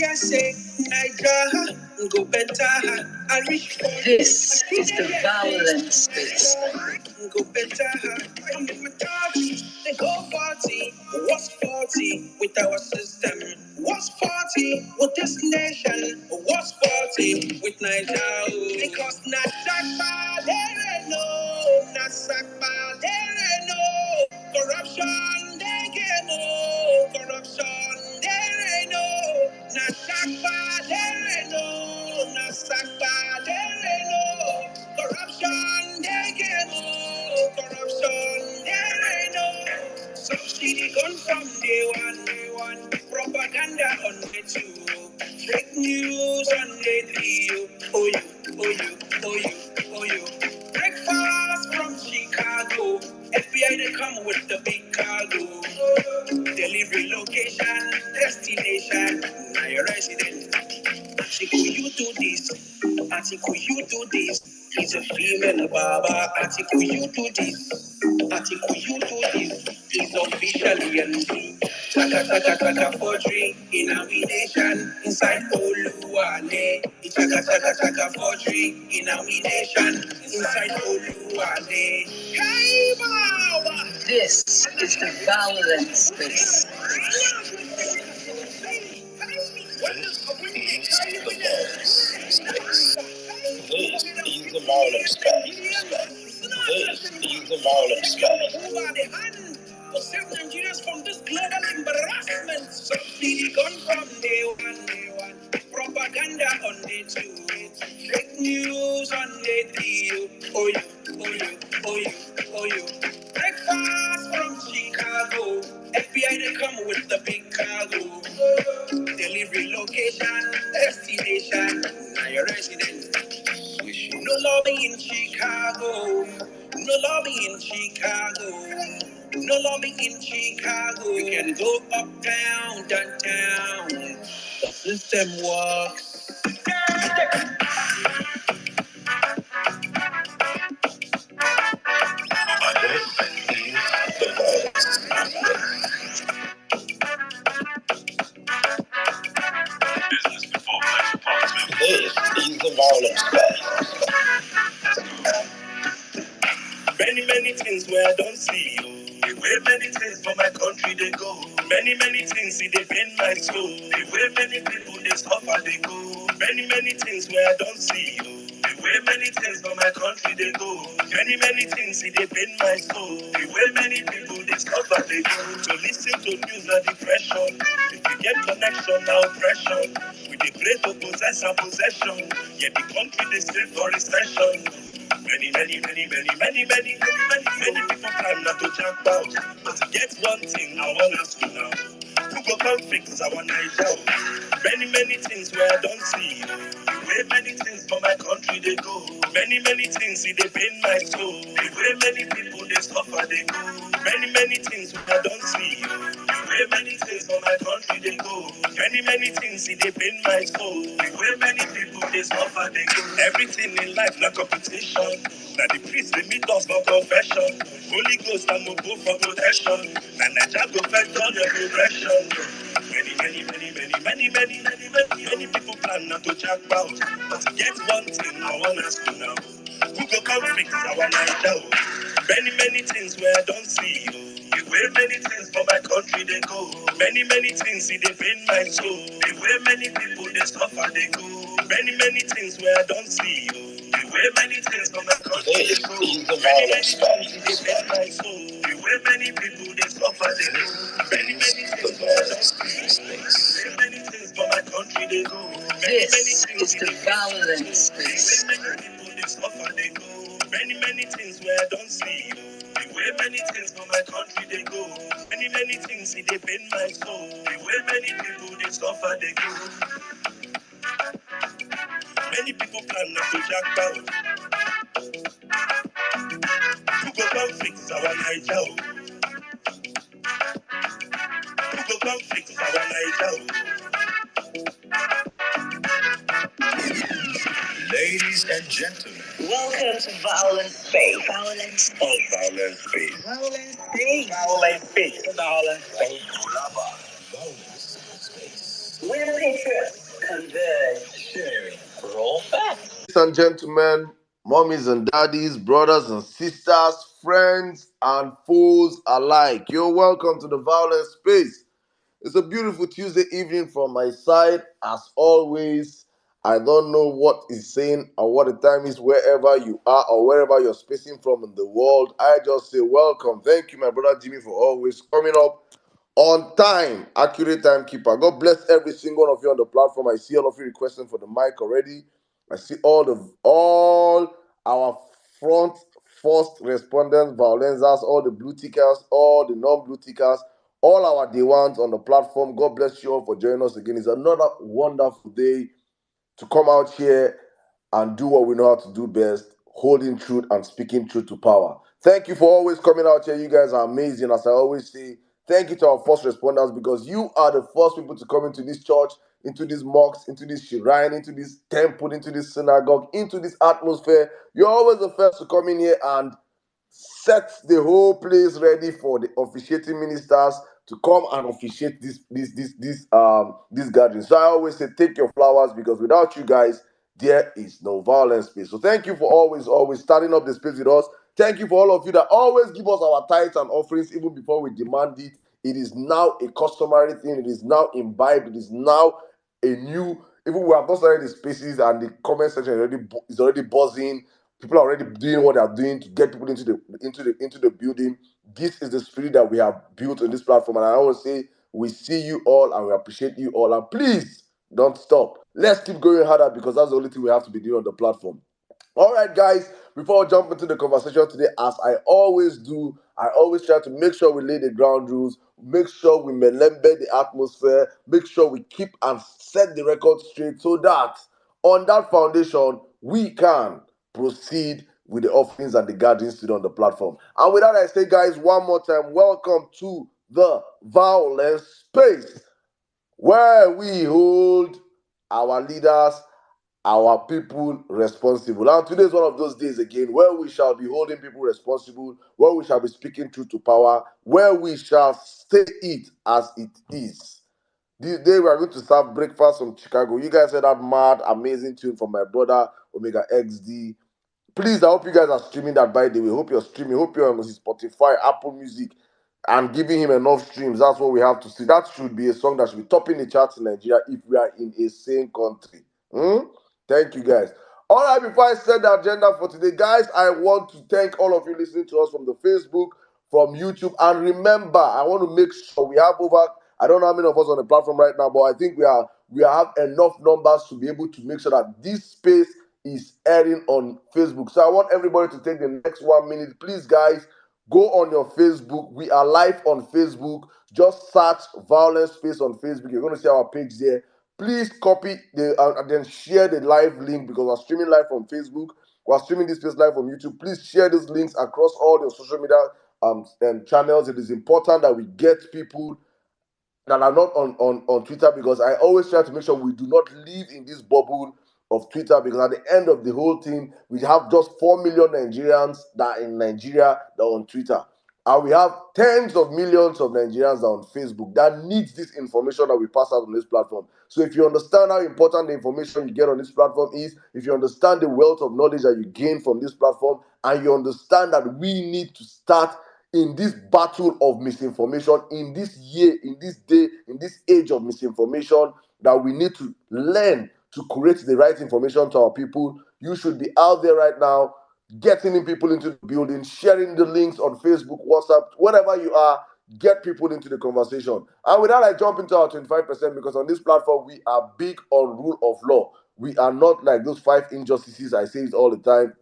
can say, Niger, go better. I reach for this is the Vawulence space. Go better. I need my touch. They go 40. What's 40 with our system? What's 40 with this nation? What's 40 with Nigeria? Because Nasakba, there ain't no. Nasakba, there ain't no. Corruption, they get no. Corruption, there ain't no. Nasakba, there ain't no. Nasakba, there ain't no. Corruption, they get no. Corruption, there ain't no. Subsidy gone from day one. Propaganda on the two. Fake news on the three. Oh you, oh you, oh you, oh you. Breakfast from Chicago. FBI they come with the big cargo. Delivery location, destination. Now your resident. Article you do this. Article you do this. He's a female barber. Article you do this. Article you do this. He's officially a Lucy. Chaka forgery in our nation. Inside Oluwale. Chaka forgery in our nation. Inside Oluwale. Hey, Baba! This is the Vawulence space. This is the Vawulence space. This is the Vawulence space. To save Nigerians from this global embarrassment. Subsidy gone from day one. Propaganda on day two. Fake news on day three. Oh you, oh you, oh you, oh you. Breakfast from Chicago. FBI they come with the big cargo. Delivery location, destination. Now your resident. No lobby in Chicago. No lobby in Chicago. No lobby in Chicago. You can go uptown, downtown. The system works. This is the Vawulence space. Many things where I don't see you. The way many things for my country they go. Many things see they pain my soul. The way many people they suffer they go. Many things where I don't see you. The way many things for my country they go. Many things see they pain my soul. The way many people they suffer they go. To listen to news and depression. If you get connection now oppression. We dey pray to possess our possession. Yet the country they stay for recession. Many people plan not to jump out. But to get one thing, I want us to know. Who go come fix our Niger? Many things where I don't see. The way many things for my country they go. Many things see they pain my soul. The way many people they suffer they go. Many things where I don't see. The way many things for my country they go. Many things see they pain my soul. The way many people they suffer they go. Everything in life like competition. Now the priest they meet us for confession. Holy Ghost I'm a go for protection. Now Naija go fight on your progression. Many people plan not to jack out. But to get one thing I want us to know. Who go come fix our Naija? Many things where I don't see you. The way many things for my country they go. Many things see they pain my soul. The way many people they suffer they go. Many things where I don't see you. The way many things for my country they go. Many things they pain my soul. The way many people they suffer they go. Many things where I don't see you. The way many things for my country they go. This is the Vawulence space. Many people they suffer they go. Many things where I don't see you. The way many things for my country they go. Many things see they pain my soul. The way many people they suffer they go. Many people plan not to jack out. Who go come fix our Niger? Who go come fix our Niger? Ladies and gentlemen, welcome to Vawulence Space. Vawulence Space. Vawulence Space. Vawulence Space. Vawulence Space. Vawulence Space. Vawulence Space. Where Patriots converge. Roll back. Ladies and gentlemen, mommies and daddies, brothers and sisters, friends and foes alike, you're welcome to the Violence Space. It's a beautiful Tuesday evening from my side. As always, I don't know what is saying or what the time is wherever you are or wherever you're spacing from in the world. I just say welcome. Thank you, my brother Jimmy, for always coming up on time, accurate timekeeper. God bless every single one of you on the platform. I see all of you requesting for the mic already. I see all our front first respondents, violencers, all the blue tickers, all the non-blue tickers, all our day ones on the platform. God bless you all for joining us again. It's another wonderful day to come out here and do what we know how to do best, holding truth and speaking truth to power. Thank you for always coming out here. You guys are amazing. As I always say, thank you to our first responders because you are the first people to come into this church, into this mosque, into this shrine, into this temple, into this synagogue, into this atmosphere. You're always the first to come in here and set the whole place ready for the officiating ministers to come and officiate this gathering. So I always say take your flowers because without you guys there is no violence space. So thank you for always starting up the space with us. Thank you for all of you that always give us our tithes and offerings even before we demand it. It is now a customary thing. It is now imbibed. It is now a new. Even we have not started the spaces and the comment section is already buzzing. People are already doing what they are doing to get people into the building. This is the spirit that we have built on this platform, and I always say we see you all and we appreciate you all. And please don't stop. Let's keep going harder because that's the only thing we have to be doing on the platform. All right, guys, before I jump into the conversation today, as I always do, I always try to make sure we lay the ground rules, make sure we melembe the atmosphere, make sure we keep and set the record straight so that on that foundation, we can proceed with the offerings and the gatherings today on the platform. And with that, I say, guys, one more time, welcome to the Violence Space, where we hold our leaders, our people responsible. And today is one of those days again where we shall be holding people responsible, where we shall be speaking truth to power, where we shall say it as it is. This day we are going to serve breakfast from Chicago. You guys heard that mad, amazing tune from my brother Omega XD. Please, I hope you guys are streaming that, by the way. Hope you're streaming. Hope you're on Spotify, Apple Music, and giving him enough streams. That's what we have to see. That should be a song that should be topping the charts in Nigeria if we are in a sane country. Thank you, guys. All right, before I set the agenda for today, guys, I want to thank all of you listening to us from the Facebook, from YouTube. And remember, I want to make sure we have over, I don't know how many of us on the platform right now, but I think we have enough numbers to be able to make sure that this space is airing on Facebook. So I want everybody to take the next 1 minute. Please, guys, go on your Facebook. We are live on Facebook. Just search Violence Space on Facebook. You're going to see our page there. Please copy and then share the live link because we're streaming live from Facebook. We're streaming this space live from YouTube. Please share these links across all your social media channels. It is important that we get people that are not on Twitter because I always try to make sure we do not live in this bubble of Twitter because at the end of the whole thing, we have just 4 million Nigerians that are in Nigeria that are on Twitter. And we have tens of millions of Nigerians that are on Facebook that needs this information that we pass out on this platform. So if you understand how important the information you get on this platform is, if you understand the wealth of knowledge that you gain from this platform, and you understand that we need to start in this battle of misinformation, in this year, in this day, in this age of misinformation, that we need to learn to create the right information to our people. You should be out there right now, getting in people into the building, sharing the links on Facebook, WhatsApp, wherever you are, get people into the conversation. And with that, I jump into our 25% because on this platform, we are big on rule of law. We are not like those 5 injustices, I say it all the time.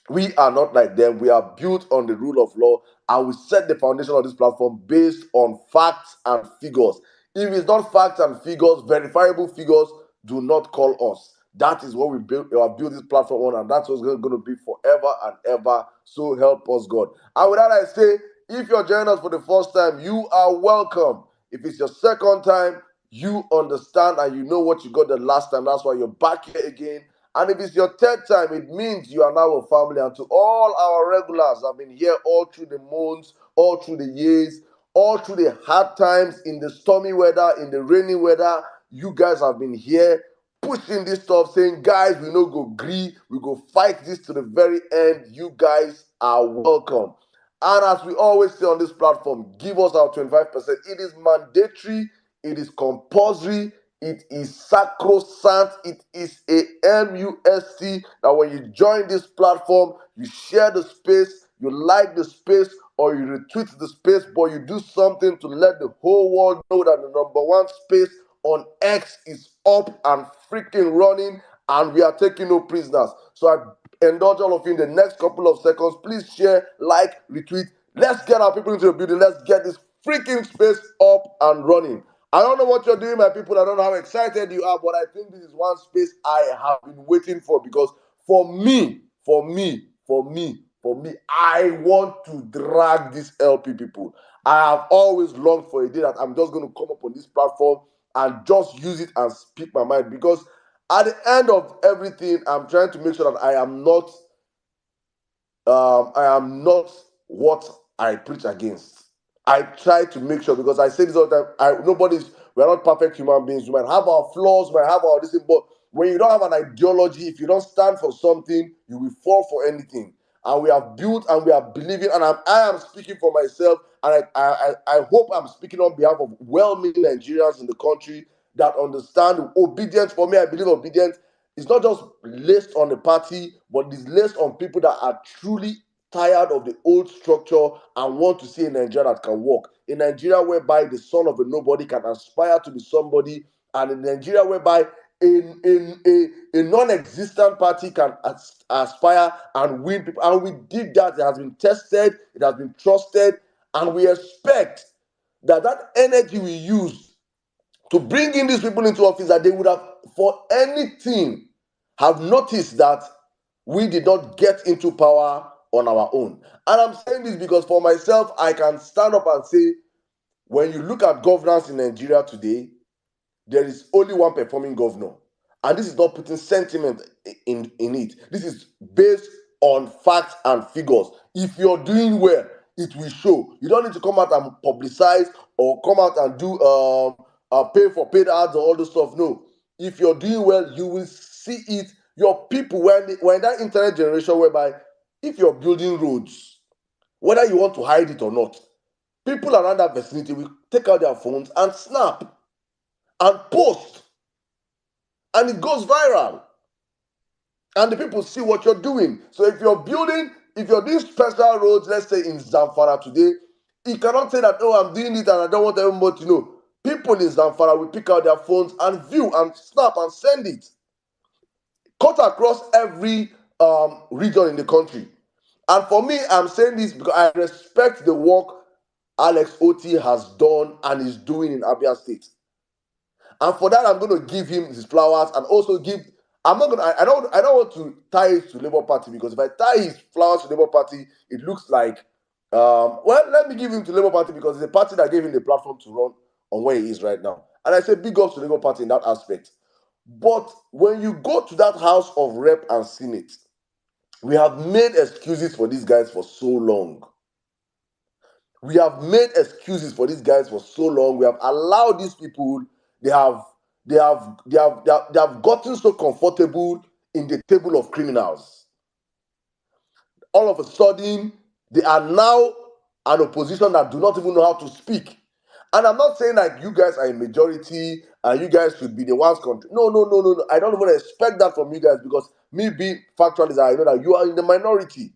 We are not like them. We are built on the rule of law, and we set the foundation of this platform based on facts and figures. If it's not facts and figures, verifiable figures, do not call us. That is what we built this platform on, and that's what's going to be forever and ever. So help us God. And with that, I say, if you're joining us for the first time, you are welcome. If it's your second time, you understand and you know what you got the last time. That's why you're back here again. And if it's your third time, it means you are now a family. And to all our regulars, I've been here all through the months, all through the years, all through the hard times, in the stormy weather, in the rainy weather, you guys have been here pushing this stuff, saying, guys, we no go agree, we go fight this to the very end. You guys are welcome. And as we always say on this platform, give us our 25%. It is mandatory, it is compulsory, it is sacrosanct, it is a must that when you join this platform, you share the space, you like the space, or you retweet the space, but you do something to let the whole world know that the number one space on X is up and freaking running, and we are taking no prisoners. So I indulge all of you in the next couple of seconds. Please share, like, retweet. Let's get our people into the building. Let's get this freaking space up and running. I don't know what you're doing, my people. I don't know how excited you are, but I think this is one space I have been waiting for, because for me, I want to drag these LP people. I have always longed for a day that I'm just going to come up on this platform and just use it and speak my mind, because at the end of everything, I'm trying to make sure that I am not what I preach against. I try to make sure, because I say this all the time, we're not perfect human beings. We might have our flaws, we might have our this thing, but when you don't have an ideology, if you don't stand for something, you will fall for anything. And we have built and we are believing, and I am speaking for myself, and I hope I'm speaking on behalf of well-meaning Nigerians in the country that understand obedience. For me, I believe obedience is not just laced on the party, but it's laced on people that are truly tired of the old structure and want to see a Nigeria that can work. A Nigeria whereby the son of a nobody can aspire to be somebody, and a Nigeria whereby a non-existent party can aspire and win people. And we did that. It has been tested, it has been trusted, and we expect that energy we use to bring in these people into office, that they would have, for anything, have noticed that we did not get into power on our own. And I'm saying this because for myself, I can stand up and say, when you look at governance in Nigeria today, there is only one performing governor. And this is not putting sentiment in it. This is based on facts and figures. If you're doing well, it will show. You don't need to come out and publicize or come out and do pay for paid ads or all this stuff. No. If you're doing well, you will see it. Your people, we're in that internet generation whereby if you're building roads, whether you want to hide it or not, people around that vicinity will take out their phones and snap and post, and it goes viral, and the people see what you're doing. So if you're doing special roads, let's say in Zamfara today, you cannot say that, oh, I'm doing it and I don't want everybody to know. People in Zamfara will pick out their phones and view and snap and send it, cut across every region in the country. And for me, I'm saying this because I respect the work Alex Oti has done and is doing in Abia State. And for that, I'm going to give him his flowers, and also give. I'm not going to. I don't want to tie it to Labour Party, because if I tie his flowers to Labour Party, it looks like. Well, let me give him to Labour Party, because it's a party that gave him the platform to run on where he is right now. And I say big ups to Labour Party in that aspect. But when you go to that House of Rep and Senate, we have made excuses for these guys for so long. We have made excuses for these guys for so long. We have allowed these people. They have gotten so comfortable in the table of criminals. All of a sudden, they are now an opposition that do not even know how to speak. And I'm not saying like you guys are a majority and you guys should be the ones control. No. I don't even expect that from you guys, because me being factual is I know that you are in the minority.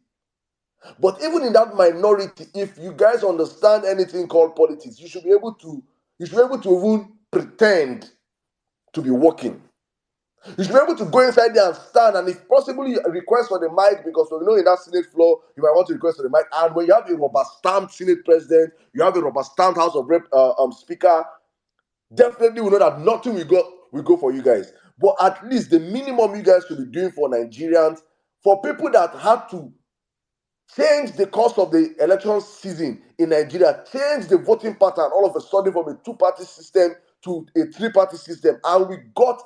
But even in that minority, if you guys understand anything called politics, you should be able to even pretend to be working. You should be able to go inside there and stand, and if possible, you request for the mic, because we know in that Senate floor, you might want to request for the mic. And when you have a rubber stamped Senate president, you have a rubber stamped House of Rep speaker, definitely we know that nothing will go for you guys. But at least the minimum you guys should be doing for Nigerians, for people that had to change the course of the election season in Nigeria, change the voting pattern all of a sudden from a two-party system to a three-party system, and we got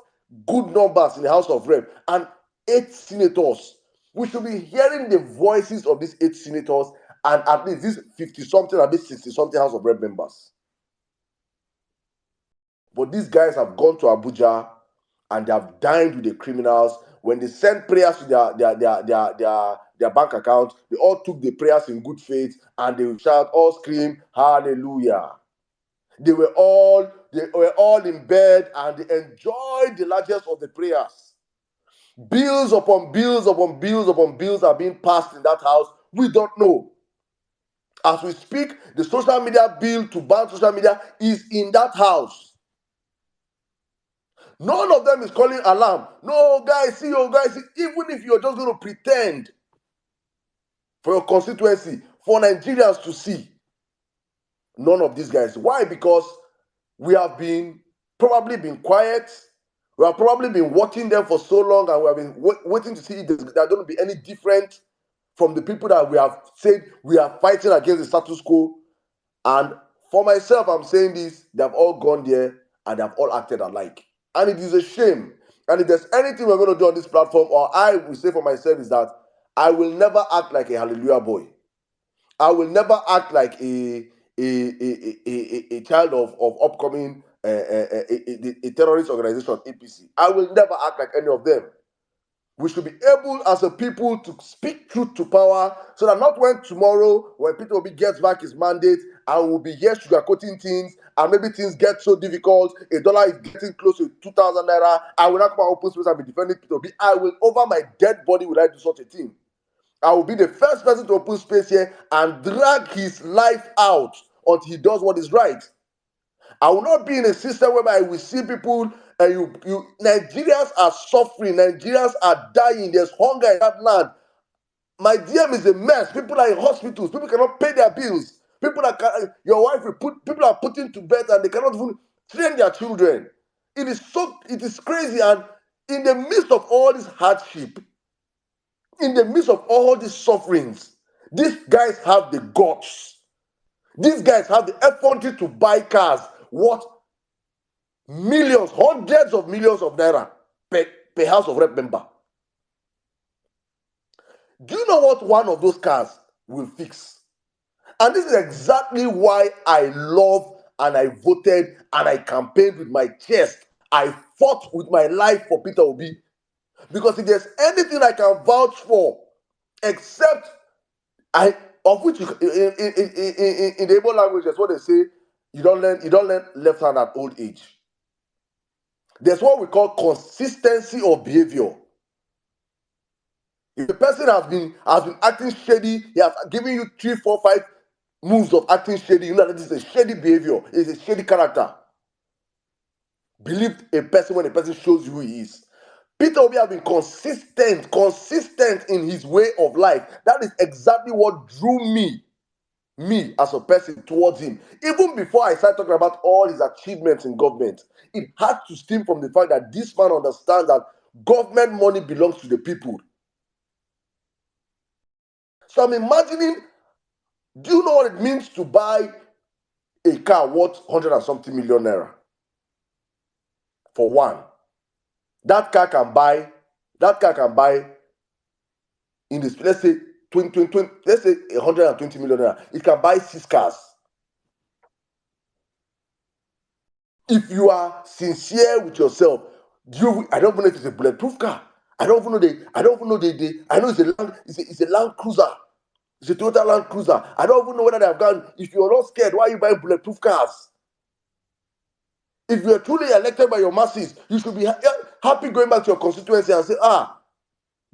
good numbers in the House of Rep and 8 senators. We should be hearing the voices of these 8 senators and at least these 50-something and these 60-something House of Rep members. But these guys have gone to Abuja and they have dined with the criminals. When they send prayers to their bank account, they all took the prayers in good faith and they shout, all scream, hallelujah. They were all in bed and they enjoyed the largest of the prayers. Bills upon bills upon bills upon bills are being passed in that house. We don't know. As we speak, the social media bill to ban social media is in that house. None of them is calling alarm. No, guys, see, oh, guys, see, even if you're just going to pretend for your constituency, for Nigerians to see, none of these guys. Why? Because we have probably been quiet. We have probably been watching them for so long and we have been waiting to see if they're going to be any different from the people that we have said we are fighting against the status quo. And for myself, I'm saying this, they have all gone there and they have all acted alike. And it is a shame. And if there's anything we're going to do on this platform, or I will say for myself, is that I will never act like a hallelujah boy. I will never act like a child of upcoming a terrorist organization, APC. I will never act like any of them. We should be able as a people to speak truth to power so that not when tomorrow, when Peter Obi gets back his mandate and we'll be here sugarcoating things and maybe things get so difficult, a dollar is getting close to 2,000 naira, I will not come out open space and be defending Peter Obi. I will, over my dead body, will I do such a thing. I will be the first person to open space here and drag his life out until he does what is right. I will not be in a system whereby we see people and Nigerians are suffering, Nigerians are dying, there's hunger in that land. My DM is a mess. People are in hospitals, people cannot pay their bills. Your wife people are put into bed and they cannot even train their children. It is crazy, and in the midst of all this hardship, in the midst of all these sufferings, these guys have the guts. These guys have the effrontery to buy cars worth millions, hundreds of millions of naira per House of Rep member. Do you know what one of those cars will fix? And this is exactly why I love and I voted and I campaigned with my chest. I fought with my life for Peter Obi. Because if there's anything I can vouch for, except of which in the Igbo language, that's what they say, you don't learn left hand at old age. There's what we call consistency of behavior. If the person has been acting shady, he has given you 3, 4, 5 moves of acting shady, you know that this is a shady behavior, it's a shady character. Believe a person when a person shows you who he is. Peter Obi has been consistent in his way of life. That is exactly what drew me as a person towards him. Even before I started talking about all his achievements in government, it had to stem from the fact that this man understands that government money belongs to the people. So I'm imagining, do you know what it means to buy a car worth 100 and something million naira? For one, that car can buy in this, let's say 20, let's say 120 million naira. It can buy 6 cars. If you are sincere with yourself, I don't know if it's a bulletproof car. I know it's a Land Cruiser. It's a Toyota Land Cruiser. I don't even know whether they have gone. If you're not scared, why are you buying bulletproof cars? If you're truly elected by your masses, you should be happy going back to your constituency and say,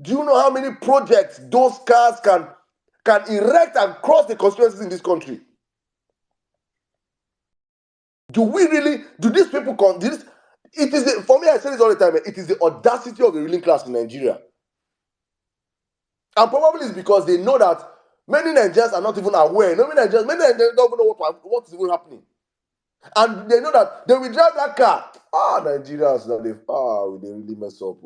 do you know how many projects those cars can erect and cross the constituencies in this country? Do these people for me, I say this all the time, it is the audacity of the ruling class in Nigeria. And probably it's because they know that many Nigerians are not even aware. Many Nigerians don't even know what is even happening. And they know that they will drive that car. Nigerians, they really mess up.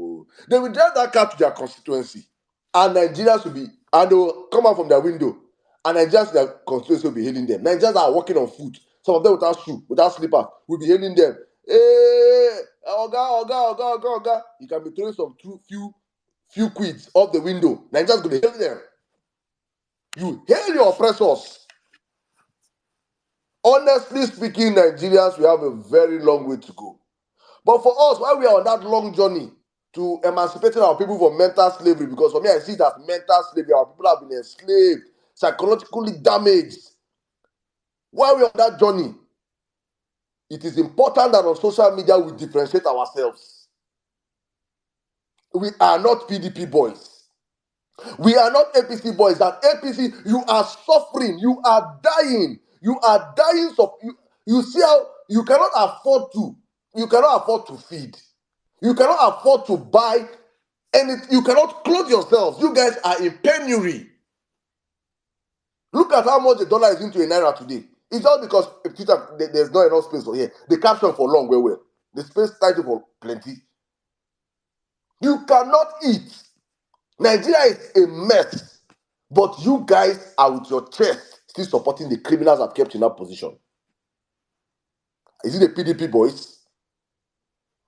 They will drive that car to their constituency. And Nigerians and they will come out from their window. And Nigerians, their constituency will be hailing them. Nigerians are walking on foot. Some of them without shoe, without slippers, will be hailing them. Hey, Oga. You can be throwing some few quids off the window. Nigerians going to hail them. You hail your oppressors. Honestly speaking, Nigerians, we have a very long way to go. But for us, while we are on that long journey to emancipating our people from mental slavery, because for me, I see it as mental slavery. Our people have been enslaved, psychologically damaged. While we're on that journey, it is important that on social media we differentiate ourselves. We are not PDP boys. We are not APC boys. That APC, you are suffering. You are dying. You are dying. You see how you cannot afford to. You cannot afford to feed. You cannot afford to buy anything. You cannot clothe yourselves. You guys are in penury. Look at how much the dollar is into a naira today. It's just because there's not enough space for here. The caption for long, well. The space title for plenty. You cannot eat. Nigeria is a mess. But you guys are with your chest still supporting the criminals that kept in that position. Is it the PDP boys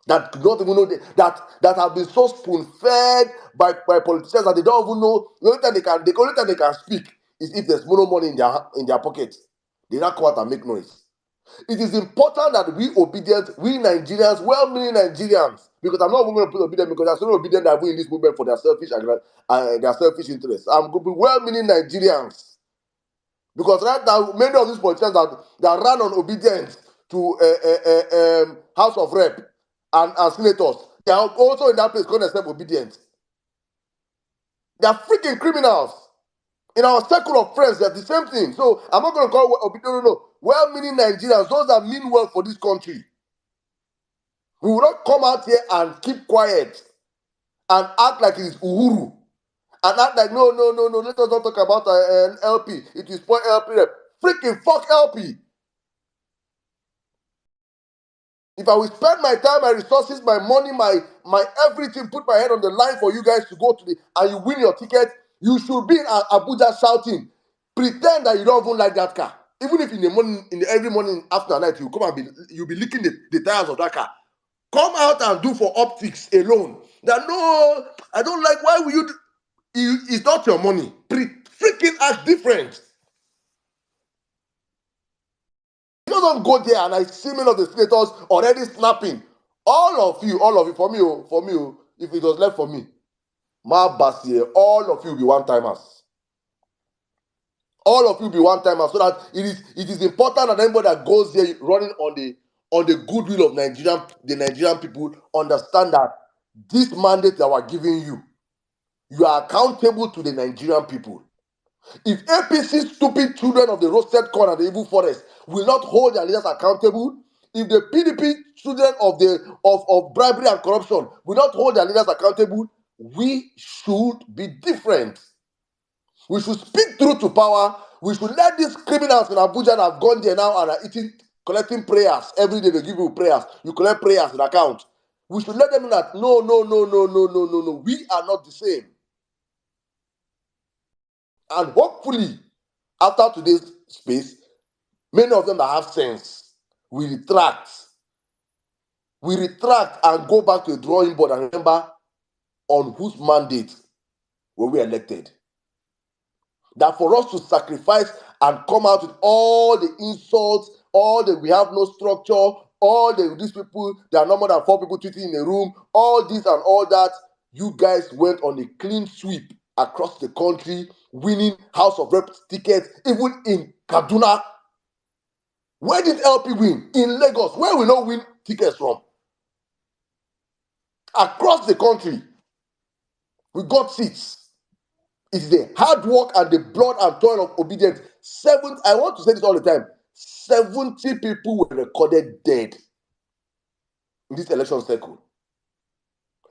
that do not even know that have been so spoon-fed by politicians that they don't even know the only time they can speak is if there's more money in their pocket. They not come out and make noise. It is important that we Nigerians, well-meaning Nigerians, because I'm not even going to put obedient because there's so many obedient that are in this movement for their selfish interests. I'm going to be well-meaning Nigerians. Because right now, many of these politicians that ran on obedience to House of Rep and senators, they are also in that place going to accept obedience. They are freaking criminals. In our circle of friends, they're the same thing. So I'm not going to call obedience. No. Well-meaning Nigerians, those that mean well for this country. We will not come out here and keep quiet and act like it is Uhuru. And act like, no, let us not talk about LP. It will spoil LP. Freaking fuck LP. If I will spend my time, my resources, my money, my everything, put my head on the line for you guys to go to and you win your ticket, you should be in Abuja shouting. Pretend that you don't even like that car. Even if every morning after night, you come and you'll be licking the tires of that car. Come out and do for optics alone. That no, I don't like, why will you it's not your money. Freaking act different. You don't go there and I see many of the senators already snapping. All of you, for me, if it was left for me, my Basie, all of you will be one-timers. All of you will be one-timers, so that it is important that anybody that goes there running on the goodwill of the Nigerian people understand that this mandate that we're giving you, you are accountable to the Nigerian people. If APC stupid children of the roasted corn and the evil forest will not hold their leaders accountable, if the PDP children of bribery and corruption will not hold their leaders accountable, we should be different. We should speak truth to power. We should let these criminals in Abuja that have gone there now and are collecting prayers. Every day they give you prayers. You collect prayers in account. We should let them know that no. We are not the same. And hopefully, after today's space, many of them that have sense will retract. We retract and go back to the drawing board and remember on whose mandate were we elected. That for us to sacrifice and come out with all the insults, we have no structure, these people, there are no more than 4 people tweeting in a room, all this and all that, you guys went on a clean sweep across the country, winning House of Reps tickets, even in Kaduna. Where did LP win? In Lagos. Where we not win tickets from? Across the country, we got seats. It's the hard work and the blood and toil of obedience. I want to say this all the time. 70 people were recorded dead in this election cycle.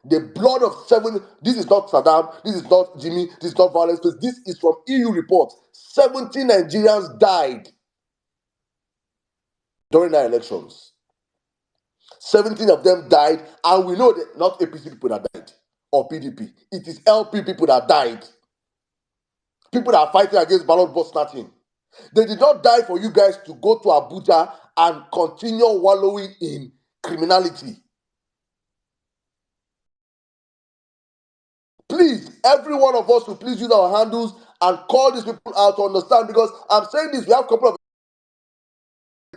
The blood of 7, this is not Saddam, this is not Jimmy, this is not Vawulence, this is from EU reports. 70 Nigerians died during our elections. 17 of them died, and we know that not APC people that died or PDP. It is LP people that died. People that are fighting against ballot box snatching. They did not die for you guys to go to Abuja and continue wallowing in criminality. Please, every one of us will please use our handles and call these people out to understand, because I'm saying this, we have a couple of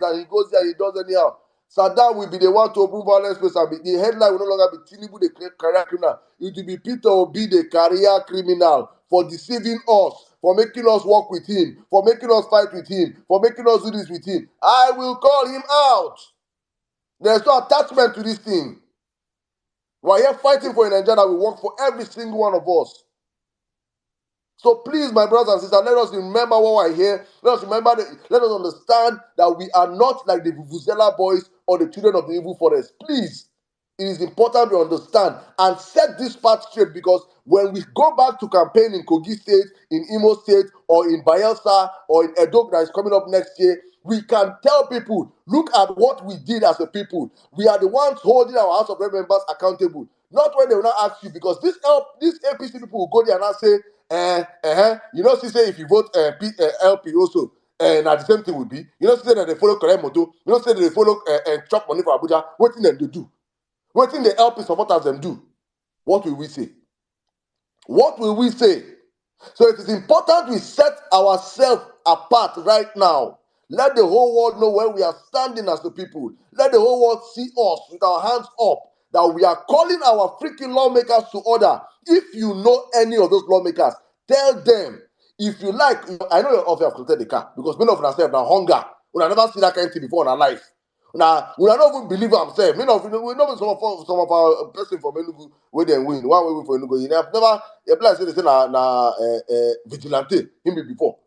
and he goes there, he does anyhow. Saddam will be the one to open violence space, and the headline will no longer be Tinubu the career criminal. It will be Peter Obi the career criminal for deceiving us, for making us work with him, for making us fight with him, for making us do this with him. I will call him out. There's no attachment to this thing. We're here fighting for a Nigeria that will work for every single one of us. So please, my brothers and sisters, let us remember what we're here. Let us remember, let us understand that we are not like the Vuvuzela boys or the children of the evil forest. Please, it is important we understand and set this part straight, because when we go back to campaign in Kogi State, in Imo State, or in Bayelsa, or in Edo that is coming up next year, we can tell people, look at what we did as a people. We are the ones holding our House of Rep members accountable. Not when they will not ask you, because this APC people will go there and say, you know, she say if you vote LP also, now the same thing will be. You know, say that they follow correct moto. You know, say that they follow chop money for Abuja. What thing them they do? What thing the LP supporters them do? What will we say? What will we say? So it is important we set ourselves apart right now. Let the whole world know where we are standing as the people. Let the whole world see us with our hands up, that we are calling our freaking lawmakers to order. If you know any of those lawmakers, tell them. If you like, I know of you have collected the car, because many of us have now hunger. We have never seen that kind of thing before in our life. Now, we are not even believe ourselves. Many of we know some of our person from Enugu where they win. One way for Enugu. You have never a place they say na vigilante him be before.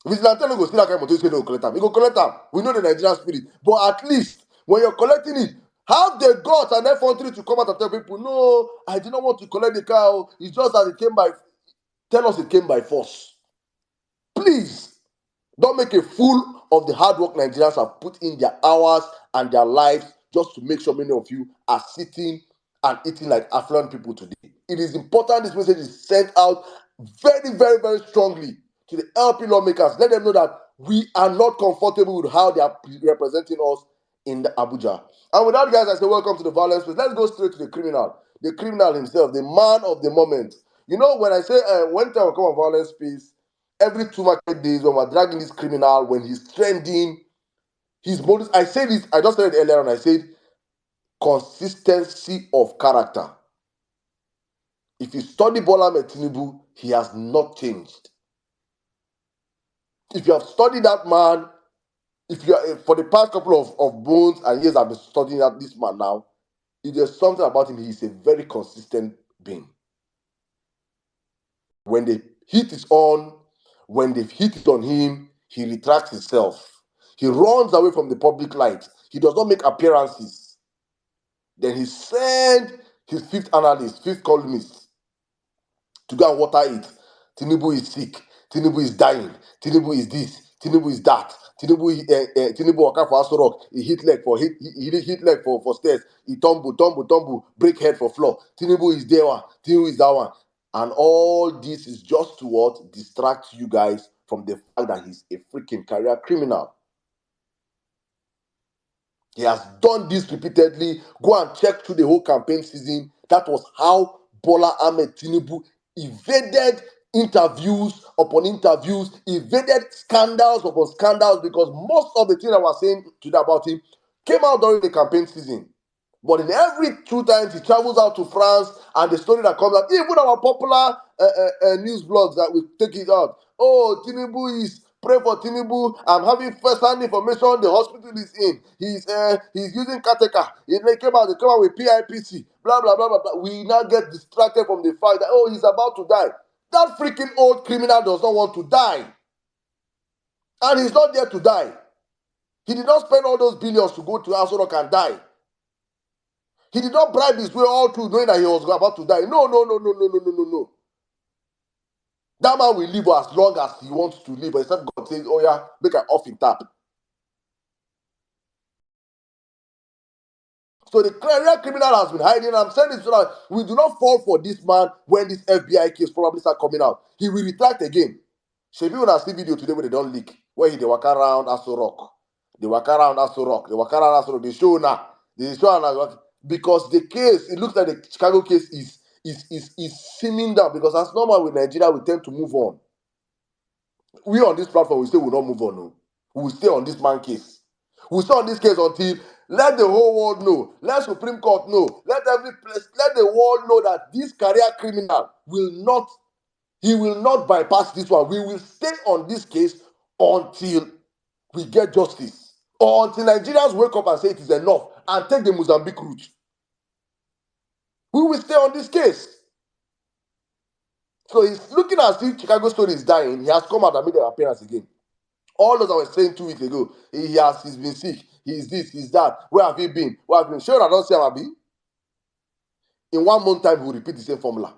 Vigilante no go still that kind of thing say no collect them. You go collect them. We know the Nigerian spirit. But at least when you're collecting it, have the guts and effrontery to come out and tell people, no, I did not want to collect the car. It's just that it came by. Tell us it came by force. Please. Don't make a fool of the hard work Nigerians have put in their hours and their lives just to make sure many of you are sitting and eating like affluent people today. It is important this message is sent out very, very, very strongly to the LP lawmakers. Let them know that we are not comfortable with how they are representing us in the Abuja. And with that, guys, I say welcome to the violence space. Let's go straight to the criminal himself, the man of the moment. You know, when I say when time will come on violence space, every 2 market days when we're dragging this criminal, when he's trending, his modus. I said this, I just said it earlier, and I said consistency of character. If you study Bola Ahmed Tinubu, he has not changed. If you have studied that man, if you are for the past couple of bones and years I've been studying this man now, if there's something about him, he's a very consistent being. When the heat is on, when the heat is on him, he retracts himself. He runs away from the public light. He does not make appearances. Then he sent his fifth analyst, fifth columnist, to go and water it. Tinubu is sick. Tinubu is dying. Tinubu is this. Tinubu is that. Tinubu waka for Aso Rock. He hit leg for stairs. He tumble, break head for floor. Tinubu is there one. Tinubu is that one. And all this is just to what? Distract you guys from the fact that he's a freaking career criminal. He has done this repeatedly. Go and check through the whole campaign season. That was how Bola Ahmed Tinubu evaded interviews upon interviews, evaded scandals upon scandals, because most of the things I was saying today about him came out during the campaign season. But in every 2 times he travels out to France, and the story that comes out, even our popular news blogs that we take it out. Oh, Tinubu is pray for Tinubu. I'm having first-hand information. The hospital is in. He's using caretaker. They came out with PIPC. Blah blah blah blah blah. We now get distracted from the fact that he's about to die. That freaking old criminal does not want to die, and he's not there to die. He did not spend all those billions to go to Aso Rock and die. He did not bribe his way all through knowing that he was about to die. No. That man will live as long as he wants to live, except God says, oh yeah, make an off in tap. So the career criminal has been hiding. I'm saying this so that we do not fall for this man when this FBI case probably start coming out. He will retract again. Shebi when I see video today where they don't leak, where they walk around Aso Rock. They walk around Aso Rock. They show now. Because the case, it looks like the Chicago case is simming down, because as normal with Nigeria, we tend to move on. We on this platform, we say we'll not move on. No. We will stay on this man case. We stay on this case until let the whole world know, let Supreme Court know, let every place, let the world know that this career criminal will not bypass this one. We will stay on this case until we get justice, or until Nigerians wake up and say it is enough and take the Mozambique route. We will stay on this case. So he's looking as if Chicago story is dying. He has come out and made an appearance again. All those I was saying 2 weeks ago, he's been sick, he's this, he's that. Where have you been? Where have you been? Sure, I don't see him, Abi. In 1 month time, we'll repeat the same formula.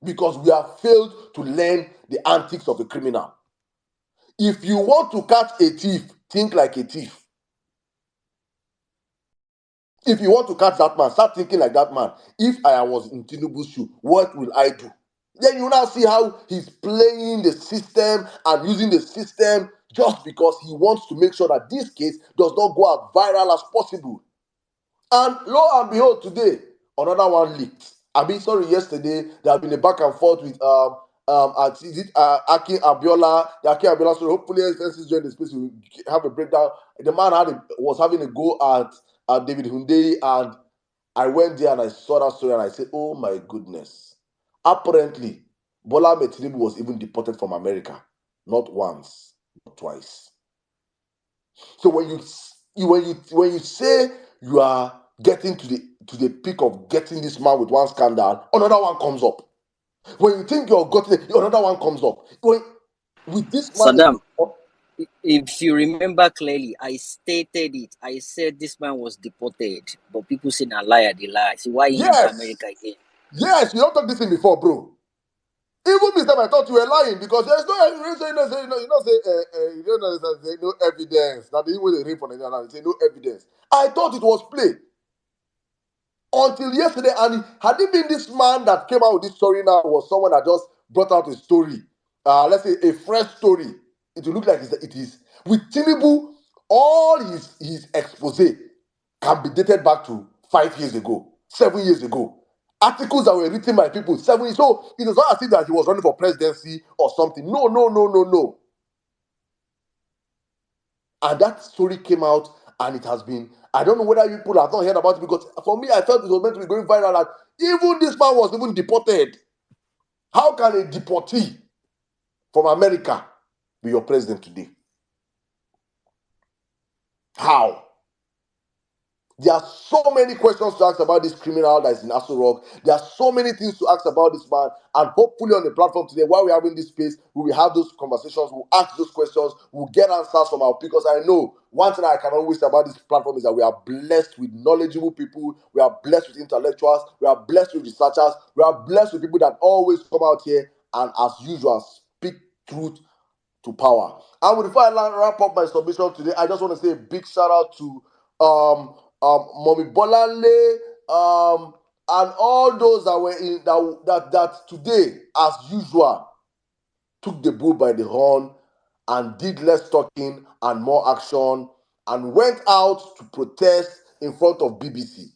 Because we have failed to learn the antics of a criminal. If you want to catch a thief, think like a thief. If you want to catch that man, start thinking like that man. If I was in Tinubu's shoe, what will I do? Then you now see how he's playing the system and using the system just because he wants to make sure that this case does not go as viral as possible. And lo and behold, today, another one leaked. Yesterday, there have been a back and forth with A.Abiola, the A.Abiola story. Hopefully, since join the space, we have a breakdown. The man was having a go at David Hunde, and I went there and I saw that story and I said, oh my goodness. Apparently, Bola Tinubu was even deported from America. Not once, not twice. So when you say you are getting to the peak of getting this man with one scandal, another one comes up. When you think you're getting another one comes up. With this man, Saddam, if you remember clearly, I stated it. I said this man was deported, but people say a liar, they lie. So why he enter America again? Yes, you don't talk this thing before, bro. Even this time I thought you were lying because there's no evidence. No evidence that even the rape on the say no evidence. I thought it was play until yesterday. And had it been this man that came out with this story now was someone that just brought out a story, let's say a fresh story, it will look like it is. With Tinubu, all his expose can be dated back to 5 years ago, 7 years ago. Articles that were written by people 7 years. So it was not as if that he was running for presidency or something. No. And that story came out, and it has been. I don't know whether you people have not heard about it, because for me, I felt it was meant to be going viral. That even this man was even deported. How can a deportee from America be your president today? How? There are so many questions to ask about this criminal that is in Aso Rock. There are so many things to ask about this man. And hopefully on the platform today, while we're having this space, we will have those conversations, we'll ask those questions, we'll get answers from our people. Because I know one thing I can always say about this platform is that we are blessed with knowledgeable people, we are blessed with intellectuals, we are blessed with researchers, we are blessed with people that always come out here and, as usual, speak truth to power. And before I wrap up my submission today, I just want to say a big shout out to Mommy Bolale, and all those that were in that today, as usual, took the bull by the horn and did less talking and more action, and went out to protest in front of BBC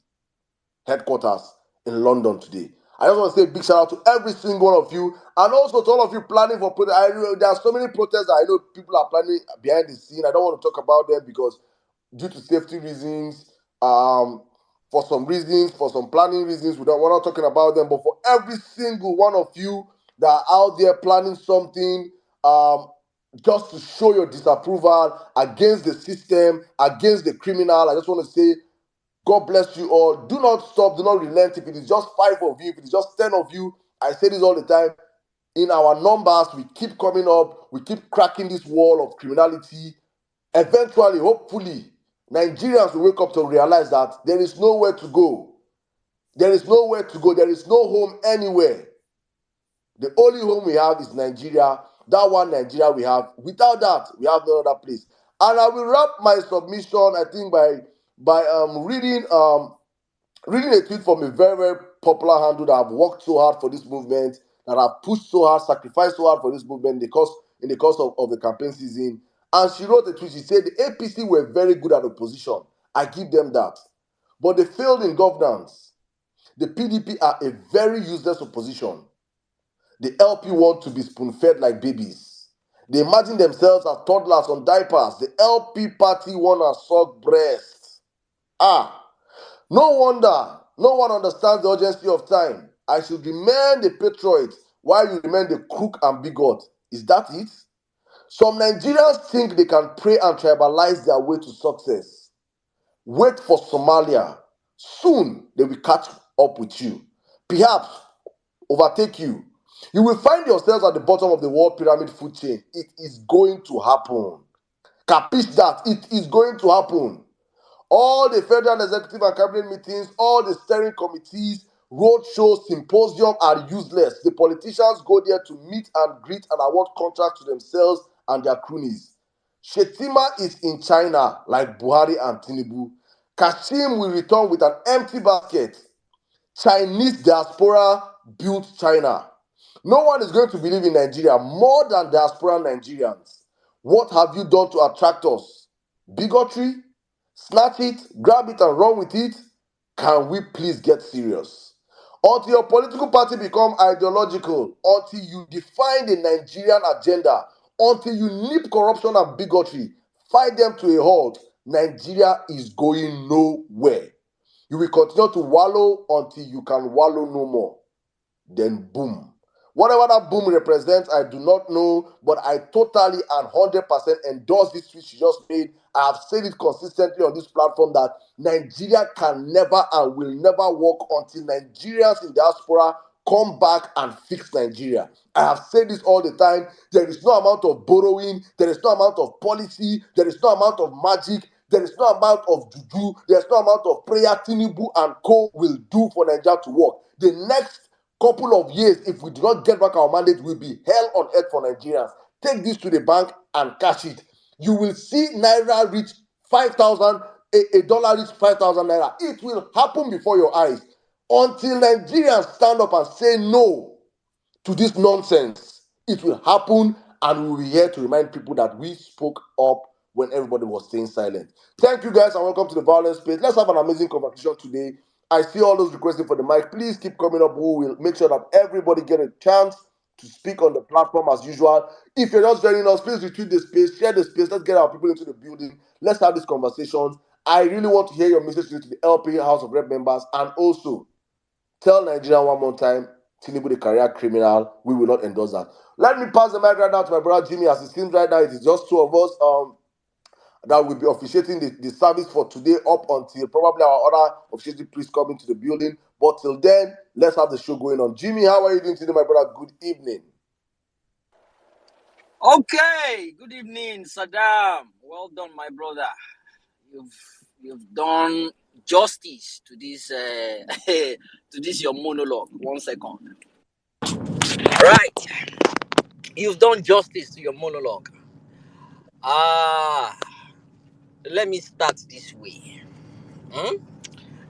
headquarters in London today. I just want to say a big shout out to every single one of you, and also to all of you planning for protest. There are so many protests that I know people are planning behind the scene. I don't want to talk about them because due to safety reasons, for some planning reasons, we're not talking about them. But for every single one of you that are out there planning something, just to show your disapproval against the system, against the criminal, I just want to say, God bless you all. Do not stop, do not relent. If it is just 5 of you, if it is just 10 of you, I say this all the time. In our numbers, we keep coming up, we keep cracking this wall of criminality. Eventually, hopefully, Nigerians will wake up to realize that there is nowhere to go. There is nowhere to go. There is no home anywhere. The only home we have is Nigeria. That one Nigeria we have. Without that, we have no other place. And I will wrap my submission, I think, by reading a tweet from a very, very popular handle that have worked so hard for this movement, that have pushed so hard, sacrificed so hard for this movement in the course of the campaign season. And she wrote a tweet. She said the APC were very good at opposition. I give them that. But they failed in governance. The PDP are a very useless opposition. The LP want to be spoon-fed like babies. They imagine themselves as toddlers on diapers. The LP party wanna suck breasts. No wonder no one understands the urgency of time. I should remain the patriot while you remain the crook and bigot. Is that it? Some Nigerians think they can pray and tribalize their way to success. Wait for Somalia. Soon they will catch up with you. Perhaps overtake you. You will find yourselves at the bottom of the world pyramid food chain. It is going to happen. Capiche that? It is going to happen. All the federal executive and cabinet meetings, all the steering committees, road shows, symposium are useless. The politicians go there to meet and greet and award contracts to themselves and their cronies. Shetima is in China like Buhari and Tinubu. Kashim will return with an empty basket. Chinese diaspora built China. No one is going to believe in Nigeria more than diaspora Nigerians. What have you done to attract us? Bigotry? Snatch it, grab it, and run with it? Can we please get serious? Until your political party become ideological, until you define the Nigerian agenda, until you nip corruption and bigotry, fight them to a halt, Nigeria is going nowhere. You will continue to wallow until you can wallow no more. Then boom. Whatever that boom represents, I do not know, but I totally and 100% endorse this switch you just made. I have said it consistently on this platform that Nigeria can never and will never work until Nigerians in diaspora come back and fix Nigeria. I have said this all the time. There is no amount of borrowing, there is no amount of policy, there is no amount of magic, there is no amount of juju, there is no amount of prayer Tinubu and co will do for Nigeria to work. The next couple of years, if we do not get back our mandate, will be hell on earth for Nigerians. Take this to the bank and cash it. You will see Naira reach 5,000, a dollar reach 5,000 Naira. It will happen before your eyes. Until Nigerians stand up and say no to this nonsense, it will happen, and we will be here to remind people that we spoke up when everybody was staying silent. Thank you guys and welcome to the Violence Space. Let's have an amazing conversation today. I see all those requesting for the mic. Please keep coming up. We will make sure that everybody get a chance to speak on the platform as usual. If you're just joining us, please retweet the space, share the space. Let's get our people into the building. Let's have these conversations. I really want to hear your message to the LP House of Rep members, and also tell Nigeria one more time, Tinubu the career criminal. We will not endorse that. Let me pass the mic right now to my brother Jimmy. As it seems right now, it is just two of us that will be officiating the service for today up until probably our other officiating priest coming to the building. But till then, let's have the show going on. Jimmy, how are you doing today, my brother? Good evening. Okay, good evening, Saddam. Well done, my brother. You've done justice to this to this your monologue. 1 second. Right, you've done justice to your monologue. Let me start this way.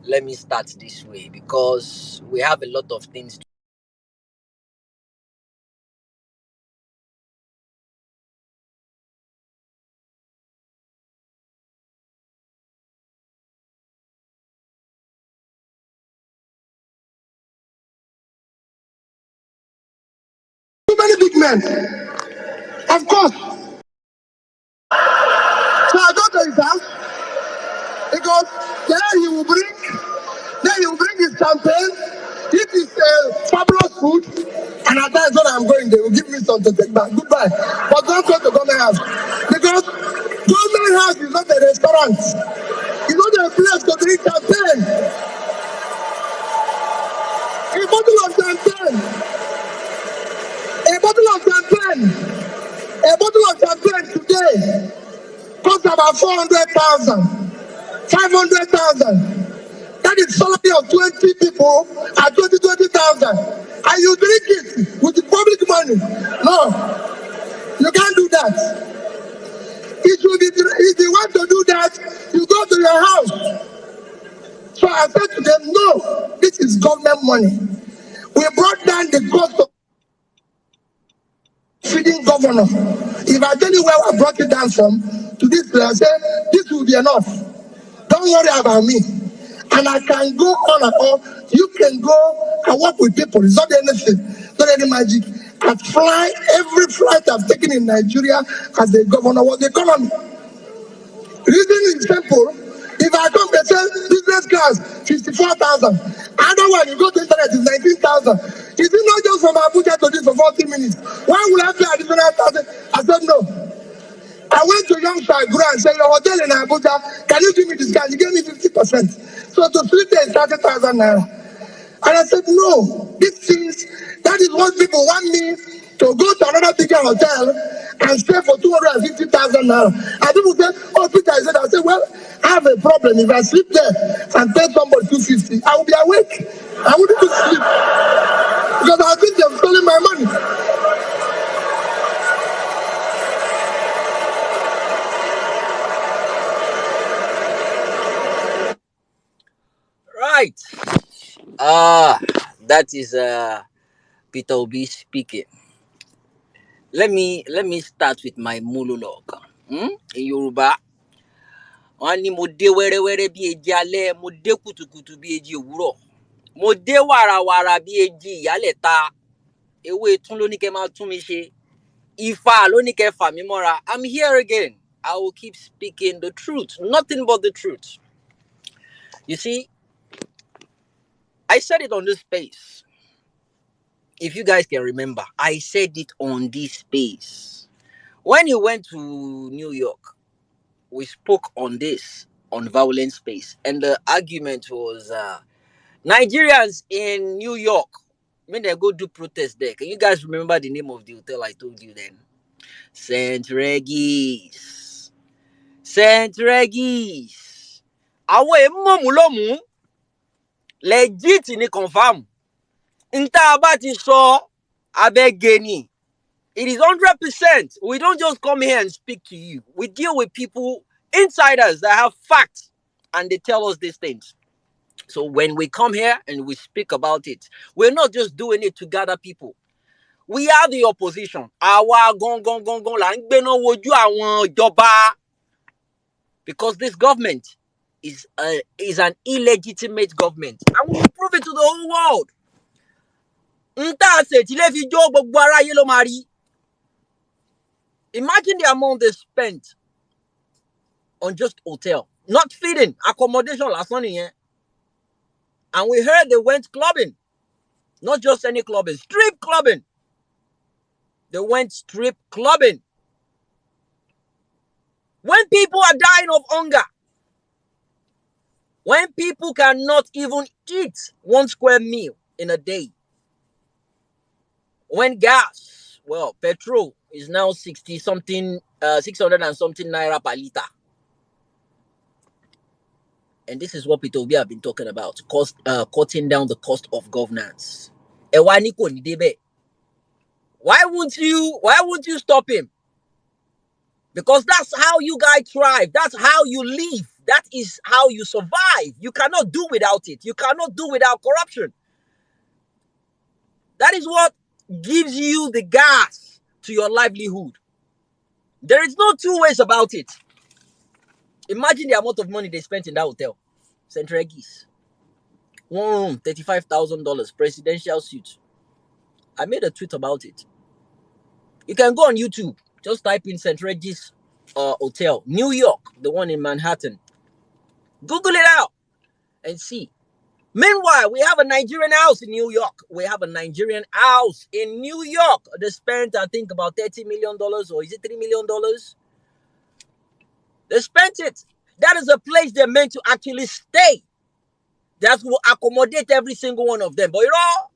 Let me start this way because we have a lot of things to. Too many big men. Of course. So I go to his house because then he will bring his champagne, eat his fabulous food, and at times when I'm going, they will give me something to take back. Goodbye. But don't go to government house because government house is not a restaurant. It's not a place to drink champagne. A bottle of champagne. A bottle of champagne today costs about 400,000, 500,000. That is salary of 20 people at 20,000. And you drink it with the public money. No, you can't do that. If you want to do that, you go to your house. So I said to them, no, this is government money. We brought down the cost of feeding governor. If I tell you where I brought it down from to this place, I say this will be enough. Don't worry about me. And I can go on and on. You can go and work with people. It's not anything, not any magic. Every flight I've taken in Nigeria as the governor was the economy. Reason is simple. If I come and say business class 54,000, other one you go to internet is 19,000. Is it not just from Abuja to this for 40 minutes? Why would I pay additional thousand? I said no. I went to Young Shagura and said, your hotel in Abuja, can you give me this guy? He gave me 50%. So to sleep there is 30,000 naira. And I said, no, these things, that is what people want me to go to another bigger hotel and stay for 250,000 naira. And people say, oh, Peter, I said, well, I have a problem. If I sleep there and pay somebody 250, I will be awake. I wouldn't even sleep. Because I think they've stolen my money. Right. That is Peter Obi speaking. Let me start with my monologue. In Yoruba, wọ́n ní mo dé wẹ́rẹ́wẹ́rẹ́ bí eji alẹ́, mo dé kùtùkùtù bí eji òwúrọ̀, mo dé wàràwàrà bí eji ìyálẹ̀ta, ewé tún ló ní kẹ́ máa tún mi ṣe, Ifá ló ní kẹ́ fà mí mọ́ra. I'm here again. I will keep speaking the truth, nothing but the truth. You see, I said it on this space. If you guys can remember, I said it on this space. When you went to New York, we spoke on this, on Vawulence space. And the argument was Nigerians in New York, when they go do protest there. Can you guys remember the name of the hotel I told you then? St. Regis. St. Regis. Àwọn èèmọ̀ mú lọ́mú. Legit ni confirm. Nta bá ti sọ abẹ́gẹ́ni. It is 100%. We don't just come here and speak to you. We deal with people, insiders that have facts, and they tell us these things. So when we come here and we speak about it, we're not just doing it to gather people. We are the opposition. Àwa gangan là ń gbéná wojú àwọn ìjọba. Because this government is an illegitimate government. And we will prove it to the whole world. Nta ṣe tí lè fi jó gbogbo aráyé ló máa rí. Imagine the amount they spent on just hotel, not feeding, accommodation last one here. And we heard they went clubbing, not just any clubbing, strip clubbing. They went strip clubbing. When people are dying of hunger, when people cannot even eat 1 square meal in a day, when gas, well, petrol is now 600 and something naira per liter. And this is what Peter Obi have been talking about, cutting down the cost of governance. Why won't you stop him? Because that's how you guys thrive. That's how you live. That is how you survive. You cannot do without it. You cannot do without corruption. That is what gives you the gas to your livelihood. There is no two ways about it. Imagine the amount of money they spent in that hotel. St. Regis. 1 room, $35,000, presidential suite. I made a tweet about it. You can go on YouTube. Just type in St. Regis Hotel, New York, the one in Manhattan. Google it out and see. Meanwhile, we have a Nigerian house in New York. They spent, I think, about $30 million, or is it $3 million? They spent it. That is a place they're meant to actually stay. That will accommodate every single one of them. But you know,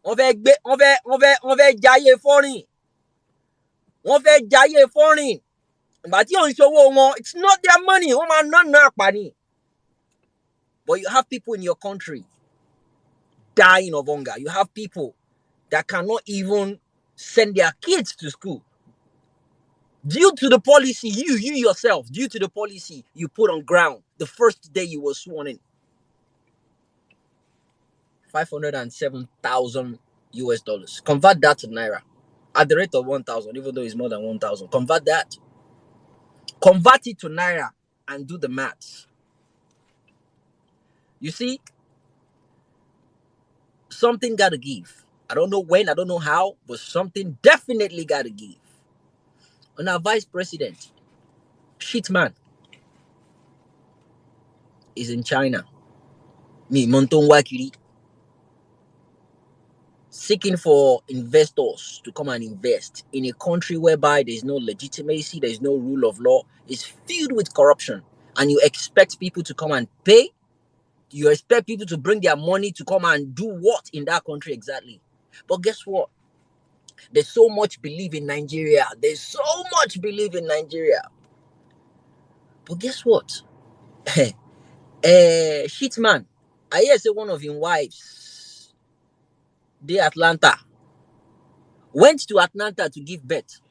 on fait jailler foreign. On fait jailler foreign. But it's not their money. But you have people in your country dying of hunger. You have people that cannot even send their kids to school. Due to the policy, you yourself, due to the policy you put on ground the first day you were sworn in. 507,000 US dollars. Convert that to naira at the rate of 1,000, even though it's more than 1,000. Convert that. Convert it to naira and do the maths. You see, something gotta give. I don't know when, I don't know how, but something definitely got to give. And our vice president, shit man, is in China. Me, Monton Wakiri, seeking for investors to come and invest in a country whereby there's no legitimacy, there's no rule of law, it's filled with corruption. And you expect people to come and pay? You expect people to bring their money to come and do what in that country exactly? But guess what? There's so much belief in Nigeria. There's so much belief in Nigeria. But guess what? Shit man, I hear say one of his wives, the Atlanta, went to Atlanta to give birth.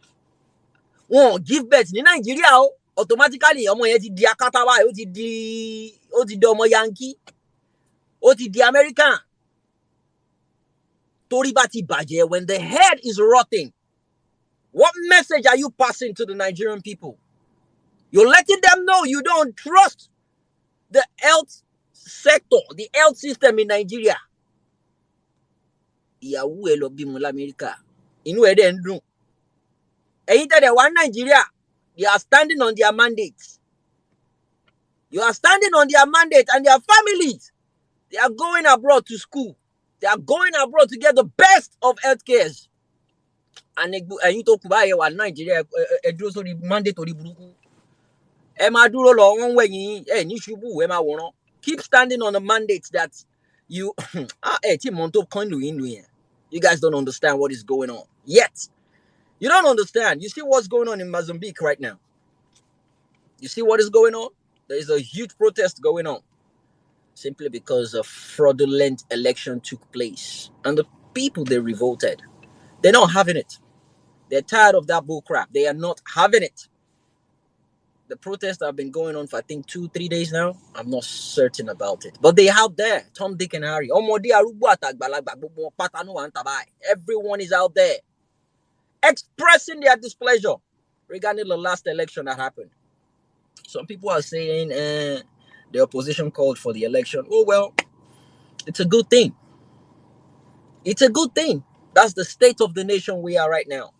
Wọ́n give birth ní Nàìjíríà o. Automatically ọmọ yẹn ti di akátá báyìí, ó ti di ọmọ Yankee, ó ti di American. Torí bá ti bàjẹ́, when the head is rotting, what message are you passing to the Nigerian people? You're letting them know you don't trust the health sector, the health system in Nigeria. Ìyàwó ẹ lọ bímọ l'Amẹ́ríkà, inú ẹ̀ dẹ̀ ń dùn. Ẹ̀yin tẹ̀lé wá Nigeria, they are standing on their mandate. You are standing on their mandate and their families. They are going abroad to school. They are going abroad to get the best of healthcare. And you talk about Nigeria, mandate to the keep standing on the mandate that you you guys don't understand what is going on yet. You don't understand. You see what's going on in Mozambique right now. You see what is going on? There is a huge protest going on simply because a fraudulent election took place. And the people, they revolted. They're not having it. They're tired of that bull crap. They are not having it. The protests have been going on for, I think, 2-3 days now. I'm not certain about it. But they're out there. Tom, Dick, and Harry. Everyone is out there expressing their displeasure regarding the last election that happened. Some people are saying the opposition called for the election. Oh, well, it's a good thing. It's a good thing. That's the state of the nation we are right now.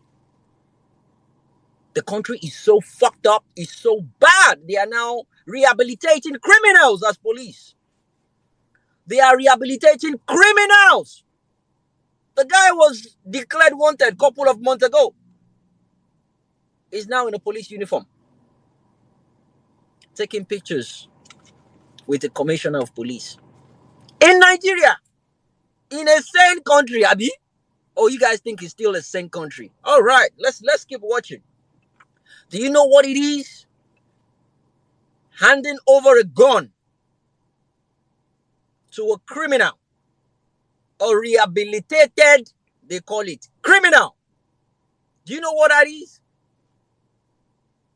The country is so fucked up. It's so bad. They are now rehabilitating criminals as police. They are rehabilitating criminals. The guy was declared wanted a couple of months ago. He's now in a police uniform, taking pictures with the commissioner of police. In Nigeria, in a sane country, Abi? Oh, you guys think it's still a sane country? All right, let's keep watching. Do you know what it is? Handing over a gun to a criminal, a rehabilitated, they call it, criminal. Do you know what that is?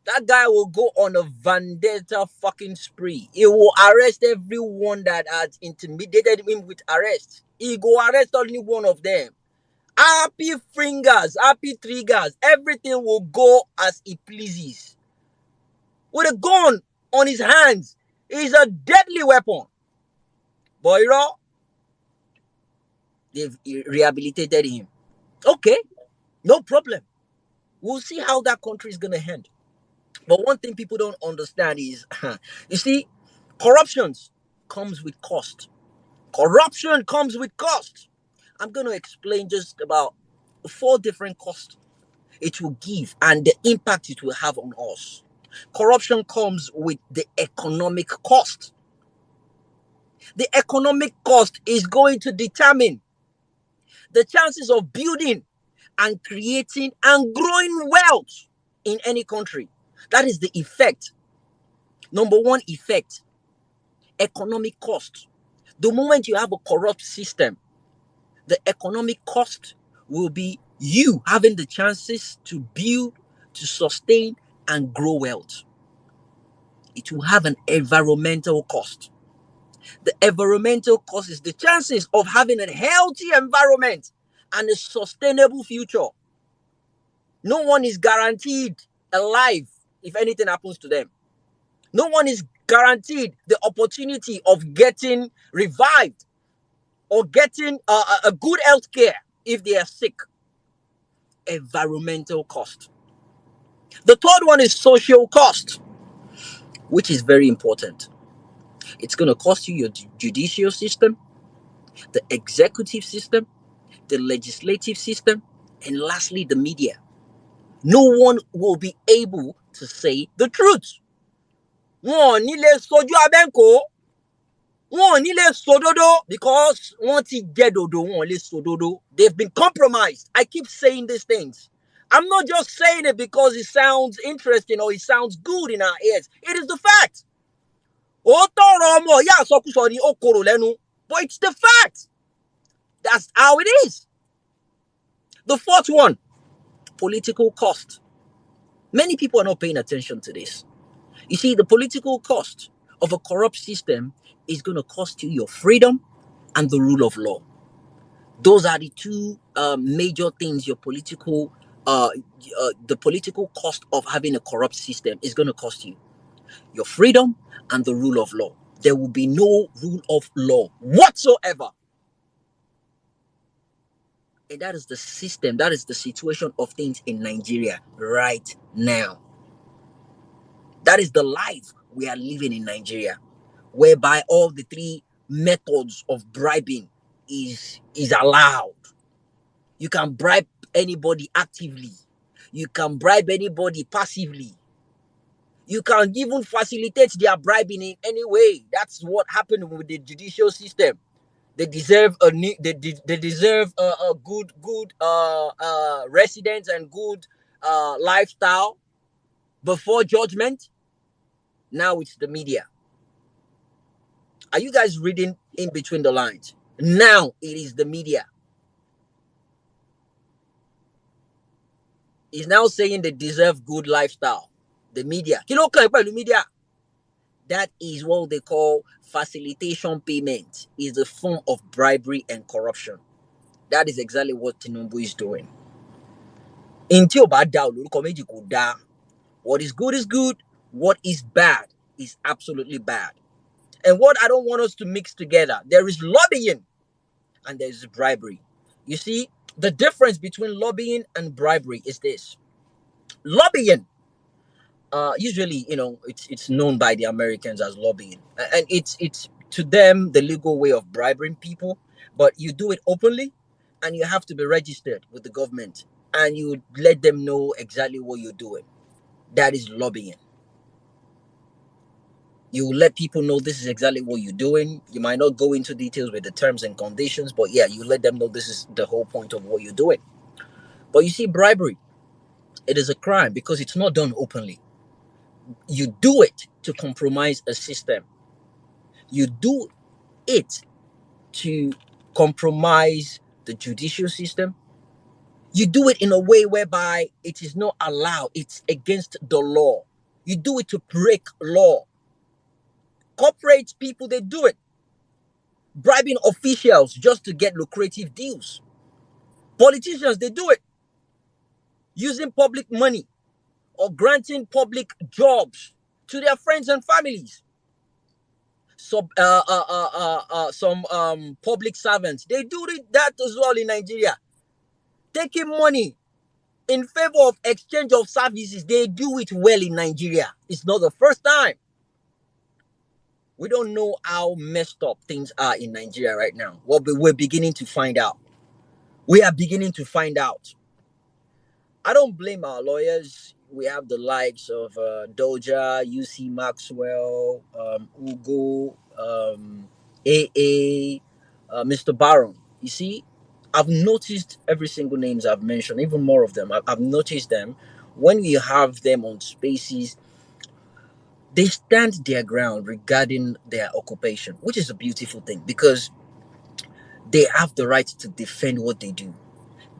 That guy will go on a vendetta fucking spree. He will arrest everyone that has intimidated him with arrest. He go arrest only one of them. Happy fingers, happy triggers, everything will go as he pleases. With a gun on his hands, it's a deadly weapon. But you know, they've rehabilitated him. Okay, no problem. We'll see how that country is going to end. But one thing people don't understand is, you see, corruption comes with cost. Corruption comes with cost. I'm going to explain just about 4 different costs it will give and the impact it will have on us. Corruption comes with the economic cost. The economic cost is going to determine the chances of building and creating and growing wealth in any country. That is the effect. Number 1 effect, economic cost. The moment you have a corrupt system, the economic cost will be you having the chances to build, to sustain, and grow wealth. It will have an environmental cost. The environmental cost is the chances of having a healthy environment and a sustainable future. No one is guaranteed alive if anything happens to them. No one is guaranteed the opportunity of getting revived or getting a good health care if they are sick. Environmental cost. The third one is social cost, which is very important. It's going to cost you your judicial system, the executive system, the legislative system, and lastly, the media. No one will be able to say the truth. Wọn ò ní lè sojú abẹ́ǹkó. Wọn ò ní lè sòdodo because wọ́n ti jẹ dòdò, wọn ò lè sòdodo. They've been compromised. I keep saying these things. I'm not just saying it because it sounds interesting or it sounds good in our ears. It is the fact. Òótọ́ ọ̀rọ̀ ọmọ ìyá àsọkúsọ ni ó korò lẹ́nu. But it's the fact. That's how it is. The fourth one, political cost. Many people are not paying attention to this. You see, the political cost of a corrupt system is going to cost you your freedom and the rule of law. Those are the two major things the political cost of having a corrupt system is going to cost you. Your freedom and the rule of law. There will be no rule of law whatsoever. And that is the system, that is the situation of things in Nigeria right now. That is the life we are living in Nigeria, whereby all the three methods of bribing is allowed. You can bribe anybody actively. You can bribe anybody passively. You can even facilitate their bribing in any way. That's what happened with the judicial system. They deserve they deserve a good residence and good lifestyle before judgment. Now it's the media. Are you guys reading in between the lines? Now it is the media. He's now saying they deserve good lifestyle. The media. Media. That is what they call facilitation payment. Is a form of bribery and corruption. That is exactly what Tinubu is doing. What is good is good. What is bad is absolutely bad. And what I don't want us to mix together, there is lobbying and there is bribery. You see, the difference between lobbying and bribery is this. Lobbying, usually, it's known by the Americans as lobbying, and it's to them the legal way of bribing people. But you do it openly, and you have to be registered with the government, and you let them know exactly what you're doing. That is lobbying. You let people know this is exactly what you're doing. You might not go into details with the terms and conditions, but yeah, you let them know this is the whole point of what you're doing. But you see, bribery, it is a crime because it's not done openly. You do it to compromise a system. You do it to compromise the judicial system. You do it in a way whereby it is not allowed. It's against the law. You do it to break law. Corporate people, they do it. Bribing officials just to get lucrative deals. Politicians, they do it. Using public money or granting public jobs to their friends and families. Some public servants, they do that as well in Nigeria. Taking money in favor of exchange of services, they do it well in Nigeria. It's not the first time. We don't know how messed up things are in Nigeria right now. Well, we're beginning to find out. We are beginning to find out. I don't blame our lawyers. We have the likes of Doja, UC Maxwell, Ugo, AA, Mr. Baron. You see, I've noticed every single names I've mentioned, even more of them. I've noticed them. When you have them on spaces, they stand their ground regarding their occupation, which is a beautiful thing because they have the right to defend what they do.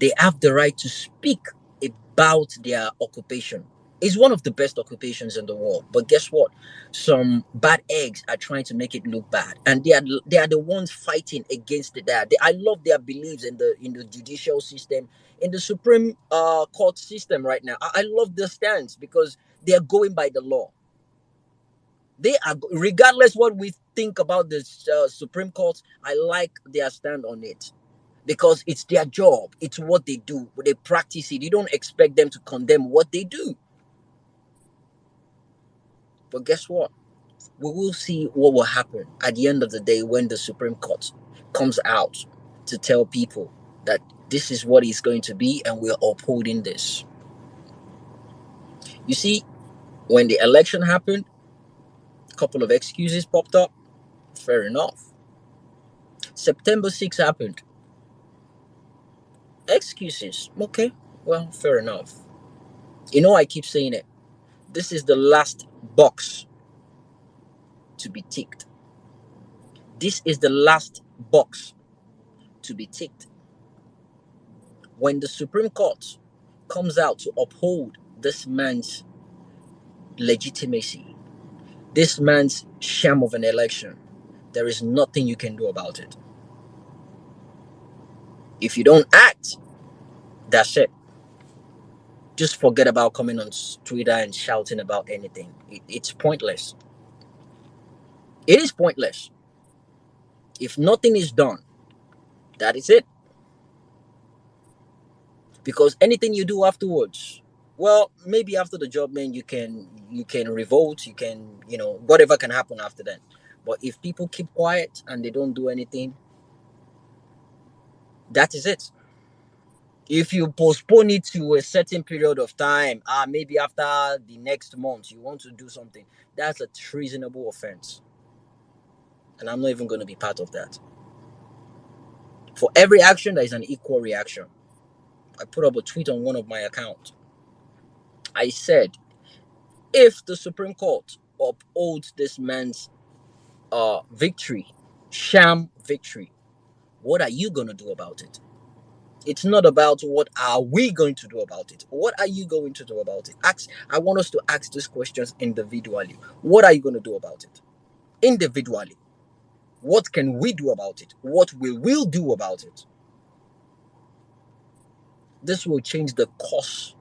They have the right to speak about their occupation. It's one of the best occupations in the world. But guess what? Some bad eggs are trying to make it look bad, and they are the ones fighting against that. I love their beliefs in the judicial system, in the Supreme Court system right now. I love their stance because they are going by the law. They are, regardless what we think about the Supreme Court. I like their stand on it. because it's their job. It's what they do. They practice it. You don't expect them to condemn what they do. But guess what? We will see what will happen at the end of the day when the Supreme Court comes out to tell people that this is what it's going to be and we're upholding this. You see, when the election happened, a couple of excuses popped up. Fair enough. September 6th happened. Excuses. Okay, well, fair enough. I keep saying it. This is the last box to be ticked. This is the last box to be ticked. When the Supreme Court comes out to uphold this man's legitimacy, this man's sham of an election, there is nothing you can do about it. If you don't act, that's it. Just forget about coming on Twitter and shouting about anything. It's pointless. It is pointless. If nothing is done, that is it. Because anything you do afterwards, well, maybe after the job, man, you can revolt, whatever can happen after that. But if people keep quiet and they don't do anything, that is it. If you postpone it to a certain period of time, maybe after the next month you want to do something, that's a treasonable offense. And I'm not even going to be part of that. For every action, there is an equal reaction. I put up a tweet on one of my accounts. I said, if the Supreme Court upholds this man's victory, sham victory, what are you going to do about it? It's not about what are we going to do about it. What are you going to do about it? I want us to ask these questions individually. What are you going to do about it? Individually. What can we do about it? What will we do about it? This will change the course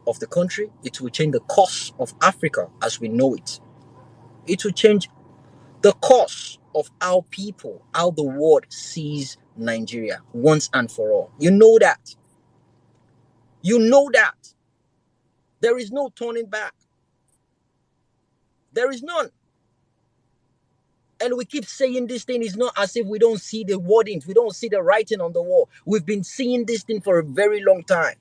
of the country. It will change the course of Africa as we know it. It will change the course of how the world sees Nigeria once and for all. You know that. You know that. There is no turning back. There is none. And we keep saying this thing is not as if we don't see the wordings. We don't see the writing on the wall. We've been seeing this thing for a very long time.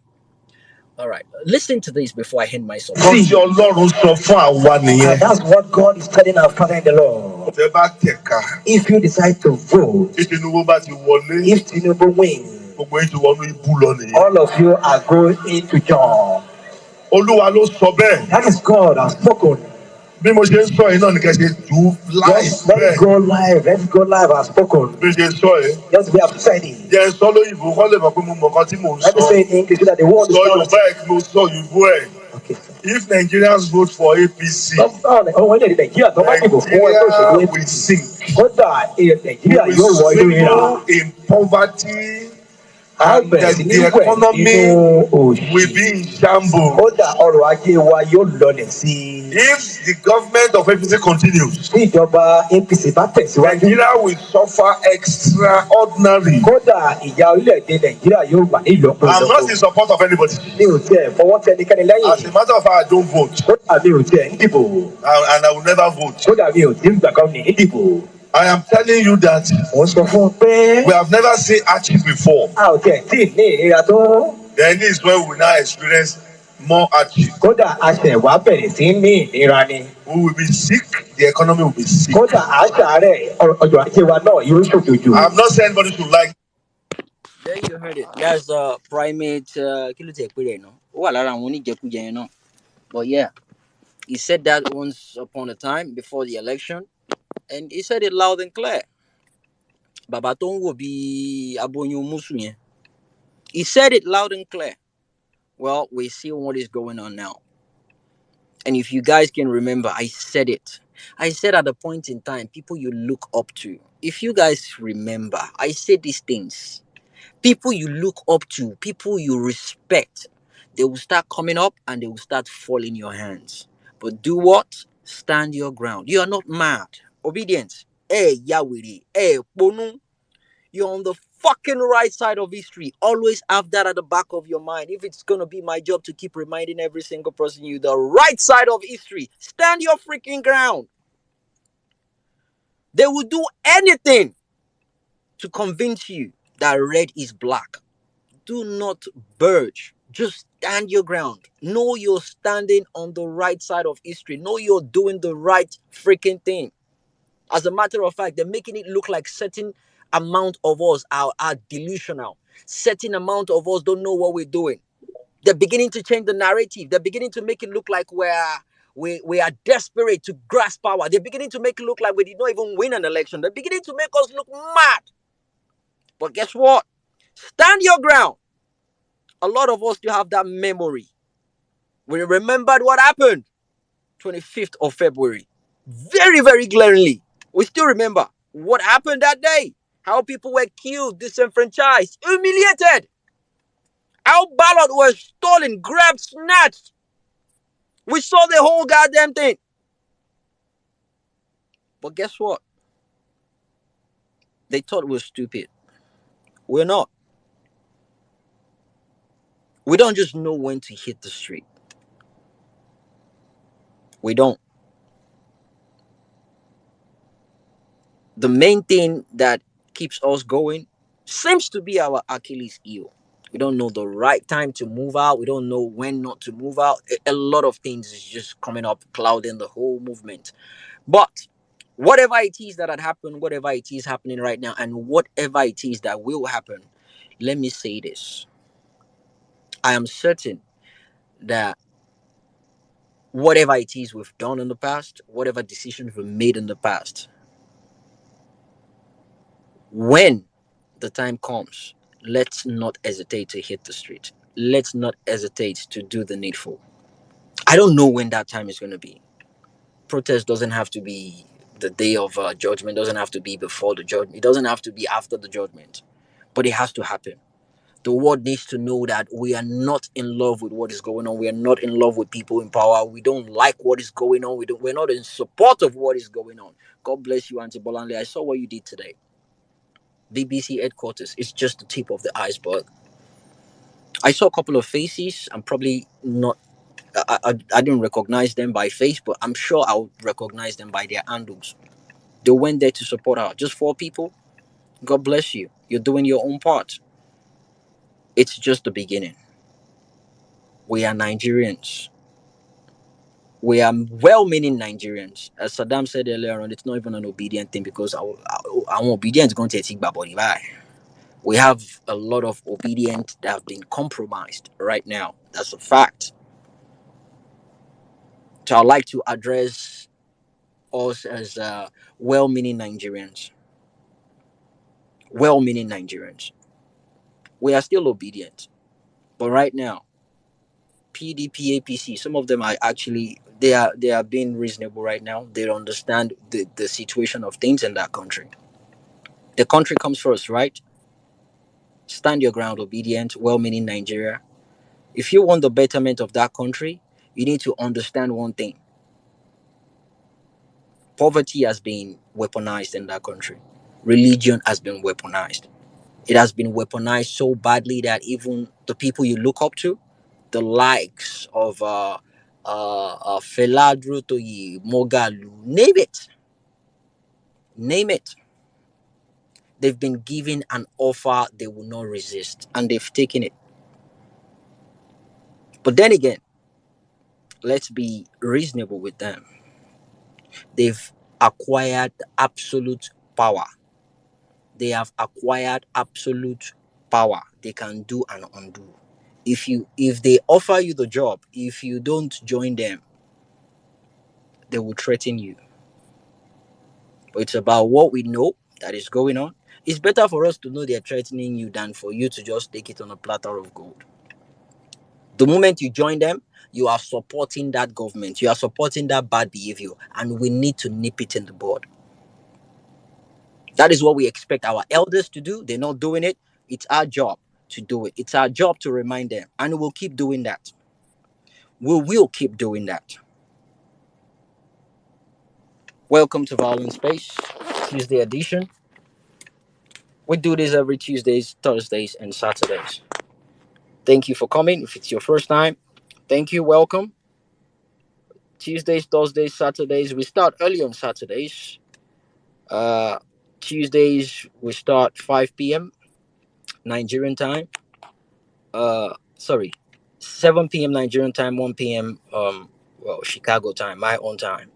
All right, listen to this before I end myself. See, that's what God is telling our Father in the Lord. If you decide to vote, if Tinubu wins, all of you are going into job. That is God has spoken. Let's go live. Let's go live. I've spoken. Just we have said it. Let me say it in English so that the world is okay. If Nigerians vote for APC, Nigeria will sink. People in poverty and the economy will be in shambles. If the government of APC continues, Nigeria will suffer extraordinarily. I'm not in support of anybody. As a matter of fact, I don't vote. And I will never vote. I am telling you that we have never seen hardship before. Then this is when we now experience more hardship. We will be sick, the economy will be sick. I'm not saying anybody should like. There you heard it. That's primate. But yeah, he said that once upon a time before the election, and he said it loud and clear. Babatongo bi abonyo musu yen. He said it loud and clear. Well, we see what is going on now. And if you guys can remember, I said it. I said at a point in time, people you look up to. If you guys remember, I said these things. People you look up to, people you respect, they will start coming up and they will start falling your hands. But do what? Stand your ground. You are not mad. Obedience. Yahweh. Bonu. You're on the fucking right side of history. Always have that at the back of your mind. If it's gonna be my job to keep reminding every single person you the right side of history, stand your freaking ground. They will do anything to convince you that red is black. Do not budge. Just stand your ground. Know you're standing on the right side of history. Know you're doing the right freaking thing. As a matter of fact, they're making it look like certain amount of us are delusional. Certain amount of us don't know what we're doing. They're beginning to change the narrative. They're beginning to make it look like we are desperate to grasp power. They're beginning to make it look like we did not even win an election. They're beginning to make us look mad. But guess what? Stand your ground. A lot of us still have that memory. We remembered what happened 25th of February. Very, very glaringly. We still remember what happened that day. How people were killed, disenfranchised, humiliated. How ballots were stolen, grabbed, snatched. We saw the whole goddamn thing. But guess what? They thought we were stupid. We're not. We don't just know when to hit the street. We don't. The main thing that keeps us going seems to be our Achilles heel. We don't know the right time to move out. We don't know when not to move out. A lot of things is just coming up, clouding the whole movement. But whatever it is that had happened, whatever it is happening right now, and whatever it is that will happen, let me say this. I am certain that whatever it is we've done in the past, whatever decisions we've made in the past, when the time comes, let's not hesitate to hit the street. Let's not hesitate to do the needful. I don't know when that time is going to be. Protest doesn't have to be the day of judgment, doesn't have to be before the judgment, it doesn't have to be after the judgment, but it has to happen. The world needs to know that we are not in love with what is going on. We are not in love with people in power. We don't like what is going on. We're not in support of what is going on. God bless you, Auntie Bolanle. I saw what you did today. BBC headquarters. It's just the tip of the iceberg. I saw a couple of faces. I'm probably not. I didn't recognize them by face, but I'm sure I'll recognize them by their handles. They went there to support her. Just 4 people. God bless you. You're doing your own part. It's just the beginning. We are Nigerians. We are well-meaning Nigerians. As Saddam said earlier on, it's not even an obedient thing because our obedience is going to take body by. We have a lot of obedient that have been compromised right now. That's a fact. So I'd like to address us as well-meaning Nigerians. Well-meaning Nigerians. We are still obedient, but right now, PDP, APC, some of them are actually they are being reasonable right now. They understand the situation of things in that country. The country comes first, right? Stand your ground, obedient, well-meaning Nigeria. If you want the betterment of that country, you need to understand one thing. Poverty has been weaponized in that country. Religion has been weaponized. It has been weaponized so badly that even the people you look up to, the likes of Feladro Toyi, Mogalu, name it. They've been given an offer they will not resist, and they've taken it. But then again, let's be reasonable with them. They've acquired absolute power. They have acquired absolute power. They can do and undo. If they offer you the job, if you don't join them, they will threaten you. But it's about what we know that is going on. It's better for us to know they're threatening you than for you to just take it on a platter of gold. The moment you join them, you are supporting that government. You are supporting that bad behavior, and we need to nip it in the bud. That is what we expect our elders to do. They're not doing it. It's our job to do it. It's our job to remind them, and we'll keep doing that. We will keep doing that. Welcome to Violence Space, Tuesday edition. We do this every Tuesdays, Thursdays, and Saturdays. Thank you for coming. If it's your first time, thank you. Welcome. Tuesdays, Thursdays, Saturdays. We start early on Saturdays. Uh, Tuesdays we start 5 p.m. Nigerian time. Sorry, 7 p.m. Nigerian time, 1 p.m. Chicago time, my own time.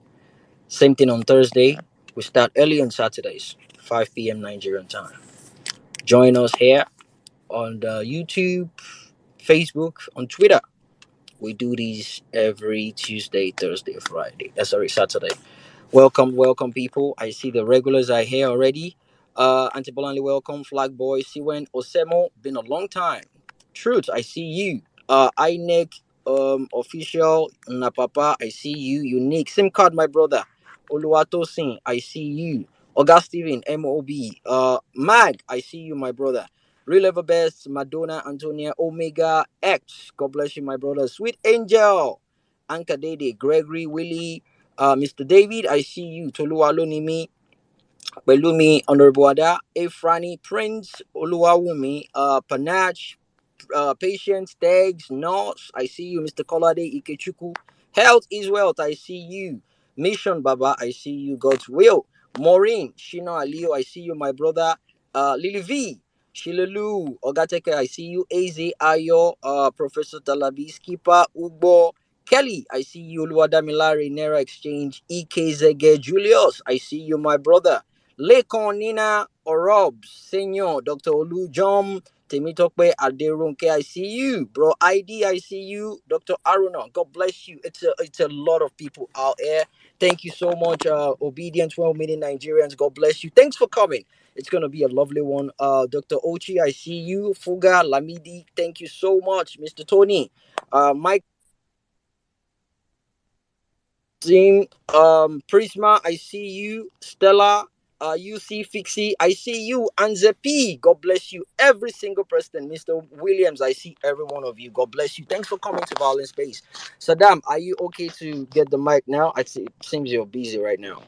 Same thing on Thursday. We start early on Saturdays, 5 p.m. Nigerian time. Join us here on the YouTube, Facebook, on Twitter. We do these every Tuesday, Thursday, Friday. Sorry, Saturday. Welcome, welcome, people. I see the regulars are here already. Antibolanli, welcome. Flag Boy, Siwen, Osemo, been a long time. Truth, I see you. INEC, official, Napapa, I see you. Unique, SIM card, my brother. Oluwato Singh, I see you. August Steven, MOB. Mag, I see you, my brother. Real Ever Best, Madonna, Antonia, Omega, X. God bless you, my brother. Sweet Angel, Anka Dede, Gregory, Willie, Mr. David, I see you. Toluwalonimi, Belumi, Honorable Ada, Efrani, Prince, Oluwawumi, Panach, Patience, Tags, Nos, I see you. Mr. Kolade, Ikechuku, Health is Wealth, I see you. Mission Baba, I see you. God's Will, Maureen, Shino Alio, I see you, my brother. Lily V, Shilelu, Ogateke, I see you. Az Ayo, Professor Talabi, Skipper, Ugbo, Kelly, I see you. Luadamilare, Naira Exchange, Zege, Julius, I see you, my brother. Lekon Nina Orob, Senor, Dr. Olu Jom, Temitokwe Aderunke, I see you. Bro ID, I see you. Dr. Aruna, God bless you. It's a lot of people out there. Thank you so much, obedient 12 million Nigerians. God bless you. Thanks for coming. It's gonna be a lovely one. Dr. Ochi, I see you. Fuga Lamidi, thank you so much. Mr. Tony, Mike Team, Prisma, I see you. Stella, UC Fixie, I see you. Anze P, God bless you. Every single person. Mr. Williams, I see every one of you. God bless you. Thanks for coming to Violence Space. Saddam, are you okay to get the mic now? I see, it seems you're busy right now.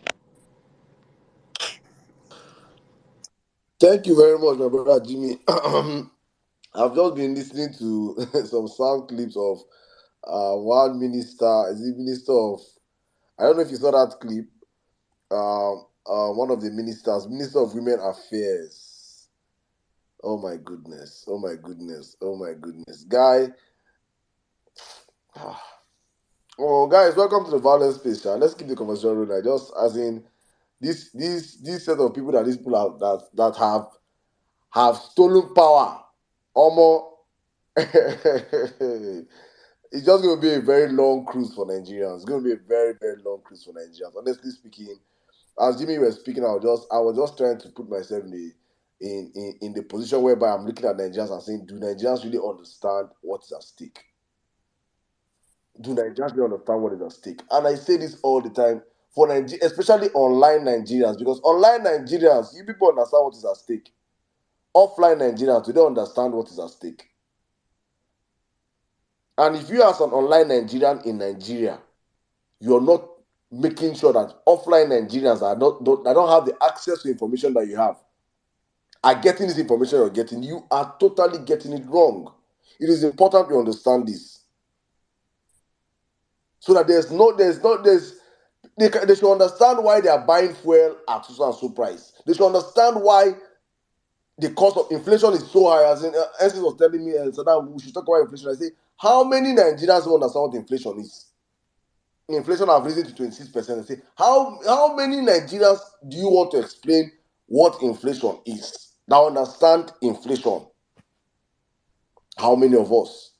Thank you very much, my brother Jimmy. I've just been listening to some sound clips of one minister, is the minister of, I don't know if you saw that clip, one of the ministers, Minister of Women Affairs. Oh my goodness, oh my goodness, oh my goodness. Oh guys, welcome to the Violence Space. Let's keep the conversation rolling. Just as in this set of people that these people have that have stolen power. Almost it's just going to be a very long cruise for Nigerians. It's going to be a very, very long cruise for Nigerians. Honestly speaking, as Jimmy was speaking, I was just trying to put myself in the position whereby I'm looking at Nigerians and saying, do Nigerians really understand what is at stake? Do Nigerians really understand what is at stake? And I say this all the time for Nigeria, especially online Nigerians, because online Nigerians, you people understand what is at stake. Offline Nigerians, they don't understand what is at stake. And if you as an online Nigerian in Nigeria, you're not making sure that offline Nigerians don't have the access to information that you have, are getting this information you're getting, you are totally getting it wrong. It is important you understand this. So that they should understand why they are buying fuel at so and so price. They should understand why the cost of inflation is so high. As in, Ensis was telling me, so that we should talk about inflation. I say, how many Nigerians don't understand what inflation is? Inflation have risen to 26%. I say, how many Nigerians do you want to explain what inflation is? Now understand inflation. How many of us?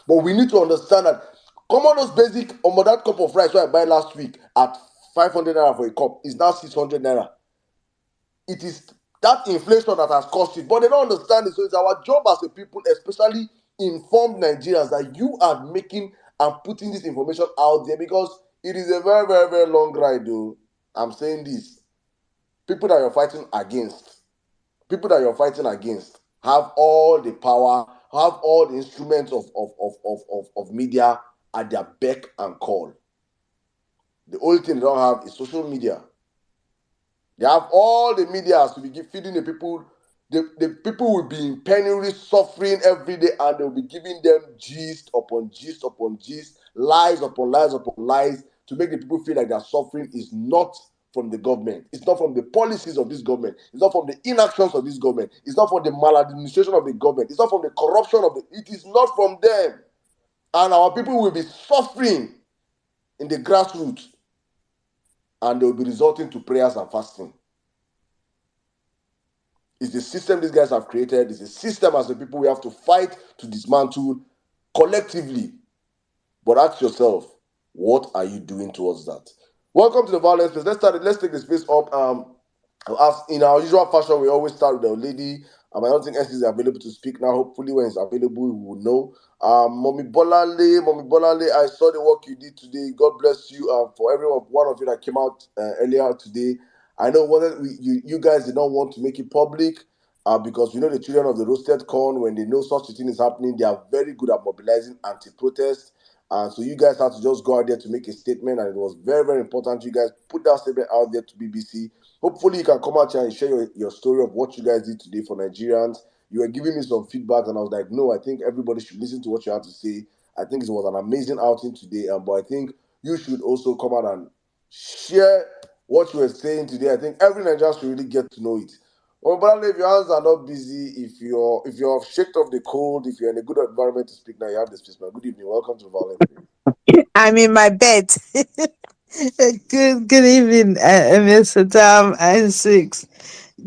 But we need to understand that come on those basic that cup of rice I buy last week at 500 naira for a cup is now 600 naira. It is that inflation that has caused it, but they don't understand it. So it's our job as a people, especially informed Nigerians, that you are making and putting this information out there, because it is a very, very, very long ride, though. I'm saying this. People that you're fighting against have all the power, have all the instruments of media at their beck and call. The only thing they don't have is social media. They have all the media to be feeding the people. The people will be in penury, suffering every day, and they'll be giving them gist upon gist upon gist, lies upon lies upon lies, to make the people feel like their suffering is not from the government. It's not from the policies of this government. It's not from the inactions of this government. It's not from the maladministration of the government. It's not from the corruption of the... It is not from them. And our people will be suffering in the grassroots, and they will be resorting to prayers and fasting. It's the system these guys have created. It's a system as the people we have to fight to dismantle collectively. But ask yourself, what are you doing towards that? Welcome to the Vawulence space. Let's take the space up. As in our usual fashion, we always start with the lady. I don't think SC is available to speak now. Hopefully, when it's available, we will know. Mommy Bolale, I saw the work you did today. God bless you. For one of you that came out earlier today. I know you guys did not want to make it public because the children of the roasted corn, when they know such a thing is happening, they are very good at mobilizing anti-protest. So you guys had to just go out there to make a statement, and it was very, very important you guys put that statement out there to BBC. Hopefully you can come out here and share your story of what you guys did today for Nigerians. You were giving me some feedback, and I was like, no, I think everybody should listen to what you have to say. I think it was an amazing outing today, but I think you should also come out and share what you were saying today. I think every Nigerian should really get to know it. Well, brother, if your hands are not busy, if you're shaked off the cold, if you're in a good environment to speak now, you have the space, man. Good evening. Welcome to the Vawulence. I'm in my bed. Good evening, Mr. Tam and Six,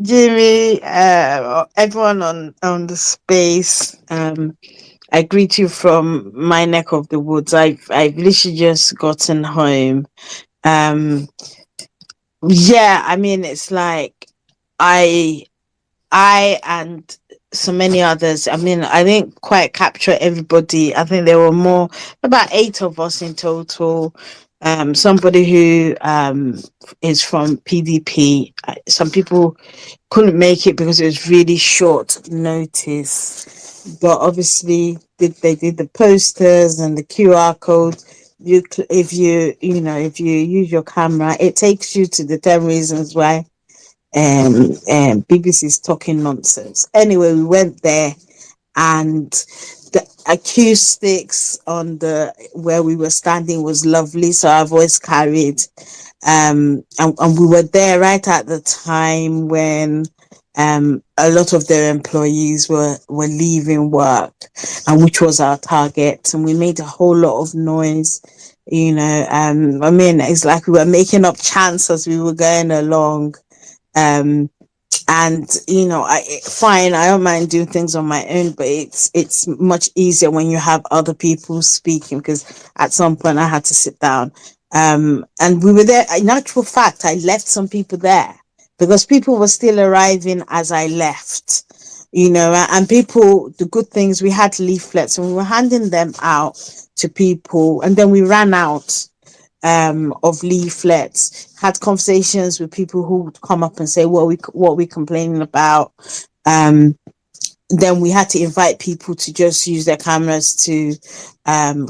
Jimmy, everyone on the space. I greet you from my neck of the woods. I've literally just gotten home. Yeah, I mean, it's like I and so many others. I mean, I didn't quite capture everybody. I think there were about 8 of us in total. Somebody who is from PDP. Some people couldn't make it because it was really short notice. But obviously, they did the posters and the QR code. If you use your camera, it takes you to the 10 reasons why BBC is talking nonsense. Anyway, we went there, and the acoustics on where we were standing was lovely, so our voice carried. And we were there right at the time when a lot of their employees were leaving work, and which was our target, and we made a whole lot of noise. I mean, it's like we were making up chants as we were going along. And fine, I don't mind doing things on my own, but it's much easier when you have other people speaking, because at some point I had to sit down. And we were there. In actual fact, I left some people there because people were still arriving as I left, and people, the good things, we had leaflets and we were handing them out to people, and then we ran out of leaflets, had conversations with people who would come up and say, what we complaining about. Then we had to invite people to just use their cameras to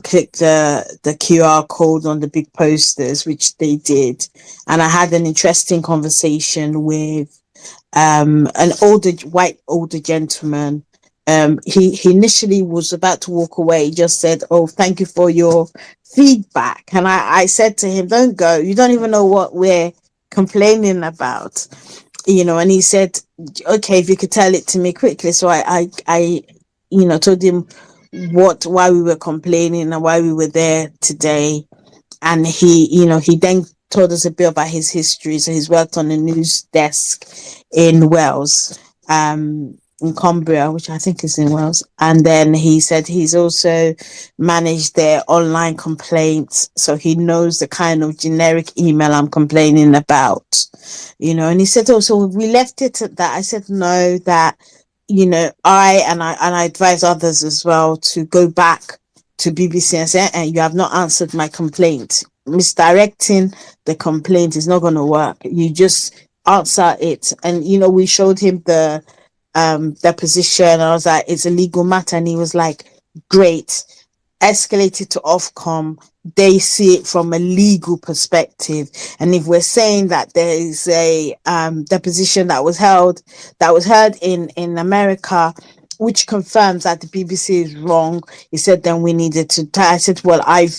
click the QR code on the big posters, which they did. And I had an interesting conversation with an older gentleman. He initially was about to walk away. He just said, "Oh, thank you for your feedback." And I said to him, "Don't go. You don't even know what we're complaining about." And he said, "Okay, if you could tell it to me quickly." So I told him why we were complaining and why we were there today. And he then told us a bit about his history. So he's worked on a news desk in Wales, in Cumbria, which I think is in Wales. And then he said he's also managed their online complaints. So he knows the kind of generic email I'm complaining about, and he said, "Oh, so we left it at that." I said, "No, that, I advise others as well to go back to BBC and say, you have not answered my complaint. Misdirecting the complaint is not going to work. You just answer it." And, we showed him the position. I was like, "It's a legal matter." And he was like, "Great." Escalated to Ofcom. they see it from a legal perspective. And if we're saying that there is a deposition that was heard in America, which confirms that the BBC is wrong, he said then we needed to I said, well, I've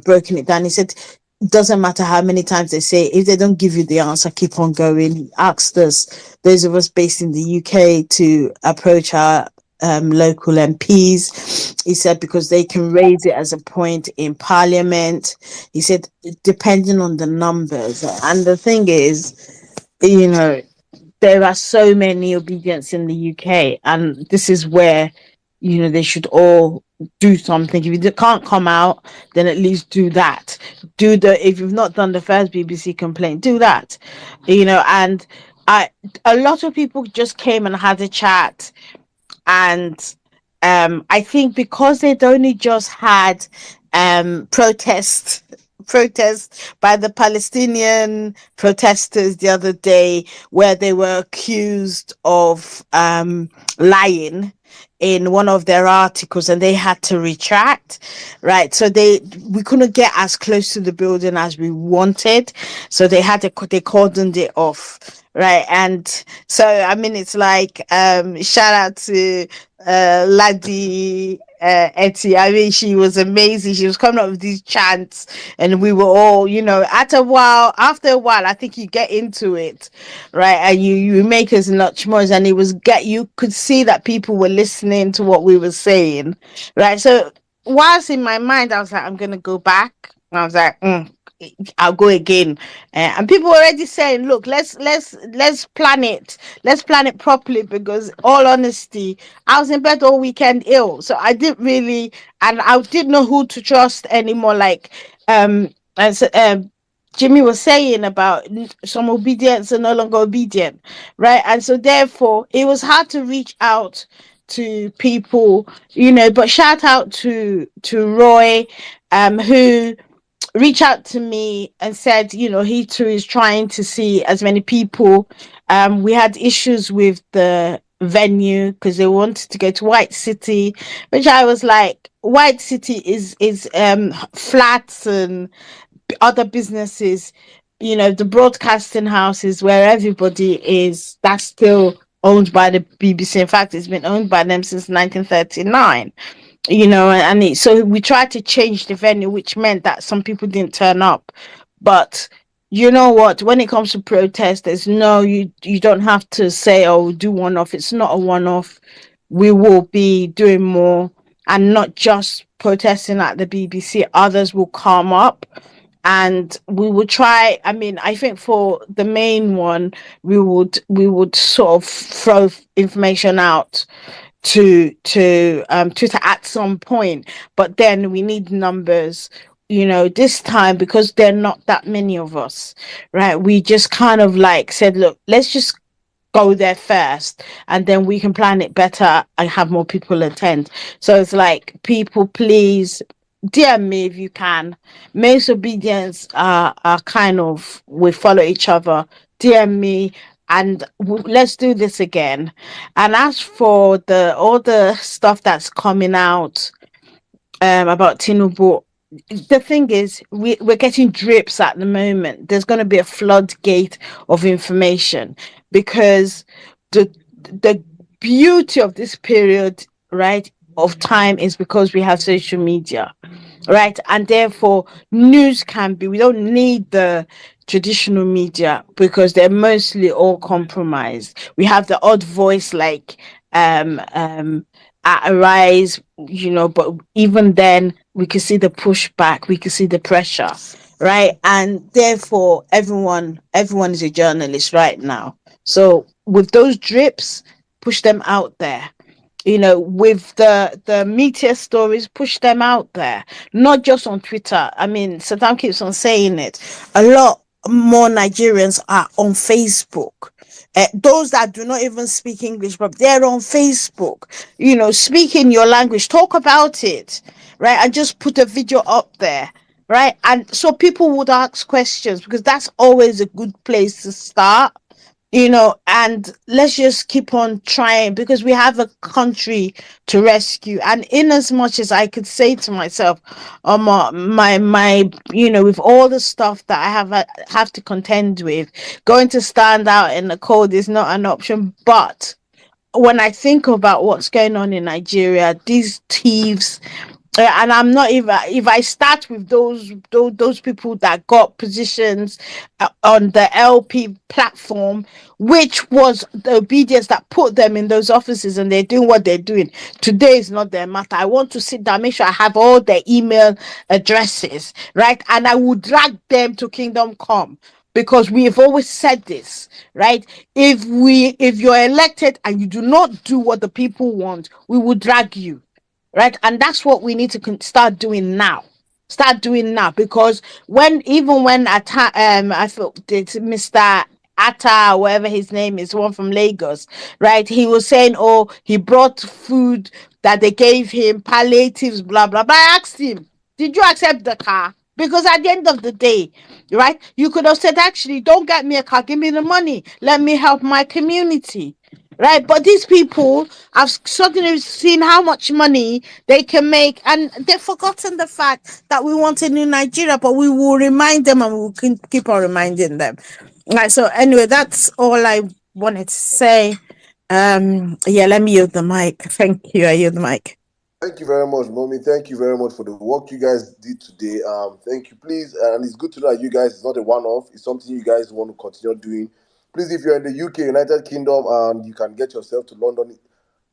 broken it down. He said it doesn't matter how many times they say it, if they don't give you the answer, keep on going. He asked us, those of us based in the UK, to approach our local MPs. He said because they can raise it as a point in Parliament. He said depending on the numbers. And the thing is, there are so many obedience in the UK, and this is where they should all do something. If you can't come out, then at least do that. If you've not done the first BBC complaint, do that. And a lot of people just came and had a chat, and I think because they'd only just had protests by the Palestinian protesters the other day, where they were accused of lying in one of their articles, and they had to retract, right? So we couldn't get as close to the building as we wanted, so they cordoned it off, right? And so I mean, it's like shout out to Ladi Etty. I mean, she was amazing. She was coming up with these chants, and we were all, after a while, I think you get into it, right? And you make as much noise, and you could see that people were listening to what we were saying, right? So whilst in my mind, I was like, I'm gonna go back. And I was like, I'll go again, and people were already saying, look, let's plan it, properly, because all honesty, I was in bed all weekend ill, so I didn't really, and I didn't know who to trust anymore. Like as Jimmy was saying about some obedience and no longer obedient, right? And so therefore it was hard to reach out to people, but shout out to Roy, who reached out to me and said, he too is trying to see as many people. We had issues with the venue because they wanted to go to White City, which I was like, White City is flats and other businesses, the broadcasting houses where everybody is, that's still owned by the BBC. In fact, it's been owned by them since 1939. So we tried to change the venue, which meant that some people didn't turn up. But you know what, when it comes to protest, there's you don't have to say, oh, do one-off. It's not a one-off. We will be doing more, and not just protesting at the BBC. Others will come up, and we will try. I mean, I think for the main one, we would sort of throw information out to Twitter at some point, but then we need numbers, this time, because there are not that many of us, right? We just kind of like said, look, let's just go there first, and then we can plan it better and have more people attend. So it's like, people, please DM me if you can. Most obedience are kind of, we follow each other. DM me, and let's do this again. And as for all the stuff that's coming out about Tinubu, the thing is, we're getting drips at the moment. There's going to be a floodgate of information, because the beauty of this period, right, of time, is because we have social media, right? And therefore news we don't need the traditional media, because they're mostly all compromised. We have the odd voice like at Arise, but even then we can see the pushback, we can see the pressure, right? And therefore everyone is a journalist right now. So with those drips, push them out there. With the meteor stories, push them out there, not just on Twitter. I mean, Saddam keeps on saying it. A lot more Nigerians are on Facebook. Those that do not even speak English, but they're on Facebook. Speak in your language, talk about it, right? And just put a video up there, right? And so people would ask questions, because that's always a good place to start. And let's just keep on trying, because we have a country to rescue. And in as much as I could say to myself, my with all the stuff that I have to contend with, going to stand out in the cold is not an option. But when I think about what's going on in Nigeria, these thieves, and I'm not even, if I start with those people that got positions on the LP platform, which was the obedience that put them in those offices, and they're doing what they're doing. Today is not their matter. I want to sit down, make sure I have all their email addresses, right? And I will drag them to Kingdom Come, because we have always said this, right? If you're elected and you do not do what the people want, we will drag you, right? And that's what we need to start doing now. Start doing now, because even when I thought it's Mr. Atta, whatever his name is, one from Lagos, right? He was saying, oh, he brought food that they gave him, palliatives, blah blah. But I asked him, did you accept the car? Because at the end of the day, right, you could have said, actually, don't get me a car, give me the money, let me help my community. Right, but these people have suddenly seen how much money they can make, and they've forgotten the fact that we want a new Nigeria. But we will remind them, and we will keep on reminding them. Right. So anyway, that's all I wanted to say. Yeah, let me yield the mic. Thank you. I yield the mic. Thank you very much, Mommy. Thank you very much for the work you guys did today. Thank you, please. And it's good to know that you guys, it's not a one-off. It's something you guys want to continue doing. Please, if you're in the UK, United Kingdom, and you can get yourself to London,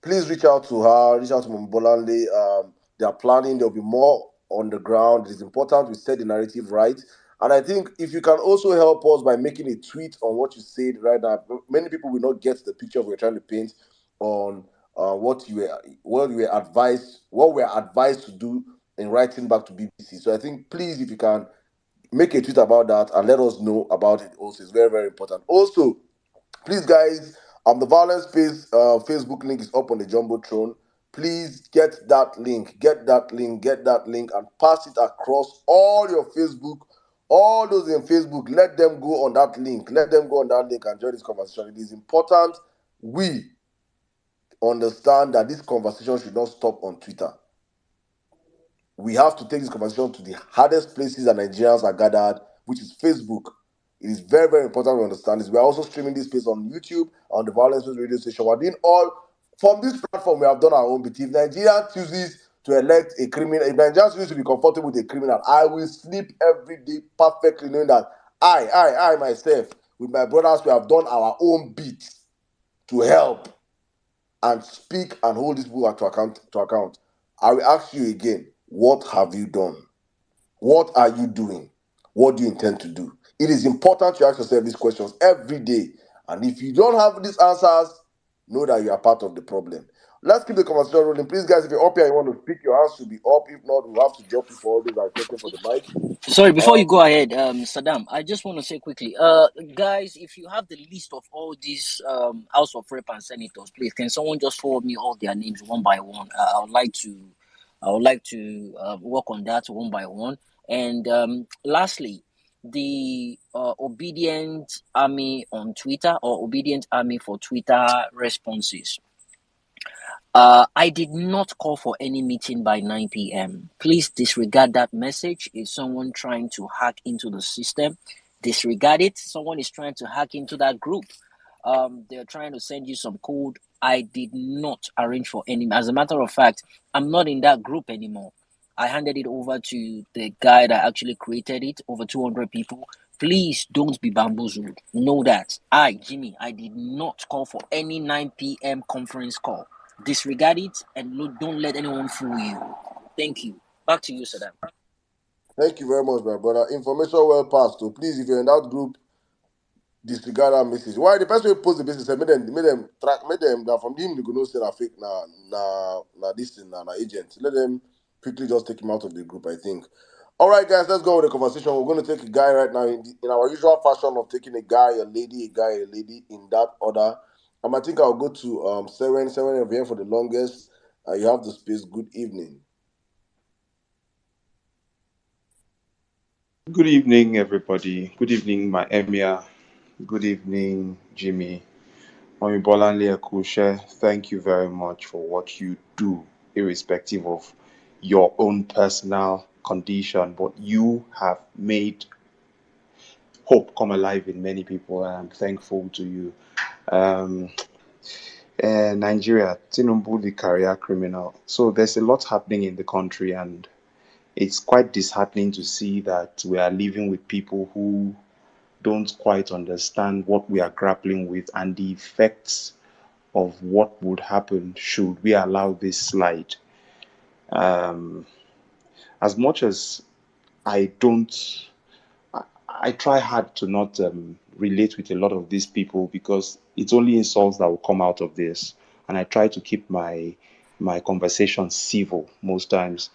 please reach out to her, reach out to Mbolanle. They are planning. There'll be more on the ground. It is important we set the narrative right. And I think if you can also help us by making a tweet on what you said right now, many people will not get the picture we're trying to paint on what we are advised to do in writing back to BBC. So I think please, if you can make a tweet about that and let us know about it, also it's very very important. Also, please, guys, the violence space Facebook link is up on the jumbotron. Please get that link, and pass it across all your Facebook. All those in Facebook, let them go on that link. Let them go on that link and join this conversation. It is important we understand that this conversation should not stop on Twitter. We have to take this conversation to the hardest places that Nigerians are gathered, which is Facebook. It is very, very important we understand this. We are also streaming this space on YouTube, on the Violence Space radio station. We're doing all from this platform. We have done our own bit. If Nigeria chooses to elect a criminal, if Nigeria chooses to be comfortable with a criminal, I will sleep every day perfectly knowing that I myself, with my brothers, we have done our own bit to help and speak and hold these people to account. I will ask you again, what have you done? What are you doing? What do you intend to do? It is important you ask yourself these questions every day. And if you don't have these answers, know that you are part of the problem. Let's keep the conversation rolling. Please, guys, if you're up here and you want to speak, your hands should be up. If not, we'll have to drop you for all those that are waiting for the mic. Sorry, before you go ahead, Saddam, I just want to say quickly, guys, if you have the list of all these House of Rep and senators, please, can someone just forward me all their names one by one? I would like to work on that one by one. And lastly, the Obedient Army on Twitter, or Obedient Army for Twitter responses. I did not call for any meeting by 9 p.m. Please disregard that message. Is someone trying to hack into the system? Disregard it. Someone is trying to hack into that group. They're trying to send you some code. I did not arrange for any. As a matter of fact, I'm not in that group anymore. I handed it over to the guy that actually created it, over 200 people. Please don't be bamboozled. Know that. Jimmy, I did not call for any 9 p.m. conference call. Disregard it and don't let anyone fool you. Thank you. Back to you, Saddam. Thank you very much, my brother. Information well passed. So please, if you're in that group, disregard that message. Why the person who post the message make them track, make them that from him you go know say na fake na this thing na agent. Let them quickly just take him out of the group, I think. All right, guys, let's go with the conversation. We're going to take a guy right now in our usual fashion of taking a guy, a lady, in that order. I think I'll go to Seven over here for the longest. You have the space. Good evening. Good evening, everybody. Good evening, my emir. Good evening, Jimmy. Omibolanle Ekushe, thank you very much for what you do, irrespective of your own personal condition. But you have made hope come alive in many people, and I'm thankful to you. Um, Nigeria, Tinubu, the career criminal. So there's a lot happening in the country, and it's quite disheartening to see that we are living with people who don't quite understand what we are grappling with and the effects of what would happen should we allow this slide. Um, as much as I don't, I try hard to not relate with a lot of these people because it's only insults that will come out of this, and I try to keep my conversation civil most times.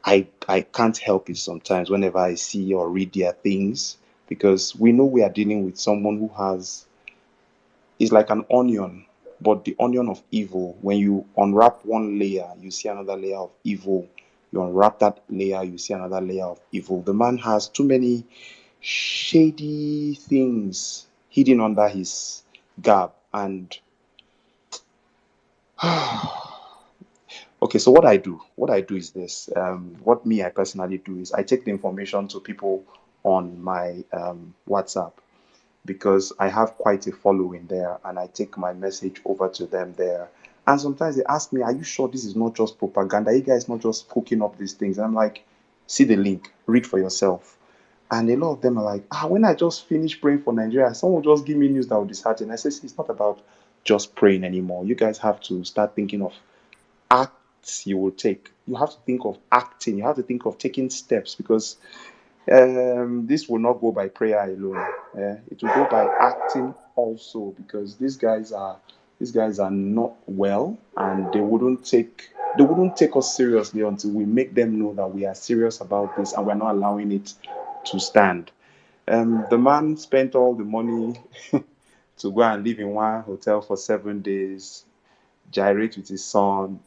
I can't help it sometimes whenever I see or read their things because we know we are dealing with someone who has is like an onion, but the onion of evil. When you unwrap one layer, you see another layer of evil. You unwrap that layer, you see another layer of evil. The man has too many shady things hidden under his garb. And okay, so what I do is this. What me I personally do is I take the information to people on my WhatsApp because I have quite a following there and I take my message over to them there. And sometimes they ask me, are you sure this is not just propaganda? Are you guys not just cooking up these things? And I'm like, see the link, read for yourself. And a lot of them are like, when I just finished praying for Nigeria, someone just give me news that will dishearten. I say, see, it's not about just praying anymore. You guys have to start thinking of acts you will take. You have to think of acting. You have to think of taking steps because this will not go by prayer alone. It will go by acting also because these guys are not well and they wouldn't take us seriously until we make them know that we are serious about this and we're not allowing it to stand. The man spent all the money to go and live in one hotel for 7 days, gyrate with his son.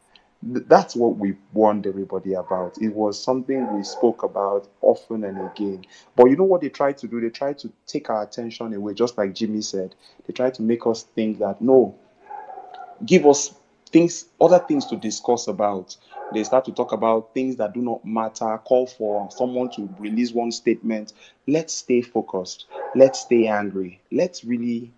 That's what we warned everybody about. It was something we spoke about often and again. But you know what they tried to do? They tried to take our attention away, just like Jimmy said. They tried to make us think that no, give us other things to discuss about. They start to talk about things that do not matter, call for someone to release one statement. Let's stay focused. Let's stay angry. Let's really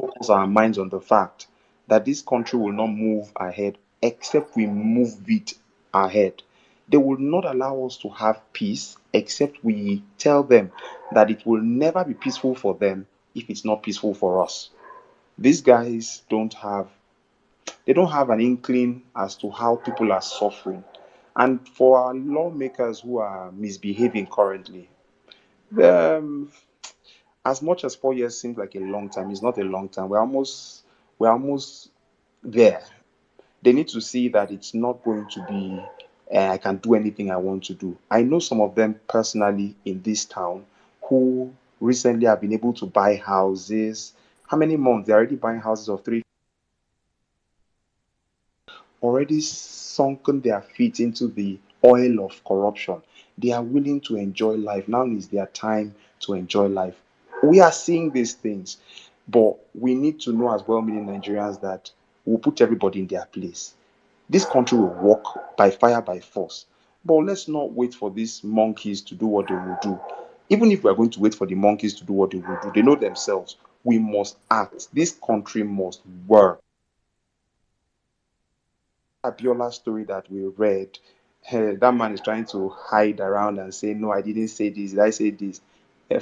focus our minds on the fact that this country will not move ahead except we move it ahead. They will not allow us to have peace except we tell them that it will never be peaceful for them if it's not peaceful for us. These guys don't have an inkling as to how people are suffering. And for our lawmakers who are misbehaving currently, um, as much as 4 years seems like a long time, it's not a long time. We're almost there. They need to see that it's not going to be I can do anything I want to do. I know some of them personally in this town who recently have been able to buy houses. How many months? They're already buying houses of three, already sunken their feet into the oil of corruption. They are willing to enjoy life. Now is their time to enjoy life. We are seeing these things, but we need to know as well, meaning Nigerians, that we'll put everybody in their place. This country will work by fire, by force. But let's not wait for these monkeys to do what they will do. Even if we are going to wait for the monkeys to do what they will do, they know themselves. We must act. This country must work. A.Abiola story that we read, that man is trying to hide around and say, no, I didn't say this, did I say this?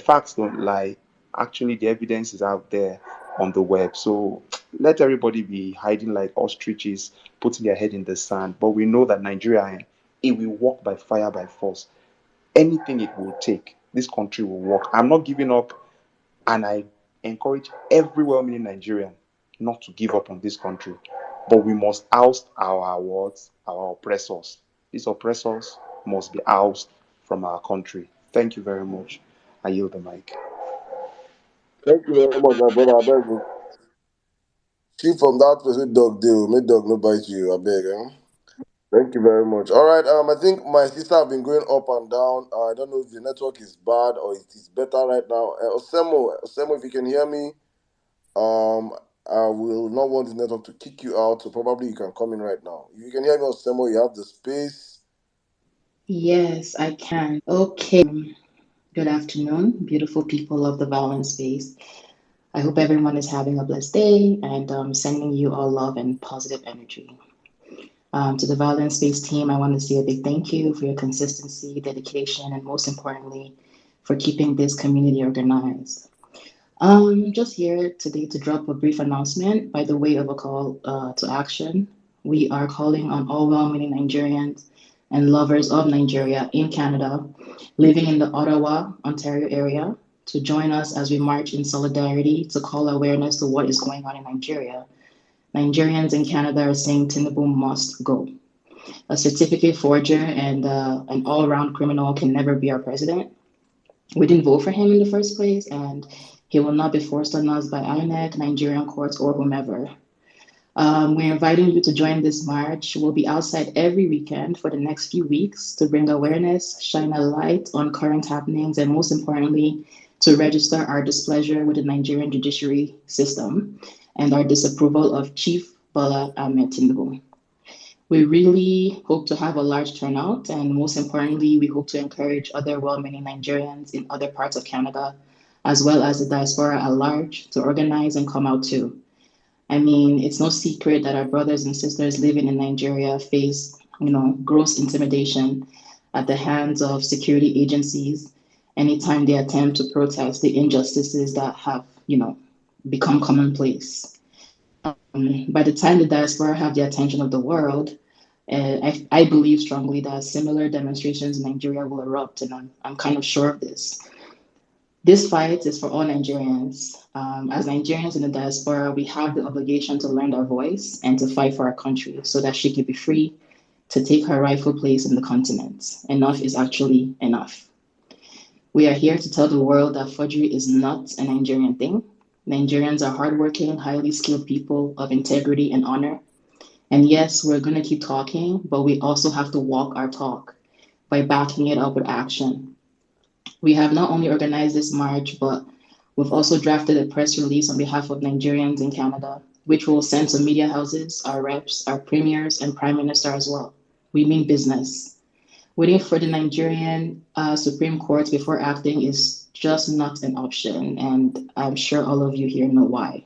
Facts don't lie. Actually, the evidence is out there on the web. So let everybody be hiding like ostriches, putting their head in the sand. But we know that Nigeria, it will work by fire, by force. Anything it will take, this country will work. I'm not giving up, and I encourage every well-meaning Nigerian not to give up on this country. But we must oust our words, our oppressors. These oppressors must be ousted from our country. Thank you very much. I yield the mic. Thank you very much, my brother. I beg you. See from that person, dog deal. Make dog no bite you. I beg. Eh? Thank you very much. All right. I think my sister have been going up and down. I don't know if the network is bad or it is better right now. Osemo, if you can hear me, um, I will not want the network to kick you out, so probably you can come in right now. If you can hear me, Osemo, you have the space. Yes, I can. Okay. Good afternoon, beautiful people of the Vawulence space. I hope everyone is having a blessed day and sending you all love and positive energy. To the Vawulence space team, I want to say a big thank you for your consistency, dedication, and most importantly, for keeping this community organized. Just here today to drop a brief announcement by the way of a call to action. We are calling on all well-meaning Nigerians and lovers of Nigeria in Canada, living in the Ottawa, Ontario area, to join us as we march in solidarity to call awareness to what is going on in Nigeria. Nigerians in Canada are saying Tinubu must go. A certificate forger and an all-around criminal can never be our president. We didn't vote for him in the first place, and he will not be forced on us by INEC, Nigerian courts, or whomever. We're inviting you to join this march. We'll be outside every weekend for the next few weeks to bring awareness, shine a light on current happenings, and most importantly, to register our displeasure with the Nigerian judiciary system and our disapproval of Chief Bola Ahmed Tinubu. We really hope to have a large turnout, and most importantly, we hope to encourage other well meaning Nigerians in other parts of Canada, as well as the diaspora at large, to organize and come out too. I mean, it's no secret that our brothers and sisters living in Nigeria face, gross intimidation at the hands of security agencies anytime they attempt to protest the injustices that have, become commonplace. By the time the diaspora have the attention of the world, I believe strongly that similar demonstrations in Nigeria will erupt, and I'm kind of sure of this. This fight is for all Nigerians. As Nigerians in the diaspora, we have the obligation to lend our voice and to fight for our country so that she can be free to take her rightful place in the continent. Enough is actually enough. We are here to tell the world that forgery is not a Nigerian thing. Nigerians are hardworking, highly skilled people of integrity and honor. And yes, we're going to keep talking, but we also have to walk our talk by backing it up with action. We have not only organized this march, but we've also drafted a press release on behalf of Nigerians in Canada, which we'll send to media houses, our reps, our premiers, and prime minister as well. We mean business. Waiting for the Nigerian Supreme Court before acting is just not an option, and I'm sure all of you here know why.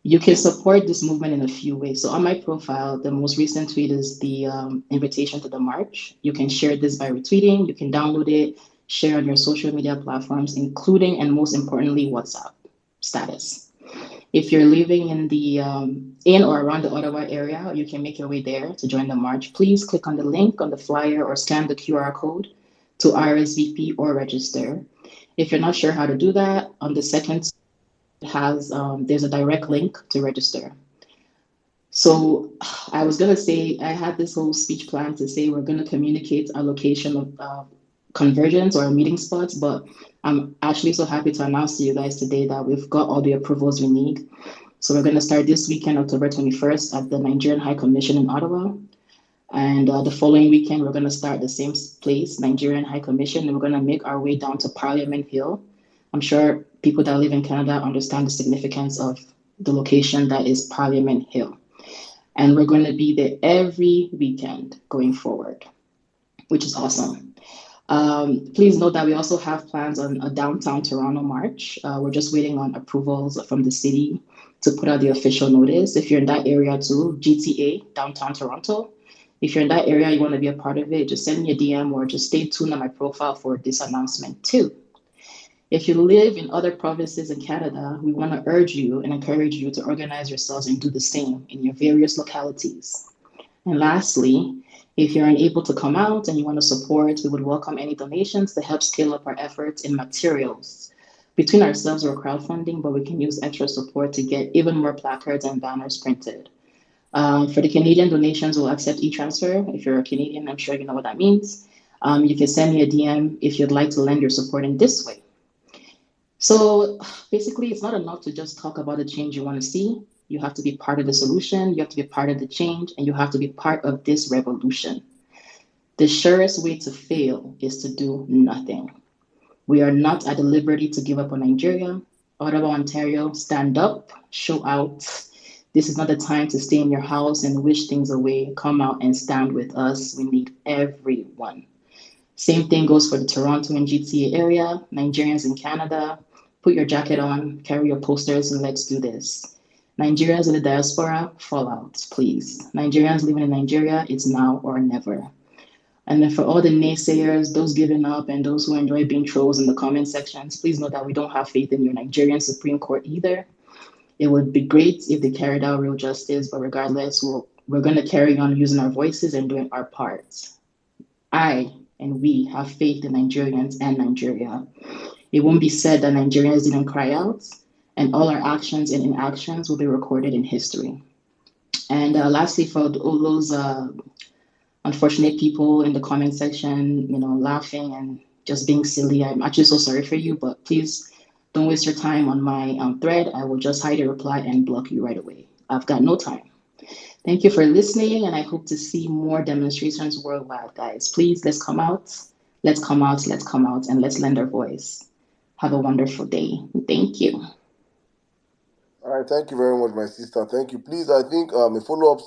You can support this movement in a few ways. So on my profile, the most recent tweet is the invitation to the march. You can share this by retweeting. You can download it, share on your social media platforms, including and most importantly, WhatsApp status. If you're living in or around the Ottawa area, you can make your way there to join the march. Please click on the link on the flyer or scan the QR code to RSVP or register. If you're not sure how to do that, on the second there's a direct link to register. So I was going to say, I had this whole speech plan to say we're going to communicate our location of convergence or meeting spots, but I'm actually so happy to announce to you guys today that we've got all the approvals we need. So we're going to start this weekend, October 21st, at the Nigerian High Commission in Ottawa. And the following weekend, we're going to start the same place, Nigerian High Commission, and we're going to make our way down to Parliament Hill. I'm sure people that live in Canada understand the significance of the location that is Parliament Hill. And we're going to be there every weekend going forward, which is awesome. Please note that we also have plans on a downtown Toronto march. We're just waiting on approvals from the city to put out the official notice. If you're in that area too, GTA, downtown Toronto. If you're in that area, you want to be a part of it, just send me a DM or just stay tuned on my profile for this announcement too. If you live in other provinces in Canada, we want to urge you and encourage you to organize yourselves and do the same in your various localities. And lastly, if you're unable to come out and you want to support, we would welcome any donations to help scale up our efforts in materials. Between ourselves, we're crowdfunding, but we can use extra support to get even more placards and banners printed. For the Canadian donations, we'll accept e-transfer. If you're a Canadian, I'm sure you know what that means. You can send me a DM if you'd like to lend your support in this way. So basically, it's not enough to just talk about the change you want to see. You have to be part of the solution, you have to be part of the change, and you have to be part of this revolution. The surest way to fail is to do nothing. We are not at the liberty to give up on Nigeria. Ottawa, Ontario, stand up, show out. This is not the time to stay in your house and wish things away. Come out and stand with us. We need everyone. Same thing goes for the Toronto and GTA area, Nigerians in Canada. Put your jacket on, carry your posters, and let's do this. Nigerians in the diaspora, fall out, please. Nigerians living in Nigeria, it's now or never. And then for all the naysayers, those giving up, and those who enjoy being trolls in the comment sections, please know that we don't have faith in your Nigerian Supreme Court either. It would be great if they carried out real justice, but regardless, we're going to carry on using our voices and doing our parts. I and we have faith in Nigerians and Nigeria. It won't be said that Nigerians didn't cry out, and all our actions and inactions will be recorded in history. And lastly, for all those unfortunate people in the comment section, laughing and just being silly, I'm actually so sorry for you, but please don't waste your time on my thread. I will just hide your reply and block you right away. I've got no time. Thank you for listening, and I hope to see more demonstrations worldwide, guys. Please, let's come out. Let's come out, let's come out, and let's lend our voice. Have a wonderful day. Thank you. All right, thank you very much, my sister. Thank you. Please, I think a follow-up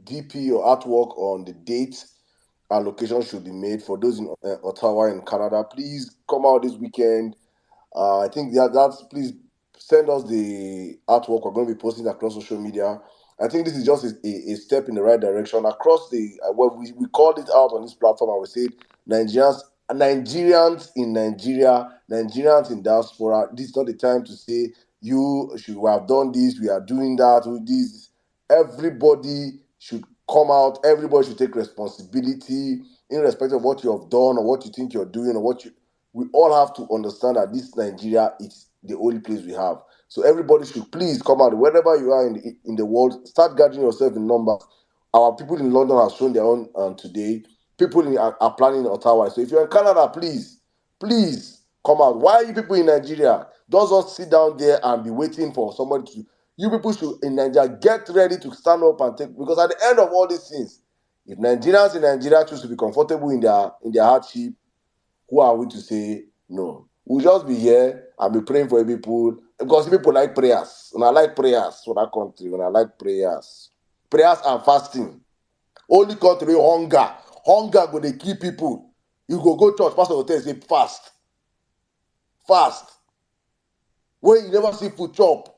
DP or artwork on the date and location should be made for those in Ottawa in Canada. Please come out this weekend. I think that's please send us the artwork. We're going to be posting across social media. I think this is just a step in the right direction across the. We called it out on this platform and we said Nigerians in Nigeria, Nigerians in diaspora. This is not the time to say you should have done this. We are doing that. With this, everybody should come out. Everybody should take responsibility, irrespective of what you have done or what you think you're doing or what you. We all have to understand that this Nigeria is the only place we have. So everybody should please come out wherever you are in the world. Start gathering yourself in numbers. Our people in London have shown their own today. People are planning in Ottawa. So if you're in Canada, please come out. Why are you people in Nigeria? Don't just sit down there and be waiting for somebody to. You people should in Nigeria get ready to stand up and take. Because at the end of all these things, if Nigerians in Nigeria choose to be comfortable in their hardship, who are we to say no? We'll just be here and be praying for people because people like prayers. When I like prayers for that country, when I like prayers and fasting. Only country hunger go dey kill people. You go church, pastor will tell you say fast. When you never see food chop,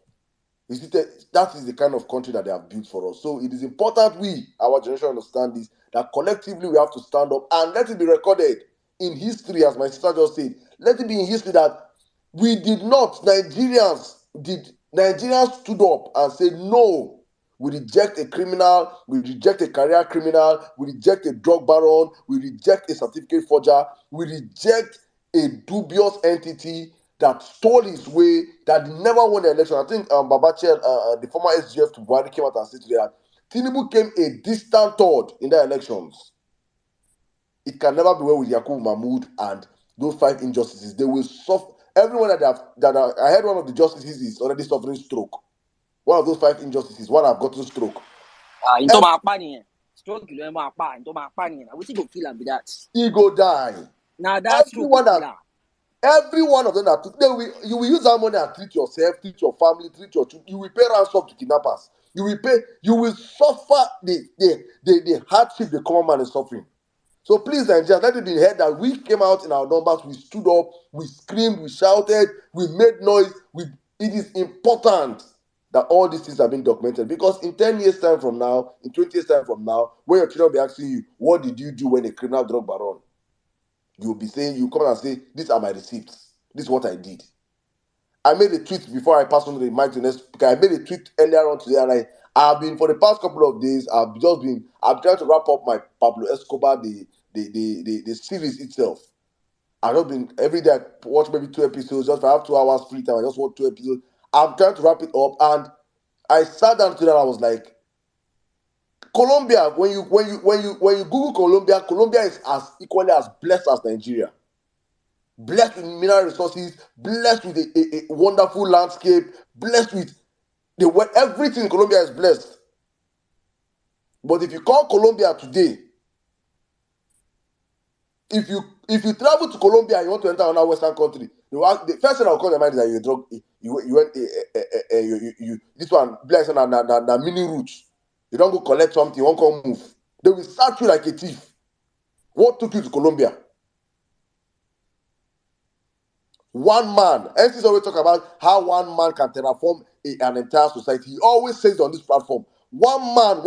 you see that is the kind of country that they have built for us. So it is important our generation, understand this, that collectively we have to stand up and let it be recorded in history, as my sister just said. Let it be in history that we did not, Nigerians stood up and said, no, we reject a criminal, we reject a career criminal, we reject a drug baron, we reject a certificate forger, we reject a dubious entity that stole his way, that never won the election. I think Babachel, the former SGF to Buhari, came out and said today that Tinubu came a distant third in the elections. It can never be well with Yakubu Mahmoud and those 5 injustices. They will suffer. Everyone I heard one of the justices is already suffering stroke. One of those 5 injustices, one have gotten stroke. Stroke you know we go feel like that. He go die. Now that's every one of them you will use that money and treat yourself, treat your family, treat your children. You will pay ransom to kidnappers. You will suffer the hardship the common man is suffering. So please, Nigerians, let it be heard that we came out in our numbers, we stood up, we screamed, we shouted, we made noise. It is important that all these things have been documented, because in 10 years' time from now, in 20 years' time from now, when your children will be asking you, what did you do when a criminal drug baron? You'll be saying, you come and say, these are my receipts. This is what I did. I made a tweet before I passed on the mic to the next speaker. I made a tweet earlier on today, and I've been, for the past couple of days, I'm trying to wrap up my Pablo Escobar, the series itself. I've just been, every day I watch maybe 2 episodes, just if I have 2 hours free time, I just watch 2 episodes. I'm trying to wrap it up, and I sat down today and I was like, Colombia, when you Google Colombia, Colombia is as equally as blessed as Nigeria. blessed with mineral resources, blessed with a wonderful landscape, blessed with the way everything in Colombia is blessed. But if you call Colombia today, if you travel to Colombia and you want to enter another Western country, the first thing that will come to your mind is that you're drug. You went this one blessed na mini roots. You don't go collect something, you won't come move. They will search you like a thief. What took you to Colombia? One man. NC's always talk about how one man can transform an entire society. He always says on this platform, one man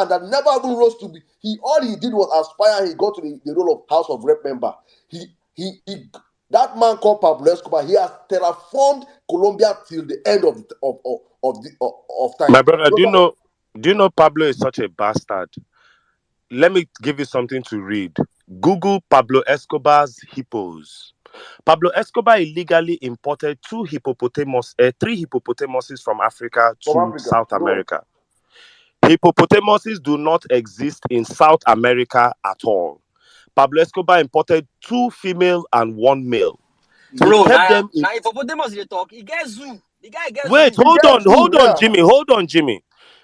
that never even rose to be. All he did was aspire. He got to the role of House of Rep member. He that man called Pablo Escobar. He has terraformed Colombia till the end of My time. brother, do you know Pablo is such a bastard? Let me give you something to read. Google Pablo Escobar's hippos. Pablo Escobar illegally imported three hippopotamuses from Africa From to Africa, South go on. America. Hippopotamuses do not exist in South America at all. Pablo Escobar imported 2 female and 1 male. He Bro, kept now them in. hippopotamus they talk. He get zoo. The guy get Wait, zoo. He gets hold you, on, yeah. Jimmy. Hold on, Jimmy.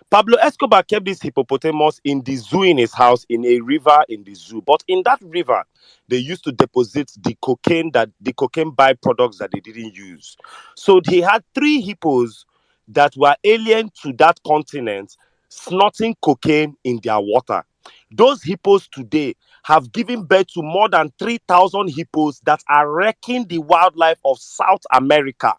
Pablo Escobar kept this hippopotamus in the zoo in his house, in a river in the zoo. But in that river, they used to deposit the cocaine byproducts that they didn't use. So he had 3 hippos that were alien to that continent, snorting cocaine in their water. Those hippos today have given birth to more than 3,000 hippos that are wrecking the wildlife of South America.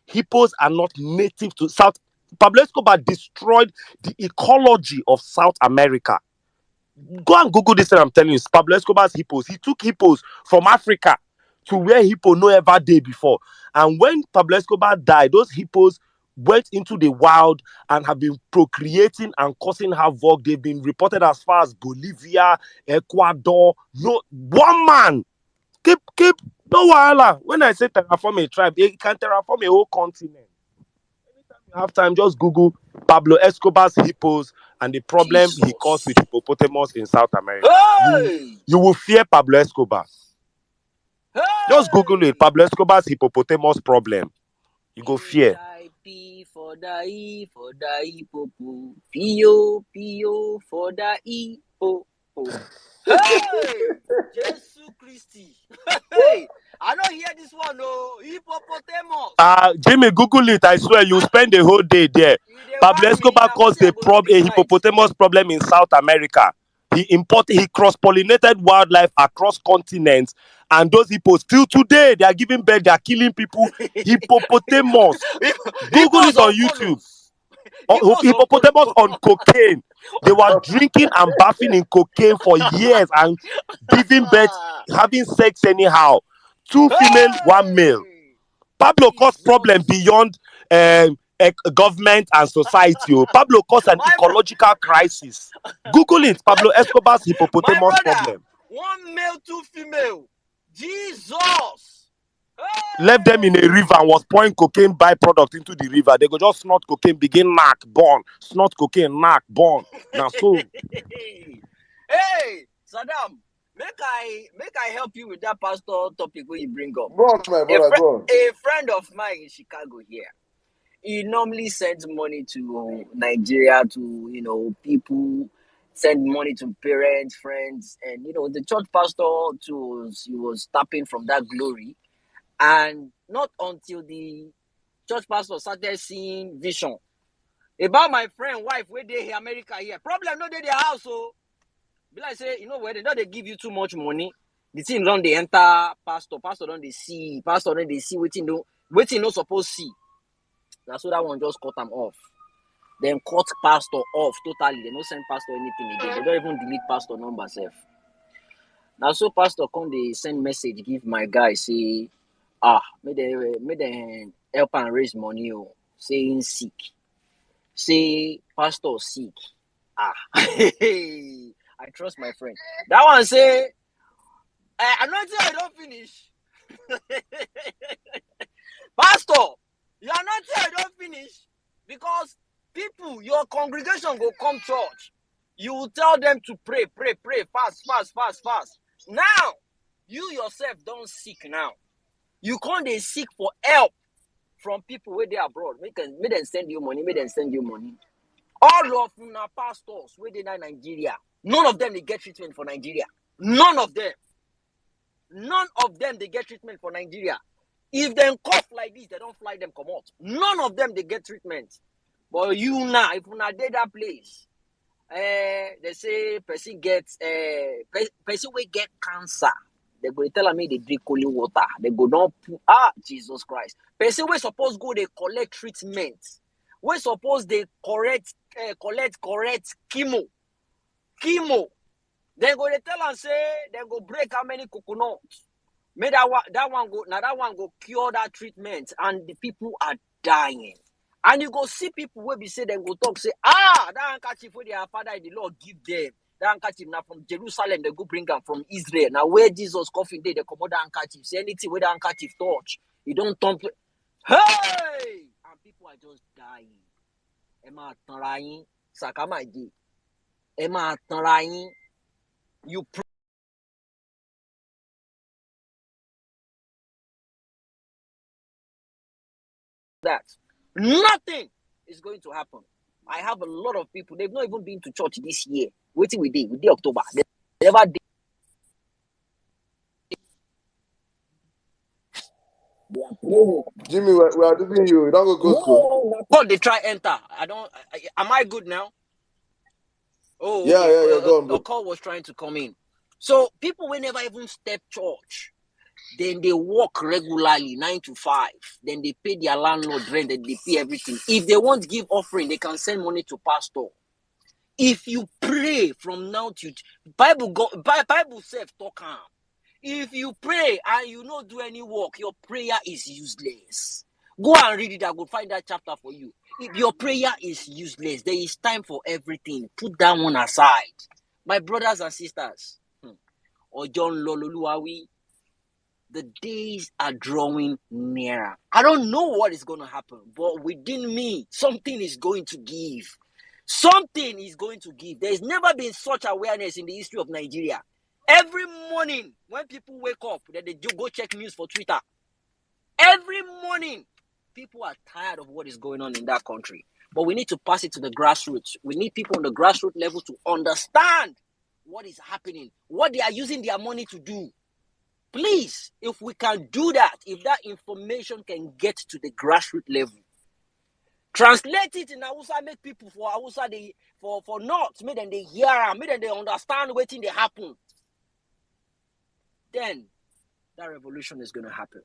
Hippos are not native to South. Pablo Escobar destroyed the ecology of South America. Go and Google this thing I'm telling you. It's Pablo Escobar's hippos. He took hippos from Africa to where hippo no ever did before. And when Pablo Escobar died, those hippos went into the wild and have been procreating and causing havoc. They've been reported as far as Bolivia, Ecuador. No one man. Keep no wahala. When I say terraform a tribe, it can terraform a whole continent. Anytime you have time, just Google Pablo Escobar's hippos and the problem he caused Jesus. with hippopotamus in South America. Hey! You will fear Pablo Escobar. Just Google it. Hey! Pablo Escobar's hippopotamus problem. You go fear. H-I-P for the E for the hippopo. P-O for the hippopo. Hey! Jesus Christi. Hey! I don't hear this one, no. Hippopotamus. Jimmy, Google it. I swear you spend the whole day there. You dey Pablo whine me. Escobar Now caused wetin I go do a this night? hippopotamus problem in South America. He cross-pollinated wildlife across continents, and those hippos still today they are giving birth, they are killing people. Hippopotamus. Google Hippos it on on YouTube. colos. Hippos on Hippopotamus colos. on cocaine. They were drinking and bathing in cocaine for years and giving birth, having sex anyhow. 2 female, 1 male. Hey! Pablo caused problem Jesus. beyond government and society. Pablo caused an My ecological crisis. Google it. Pablo Escobar's my hippopotamus brother, problem. 1 male, 2 female. Jesus. Left them in a Hey! river and was pouring cocaine byproduct into the river. They go just snort cocaine, begin knock, burn. Snort cocaine, knock, burn. Now so. Hey, Saddam, make I help you with that pastor topic where you bring up. Go on, my brother, go on. A friend of mine in Chicago here. He normally sends money to Nigeria to people, send money to parents, friends, and the church pastor too he was tapping from that glory, and not until the church pastor started seeing vision about my friend wife where they here America here. Problem not they their house, so be like say where they know they give you too much money. The thing don't they enter pastor don't they see waiting no supposed see. That's so that one just cut them off. Then cut pastor off totally. They don't send pastor anything again. They don't even delete pastor number self. Now so pastor come they send message give my guy say may they help and raise money saying sick. Say pastor sick. I trust my friend. That one say anointing I don't finish. Pastor, your anointing I don't finish because people, your congregation go come church. You will tell them to pray, fast. Now, you yourself don't sick now. You can't they seek for help from people where they abroad. Make them send you money. Make them send you money. All of them are pastors where they in Nigeria. None of them they get treatment for Nigeria. None of them. None of them they get treatment for Nigeria. If they cough like this, they don't fly them come out. None of them they get treatment. But you now, if you not did that place, they say person gets person will get cancer. They go tell me they drink holy water. They go down. Jesus Christ. Person we suppose go they collect treatment. We suppose they collect chemo. They go they tell and say they go break how many coconuts. May that one go cure that treatment, and the people are dying. And you go see people where we say they go talk say that handkerchief where their father the Lord give them. That handkerchief now from Jerusalem they go bring them from Israel. Now where Jesus coffin day they come out that handkerchief. Say anything where the handkerchief touch, you don't turn. Hey, and people are just dying. Emma Tarayin, Sakamaji. Emma Tarayin, you. That nothing is going to happen. I have a lot of people, they've not even been to church this year. Waiting with day October. They never did. Jimmy, we are losing you. You don't go school. No, they try enter. Am I good now? Oh, yeah, okay. yeah, go on, bro. A call was trying to come in. So people will never even step church. Then they work regularly 9 to 5. Then they pay their landlord rent. Then they pay everything. If they want to give offering, they can send money to pastor. If you pray from now to Bible self talk. If you pray and you not do any work, your prayer is useless. Go and read it. I will find that chapter for you. If your prayer is useless, there is time for everything. Put that one aside. My brothers and sisters, or John Lololuawi, the days are drawing nearer. I don't know what is going to happen, but within me, something is going to give. Something is going to give. There's never been such awareness in the history of Nigeria. Every morning, when people wake up, they go check news for Twitter. Every morning, people are tired of what is going on in that country. But we need to pass it to the grassroots. We need people on the grassroots level to understand what is happening, what they are using their money to do. Please, if we can do that, if that information can get to the grassroots level, translate it in Hausa, make people for Hausa, for North, make them they hear, make them they understand what they happen. Then that revolution is going to happen.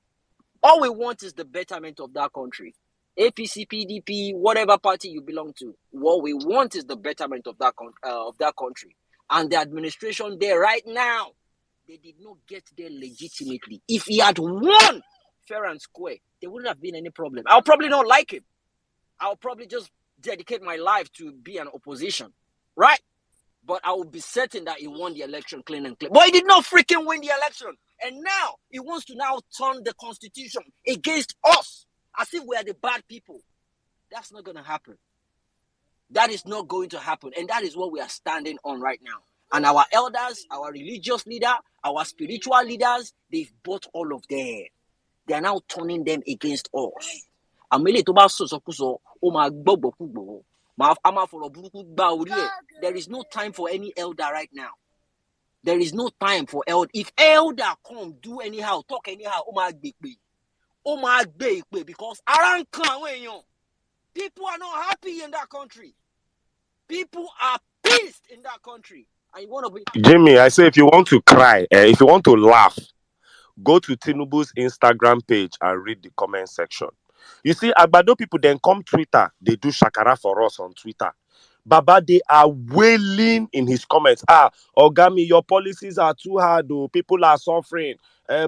All we want is the betterment of that country. APC, PDP, whatever party you belong to, what we want is the betterment of that country. And the administration there right now, they did not get there legitimately. If he had won fair and square, there wouldn't have been any problem. I'll probably not like him. I'll probably just dedicate my life to be an opposition, right? But I will be certain that he won the election clean and clear. But he did not freaking win the election. And now he wants to now turn the constitution against us as if we are the bad people. That's not going to happen. That is not going to happen. And that is what we are standing on right now. And our elders, our religious leader, our spiritual leaders, they've bought all of them. They are now turning them against us. There is no time for any elder right now. There is no time for elder. If elder come, do anyhow, talk anyhow, because people are not happy in that country. People are pissed in that country. And you want to be Jimmy, I say if you want to cry, if you want to laugh, go to Tinubu's Instagram page and read the comment section. You see, Agbado people then come Twitter, they do shakara for us on Twitter. Baba, they are wailing in his comments. Ogami, your policies are too hard. Oh. People are suffering.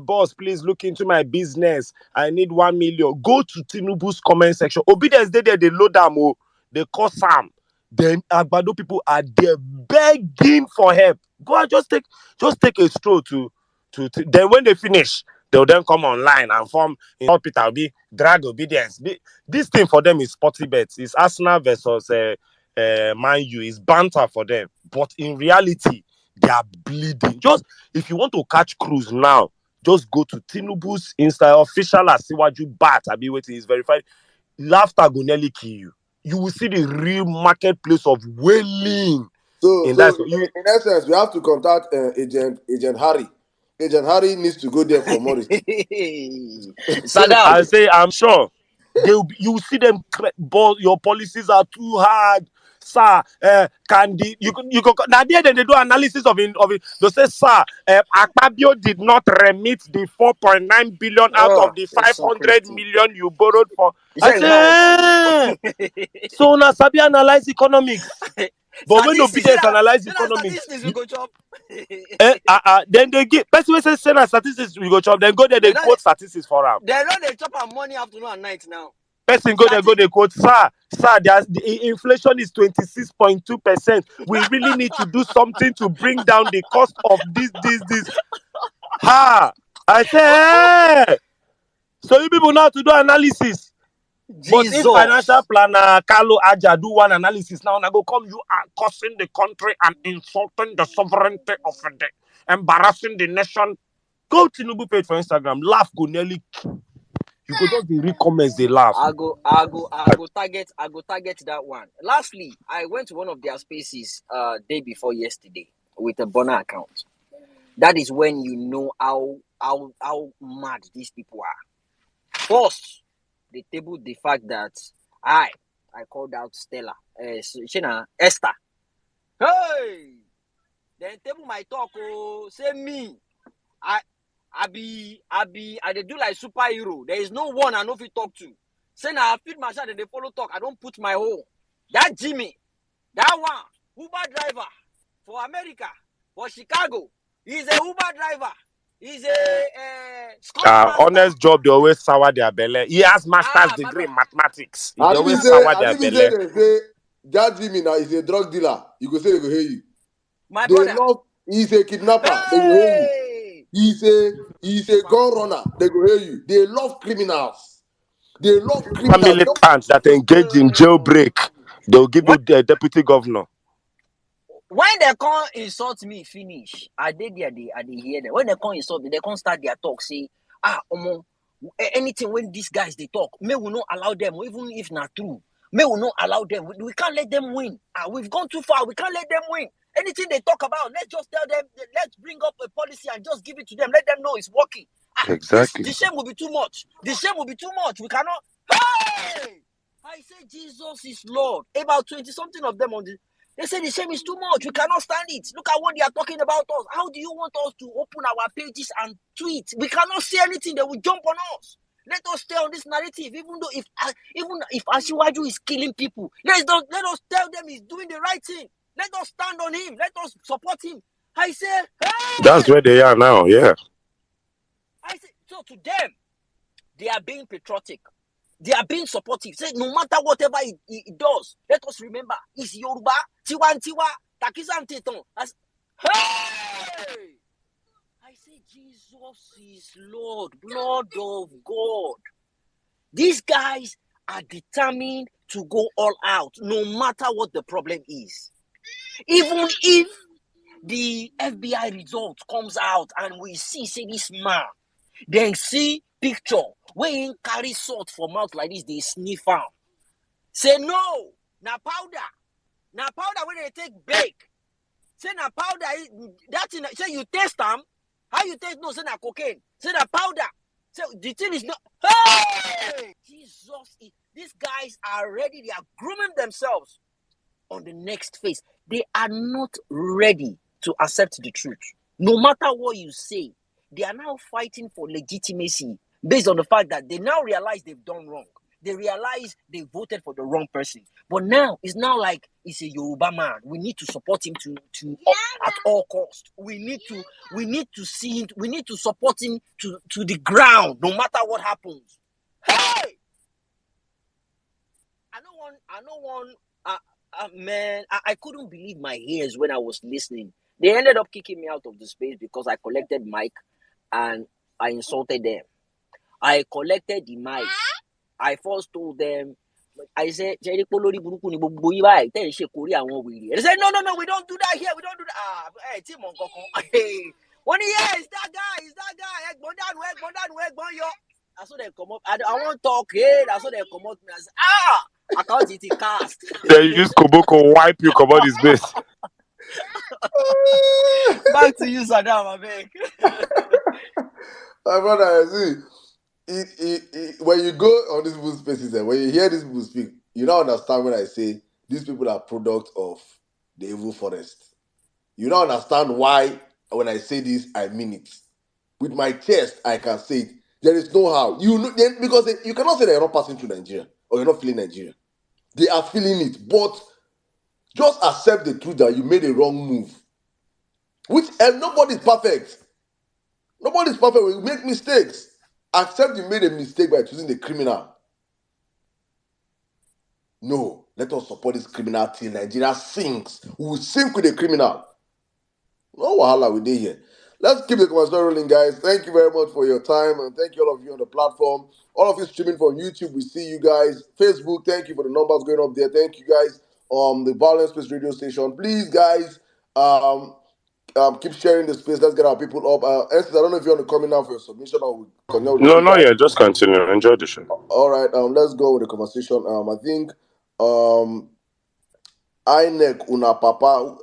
Boss, please look into my business. I need 1 million. Go to Tinubu's comment section. Obedience, they load them. Oh. They call Sam. Then Agbado people are there begging for help. Go and just take a stroll to then when they finish, they'll then come online and form Peter Obi, drag obedience. This thing for them is sporty bets. It's Arsenal versus Man U. Is banter for them. But in reality, they are bleeding. Just if you want to catch cruise now, just go to Tinubu's Insta official Asiwaju Bat. I be waiting, is verified. Laughter go nearly kill you. You will see the real marketplace of wailing. So, In that, in essence, we have to contact Agent Harry. Agent Harry needs to go there for Morris. Saddam. I say, I'm sure you will see them. But your policies are too hard, sir. Can the you go now? There they do analysis of it. They say, sir, Akpabio did not remit the 4.9 billion out of the 500 million you borrowed for. I say, so now Sabi analyze economics. But when obedience analyze economics, statistics we go chop. then they give person say statistics we go chop. Then go there, they quote statistics for them. They know they chop our money afternoon and night now. Person go there, they quote, sir, the inflation is 26.2%. We really need to do something to bring down the cost of this. Ha! I say, hey! So you people know how to do analysis. Jesus. But if financial planner Carlo Aja do one analysis now, and I go come, you are cursing the country and insulting the sovereignty of the embarrassing the nation. Go to Tinubu page for Instagram. Laugh go nearly. You go just read comments, they laugh. I go target that one. Lastly, I went to one of their spaces day before yesterday with a burner account. That is when you know how mad these people are. First, they tabled the fact that I called out Stella, Esther. Hey, then table my talk. Oh, say me, I they do like superhero. There is no one I know if you talk to. Say now I feed my shot and they follow talk. I don't put my hole. That Jimmy, that one, Uber driver for America, for Chicago. He's a Uber driver. He's a honest job, they always sour their belly. He has master's degree in mathematics. They always sour their belly. Say that Jimmy now is a drug dealer. You go say they go hear you. My brother. He's a kidnapper. Hey! They go hear you. He's a gun runner. They go hear you. They love criminals. Militants that engage in jailbreak. They'll give you the deputy governor. When they can't insult me, finish. I did hear them. When they can't insult me, they can't start their talk. Say, anything when these guys they talk, may we not allow them, even if not true. May we not allow them. We can't let them win. We've gone too far. We can't let them win. Anything they talk about, let's just tell them. Let's bring up a policy and just give it to them. Let them know it's working. Exactly. The shame will be too much. We cannot. Hey! I say Jesus is Lord. About 20-something of them on the. They say the shame is too much. We cannot stand it. Look at what they are talking about us. How do you want us to open our pages and tweet? We cannot say anything. They will jump on us. Let us stay on this narrative. Even if Asiwaju is killing people, let us tell them he's doing the right thing. Let us stand on him. Let us support him. I say, hey! That's where they are now. Yeah. I say, so to them, they are being patriotic. They are being supportive. Say, no matter whatever it does, let us remember, it's Yoruba, Tiwa, Takizam Teton. Hey! I say, Jesus is Lord, blood of God. These guys are determined to go all out, no matter what the problem is. Even if the FBI result comes out and we see, say, this man, then see picture when he carry salt for mouth like this, they sniff out. Say no, na powder when they take bake. Say na powder, that thing, say you taste them. How you taste? No, say na cocaine. Say na powder. Say the thing is not. Hey! Jesus, these guys are ready. They are grooming themselves on the next phase. They are not ready to accept the truth. No matter what you say, they are now fighting for legitimacy based on the fact that they now realize they've done wrong. They realize they voted for the wrong person. But now it's now like it's a Yoruba man. We need to support him at all costs. We need to see him. We need to support him to the ground, no matter what happens. Hey! Man, I couldn't believe my ears when I was listening. They ended up kicking me out of the space because I collected mic and I insulted them. I collected the mic. I first told them, I said, they said, no, we don't do that here. We don't do that. One year is that guy, yo. That's what they come up. I want to talk here. That's what they come up. I can't eat it cast. They use Koboko wipe you, come on his base. Back to you, Saddam, I beg. My brother, see, when you go on these people's spaces and when you hear these people speak, you don't understand when I say these people are product of the evil forest. You don't understand why when I say this, I mean it. With my chest, I can say it. There is no how. You know, because you cannot say that you're not passing through Nigeria or you're not feeling Nigeria. They are feeling it, but just accept the truth that you made a wrong move. And nobody's perfect. Nobody's perfect. We make mistakes. Accept you made a mistake by choosing the criminal. No, let us support this criminal till Nigeria sinks. We will sink with the criminal. No wahala we did here. Let's keep the conversation rolling, guys. Thank you very much for your time, and thank you all of you on the platform. All of you streaming from YouTube, we see you guys. Facebook, thank you for the numbers going up there. Thank you guys. The Violence Space radio station. Please, guys, keep sharing the space. Let's get our people up. Estes, I don't know if you want to come in now for your submission or we continue with the No, feedback. not yet. Just continue. Enjoy the show. All right, let's go with the conversation. I think INEC una papa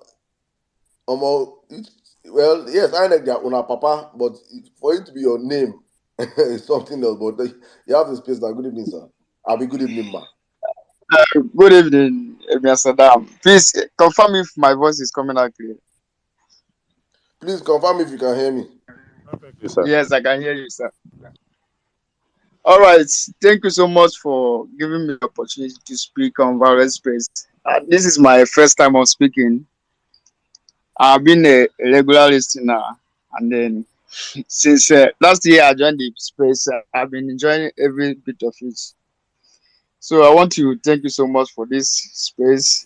well, yes, INEC they are una papa, but for it to be your name is something else. But you have the space now. Good evening, sir. I'll be good evening, ma. Good evening, Mr. Dam. Please confirm if my voice is coming out clear. Please confirm if you can hear me. Perfectly, sir. Yes, I can hear you, sir. All right. Thank you so much for giving me the opportunity to speak on Vawulence Space. This is my first time of speaking. I've been a regular listener, and then since last year I joined the space, I've been enjoying every bit of it. So I want to thank you so much for this space.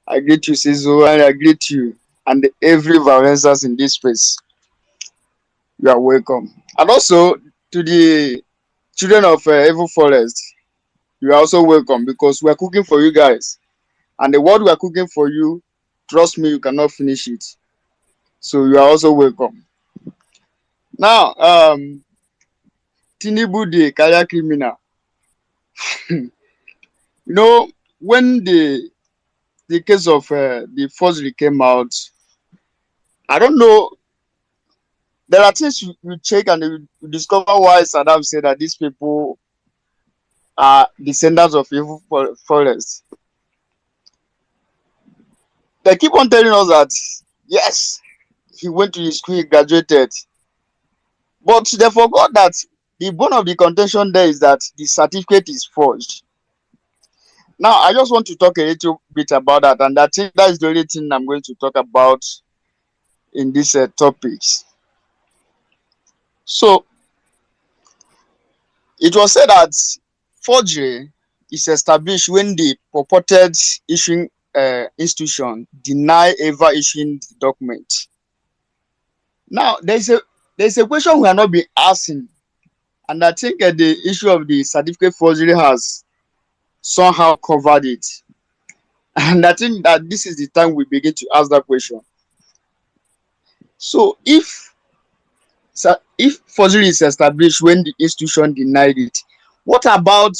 I greet you, Sizo, and I greet you and every violencers in this space. You are welcome. And also to the children of Evil Forest, you are also welcome because we are cooking for you guys. And the word we are cooking for you, trust me, you cannot finish it. So you are also welcome. Now, Tinubu the career criminal. You know, when the case of the forgery came out, I don't know. There are things you check and you discover why Saddam said that these people are descendants of evil forest. They keep on telling us that yes, he went to his school, he graduated, but they forgot that the bone of the contention there is that the certificate is forged. Now, I just want to talk a little bit about that, and I think that is the only thing I'm going to talk about in these topics. So, it was said that forgery is established when the purported issuing institution deny ever issuing the document. Now, there's a question we are not being asking, and I think the issue of the certificate forgery has somehow covered it. And I think that this is the time we begin to ask that question. So if forgery is established when the institution denied it, what about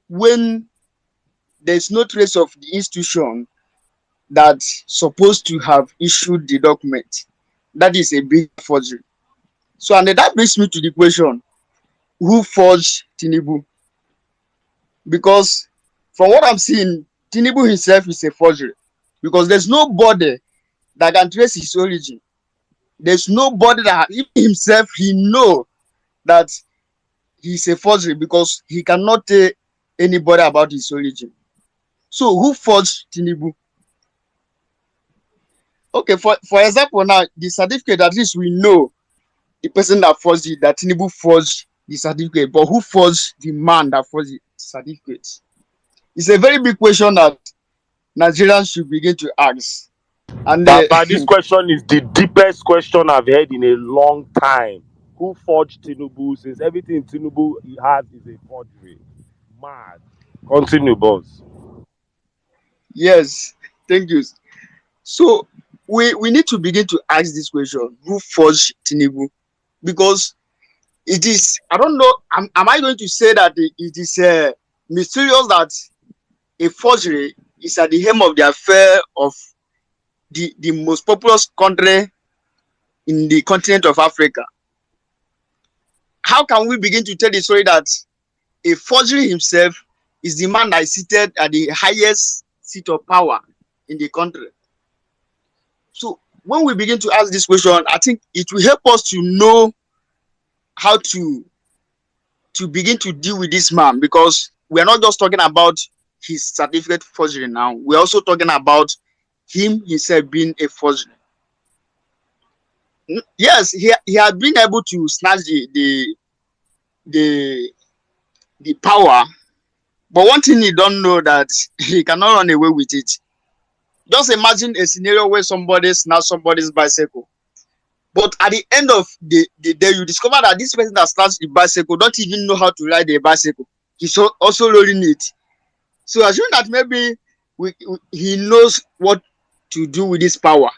when there's no trace of the institution that's supposed to have issued the document? That is a big forgery. So, and that brings me to the question, who forged Tinubu? Because from what I'm seeing, Tinubu himself is a forgery. Because there's nobody that can trace his origin. There's nobody that even himself, he know that he's a forgery because he cannot tell anybody about his origin. So who forged Tinubu? Okay, for example, now the certificate, at least we know the person that forged it, that Tinubu forged the certificate, but who forged the man that forged the certificate? It's a very big question that Nigerians should begin to ask. And But this question is the deepest question I've heard in a long time. Who forged Tinubu? Since everything Tinubu has is a forgery. Mad. Continue, boss. yes, thank you. So we need to begin to ask this question: who forged Tinubu? Because it is, I don't know, am I going to say that it is mysterious that a forgery is at the hem of the affair of the most populous country in the continent of Africa? How can we begin to tell the story that a forgery himself is the man that is seated at the highest seat of power in the country? So when we begin to ask this question, I think it will help us to know how to begin to deal with this man, because we are not just talking about his certificate forgery now. We're also talking about him himself being a forgery. Yes, he had been able to snatch the power, but one thing you don't know, that he cannot run away with it. Just imagine a scenario where somebody snatched somebody's bicycle, but at the end of the day, you discover that this person that snatched the bicycle don't even know how to ride a bicycle. He's also rolling it. So assume that maybe he knows what to do with this power,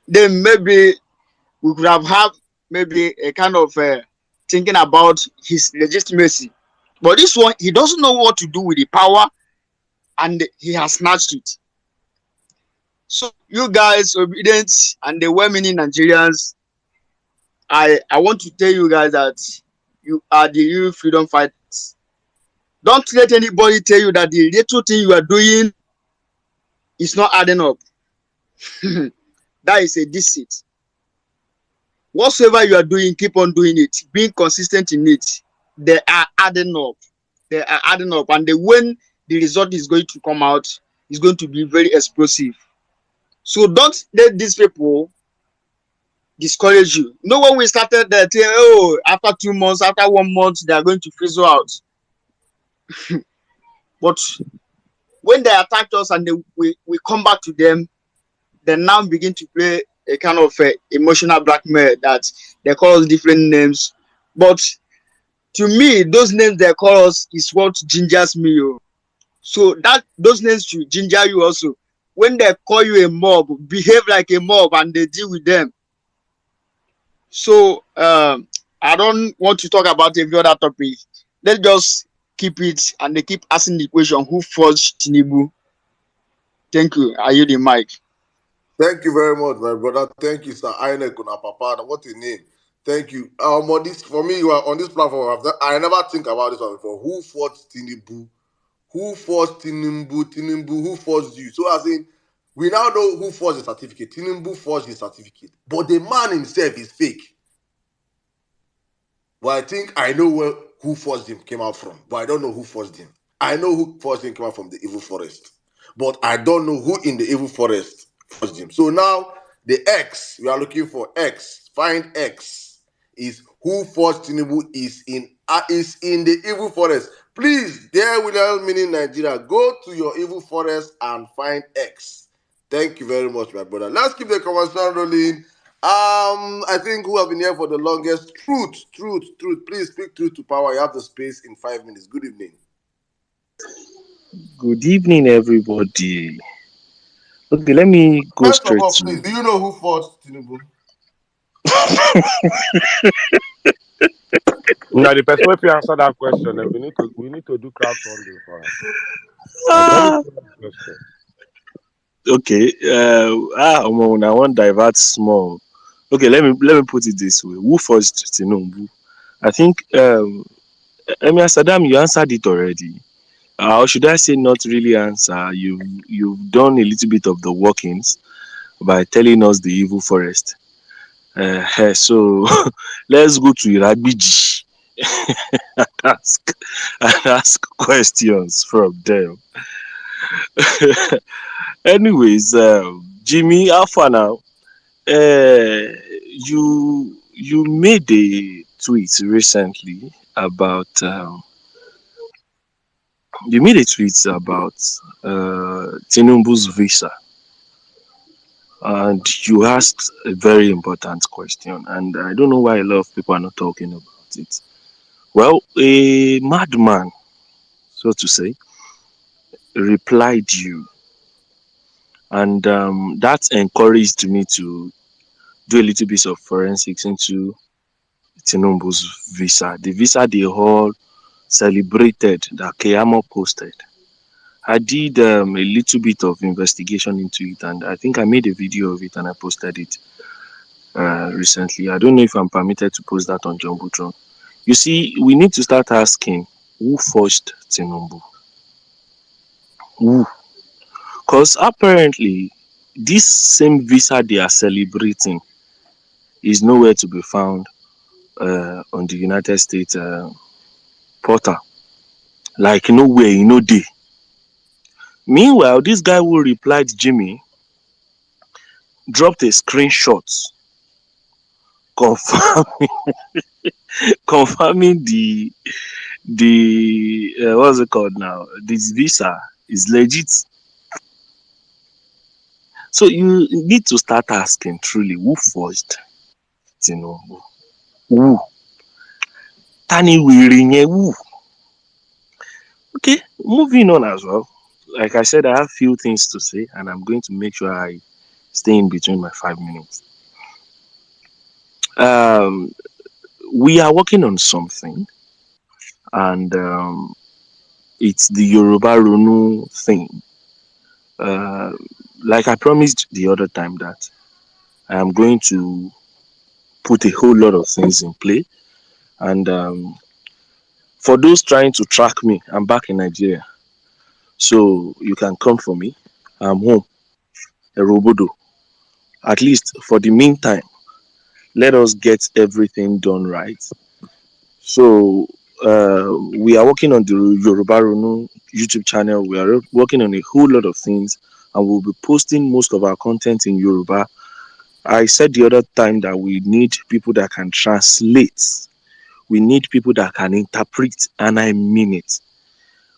then maybe we could have had maybe a kind of thinking about his legitimacy. But this one, he doesn't know what to do with the power, and he has snatched it. So you guys, obedient and the well-meaning Nigerians, I want to tell you guys that you are the real freedom fighters. Don't let anybody tell you that the little thing you are doing is not adding up. That is a deceit. Whatsoever you are doing, keep on doing it. Being consistent in it. They are adding up. They are adding up. And when the result is going to come out, it's going to be very explosive. So don't let these people discourage you. You know, when we started that, oh, after 2 months, after 1 month, they are going to fizzle out. But when they attack us and we come back to them, they now begin to play a kind of emotional blackmail, that they call us different names. But to me, those names they call us is what gingers me. So that those names should ginger you also. When they call you a mob, behave like a mob and they deal with them. So I don't want to talk about every other topic. Let's just keep it, and they keep asking the question: who forged Tinubu? Thank you. I yield the mic. Thank you very much, my brother. Thank you, sir. Aine Kuna Papa. What a name. Thank you. On this, for me, you are on this platform. I never think about this one before. Who forged Tinubu? Who forged Tinubu? Tinubu, who forged you? So as in, we now know who forged the certificate. Tinubu forged his certificate. But the man himself is fake. Well, I think I know who forged him came out from, but I don't know who forged him. I know who forged him came out from the evil forest, but I don't know who in the evil forest forged him. So now the X, we are looking for X. Find X is who forged Tinubu is in the evil forest. Please, dear William, meaning Nigeria, go to your evil forest and find X. Thank you very much, my brother. Let's keep the conversation rolling. I think who have been here for the longest? Truth. Please speak truth to power. You have the space in 5 minutes. Good evening. Good evening, everybody. Okay, let me go First of straight all, to. please, do you know who fought Tinubu? Now the person if you answer that question, then we need to do crowdfunding for us. Ah, okay. I want divert small. Okay, let me put it this way. Who forged Tinubu? I think Emir Saddam, you answered it already. Or should I say not really answer? You've done a little bit of the workings by telling us the evil forest. So let's go to Irabiji and ask questions from them. Anyways, Jimmy, how far now? You made a tweet recently about Tinubu's visa, and you asked a very important question, and I don't know why a lot of people are not talking about it. Well, a madman, so to say, replied you, and that encouraged me to do a little bit of forensics into Tinubu's visa. The visa they all celebrated that Keyamo posted. I did a little bit of investigation into it, and I think I made a video of it and I posted it recently. I don't know if I'm permitted to post that on Jumbotron. You see, we need to start asking who forged Tinubu? Who? Because apparently, this same visa they are celebrating is nowhere to be found on the United States portal. Like nowhere, no day. Meanwhile, this guy who replied Jimmy dropped a screenshot confirm, confirming the what's it called now? This visa is legit. So you need to start asking truly who forged Tinubu? Who? Tani Wirinye who? Okay, moving on as well. Like I said, I have few things to say, and I'm going to make sure I stay in between my 5 minutes. Um, we are working on something, and it's the Yoruba Ronu thing. Uh, like I promised the other time that I am going to put a whole lot of things in play, and for those trying to track me, I'm back in Nigeria, so you can come for me. I'm home, Erobodo. At least for the meantime, let us get everything done right. So we are working on the Yoruba Ronu YouTube channel. We are working on a whole lot of things, and we'll be posting most of our content in Yoruba. I said the other time that we need people that can translate. We need people that can interpret, and I mean it.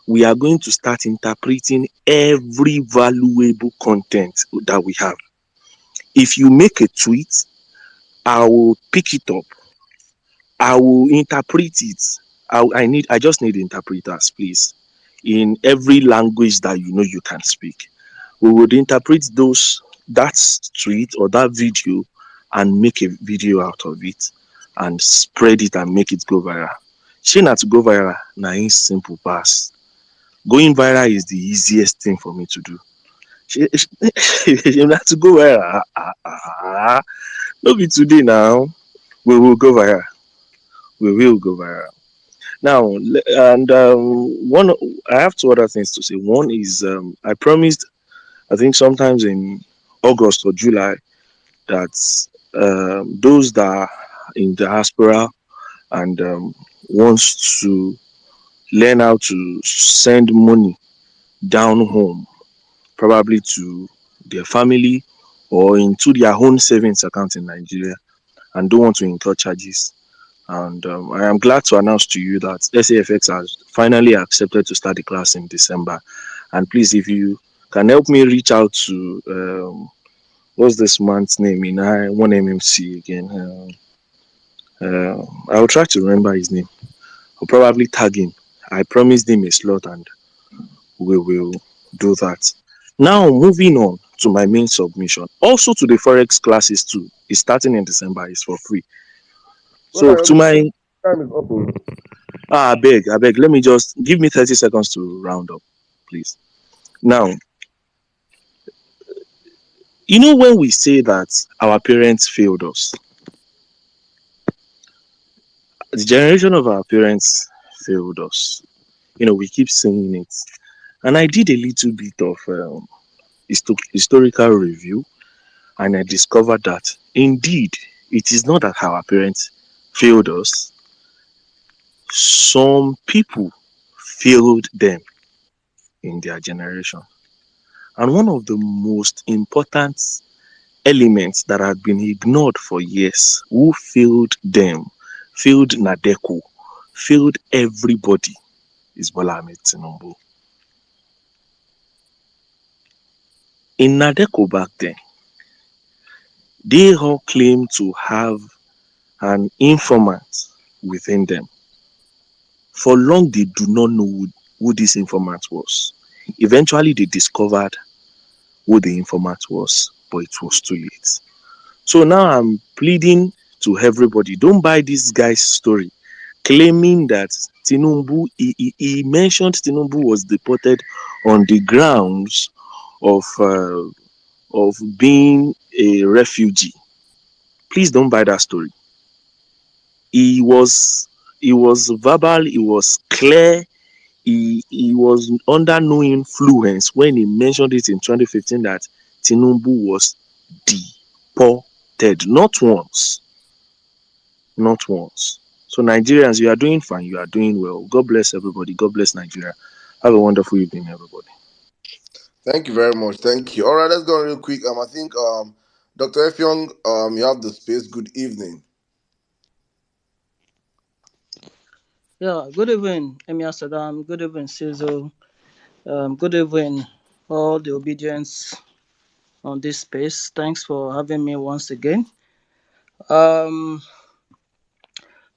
We are going to start interpreting every valuable content that we have. If you make a tweet, I will pick it up. I will interpret it. I just need interpreters, please, in every language that you know you can speak. We would interpret that tweet or that video and make a video out of it and spread it and make it go viral. Shey na to go viral na im simple pass. Going viral is the easiest thing for me to do. Shey na to go viral. No be today now. We will go viral. We will go viral. Now, and one, I have two other things to say. One is I promised, I think sometimes in August or July, that those that are in diaspora and wants to learn how to send money down home, probably to their family or into their own savings account in Nigeria, and don't want to incur charges. And I am glad to announce to you that SAFX has finally accepted to start the class in December. And please, if you can help me reach out to what's this man's name in I one MMC again. I will try to remember his name. I'll probably tag him. I promised him a slot, and we will do that. Now, moving on to my main submission. Also to the Forex classes too. It's starting in December. It's for free. So Brother, to my time is up. I beg, let me just give me 30 seconds to round up, please. Now, you know, when we say that our parents failed us, the generation of our parents failed us. You know, we keep saying it. And I did a little bit of historical review, and I discovered that indeed it is not that our parents failed us. Some people failed them in their generation. And one of the most important elements that had been ignored for years, who failed them, failed Nadeko, failed everybody, is Bola Ahmed Tinubu. In Nadeko back then, they all claimed to have an informant within them. For long, they do not know who this informant was. Eventually, they discovered who the informant was, but it was too late. So now I'm pleading to everybody, don't buy this guy's story claiming that Tinubu, he mentioned Tinubu was deported on the grounds of being a refugee. Please don't buy that story. He was he was verbal, he was clear, he was under no influence when he mentioned it in 2015 that Tinubu was deported. Not once. Not once. So Nigerians, you are doing fine. You are doing well. God bless everybody. God bless Nigeria. Have a wonderful evening, everybody. Thank you very much. Thank you. All right, let's go real quick. I think Dr. Effiong, you have the space. Good evening. Yeah, good evening, Emir Saddam. Good evening, Sizzle. Good evening, all the obedience on this space. Thanks for having me once again. Um,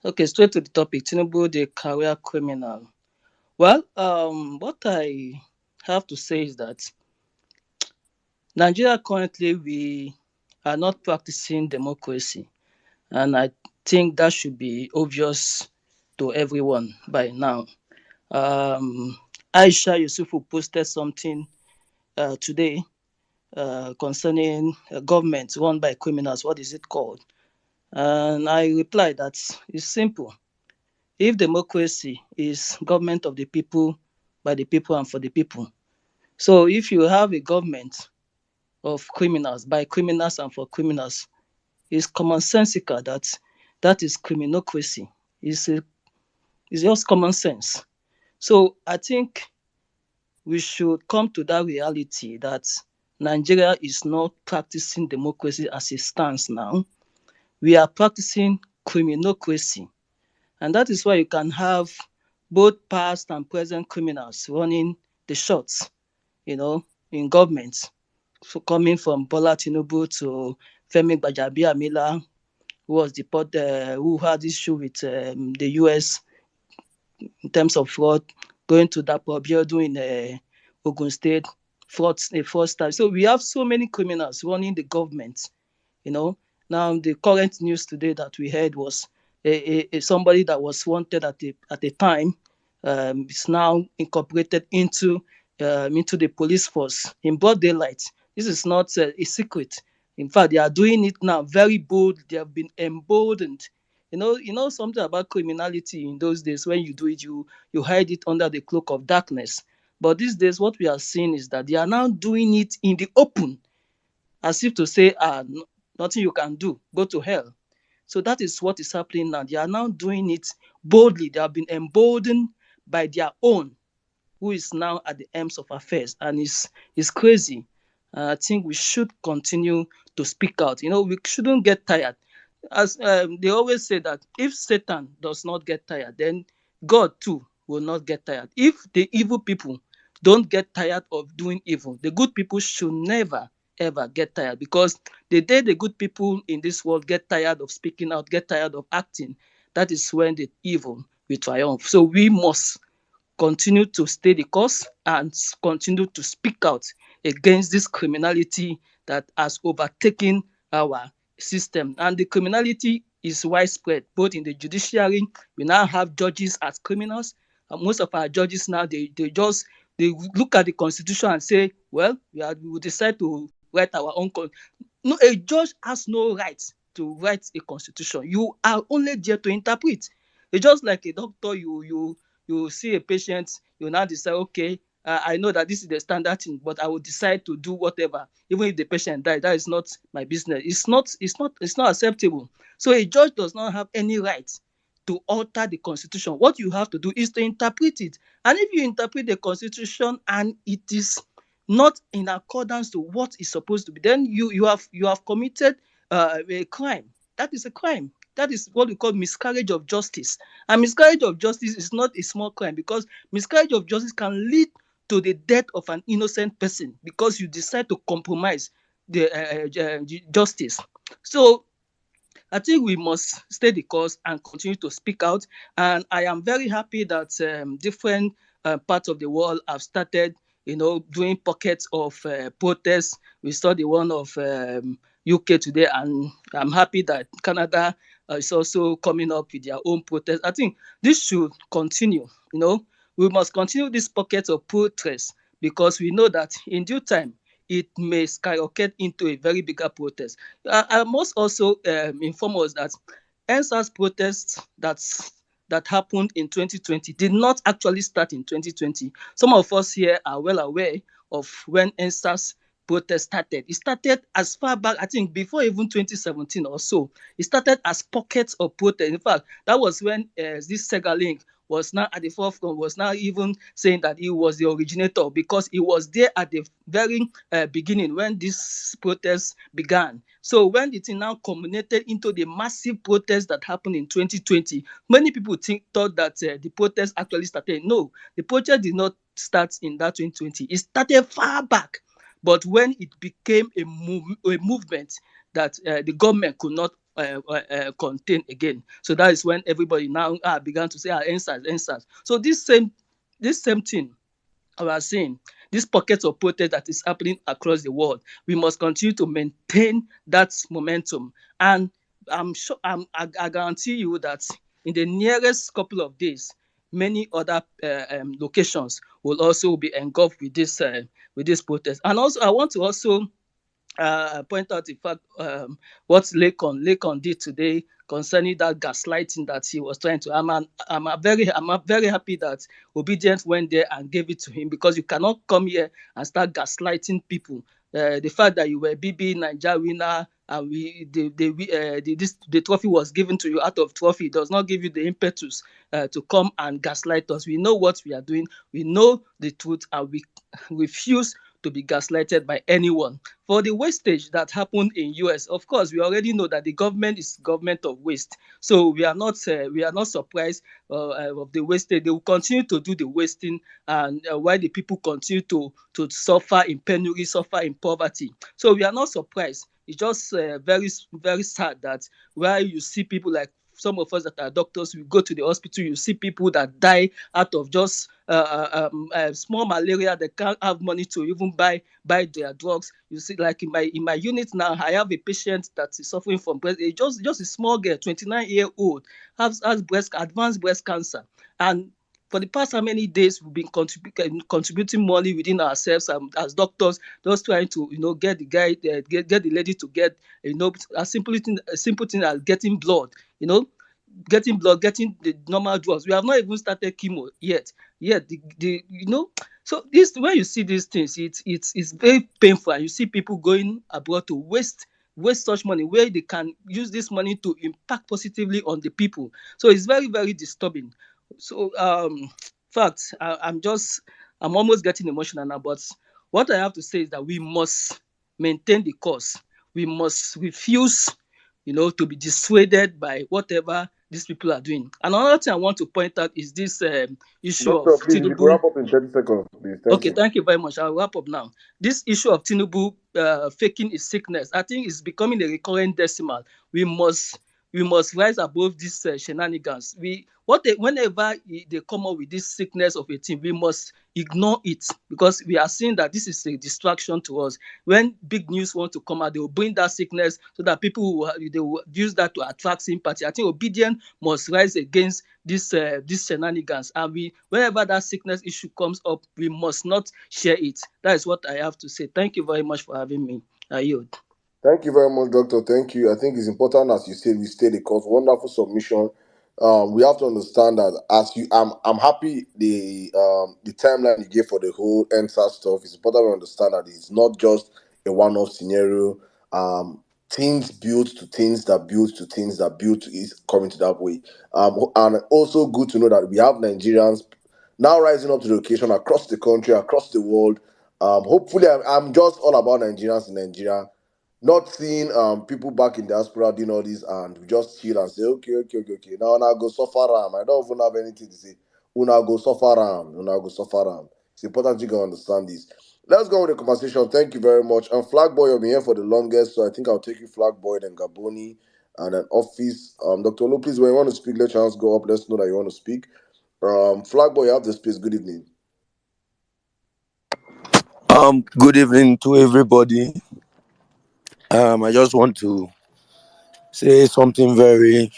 okay, straight to the topic. Tinubu, the career criminal. Well, what I have to say is that Nigeria currently we are not practicing democracy, and I think that should be obvious to everyone by now. Aisha Yusufu posted something today concerning a government run by criminals. What is it called? And I replied that it's simple. If democracy is government of the people, by the people, and for the people. So if you have a government of criminals, by criminals, and for criminals, it's commonsensical that that is criminocracy. It's just common sense. So I think we should come to that reality that Nigeria is not practicing democracy as it stands now. We are practicing criminocracy. And that is why you can have both past and present criminals running the shots, in government. So coming from Bola Tinubu to Femi Gbajabiamila, who was deported, who had issue with the US in terms of fraud, going to Dapo Abiodun in Ogun State, fraud, a fraudster. So we have so many criminals running the government, you know. Now the current news today that we heard was somebody that was wanted at the time is now incorporated into the police force in broad daylight. This is not a secret. In fact, they are doing it now very bold. They have been emboldened. You know something about criminality in those days. When you do it, you hide it under the cloak of darkness. But these days, what we are seeing is that they are now doing it in the open, as if to say, nothing you can do, go to hell. So that is what is happening now. They are now doing it boldly. They have been emboldened by their own, who is now at the ends of affairs, and is crazy. I think we should continue to speak out. We shouldn't get tired. As they always say that if Satan does not get tired, then God too will not get tired. If the evil people don't get tired of doing evil, the good people should never ever get tired, because the day the good people in this world get tired of speaking out, get tired of acting, that is when the evil will triumph. So we must continue to stay the course and continue to speak out against this criminality that has overtaken our system. And the criminality is widespread, both in the judiciary. We now have judges as criminals. And most of our judges now, they look at the constitution and say, well, we will decide to write our own. No, a judge has no right to write a constitution. You are only there to interpret. It's just like a doctor. You see a patient, you now decide, okay, I know that this is the standard thing, but I will decide to do whatever, even if the patient dies. That is not my business. It's not acceptable. So a judge does not have any right to alter the constitution. What you have to do is to interpret it. And if you interpret the constitution and it is not in accordance to what is supposed to be, then you have committed a crime. That is a crime. That is what we call miscarriage of justice. And miscarriage of justice is not a small crime, because miscarriage of justice can lead to the death of an innocent person because you decide to compromise the justice. So I think we must stay the course and continue to speak out. And I am very happy that different parts of the world have started, doing pockets of protests. We saw the one of UK today, and I'm happy that Canada is also coming up with their own protest. I think this should continue. We must continue this pocket of protest, because we know that in due time it may skyrocket into a very bigger protest. I must also inform us that NSAS protests that happened in 2020 did not actually start in 2020. Some of us here are well aware of when NSAS protest started. It started as far back, I think, before even 2017 or so. It started as pockets of protest. In fact, that was when this Sega Link was now at the forefront, was now even saying that he was the originator, because he was there at the very beginning when this protest began. So when it now culminated into the massive protest that happened in 2020, many people thought that the protest actually started. No, the protest did not start in that 2020. It started far back. But when it became a movement that the government could not contain again, so that is when everybody now began to say, NSAS. So this same thing we are seeing, this pocket of protest that is happening across the world, we must continue to maintain that momentum. And I'm sure, I guarantee you that in the nearest couple of days, many other locations will also be engulfed with this protest. And also, I want to also point out the fact what Lakon did today concerning that gaslighting that he was trying to. I'm very happy that Obedient went there and gave it to him, because you cannot come here and start gaslighting people. The fact that you were BB Nigeria winner and the trophy was given to you out of trophy does not give you the impetus to come and gaslight us. We know what we are doing. We know the truth, and we refuse to be gaslighted by anyone. For the wastage that happened in US, of course, we already know that the government is government of waste. So we are not surprised of the wastage. They will continue to do the wasting, and while the people continue to suffer in penury, suffer in poverty. So we are not surprised. It's just very, very sad that while you see people like some of us that are doctors, we go to the hospital, you see people that die out of just small malaria. They can't have money to even buy their drugs. You see, like in my unit now, I have a patient that is suffering from breast. Just a small girl, 29-year-old, has advanced breast cancer, and for the past how many days we've been contributing money within ourselves as doctors, just trying to get the guy, get the lady to get a simple thing as getting blood, getting the normal drugs. We have not even started chemo yet. So this, when you see these things, it's very painful, and you see people going abroad to waste such money where they can use this money to impact positively on the people. So it's very, very disturbing. So fact, I'm almost getting emotional now, but what I have to say is that we must maintain the course. We must refuse to be dissuaded by whatever these people are doing. And another thing I want to point out is this issue of Doctor, please, you can Tinubu. wrap up in 30 seconds, please. Thank Okay, you. thank you very much. I'll wrap up now. This issue of Tinubu faking his sickness, I think, is becoming a recurrent decimal. We must rise above these shenanigans. Whenever they come up with this sickness of a team, we must ignore it, because we are seeing that this is a distraction to us. When big news want to come out, they will bring that sickness so that they will use that to attract sympathy. I think Obedient must rise against these shenanigans, and whenever that sickness issue comes up, we must not share it. That is what I have to say. Thank you very much for having me. I yield. Thank you very much, Doctor. Thank you. I think it's important, as you said, we stay the course. Wonderful submission. We have to understand that I'm happy the timeline you gave for the whole NSAS stuff. It's important to understand that it's not just a one-off scenario. Things built to things that build to things that build to is coming to that way. And also good to know that we have Nigerians now rising up to the occasion across the country, across the world. Hopefully, I'm just all about Nigerians in Nigeria, not seeing people back in diaspora doing all this, and we just chill and say, okay. Now I go suffer ram. I don't even have anything to say. Una go suffer ram. Una go suffer ram. It's important you can understand this. Let's go with the conversation. Thank you very much. And Flag Boy, you've been here for the longest, so I think I'll take you Flag Boy, then Gaboni, and then Office. Dr. Olu, please, when you want to speak, let your hands go up. Let's know that you want to speak. Flag Boy, you have the space. Good evening. Good evening to everybody. I just want to say something very,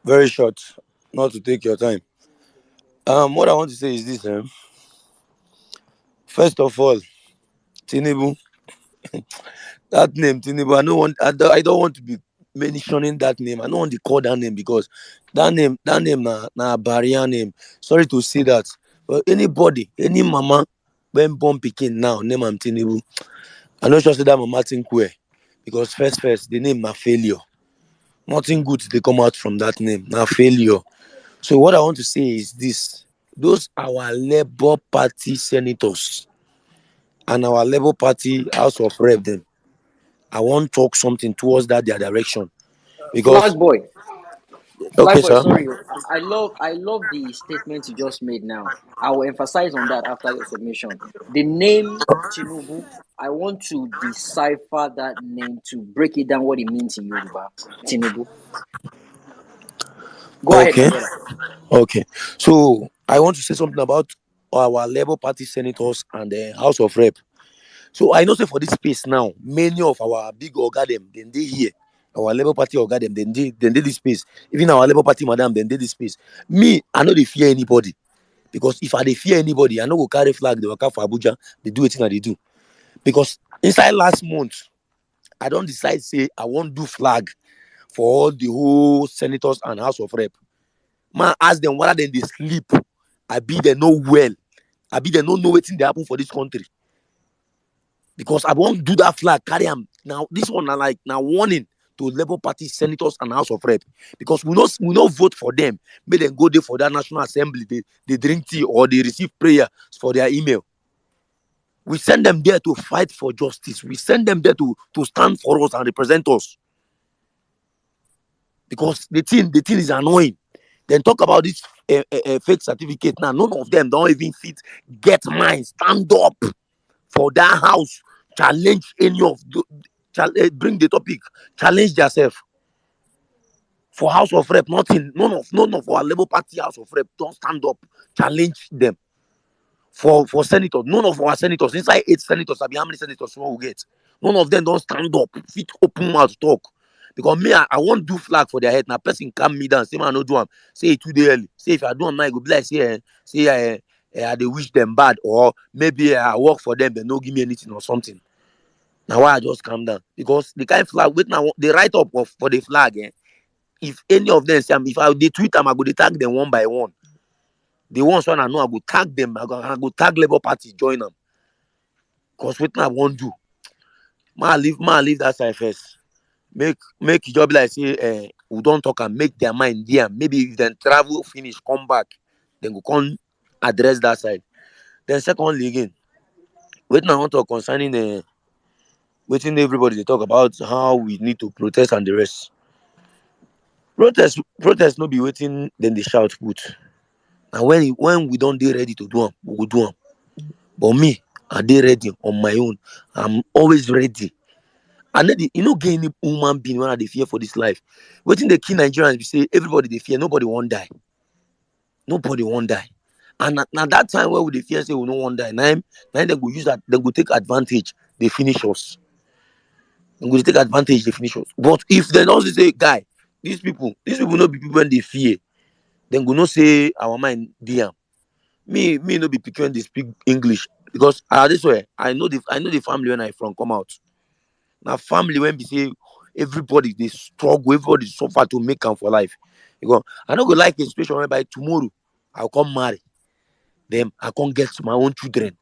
very short, not to take your time. What I want to say is this. First of all, Tinubu, that name Tinubu. I don't want to be mentioning that name. I don't want to call that name because that name, na barrier name. Sorry to say that, but anybody, any mama, when born pikin now, name am Tinubu. I not sure say that mama think well because first, the name na failure. Nothing good they come out from that name. Now failure. So what I want to say is this: those our Labour Party senators and our Labour Party House of Rep them. I want to talk something towards that their direction because Flag boy. okay, Flag boy, sir. sorry. I love the statement you just made now. I will emphasize on that after your submission. The name Tinubu, I want to decipher that name to break it down what it means in Yoruba. Tinubu. Go ahead, my Okay, brother. okay. So I want to say something about our Labour Party senators and the House of Rep. So I know say for this space now, many of our big oga them, then they here. Our Labour Party oga them, then they this space. Even our Labour Party madam, then they this space. Me, I know they fear anybody. Because if I dey fear anybody, I no go carry flag, they waka for Abuja, they do wetin I dey do. Because inside last month, I don't decide say I won't do flag for all the whole senators and House of Rep. Man, ask them whether they sleep. I be they know well. I be they no know wetin dey happen for this country. Because I won't do that flag, carry am. Now, this one na like now warning to Labour Party senators and House of Rep. Because we not vote for them. Make them go there for that National Assembly. They drink tea or they receive prayer for their email. We send them there to fight for justice. We send them there to stand for us and represent us. Because the thing is annoying. Then talk about this fake certificate. Now, none of them don't even fit get mine. Stand up for that house. Challenge any of bring the topic. Challenge yourself. For House of Rep, nothing. None of our Labour Party House of Rep don't stand up. Challenge them. For senators, none of our senators, inside 8 senators, I be how many senators we will get. None of them don't stand up, fit open mouth talk. Because me, I won't do flag for their head. Now, person calm me down, say, man, no do them. Say it too early. Say, if I do them now, it go be like, I they wish them bad, or maybe I work for them, they no give me anything or something. Now, why I just calm down? Because the kind of flag, wait now, the write up of for the flag, if any of them say, if I they tweet them, I go they tag them one by one. The ones when I know I go tag them, I go tag Labour Party, join them. Because what I won't do. Man, leave that side first. Make it job like say we don't talk and make their mind there. Maybe if then travel finish, come back, then go come address that side. Then secondly again, what I want to talk concerning waiting everybody they talk about how we need to protest and the rest. Protest no be waiting, then they shout put. And when we don't dey ready to do them, we will do them. But me, I dey ready on my own. I'm always ready. And then you know, get any human being when they fear for this life. Waiting the key Nigerians we say everybody they fear, nobody won't die. Nobody won't die. And now that time where we they fear say we no one die. Now they go use that, they go take advantage, they finish us. They go take advantage, they finish us. But if they don't say, guy, these people no be people when they fear, then go no say our mind dear. Me no be picking when they speak English. Because this way I know the family when I from come out. Now family when we say everybody they struggle, everybody suffer to make am for life. You go, I don't go like a situation whereby tomorrow I'll come marry them, I can't get my own children.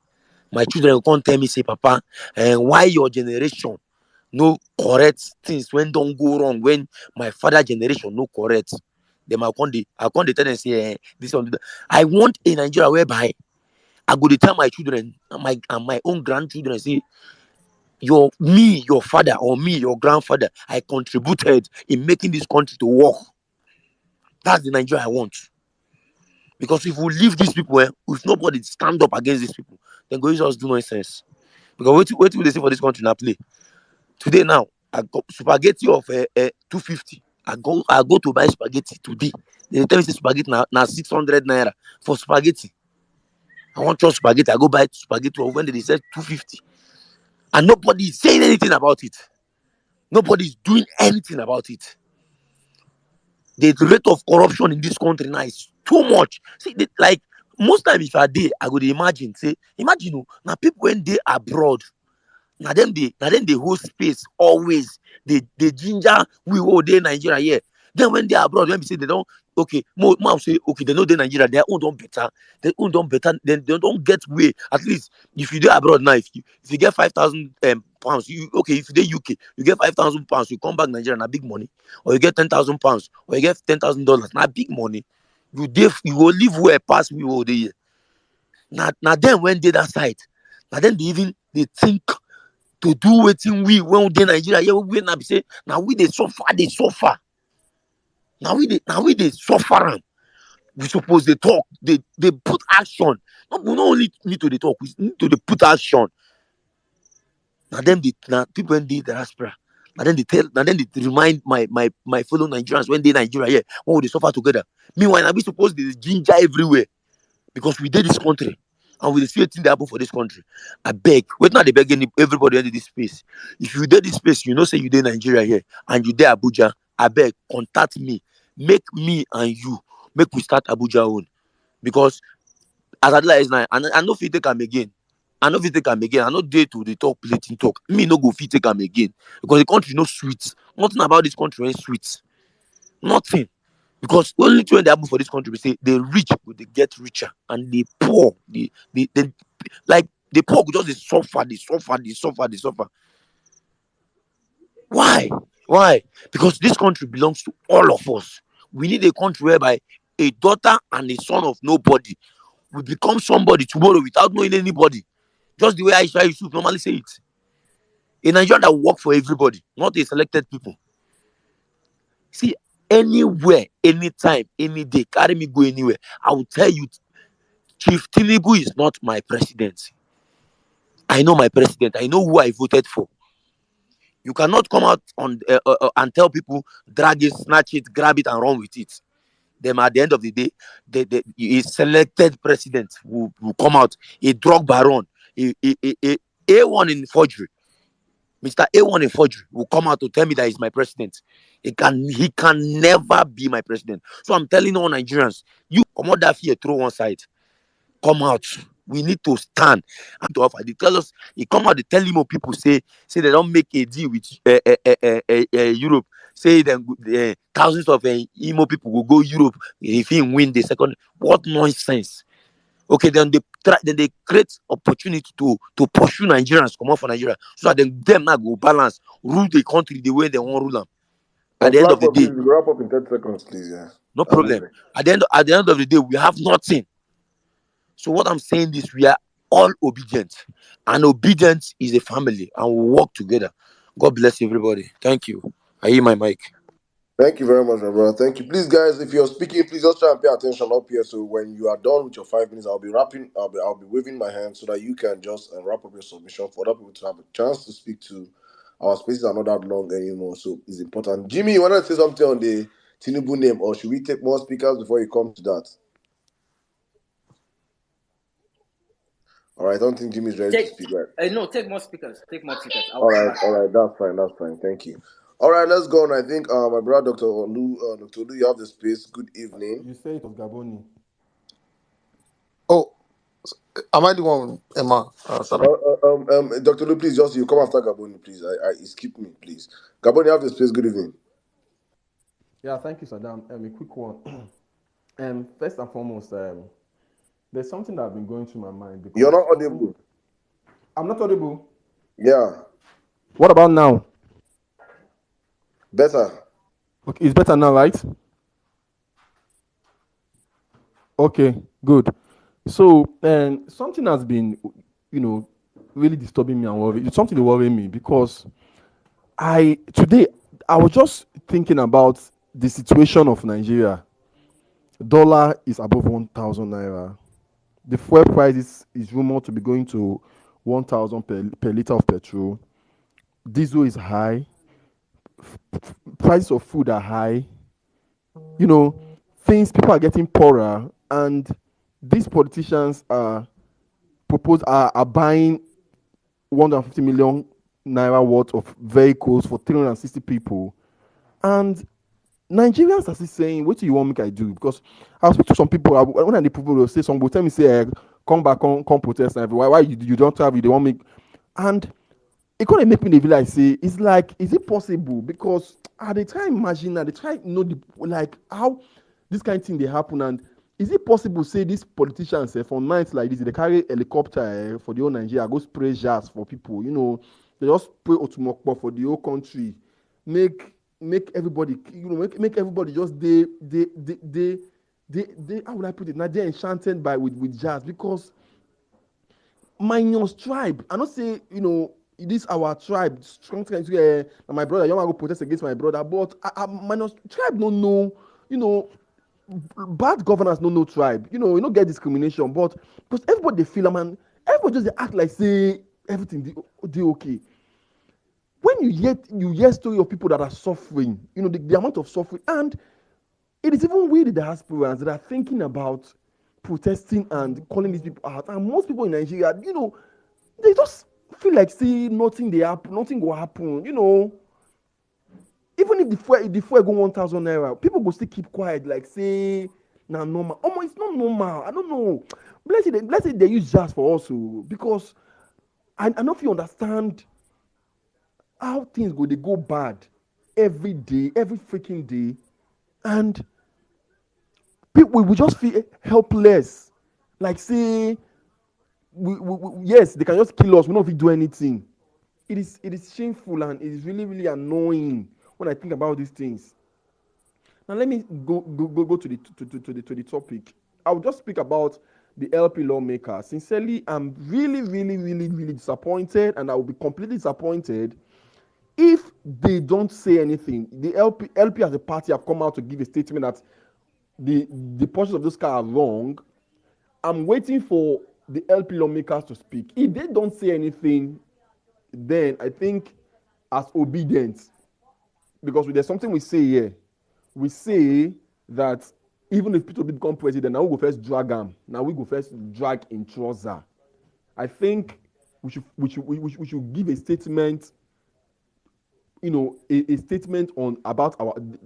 My children will come tell me, say, Papa, and why your generation no correct things when don't go wrong when my father generation no correct. Then I can't tell them say this one. I want a Nigeria whereby I go to tell my children and my own grandchildren say your father or me, your grandfather, I contributed in making this country to work. That's the Nigeria I want. Because if we leave these people, if nobody stand up against these people, then go just do nonsense. Because what will they say for this country now play? Today now, I got spaghetti of 250. I go to buy spaghetti today. They tell me say spaghetti now 600 naira for spaghetti. I want your spaghetti. I go buy spaghetti when they said 250, and nobody is saying anything about it. Nobody is doing anything about it. The rate of corruption in this country now is too much. See, like most time if I dey, I go dey imagine say, imagine now people when they abroad, now them they hold space always. They ginger we hold dey Nigeria here. Then when they abroad, when we say they don't, okay, more say okay, they know they Nigeria, their own don't better, their own don't better, then they don't get way. At least if you do abroad now, if you get 5,000 pounds, you okay, if you dey UK, you get 5,000 pounds, you come back Nigeria, na big money, or you get 10,000 pounds, or you get $10,000, na big money. You will live where pass we all day. Now then when they that side, now then they think to do wetin we when we dey Nigeria here, we na be say now we dey suffer. Now we dey suffer am. We suppose they talk, they put action. We not only need to dey talk, we need to dey put action. Now them now people when they diaspora, now then they remind my fellow Nigerians when they Nigeria here, when we dey suffer together. Meanwhile, now we suppose they ginger everywhere because we did this country. And we see thing that happen for this country. I beg. Wait not they beg everybody into this space. If you did this space, you know say you did Nigeria here and you there Abuja, I beg, contact me. Make me and you make we start Abuja own. Because as I is now, I know if you take them again. I know if you take them again. I know day to the talk, plating talk. Me no go fit take them again. Because the country no sweet. Nothing about this country ain't sweet. Nothing. Because only thing they happen for this country, we say the rich will they get richer and the poor, like the poor will just they suffer. Why? Because this country belongs to all of us. We need a country whereby a daughter and a son of nobody will become somebody tomorrow without knowing anybody. Just the way Aisha Yusuf normally say it. A Nigeria that will work for everybody, not a selected people. See, anywhere, anytime, any day, carry me go anywhere. I will tell you, Chief Tinubu is not my president. I know my president. I know who I voted for. You cannot come out on and tell people drag it, snatch it, grab it, and run with it. Then at the end of the day, a selected president will come out, a drug baron, A1 in forgery. Mr. A1 in forgery will come out to tell me that he's my president. He can never be my president. So I'm telling all Nigerians, you come out that fear, throw one side. Come out. We need to stand and to offer. They tell us, he come out, they tell him people say they don't make a deal with Europe. Say then thousands of Imo people will go Europe if he win the second. What nonsense. Okay, then they create opportunity to pursue Nigerians, come out for Nigeria, so that them now go balance, rule the country the way they want to rule them. At the end of the day, wrap up in 30 seconds, please. Yeah. no problem. At the end of the day, we have nothing. So what I'm saying is we are all obedient, and obedience is a family, and we work together. God bless everybody. Thank you. I hear my mic. Thank you very much, my brother. Thank you. Please, guys, if you're speaking, please just try and pay attention up here. So when you are done with your 5 minutes, I'll be waving my hand so that you can just wrap up your submission for other people to have a chance to speak to. Our spaces are not that long anymore, so it's important. Jimmy, you want to say something on the Tinubu name, or should we take more speakers before you come to that? All right, I don't think Jimmy's ready to speak right. No, take more speakers. All right, that's fine. Thank you. All right, let's go on. I think my brother, Dr. Olu, you have the space. Good evening. You say it was Gaboni. Oh, am I the one, Emma? Dr. Olu, please, just you come after Gaboni, please. Skip me, please. Gaboni, you have the space. Good evening. Yeah, thank you, Saddam. A quick one. First and foremost, there's something that has been going through my mind. Because you're not audible. I'm not audible? Yeah. What about now? Better. Okay, it's better now, right? Okay, good. So, something has been, really disturbing me and worrying. It's something that worries me because today I was just thinking about the situation of Nigeria. Dollar is above 1,000 naira. The fuel price is rumored to be going to 1,000 per liter of petrol. Diesel is high. Prices of food are high. People are getting poorer, and these politicians are propose are buying 150 million naira worth of vehicles for 360 people, and Nigerians are still saying, "What do you want me to do?" Because I speak to some people when I people will say, some will tell me, say, "Come back, come protest." And why you don't travel? They want me, and it kind of make me feel like, say, it's like, is it possible? Because they try imagine and they try like how this kind of thing they happen, and is it possible, say, these politicians for nights like this they carry helicopter for the whole Nigeria, go spray jazz for people, they just spray otumokpo for the whole country, make everybody, make everybody just they how would I put it now, they're enchanted by with jazz, because minus tribe. I not say, this our tribe strong tribe, my brother, you want to go protest against my brother, but minus tribe don't know, you know bad governance no tribe, you don't get discrimination, but because everybody they feel, man, everybody just dey act like, say, everything they okay. When you hear story of people that are suffering, the amount of suffering, and it is even we, the diasporans, that are thinking about protesting and calling these people out. And most people in Nigeria, they just feel like, see, nothing they happen, nothing will happen. Even if the fuel go 1,000 naira, people go still keep quiet, like, say, now normal. Oh, it's not normal. I don't know. Let's say they use jazz for us, because I don't know if you understand how things they go bad every day, every freaking day, and people we just feel helpless, like, say, yes, they can just kill us, we don't do anything. It is shameful, and it is really, really annoying when I think about these things. Now let me go to the topic. I will just speak about the LP lawmakers. Sincerely, I'm really, really, really, really disappointed, and I will be completely disappointed if they don't say anything. The LP as a party have come out to give a statement that the portions of this car are wrong. I'm waiting for the LP lawmakers to speak. If they don't say anything, then I think, as obedience, because there's something we say here. We say that even if Peter Obi become president, now we go first drag him. Now we go first drag in trouser. I think we should give a statement, a statement about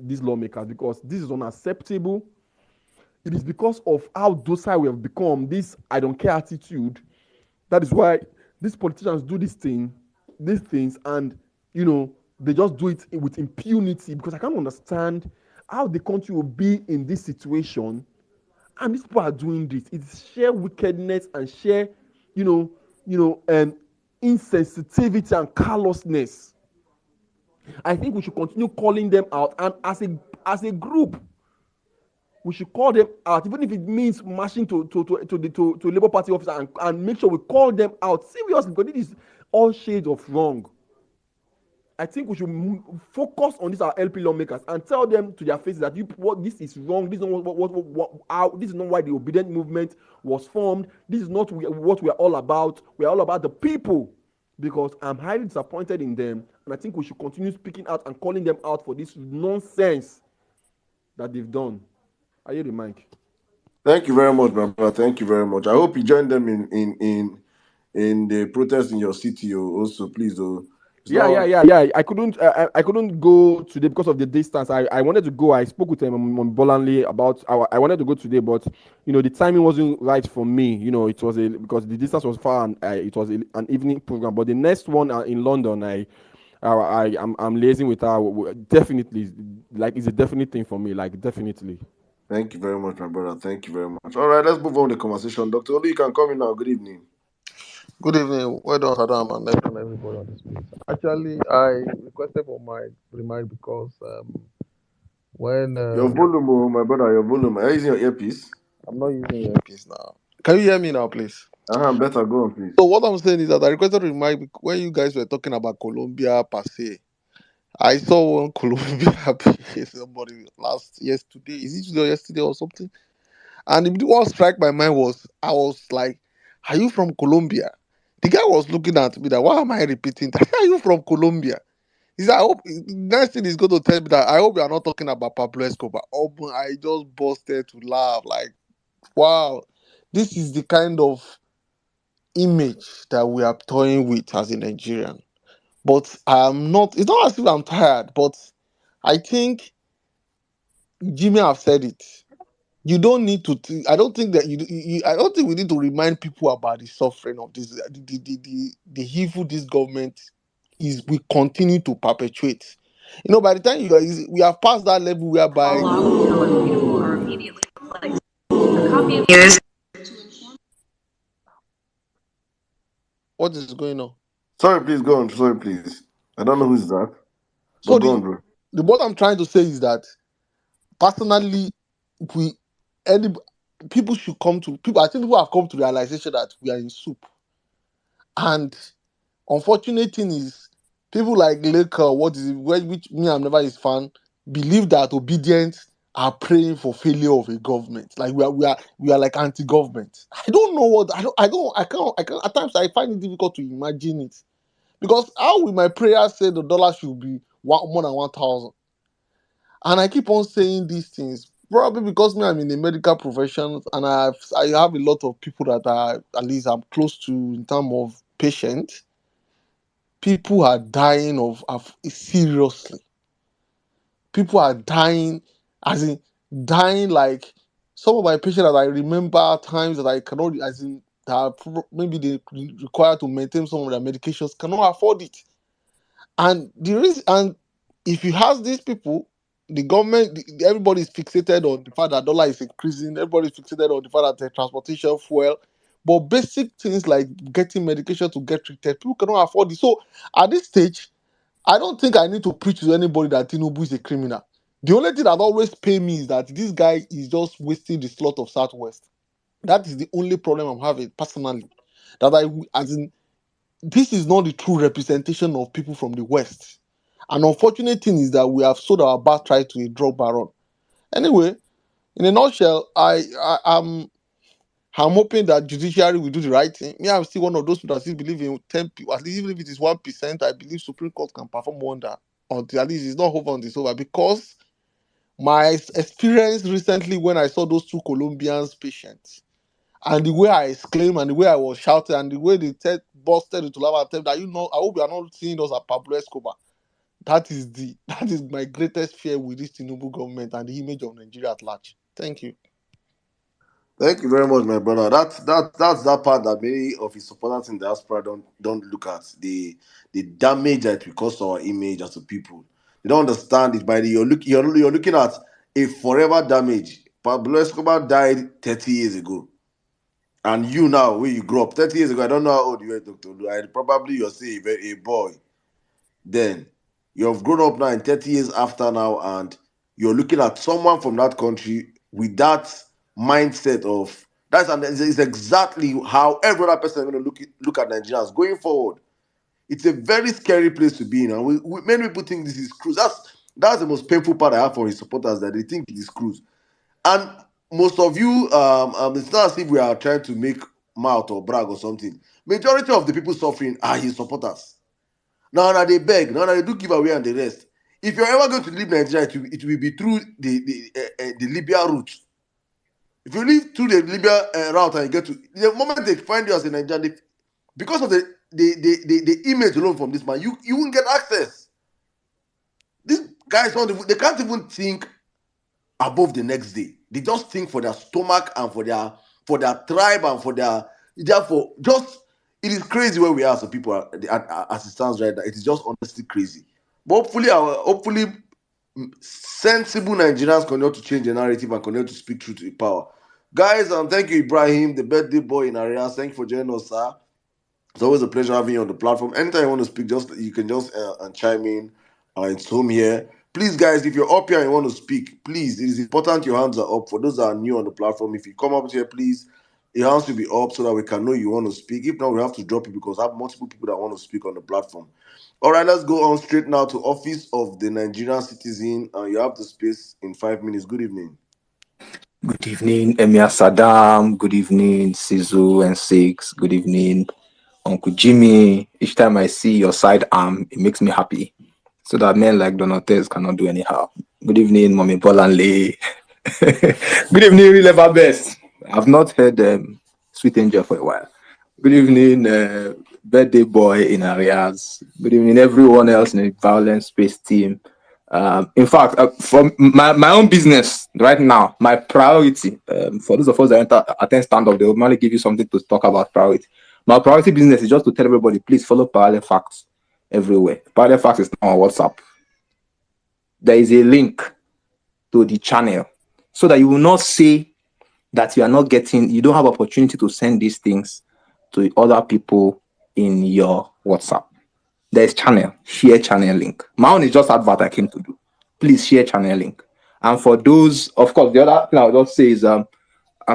these lawmakers, because this is unacceptable. It is because of how docile we have become, this I don't care attitude. That is why these politicians do these things, and they just do it with impunity, because I can't understand how the country will be in this situation and these people are doing this. It's sheer wickedness and sheer, insensitivity and callousness. I think we should continue calling them out, and as a group, we should call them out, even if it means marching to the Labour Party office, and make sure we call them out seriously, because this is all shades of wrong. I think we should focus on these our LP lawmakers and tell them to their faces that this is wrong. This is not this is not why the obedient movement was formed. This is not what we are all about. We are all about the people, because I'm highly disappointed in them, and I think we should continue speaking out and calling them out for this nonsense that they've done. I hear the mic. Thank you very much, my brother. Thank you very much. I hope you join them in the protest in your city, also, please. Yeah. I couldn't go today because of the distance. I wanted to go. I spoke with him on Bolanley about I wanted to go today, but the timing wasn't right for me. It was because the distance was far, and it was an evening program. But the next one in London, I'm liaising with her. Definitely, like, it's a definite thing for me. Like, definitely. Thank you very much, my brother. Thank you very much. All right, let's move on the conversation. Dr. Olu, you can come in now. Good evening. Good evening. Well done, Adam, and everybody on the space. Actually, I requested for my remark because when your volume, my brother, your volume. Are you using your earpiece? I'm not using earpiece now. Can you hear me now, please? Better go on, please. So what I'm saying is that I requested a remark when you guys were talking about Colombia per se. I saw one Colombia somebody yesterday. Is it today or yesterday or something? And what struck my mind was, I was like, "Are you from Colombia?" The guy was looking at me that, why am I repeating that? Are you from Colombia? He said, I hope next thing he's going to tell me that I hope you are not talking about Pablo Escobar. Oh, I just busted to laugh. Like, wow, this is the kind of image that we are toying with as a Nigerian. But I'm not, it's not as if I'm tired, but I think Jimmy have said it. You don't need to, I don't think that I don't think we need to remind people about the suffering of this, the evil this government is, we continue to perpetuate. You know, by the time we have passed that level whereby. News. What is going on? Sorry, please go on. Sorry, please. I don't know who's that, but So go on, bro. what I'm trying to say is that personally, we any people should come to people. I think people have come to realization that we are in soup, and unfortunate thing is people like Laker, which me I'm never his fan, believe that obedience are praying for failure of a government. Like we are like anti-government. I don't know what I can't at times I find it difficult to imagine it. Because how will my prayer say the dollar should be more than 1,000? And I keep on saying these things, probably because me, I'm in the medical profession and I have a lot of people that are, at least I'm close to in terms of patients. People are dying of seriously. People are dying, as in dying like some of my patients that I remember times that I cannot, as in that maybe they require to maintain some of their medications, cannot afford it. And the reason, and if you ask these people, the government, everybody is fixated on the fact that dollar is increasing. Everybody is fixated on the fact that the transportation, fuel, but basic things like getting medication to get treated, people cannot afford it. So at this stage, I don't think I need to preach to anybody that Tinubu is a criminal. The only thing that always pay me is that this guy is just wasting the slot of Southwest. That is the only problem I'm having personally. As in, this is not the true representation of people from the West. An unfortunate thing is that we have sold our birthright to a drug baron. Anyway, in a nutshell, I'm hoping that judiciary will do the right thing. Me, I'm still one of those people that still believe in 10 people. At least even if it is 1%, I believe Supreme Court can perform wonder until at least it's not over until it's over. Because my experience recently when I saw those two Colombians patients, and the way I exclaimed and the way I was shouting and the way they busted into lava attempt that, I hope you are not seeing us at Pablo Escobar. That is my greatest fear with this Tinubu government and the image of Nigeria at large. Thank you. Thank you very much, my brother. That's that part that many of his supporters in the diaspora don't look at, the damage that we cause to our image as a people. They don't understand it. You're looking at a forever damage. Pablo Escobar died 30 years ago, and you now, where you grew up 30 years ago, I don't know how old you were, Doctor Lu. Probably you're still a boy. Then you've grown up now in 30 years after now, and you're looking at someone from that country with that mindset of it's exactly how every other person is going to look at Nigerians going forward. It's a very scary place to be in, and many people think this is cruise. That's the most painful part I have for his supporters, that they think it is cruise. And most of you, it's not as if we are trying to make mouth or brag or something. Majority of the people suffering are his supporters. Now they beg, now they do give away and the rest. If you're ever going to leave Nigeria, it will be through the Libya route. If you leave through the Libya route and you get to, the moment they find you as a Nigerian, because of the image alone from this man, you won't get access. These guys they can't even think above the next day. They just think for their stomach and for their tribe and for their, therefore, just, it is crazy where we are as a people as it stands right now. It is just honestly crazy. But hopefully sensible Nigerians continue to change the narrative and continue to speak truth to power. Guys, thank you, Ibrahim, the birthday boy in Arias. Thank you for joining us, sir. It's always a pleasure having you on the platform. Anytime you want to speak, you can just chime in. It's home here. Please, guys, if you're up here and you want to speak, please, it is important your hands are up. For those that are new on the platform, if you come up here, please, your hands will be up so that we can know you want to speak. If not, we have to drop it because I have multiple people that want to speak on the platform. All right, let's go on straight now to Office of the Nigerian Citizen. You have the space in 5 minutes. Good evening. Good evening, Emir Saddam. Good evening, Sizu and Six. Good evening, Uncle Jimmy. Each time I see your side arm, it makes me happy. So that men like Donates cannot do anyhow. Good evening, Mommy Bolanle. Good evening, Real Ever Best. I've not heard Sweet Angel for a while. Good evening, birthday boy in Arias. Good evening, everyone else in the Violence Space team. In fact, for my own business right now, my priority, for those of us that attend stand-up, they will normally give you something to talk about priority. My priority business is just to tell everybody, please follow Parallel Facts everywhere. Parallel Facts is now on WhatsApp. There is a link to the channel so that you will not say that you don't have opportunity to send these things to other people in your WhatsApp. There's share channel link. My own is just advert I came to do. Please share channel link. And for those, of course, the other thing I'll just say is, I'm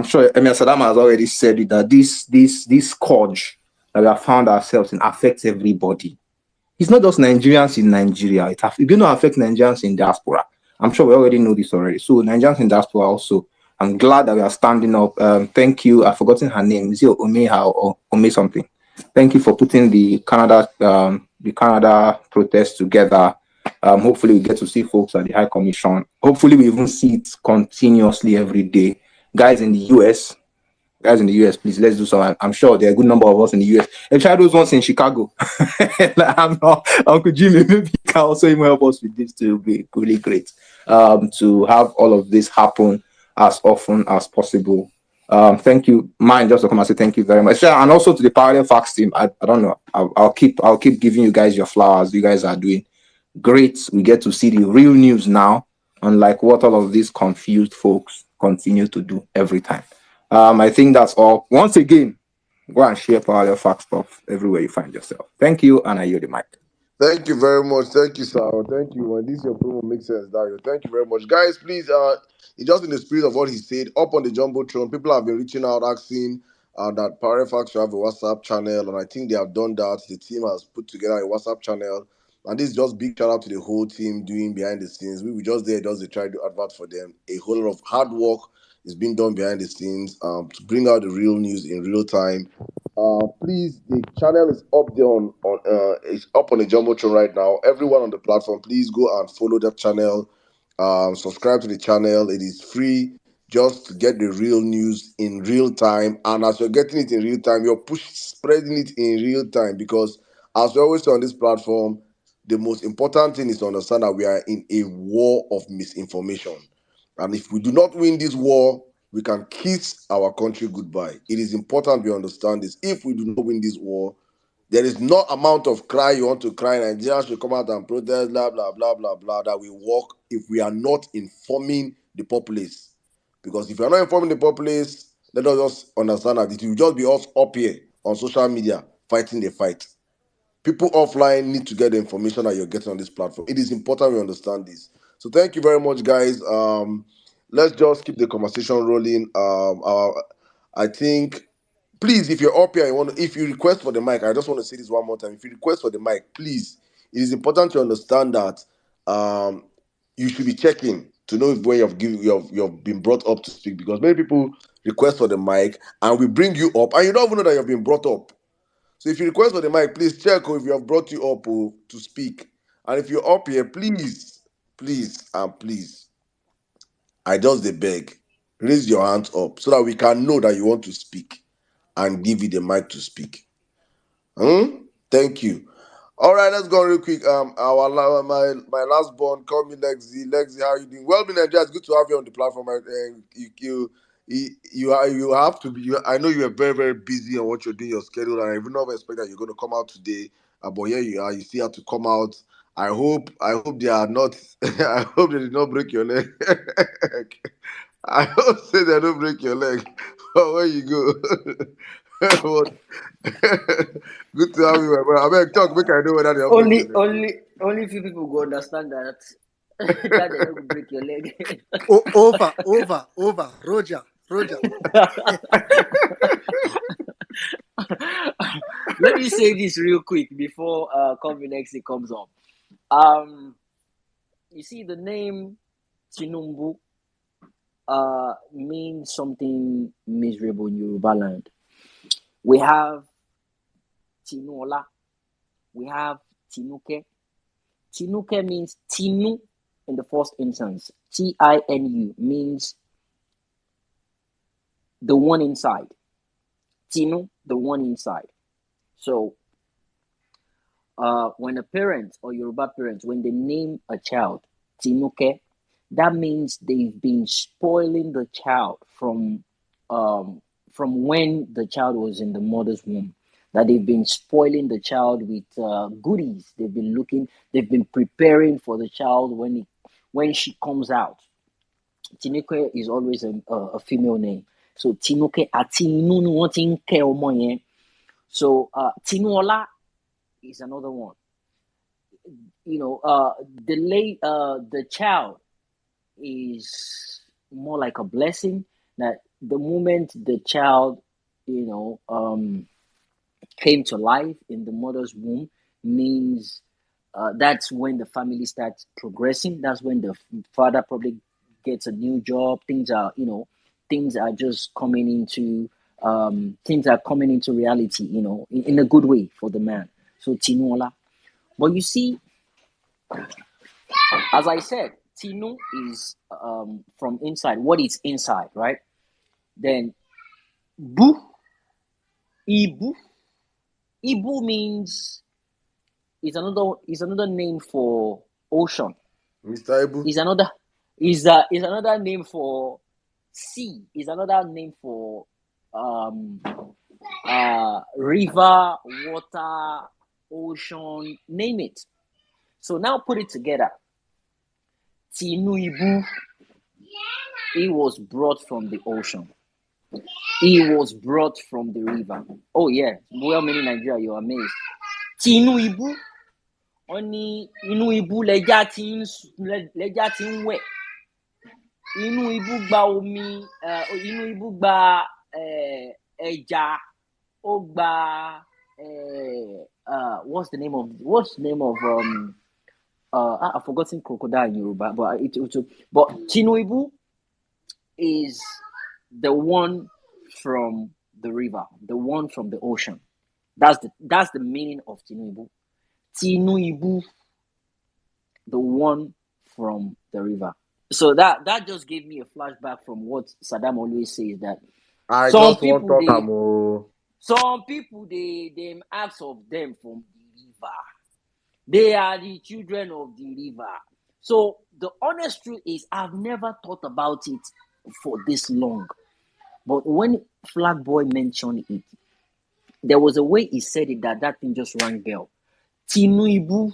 sure Emir Saddam has already said it, that this scourge that we have found ourselves in affects everybody. It's not just Nigerians in Nigeria. It's going to affect Nigerians in diaspora. I'm sure we already know this already. So Nigerians in diaspora also. I'm glad that we are standing up. Thank you. I've forgotten her name. Is it Omeha or Ome something? Thank you for putting the Canada protest together. Hopefully we get to see folks at the High Commission. Hopefully we even see it continuously every day. Guys in the US, please, let's do so. I'm sure there are a good number of us in the US. If try those ones in Chicago, I'm not, Uncle Jimmy, maybe you can also even help us with this to be really great. To have all of this happen as often as possible. Thank you. Mine just to come and say thank you very much. Yeah, and also to the Parallel Facts team. I don't know. I'll keep giving you guys your flowers. You guys are doing great. We get to see the real news now, unlike what all of these confused folks continue to do every time. I think that's all. Once again, go and share Parallel Fact stuff everywhere you find yourself. Thank you, and I yield the mic. Thank you very much. Thank you, sir. Thank you. And this your promo makes sense, Dario. Thank you very much. Guys, please, just in the spirit of what he said, up on the Jumbotron, people have been reaching out, asking that Parafax should have a WhatsApp channel, and I think they have done that. The team has put together a WhatsApp channel, and this is just big shout out to the whole team doing behind the scenes. We were just there, just to try to advert for them. A whole lot of hard work is being done behind the scenes to bring out the real news in real time. Please, the channel is up there it's up on the Jumbotron right now. Everyone on the platform, please go and follow that channel. Subscribe to the channel. It is free just to get the real news in real time. And as you're getting it in real time, you're spreading it in real time, because as we always say on this platform, the most important thing is to understand that we are in a war of misinformation. And if we do not win this war, we can kiss our country goodbye. It is important we understand this. If we do not win this war, there is no amount of cry you want to cry. Nigerians should come out and protest, blah, blah, blah, blah, blah, that will work if we are not informing the populace. Because if you are not informing the populace, let us just understand that it will just be us up here on social media fighting the fight. People offline need to get the information that you're getting on this platform. It is important we understand this. So thank you very much, guys. Let's just keep the conversation rolling. I think, please, if you're up here, if you request for the mic, I just want to say this one more time. If you request for the mic, please, it is important to understand that you should be checking to know if when you've been brought up to speak, because many people request for the mic and we bring you up and you don't even know that you've been brought up. So if you request for the mic, please check if we have brought you up to speak. And if you're up here, please, I just beg, raise your hands up so that we can know that you want to speak and give you the mic to speak. Thank you. All right, let's go real quick. My last born, call me Lexi. Lexi, how are you doing? Well, Nigeria, it's good to have you on the platform. You have to be. I know you are very, very busy on what you're doing, your schedule, and I even never expect that you're going to come out today. But here you are. You still have to come out. I hope they are not. I hope they did not break your leg. I hope say they don't break your leg. But where you go? Good to have you, my brother. I mean, talk. Make I know whether they don't break your leg. Only few people go understand that that they don't break your leg. Over, Roger. Let me say this real quick before Convinex comes on. You see, the name Tinubu means something miserable in Yoruba land. We have Tinuola. We have Tinuke. Tinuke means Tinu in the first instance. Tinu means the one inside. Tinu, the one inside. So when a parent or Yoruba parents, when they name a child Tinuke, that means they've been spoiling the child from when the child was in the mother's womb. That they've been spoiling the child with goodies. They've been preparing for the child when she comes out. Tinuke is always a female name. So Tinuke ati inu ni wọ́n ti ń kẹ́ ọmọ yẹn. So Tinuola is another one. The child is more like a blessing. That the moment the child, came to life in the mother's womb means that's when the family starts progressing. That's when the father probably gets a new job. Things are just coming into reality, in a good way for the man. So Tinuola. But you see, as I said, Tinu is from inside. What is inside, right? Then Bu, Ibu. Ibu means is another name for ocean. Mr. Ibu is another name for sea. Is another name for river, water, ocean, name it. So now put it together. Tinubu, he was brought from the ocean. He was brought from the river. Oh yeah, well, many Nigeria, you're amazed. Tinubu, only inú ibu lẹja ti ń wẹ̀. Inú ibu gba omi, inú ibu gba ẹja, ó gba what's the name of I've forgotten crocodile in Yoruba, but Tinubu is the one from the river, the one from the ocean. That's the meaning of Tinubu. Tinubu, the one from the river. So that just gave me a flashback from what Saddam always says, that some people they ask of them from the river. They are the children of the river. So the honest truth is, I've never thought about it for this long. But when Flag Boy mentioned it, there was a way he said it that thing just rang bell. Tinubu.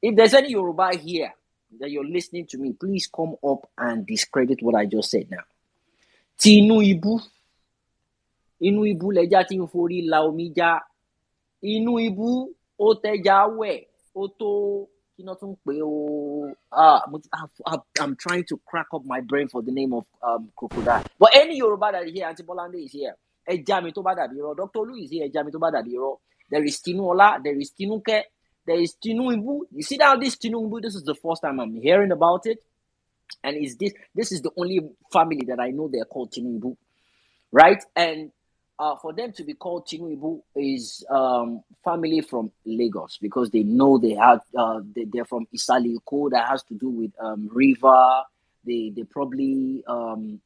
If there's any Yoruba here that you're listening to me, please come up and discredit what I just said now. Tinubu. Inú ibu lẹja tí ń forí la omi já. Inú ibu ó tẹja wẹ̀. Ó tó kí ná tún pè ó. I'm trying to crack up my brain for the name of crocodile. But any Yoruba that is here, Auntie Bolande is here. Ẹja mi tó bá dàbí irọ́. Dr. Olu is here. Ẹja mi tó bá dàbí irọ́. There is Tinuola. There is Tinuke. There is Tinubu. You see now this Tinubu, this is the first time I'm hearing about it. And this is the only family that I know they're called Tinubu. Right? And for them to be called Tinubu is family from Lagos, because they know they're from Isaliko. That has to do with river. They're probably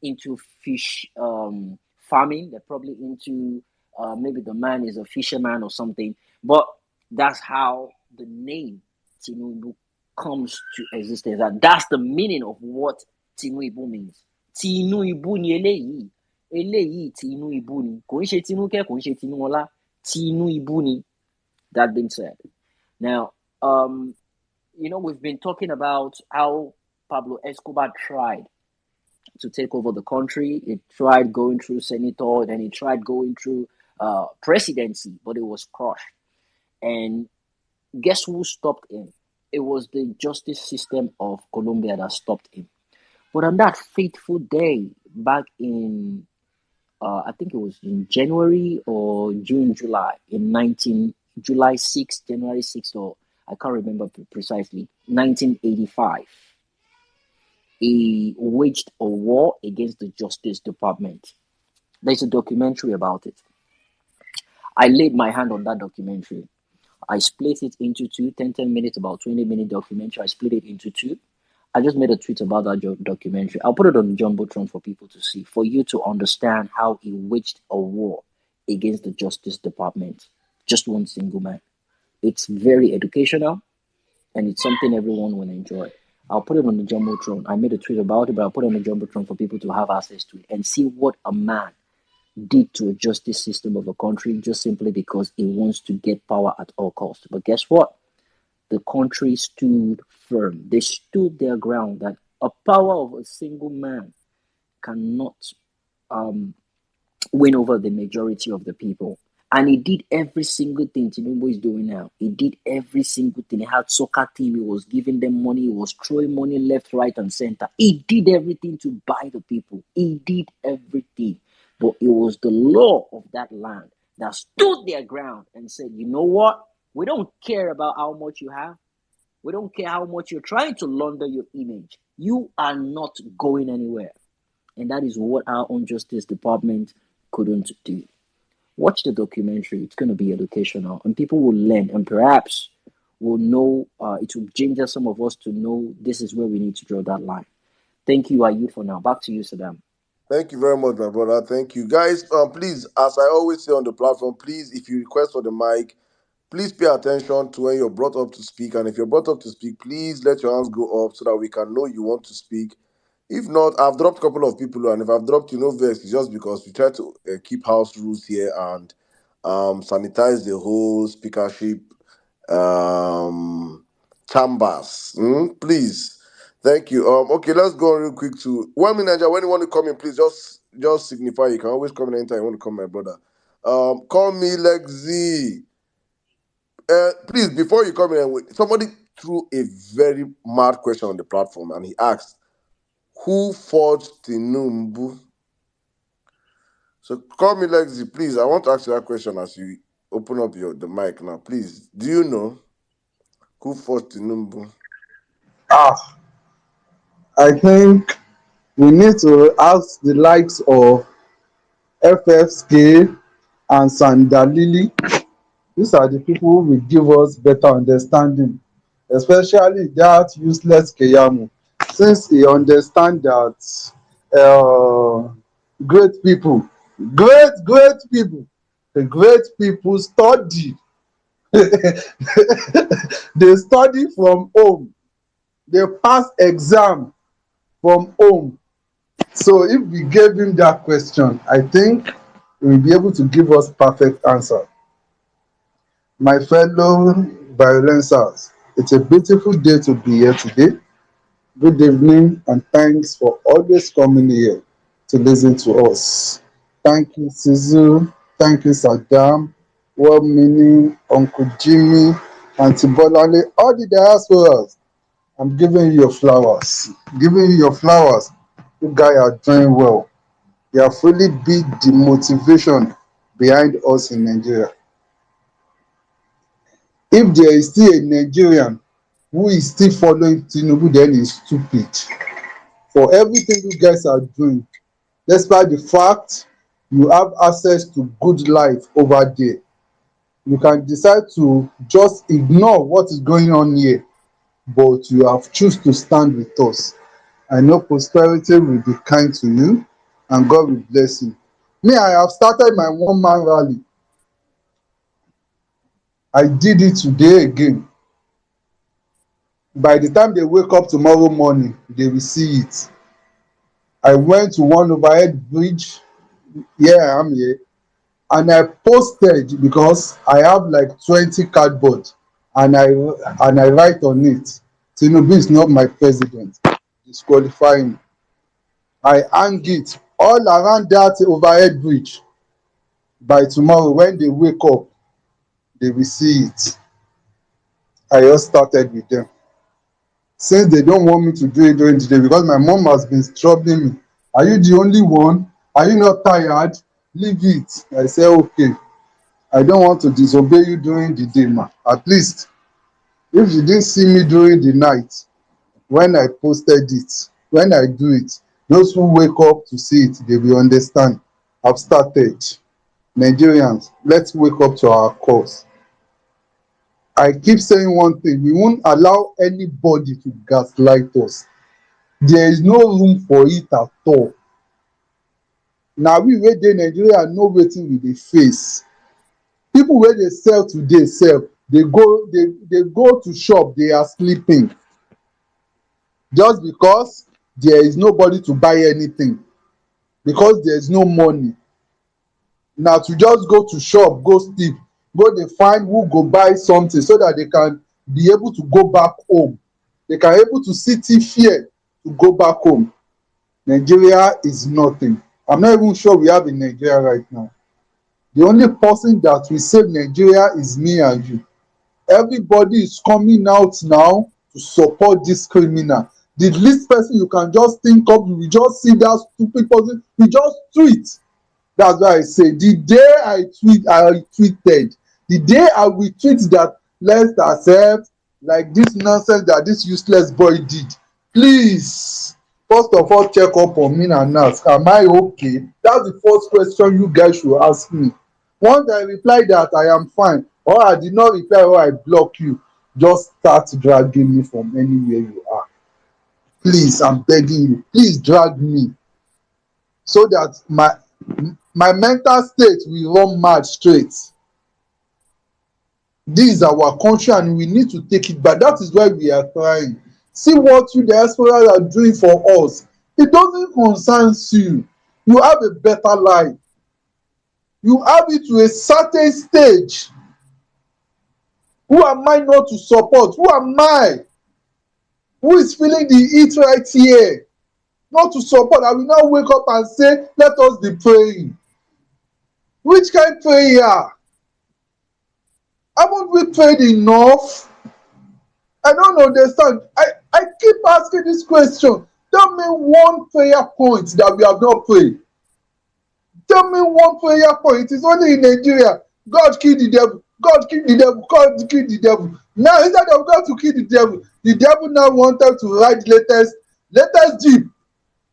into fish farming. They're probably into maybe the man is a fisherman or something. But that's how the name Tinubu comes to existence. That's the meaning of what Tinubu means. Tinubu ni eléyìí. Eléyìí Tinubu ni. Kò ń ṣe Tinuke, kò ń ṣe Tinuola. Tinubu ni. That being said. Now, we've been talking about how Pablo Escobar tried to take over the country. He tried going through senator, then he tried going through presidency, but it was crushed. And guess who stopped him? It was the justice system of Colombia that stopped him. But on that fateful day, back in, I think it was in January or June, July, July 6th, January 6th, or I can't remember precisely, 1985, he waged a war against the Justice Department. There's a documentary about it. I laid my hand on that documentary. I split it into two, 10 minutes, about 20-minute documentary. I split it into two. I just made a tweet about that documentary. I'll put it on the Jumbotron for people to see, for you to understand how he waged a war against the Justice Department. Just one single man. It's very educational and it's something everyone will enjoy. I'll put it on the Jumbotron. I made a tweet about it, but I'll put it on the Jumbotron for people to have access to it and see what a man did to a justice system of a country just simply because he wants to get power at all costs. But guess what? The country stood firm. They stood their ground that a power of a single man cannot win over the majority of the people. And he did every single thing Tinubu is doing now. He did every single thing. He had soccer team. He was giving them money. He was throwing money left, right, and center. He did everything to buy the people. He did everything. But it was the law of that land that stood their ground and said, you know what? We don't care about how much you have. We don't care how much you're trying to launder your image. You are not going anywhere. And that is what our own Justice Department couldn't do. Watch the documentary. It's going to be educational and people will learn and perhaps will know, it will ginger some of us to know this is where we need to draw that line. Thank you, Ayub, for now. Back to you, Saddam. Thank you very much, my brother. Thank you. Guys, please, as I always say on the platform, please, if you request for the mic, please pay attention to when you're brought up to speak. And if you're brought up to speak, please let your hands go up so that we can know you want to speak. If not, I've dropped a couple of people, and if I've dropped you, no vex, it's just because we try to keep house rules here and sanitize the whole speakership chambers. Please. Thank you. Okay, let's go real quick to 1 minute, Niger. When you want to come in, please just signify. You can always come in anytime you want to come, my brother. Call me Lexi. Please, before you come in, somebody threw a very mad question on the platform, and he asked, "Who forged Tinubu?" So call me Lexi, please. I want to ask you that question as you open up the mic now. Please, do you know who forged Tinubu? Ah, I think we need to ask the likes of FFK and Sandalili. These are the people who will give us better understanding, especially that useless Keyamu, since he understands that great people, the great people study. They study from home. They pass exam from home. So if we gave him that question, I think he will be able to give us perfect answer. My fellow violencers, it's a beautiful day to be here today. Good evening and thanks for always coming here to listen to us. Thank you, Sizu. Thank you, Saddam, World Meaning, Uncle Jimmy, Auntie Bolale, all the diasporas. I'm giving you your flowers. Giving you your flowers. You guys are doing well. You have really been the motivation behind us in Nigeria. If there is still a Nigerian who is still following Tinubu, then he's stupid. For everything you guys are doing, despite the fact you have access to good life over there, you can decide to just ignore what is going on here, but you have chosen to stand with us. I know prosperity will be kind to you and God will bless you. Me, I have started my one-man rally. I did it today again. By the time they wake up tomorrow morning, they will see it. I went to one overhead bridge. Yeah, I'm here. And I posted because I have like 20 cardboard and I write on it, Tinubu is not my president. Disqualifying. I hang it all around that overhead bridge. By tomorrow, when they wake up, they will see it. I just started with them. Since they don't want me to do it during the day, because my mom has been troubling me. Are you the only one? Are you not tired? Leave it. I say, okay. I don't want to disobey you during the day, ma. At least, if you didn't see me during the night, when I posted it, when I do it, those who wake up to see it, they will understand. I've started. Nigerians, let's wake up to our cause. I keep saying one thing, we won't allow anybody to gaslight us. There is no room for it at all. Na we wey dey Nigeria know wetin we dey face. People wey dey sell today sef, dey go to shop, they are sleeping just because there is nobody to buy anything, because there is no money. Na to just go to shop, go sleep, go dey find who go buy something so that they can be able to go back home. They can able to see thief here to go back home. Nigeria is nothing. I'm not even sure we have in Nigeria right now. The only person that will save Nigeria is me and you. Everybody is coming out now to support this criminal. The least person you can just think of, you will just see that stupid person, you just tweet. That's why I say the day I tweeted, the day I will tweet that let's accept like this nonsense that this useless boy did. Please, first of all, check up on me and ask, am I okay? That's the first question you guys should ask me. Once I reply that I am fine, or I did not reply, or I block you, just start dragging me from anywhere you are. Please, I'm begging you, please drag me so that my mental state will run mad straight. This is our country and we need to take it back. That is why we are crying. See what you diaspora are doing for us. It doesn't concern you. You have a better life. You have it to a certain stage. Who am I not to support? Who am I? Who is feeling the heat right here? Not to support. I will now wake up and say, let us be praying. Which kind of prayer? Haven't we prayed enough? I don't understand. I keep asking this question. Tell me one prayer point that we have not prayed. Tell me one prayer point. It is only in Nigeria. God kill the devil. God kill the devil. God kill the devil. Now, instead of God to kill the devil now wanted to ride latest Jeep,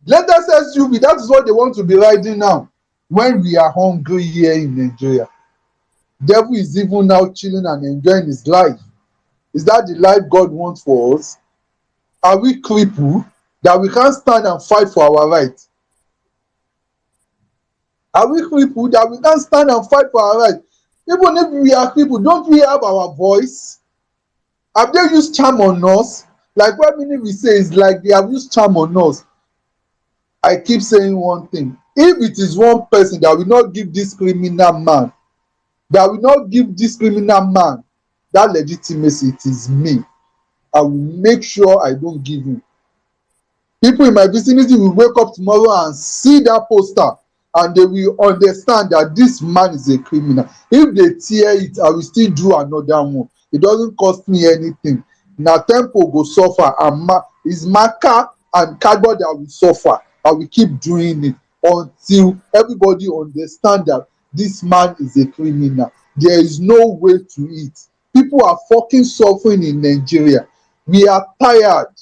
latest SUV. That is what they want to be riding now. When we are hungry here in Nigeria, devil is even now chilling and enjoying his life. Is that the life God wants for us? Are we crippled that we can't stand and fight for our rights? Are we crippled that we can't stand and fight for our rights? Even if we are crippled, don't we have our voice? Have they used charm on us? Like what many we say is like they have used charm on us. I keep saying one thing. If it is one person that will not give this criminal man, that legitimacy, it is me. I will make sure I don't give him. People in my vicinity will wake up tomorrow and see that poster and they will understand that this man is a criminal. If they tear it, I will still do another one. It doesn't cost me anything. Na tempo go suffer and it's marker and cardboard that will suffer. I will keep doing it until everybody understand that this man is a criminal. There is no way to it. People are fucking suffering in Nigeria. We are tired.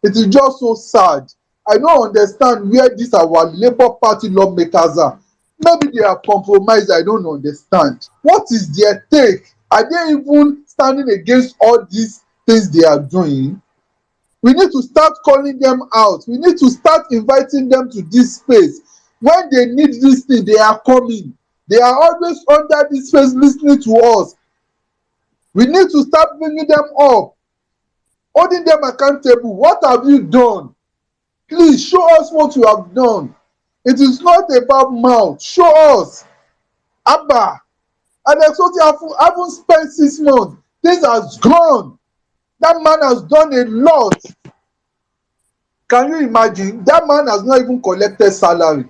It is just so sad. I don't understand where these our Labour Party lawmakers are. Maybe they are compromised. I don't understand. What is their take? Are they even standing against all these things they are doing? We need to start calling them out. We need to start inviting them to this space. When they need this thing, they are coming. They are always under this space listening to us. We need to start bringing them up, holding them accountable. What have you done? Please show us what you have done. It is not about mouth. Show us. Abba, Alex Oti haven't spent 6 months. Things has gone. That man has done a lot. Can you imagine? That man has not even collected salary.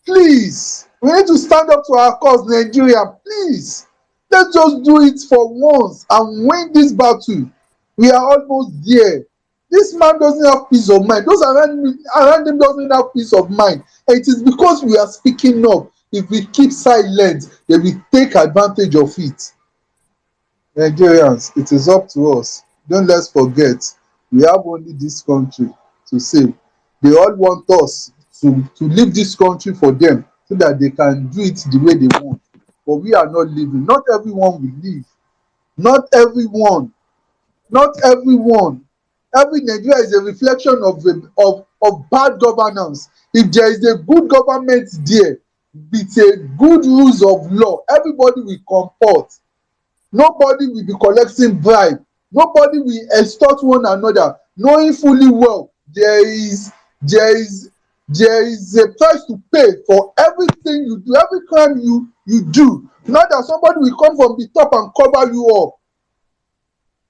Please, we need to stand up to our cause, Nigeria. Please, let's just do it for once and win this battle. We are almost there. This man doesn't have peace of mind. Those around him doesn't have peace of mind. And it is because we are speaking up. If we keep silent, they will take advantage of it. Nigerians, it is up to us. Don't let's forget, we have only this country to save. They all want us to leave this country for them so that they can do it the way they want. But we are not living. Not everyone will live. Not everyone. Not everyone. Every Nigeria is a reflection of bad governance. If there is a good government there with a good rules of law, everybody will comport. Nobody will be collecting bribe. Nobody will extort one another, knowing fully well there is a price to pay for everything you do, every crime you do. Not that somebody will come from the top and cover you up.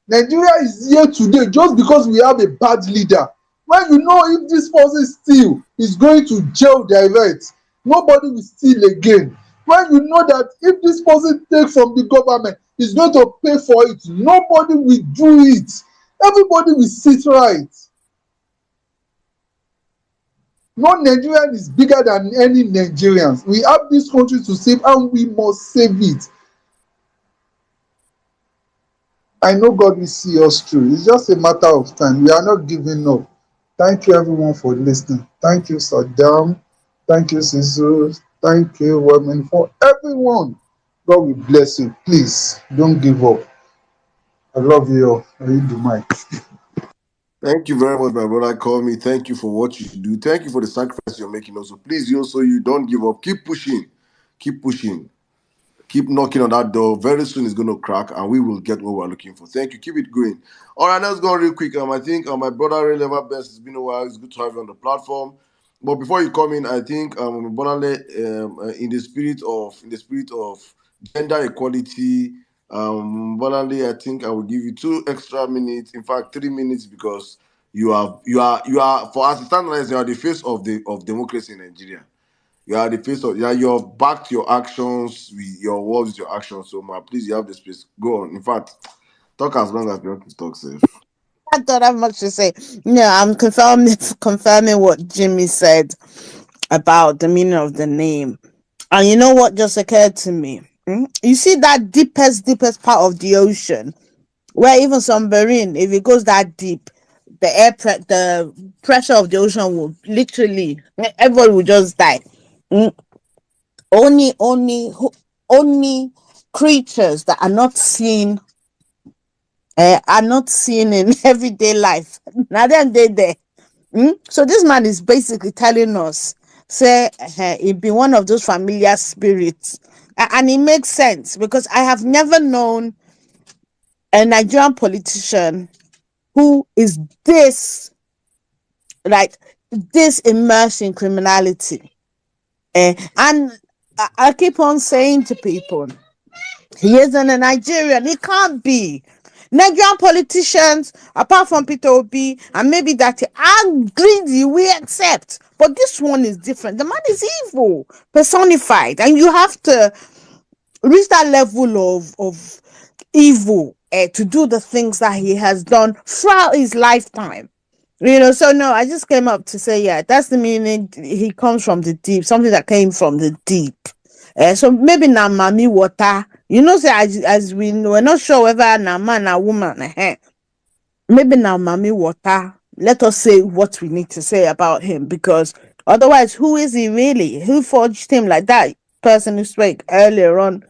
Nigeria is here today just because we have a bad leader. When you know if this person steal is going to jail direct, nobody will steal again. When you know that if this person take from the government is going to pay for it, nobody will do it. Everybody will sit right. No Nigerian is bigger than any Nigerians. We have this country to save and we must save it. I know God will see us through. It's just a matter of time. We are not giving up. Thank you everyone for listening. Thank you, Saddam. Thank you, Sisu. Thank you, women, for everyone. God will bless you. Please don't give up. I love you all. I read the mic. Thank you very much, my brother. Call me. Thank you for what you do. Thank you for the sacrifice you're making. Also, please, you don't give up. Keep pushing. Keep pushing. Keep knocking on that door. Very soon it's going to crack, and we will get what we're looking for. Thank you. Keep it going. All right, let's go real quick. I think my brother Releva Best. It's been a while. It's good to have you on the platform. But before you come in, I think Bonale, in the spirit of gender equality, Bonale, I think I will give you 2 extra minutes. In fact, 3 minutes because you are for as it stands, you are the face of democracy in Nigeria. You are the face of you've backed your actions with your words with your actions. So please you have the space. Go on. In fact, talk as long as you want to talk, safe. I don't have much to say. No, I'm confirming what Jimmy said about the meaning of the name. And you know what just occurred to me? You see that deepest part of the ocean, where even submarine, if it goes that deep, the pressure of the ocean will literally, everybody will just die. Mm, only creatures that are not seen in everyday life. Now then they there. So this man is basically telling us, say, it be one of those familiar spirits. And it makes sense because I have never known a Nigerian politician who is like this immersed in criminality. And I keep on saying to people, he isn't a Nigerian. He can't be. Nigerian politicians, apart from Peter Obi, and maybe that are greedy, we accept. But this one is different. The man is evil, personified. And you have to reach that level of evil to do the things that he has done throughout his lifetime. So no, I just came up to say, yeah, that's the meaning. He comes from the deep, something that came from the deep. So maybe na mami water. Say as we know, we're not sure whether na man or woman. Maybe na mami water. Let us say what we need to say about him, because otherwise, who is he really? Who forged him like that? Person who spoke earlier on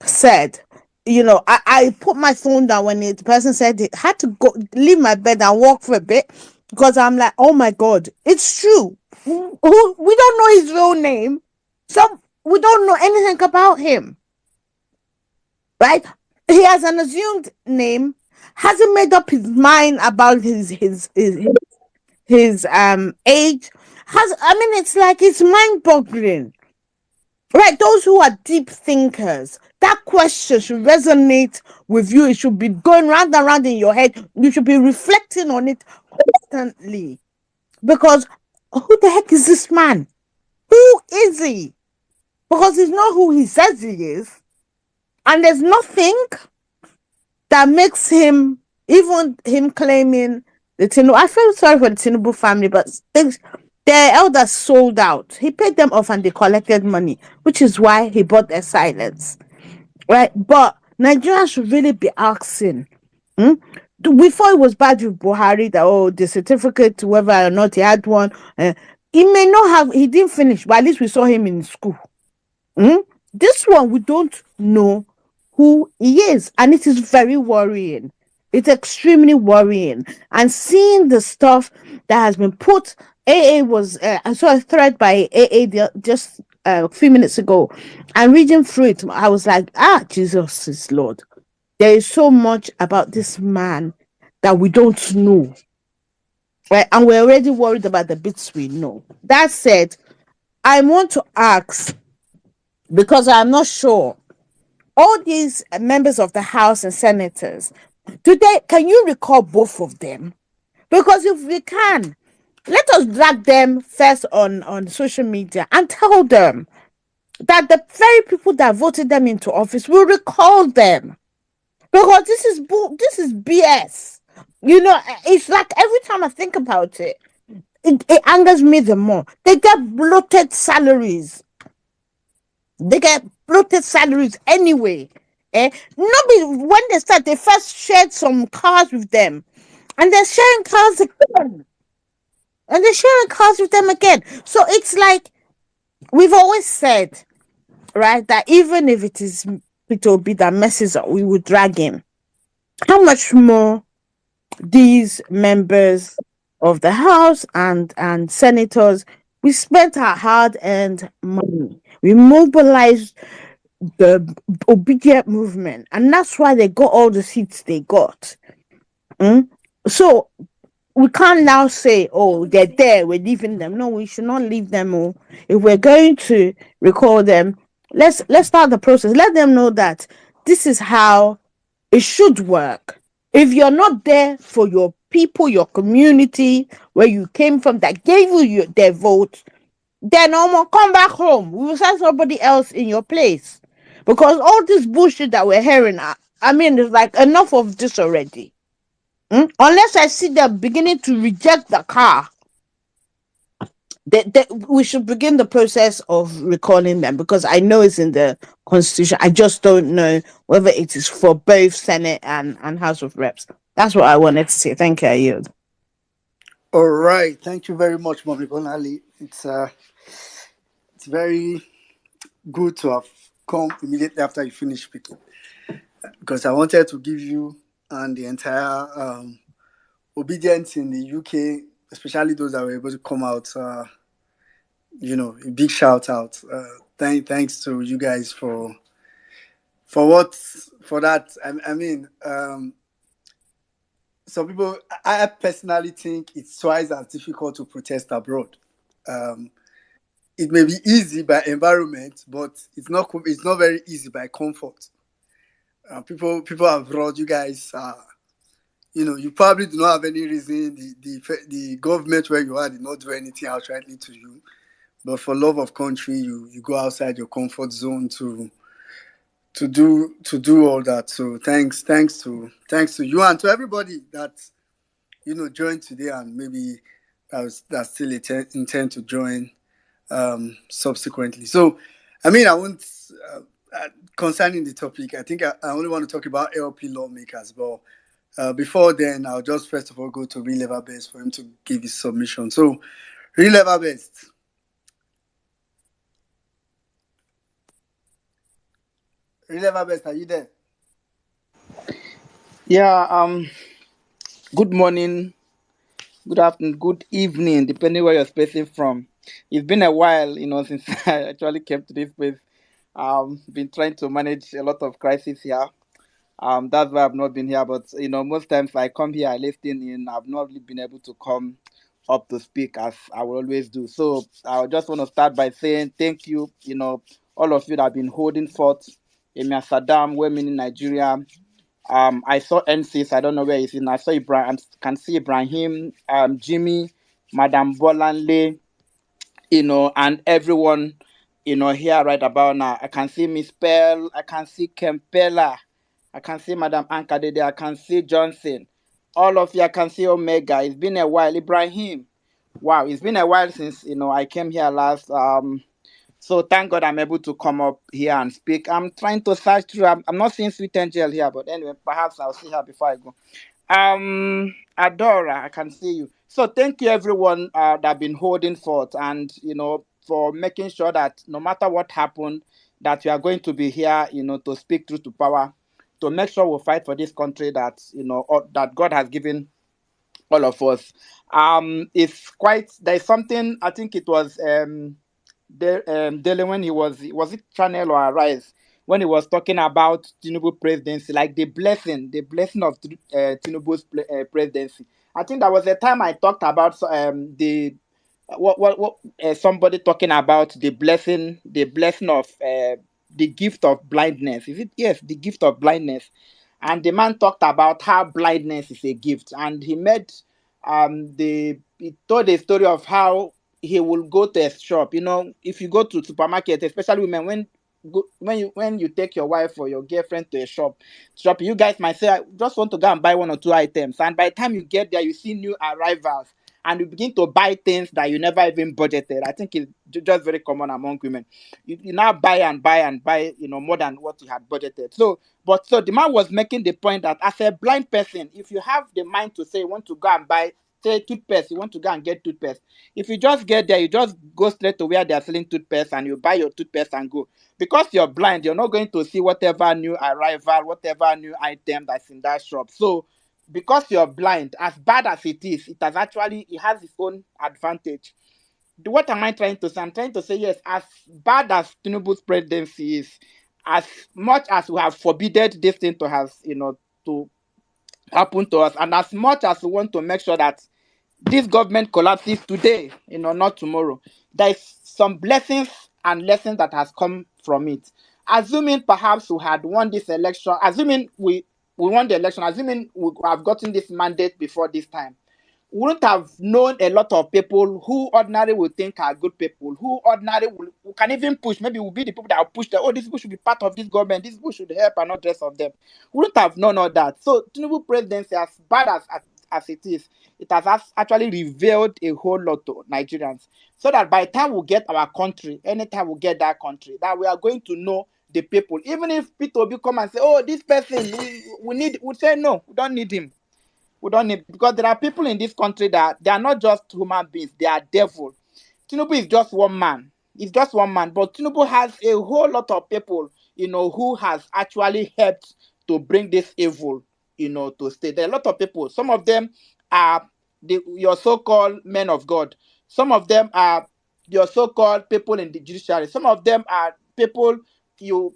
said, I put my phone down when the person said it. Had to go leave my bed and walk for a bit because I'm like, oh my god, it's true. We don't know his real name, so we don't know anything about him, right? He has an assumed name, hasn't made up his mind about his age. It's like it's mind-boggling. Right, those who are deep thinkers, that question should resonate with you. It should be going round and round in your head. You should be reflecting on it constantly. Because who the heck is this man? Who is he? Because he's not who he says he is. And there's nothing that makes him, even him claiming the Tinubu. I feel sorry for the Tinubu family, but their elders sold out. He paid them off and they collected money, which is why he bought their silence. Right? But Nigerians should really be asking. Before it was bad with Buhari, that the certificate, whether or not he had one, he may not have, he didn't finish, but at least we saw him in school. This one, we don't know who he is, and it is very worrying. It's extremely worrying. And seeing the stuff that has been put, AA was, I saw a thread by AA just a few minutes ago, and reading through it, I was like, Jesus is Lord. There is so much about this man that we don't know. Right? And we're already worried about the bits we know. That said, I want to ask, because I'm not sure, all these members of the House and senators, can you recall both of them? Because if we can, let us drag them first on social media and tell them that the very people that voted them into office will recall them. Because this is BS. It's like every time I think about it, it angers me the more. They get bloated salaries. They get bloated salaries anyway. Nobody, when they first shared some cars with them, and they're sharing cars again, and they're sharing cars with them again. So it's like we've always said, right, that even if it is Peter Obi that messes up, we would drag him. How much more these members of the House and senators? We spent our hard-earned money. We mobilized the obedient movement, and that's why they got all the seats they got. So we can't now say, oh, they're there, we're leaving them. No, we should not leave them. All. If we're going to recall them, let's start the process. Let them know that this is how it should work. If you're not there for your people, your community, where you came from, that gave you their vote, then come back home. We will send somebody else in your place. Because all this bullshit that we're hearing, I mean, it's like enough of this already. Unless I see them beginning to reject the car, we should begin the process of recalling them, because I know it's in the constitution. I just don't know whether it is for both Senate and House of Reps. That's what I wanted to say. Thank you. I yield. All right. Thank you very much, Mommy Bonali. It's very good to have come immediately after you finish speaking, because I wanted to give you and the entire obedience in the UK, especially those that were able to come out, a big shout out. Thanks to you guys for that. I mean, some people, I personally think it's twice as difficult to protest abroad. It may be easy by environment, but it's not very easy by comfort. People abroad, you guys, you probably do not have any reason. The government where you are did not do anything outrightly to you, but for love of country, you go outside your comfort zone to do all that. So thanks to you and to everybody that joined today, and maybe that still intend to join subsequently. So, I mean, I won't concerning the topic. I think I only want to talk about LP lawmakers, but before then, I'll just first of all go to Real Level Best for him to give his submission. So, Real Level Best. Real Level Best, are you there? Yeah, good morning, good afternoon, good evening, depending where you're spacing from. It's been a while, since I actually came to this place. Been trying to manage a lot of crises here. That's why I've not been here. But most times I come here, I listen in. I've not really been able to come up to speak as I will always do. So I just want to start by saying thank you. All of you that have been holding forth. Emir Saddam, women in Nigeria. I saw NCs. I don't know where he's in. I saw Ibrahim. I can see Ibrahim, Jimmy, Madam Bolanle, and everyone, here right about now. I can see Miss Pearl. I can see Kempela. I can see Madam Ankadede. I can see Johnson. All of you, I can see Omega. It's been a while. Ibrahim. Wow, it's been a while since, I came here last. So thank God I'm able to come up here and speak. I'm trying to search through. I'm not seeing Sweet Angel here, but anyway, perhaps I'll see her before I go. Adora, I can see you. So thank you everyone that have been holding forth, and for making sure that no matter what happened, that we are going to be here, to speak truth to power, to make sure we fight for this country that that God has given all of us. It's quite, there's something, I think it was Dele when he was it Channel or Arise, when he was talking about Tinubu presidency, like the blessing of Tinubu's presidency. I think that was the time I talked about the what somebody talking about the blessing of the gift of blindness. Is it? Yes, the gift of blindness. And the man talked about how blindness is a gift, and he made he told a story of how he will go to a shop. If you go to supermarket, especially women, when you take your wife or your girlfriend to a shop, you guys might say, I just want to go and buy one or two items, and by the time you get there, you see new arrivals, and you begin to buy things that you never even budgeted. I think it's just very common among women. You now buy and buy and buy, more than what you had budgeted. So the man was making the point that as a blind person, if you have the mind to say you want to go and buy, say, toothpaste, you want to go and get toothpaste. If you just get there, you just go straight to where they are selling toothpaste and you buy your toothpaste and go. Because you're blind, you're not going to see whatever new arrival, whatever new item that's in that shop. So because you're blind, as bad as it is, it has its own advantage. What am I trying to say? I'm trying to say, yes, as bad as Tinubu's presidency is, as much as we have forbidden this thing to happen to us, and as much as we want to make sure that this government collapses today, not tomorrow, there is some blessings and lessons that has come from it. Assuming perhaps we had won this election, assuming we won the election, assuming we have gotten this mandate before this time, we wouldn't have known a lot of people who ordinarily would think are good people, who can even push, maybe will be the people that will push these people should be part of this government, these people should help and not the rest of them. We wouldn't have known all that. So Tinubu presidency, as bad as it is, it has actually revealed a whole lot to Nigerians. So that by the time we get our country, anytime we get that country, that we are going to know the people. Even if Peter Obi come and say, oh, this person, we say, no, we don't need him. We don't need, because there are people in this country that they are not just human beings, they are devil. Tinubu is just one man. He's just one man, but Tinubu has a whole lot of people, who has actually helped to bring this evil, to stay. There are a lot of people. Some of them are your so-called men of God. Some of them are your so-called people in the judiciary. Some of them are people you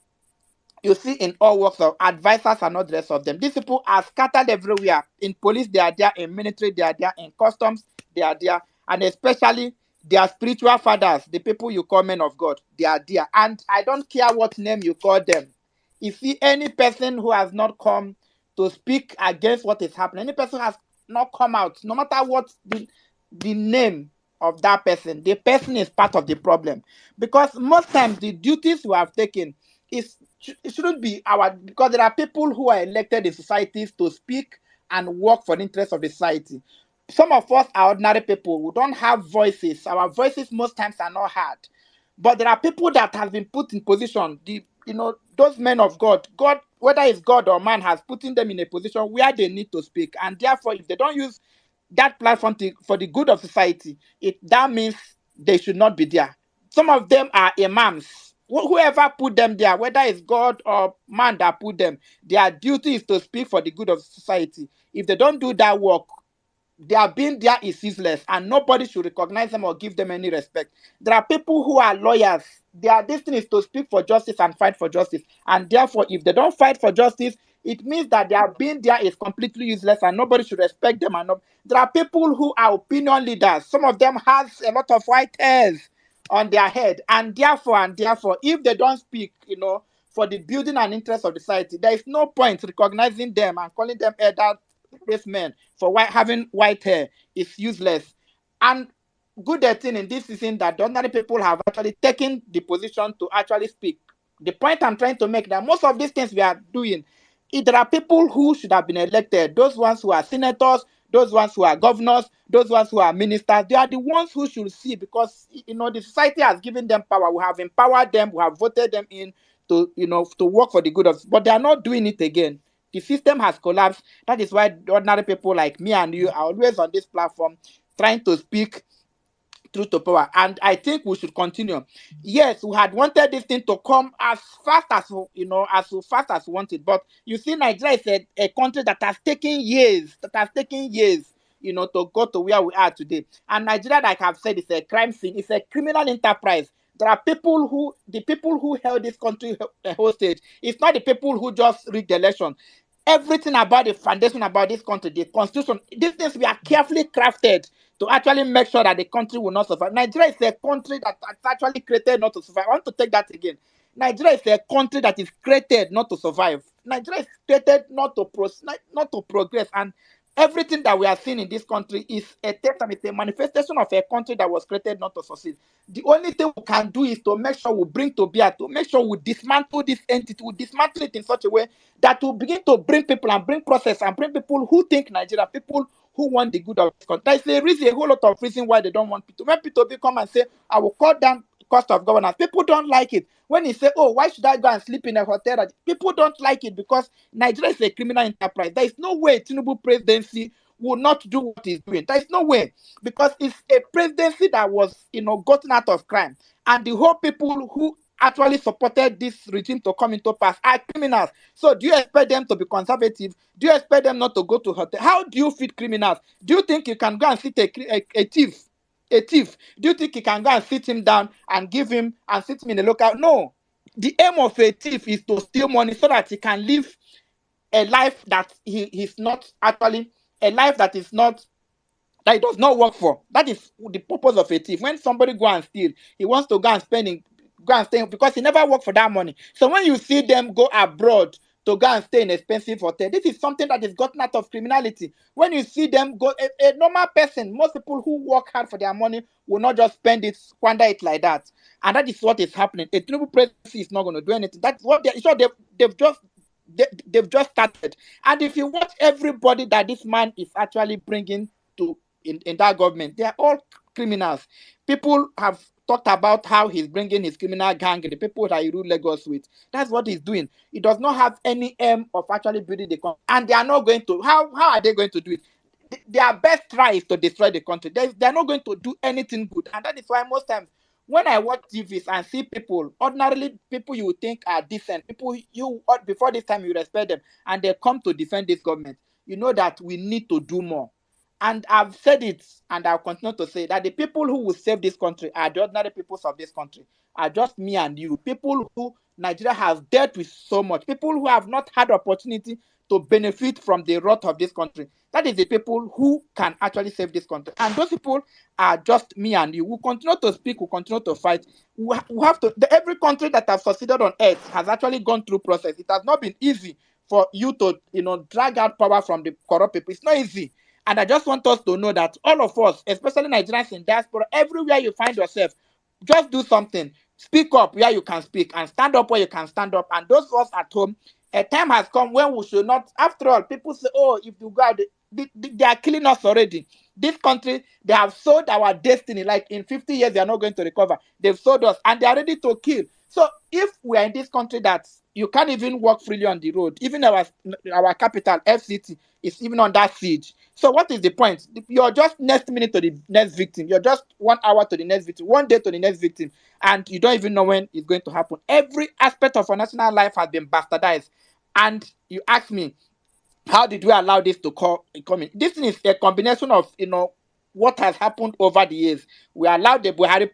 see in all walks of advisors and not the rest of them. These people are scattered everywhere. In police, they are there. In military, they are there. In customs, they are there. And especially their spiritual fathers, the people you call men of God, they are there. And I don't care what name you call them. If you see any person who has not come to speak against what is happening, any person has not come out, no matter what the name of that person, the person is part of the problem. Because most times the duties we have taken it shouldn't be because there are people who are elected in societies to speak and work for the interest of the society. Some of us are ordinary people who don't have voices. Our voices most times are not heard. But there are people that have been put in position. Those men of God, whether it's God or man, has put them in a position where they need to speak. And therefore, if they don't use that platform for the good of society, that means they should not be there. Some of them are imams. Whoever put them there, whether it's God or man that put them, their duty is to speak for the good of society. If they don't do that work, their being there is useless, and nobody should recognize them or give them any respect. There are people who are lawyers. Their destiny is to speak for justice and fight for justice. And therefore, if they don't fight for justice, it means that their being there is completely useless and nobody should respect them. There are people who are opinion leaders. Some of them has a lot of white hairs on their head. And therefore, if they don't speak, for the building and interest of the society, there is no point recognizing them and calling them elder men for having white hair. Is useless. And good thing in this season that the ordinary people have actually taken the position to actually speak. The point I'm trying to make, that most of these things we are doing, there are people who should have been elected. Those ones who are senators, those ones who are governors, those ones who are ministers, they are the ones who should see, because the society has given them power. We have empowered them, we have voted them in to work for the good of, but they are not doing it again. The system has collapsed. That is why ordinary people like me and you are always on this platform trying to speak through to power. And I think we should continue. Yes, we had wanted this thing to come as fast as fast as we wanted. But you see, Nigeria is a country that has taken years, to go to where we are today. And Nigeria, like I've said, is a crime scene. It's a criminal enterprise. There are the people who held this country hostage. It's not the people who just rigged the election. Everything about the foundation about this country, the constitution, these things were carefully crafted to actually make sure that the country will not survive. Nigeria is a country that is actually created not to survive. I want to take that again. Nigeria is a country that is created not to survive. Nigeria is created not to progress. And everything that we are seeing in this country is a testament, it's a manifestation of a country that was created not to succeed. The only thing we can do is to make sure we bring to bear, to make sure we dismantle this entity, we dismantle it in such a way that will begin to bring people and bring process and bring people who think Nigeria, people who want the good of this country. There's a whole lot of reason why they don't want people. When people come and say, I will cut down cost of governance, people don't like it. When he say, oh, why should I go and sleep in a hotel? People don't like it because Nigeria is a criminal enterprise. There is no way Tinubu presidency will not do what he's doing. There is no way, because it's a presidency that was, gotten out of crime. And the whole people who actually supported this regime to come into power are criminals. So do you expect them to be conservative? Do you expect them not to go to hotel? How do you feed criminals? Do you think you can go and sit a thief? A thief, do you think you can go and sit him down and give him and sit him in a local? No. The aim of a thief is to steal money so that he can live a life that he's not actually, a life that is not, that he does not work for. That is the purpose of a thief. When somebody go and steal, he wants to go and stay because he never worked for that money. So when you see them go abroad to go and stay in expensive hotel, this is something that is gotten out of criminality. When you see them go, a normal person, most people who work hard for their money will not just squander it like that. And that is what is happening. A Tinubu presidency is not going to do anything. That's what they've just started. And if you watch everybody that this man is actually bringing to in that government, they are all criminals. People have talked about how he's bringing his criminal gang, the people that he ruled Lagos with. That's what he's doing. He does not have any aim of actually building the country. And they are not going to. How are they going to do it? Their best try is to destroy the country. They're not going to do anything good. And that is why most times when I watch TVs and see people, ordinarily people you would think are decent, people you before this time you respect them, and they come to defend this government, you know that we need to do more. And I've said it, and I'll continue to say that the people who will save this country are the ordinary peoples of this country, are just me and you, people who Nigeria has dealt with so much, people who have not had opportunity to benefit from the wrath of this country. That is the people who can actually save this country. And those people are just me and you. We'll continue to speak, we'll continue to fight. We have to, every country that has succeeded on earth has actually gone through process. It has not been easy for you to, drag out power from the corrupt people. It's not easy. And I just want us to know that all of us, especially Nigerians in diaspora, everywhere you find yourself, just do something. Speak up where you can speak and stand up where you can stand up. And those of us at home, a time has come when we should not, after all, people say, oh, if you go out, they are killing us already. This country, they have sold our destiny. Like in 50 years, they are not going to recover. They've sold us and they are ready to kill. So if we are in this country that you can't even walk freely on the road, even our capital, FCT, is even under siege. So what is the point? You're just next minute to the next victim. You're just 1 hour to the next victim, 1 day to the next victim, and you don't even know when it's going to happen. Every aspect of our national life has been bastardized. And you ask me, how did we allow this to come in? This is a combination of, what has happened over the years. We allowed the Buhari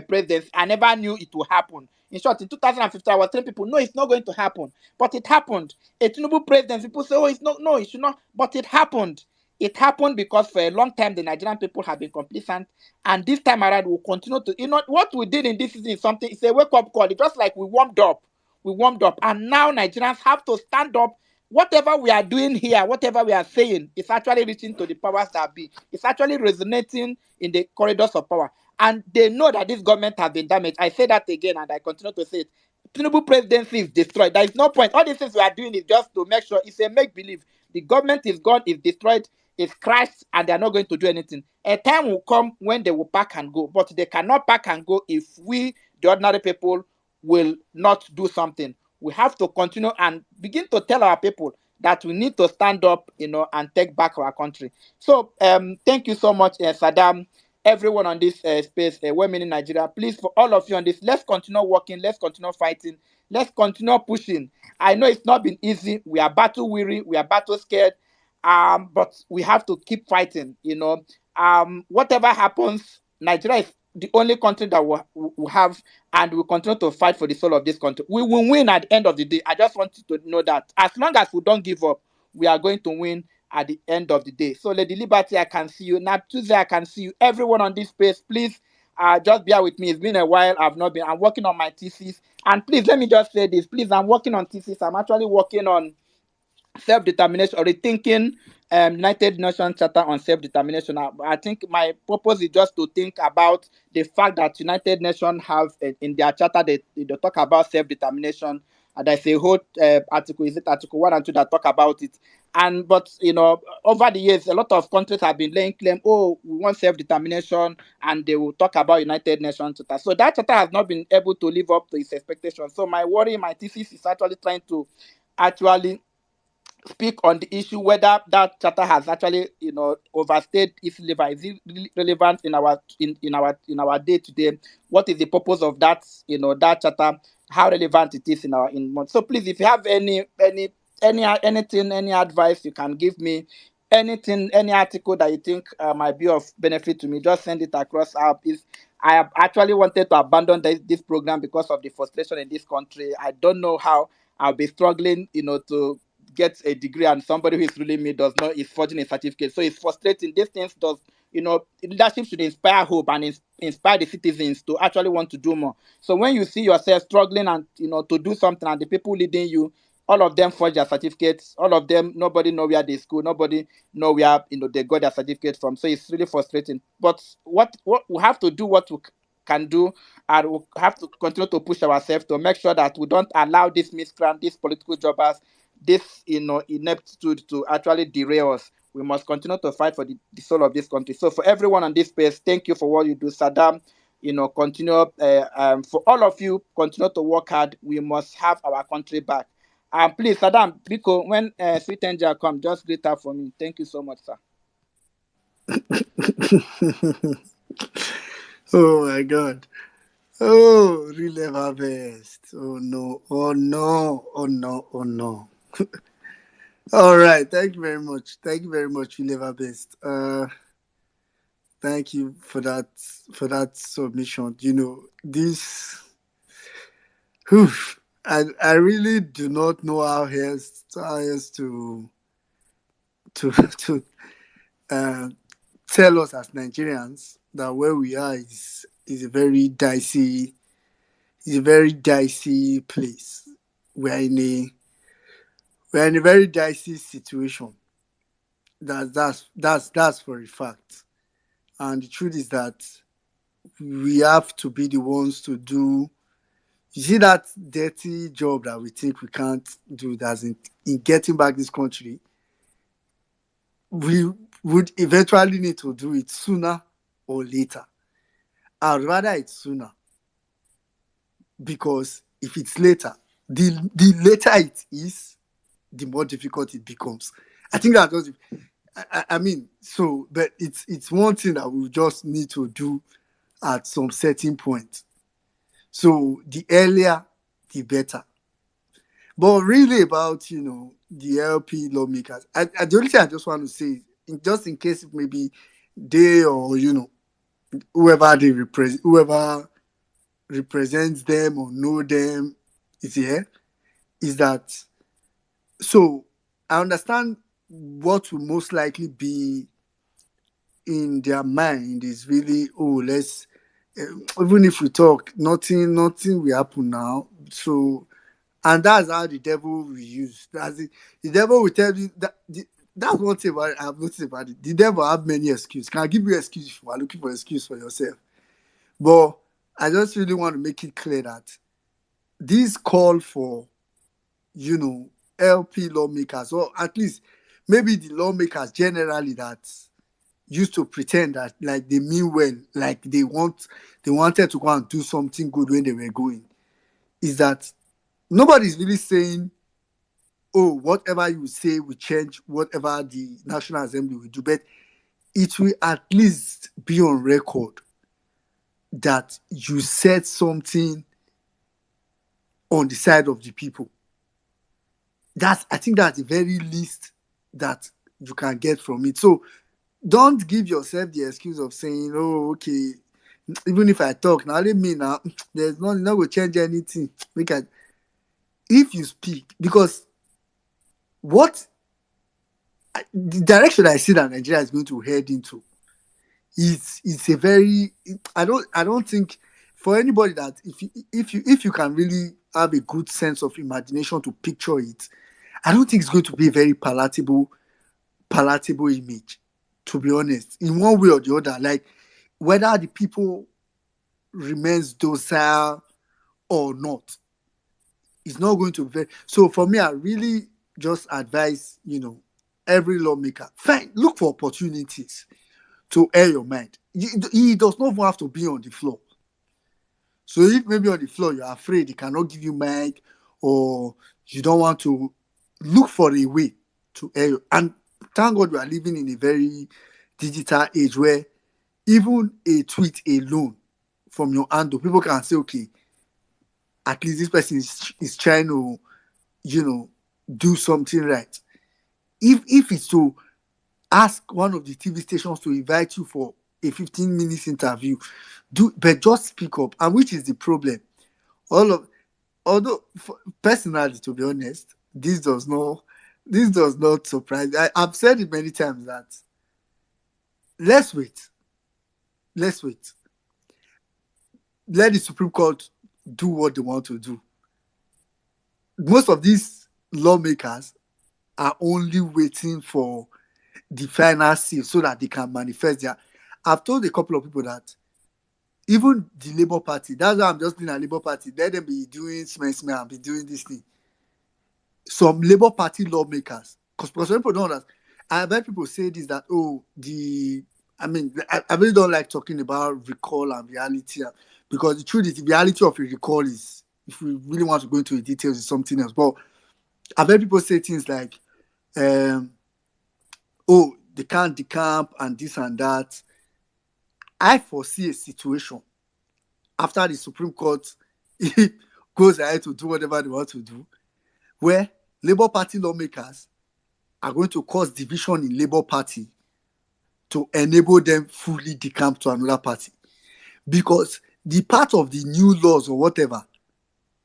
presidency. I never knew it would happen. In short, in 2015, I was telling people, no, it's not going to happen. But it happened. A Tinubu presidency, people say, oh, it's not, no, it should not. But it happened. It happened because for a long time, the Nigerian people have been complacent. And this time around, we'll continue to, what we did in this season is something, it's a wake-up call. It's just like we warmed up. And now Nigerians have to stand up. Whatever we are doing here, whatever we are saying, is actually reaching to the powers that be. It's actually resonating in the corridors of power. And they know that this government has been damaged. I say that again, and I continue to say it. Tinubu presidency is destroyed. There is no point. All these things we are doing is just to make sure it's a make-believe. The government is gone, is destroyed, is crashed, and they are not going to do anything. A time will come when they will pack and go. But they cannot pack and go if we, the ordinary people, will not do something. We have to continue and begin to tell our people that we need to stand up, and take back our country. So thank you so much, Saddam. everyone on this space, women in Nigeria, please, for all of you on this, let's continue working, let's continue fighting, let's continue pushing. I know it's not been easy. We are battle weary, we are battle scared, but we have to keep fighting. Whatever happens, Nigeria is the only country that we have, and we continue to fight for the soul of this country. We will win at the end of the day. I just want you to know that as long as we don't give up, we are going to win at the end of the day. So, Lady Liberty, I can see you. Now, Tuesday, I can see you. Everyone on this space, please just bear with me. It's been a while. I'm working on my thesis. And please, let me just say this. Please, I'm working on thesis. I'm actually working on self-determination or rethinking United Nations Charter on self-determination. I think my purpose is just to think about the fact that United Nations have in their charter they talk about self-determination. And there's a whole article, is it Article 1 and 2 that talk about it. But over the years, a lot of countries have been laying claim, oh, we want self-determination, and they will talk about United Nations Charter. So that charter has not been able to live up to its expectations. So my thesis is actually trying to speak on the issue whether that charter has actually overstayed its level. Is it really relevant in our day to day? What is the purpose of that that charter? How relevant it is so please, if you have anything, any advice you can give me, anything, any article that you think might be of benefit to me, just send it across. I have actually wanted to abandon this program because of the frustration in this country. I don't know how I'll be struggling to get a degree, and somebody who is ruling me is forging a certificate. So it's frustrating. These things leadership should inspire hope and inspire the citizens to actually want to do more. So when you see yourself struggling and to do something, and the people leading you, all of them forge their certificates, all of them, nobody know where they school, nobody know where they got their certificate from. So it's really frustrating. But what we have to do, what we can do, and we have to continue to push ourselves to make sure that we don't allow this miscreant, these political jobbers, this ineptitude to actually derail us. We must continue to fight for the soul of this country. So for everyone on this space, thank you for what you do. Saddam, continue for all of you, continue to work hard. We must have our country back. Please, Saddam, because when Sweet Angel come, just greet her for me. Thank you so much, sir. Oh my God. Oh, relive harvest. Oh no. Oh no. Oh no. Oh no. All right. Thank you very much. Thank you very much, relive harvest. Thank you for that submission. This. Whew, I really do not know how else to tell us as Nigerians that where we are is a very dicey place. We're in a very dicey situation. That's for a fact. And the truth is that we have to be the ones to do. You see that dirty job that we think we can't do, that's in getting back this country, we would eventually need to do it sooner or later. I'd rather it's sooner, because if it's later, the later it is, the more difficult it becomes. I think that just, I mean, so, but it's one thing that we just need to do at some certain point. So the earlier, the better. But really about, the LP lawmakers, the only thing I just want to say, just in case maybe they or, whoever represents them or know them is here, is that, so I understand what will most likely be in their mind is really, let's, even if we talk, nothing will happen now. So, and that's how the devil will use. The devil will tell you that. That's one thing about it. I've noticed about it. The devil have many excuses. Can I give you an excuse if you are looking for an excuse for yourself? But I just really want to make it clear that this call for, LP lawmakers, or at least maybe the lawmakers generally that used to pretend that like they mean well, like they wanted to go and do something good when they were going, is that nobody's really saying, oh, whatever you say will change whatever the National Assembly will do. But it will at least be on record that you said something on the side of the people. I think that's the very least that you can get from it. So don't give yourself the excuse of saying, "Oh, okay, even if I talk now, let me now. There's not going to change anything." If you speak, because the direction I see that Nigeria is going to head into it's a very. I don't think for anybody that if you can really have a good sense of imagination to picture it, I don't think it's going to be a very palatable image, to be honest, in one way or the other. Like whether the people remains docile or not, it's not going to be very. So for me, I really just advise, every lawmaker, fine, look for opportunities to air your mind. He does not even have to be on the floor. So if maybe on the floor you're afraid they cannot give you mic, or you don't want to, look for a way to air your, and thank God we are living in a very digital age where even a tweet alone from your handle, people can say, okay, at least this person is trying to, do something right. If it's to ask one of the TV stations to invite you for a 15 minutes interview, but just speak up. And which is the problem? Although personally, to be honest, this does not surprise me. I've said it many times that let's wait. Let the Supreme Court do what they want to do. Most of these lawmakers are only waiting for the final seal so that they can manifest their. I've told a couple of people that even the Labour Party, that's why I'm just doing a Labour Party, let them be doing smell and be doing this thing. Some Labour Party lawmakers, because people don't understand. I've heard people say this, that, I really don't like talking about recall and reality, because the truth is the reality of a recall is, if we really want to go into the details, is something else. But I've heard people say things like, they can't decamp and this and that. I foresee a situation after the Supreme Court goes ahead to do whatever they want to do, where Labour Party lawmakers are going to cause division in Labour Party to enable them fully decamp to another party. Because the part of the new laws or whatever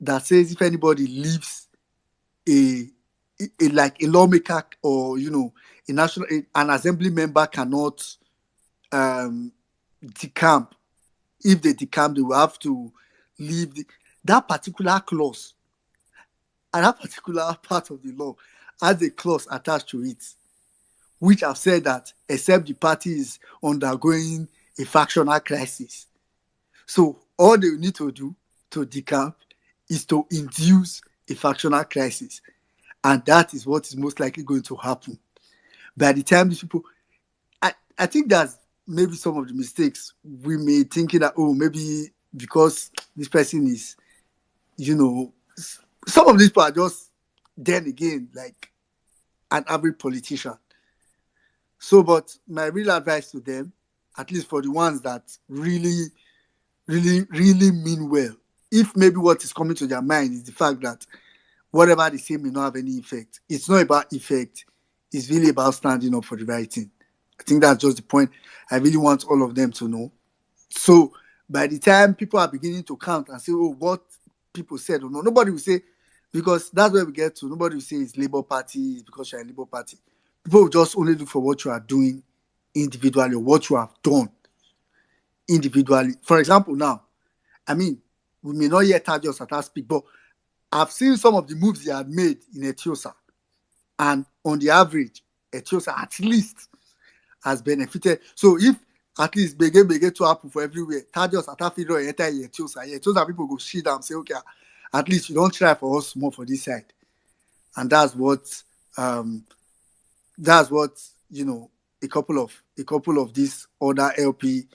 that says if anybody leaves a lawmaker, or an assembly member cannot decamp. If they decamp, they will have to leave that particular clause, and that particular part of the law has a clause attached to it, which have said that except the party is undergoing a factional crisis. So all they need to do to decamp is to induce a factional crisis. And that is what is most likely going to happen. By the time these people, I think that's maybe some of the mistakes we made, thinking that, maybe because this person is, some of these people are just, then again, like an average politician. So, but my real advice to them, at least for the ones that really, really, really mean well, if maybe what is coming to their mind is the fact that whatever they say may not have any effect. It's not about effect. It's really about standing up for the right thing. I think that's just the point I really want all of them to know. So by the time people are beginning to count and say, what people said or no, nobody will say, because that's where we get to, nobody will say it's Labour Party, it's because you're a Labour Party. People will just only look for what you are doing individually, or what you have done individually. For example, now, we may not yet have just at that speak, but I've seen some of the moves they had made in Etiosa. And on the average, Etiosa at least has benefited. So if at least bege to happen for everywhere, Tadios at Afidro enter Etiosa people go shit and say, okay, at least you don't try for us more for this side. And that's what a couple of these other LP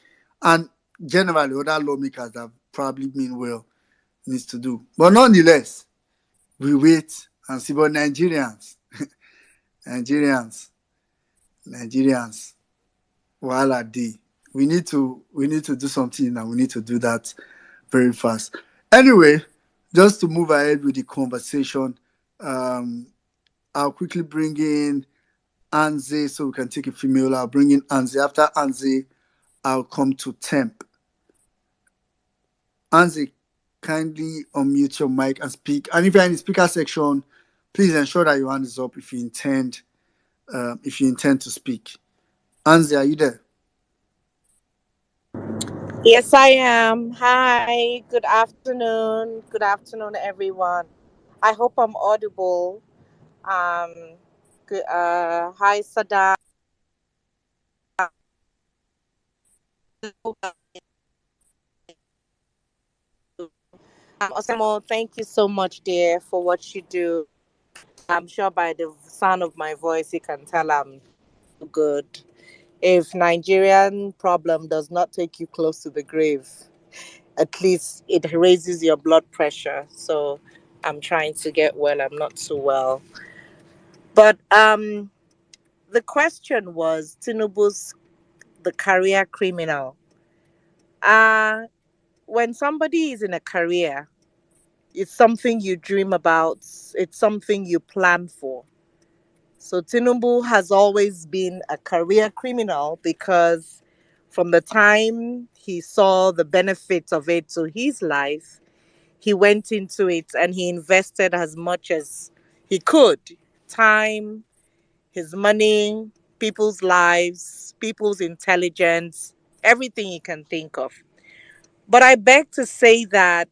and generally other lawmakers that probably mean well needs to do. But nonetheless, we wait and see. But Nigerians, Voila D. We need to do something and we need to do that very fast. Anyway, just to move ahead with the conversation, um, I'll quickly bring in Anze so we can take a female. I'll bring in Anze. After Anze, I'll come to Temp. Anze, kindly unmute your mic and speak. And if you're in the speaker section, please ensure that your hand is up if you intend to speak. Anze, are you there? Yes, I am. Hi, good afternoon. Good afternoon, everyone. I hope I'm audible. Um, hi, Sada. Osamo, thank you so much, dear, for what you do. I'm sure by the sound of my voice, you can tell I'm good. If Nigerian problem does not take you close to the grave, at least it raises your blood pressure. So I'm trying to get well. I'm not too well. But the question was Tinubu's the career criminal. Uh when somebody is in a career, it's something you dream about, it's something you plan for. So Tinubu has always been a career criminal because from the time he saw the benefits of it to his life, he went into it and he invested as much as he could. Time, his money, people's lives, people's intelligence, everything you can think of. But I beg to say that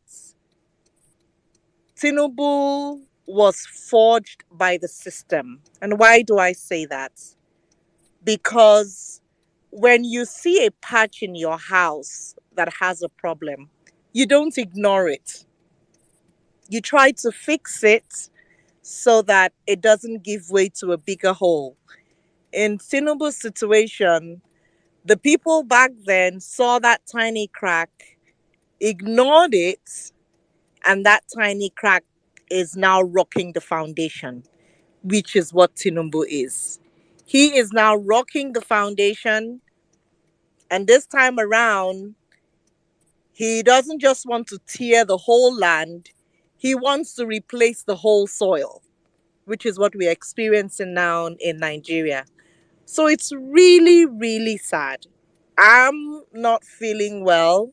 Tinubu was forged by the system. And why do I say that? Because when you see a patch in your house that has a problem, you don't ignore it. You try to fix it so that it doesn't give way to a bigger hole. In Tinubu's situation, the people back then saw that tiny crack, ignored it, and that tiny crack is now rocking the foundation, which is what Tinubu is. He is now rocking the foundation, and this time around, he doesn't just want to tear the whole land, he wants to replace the whole soil, which is what we're experiencing now in Nigeria. So it's really, really sad. I'm not feeling well.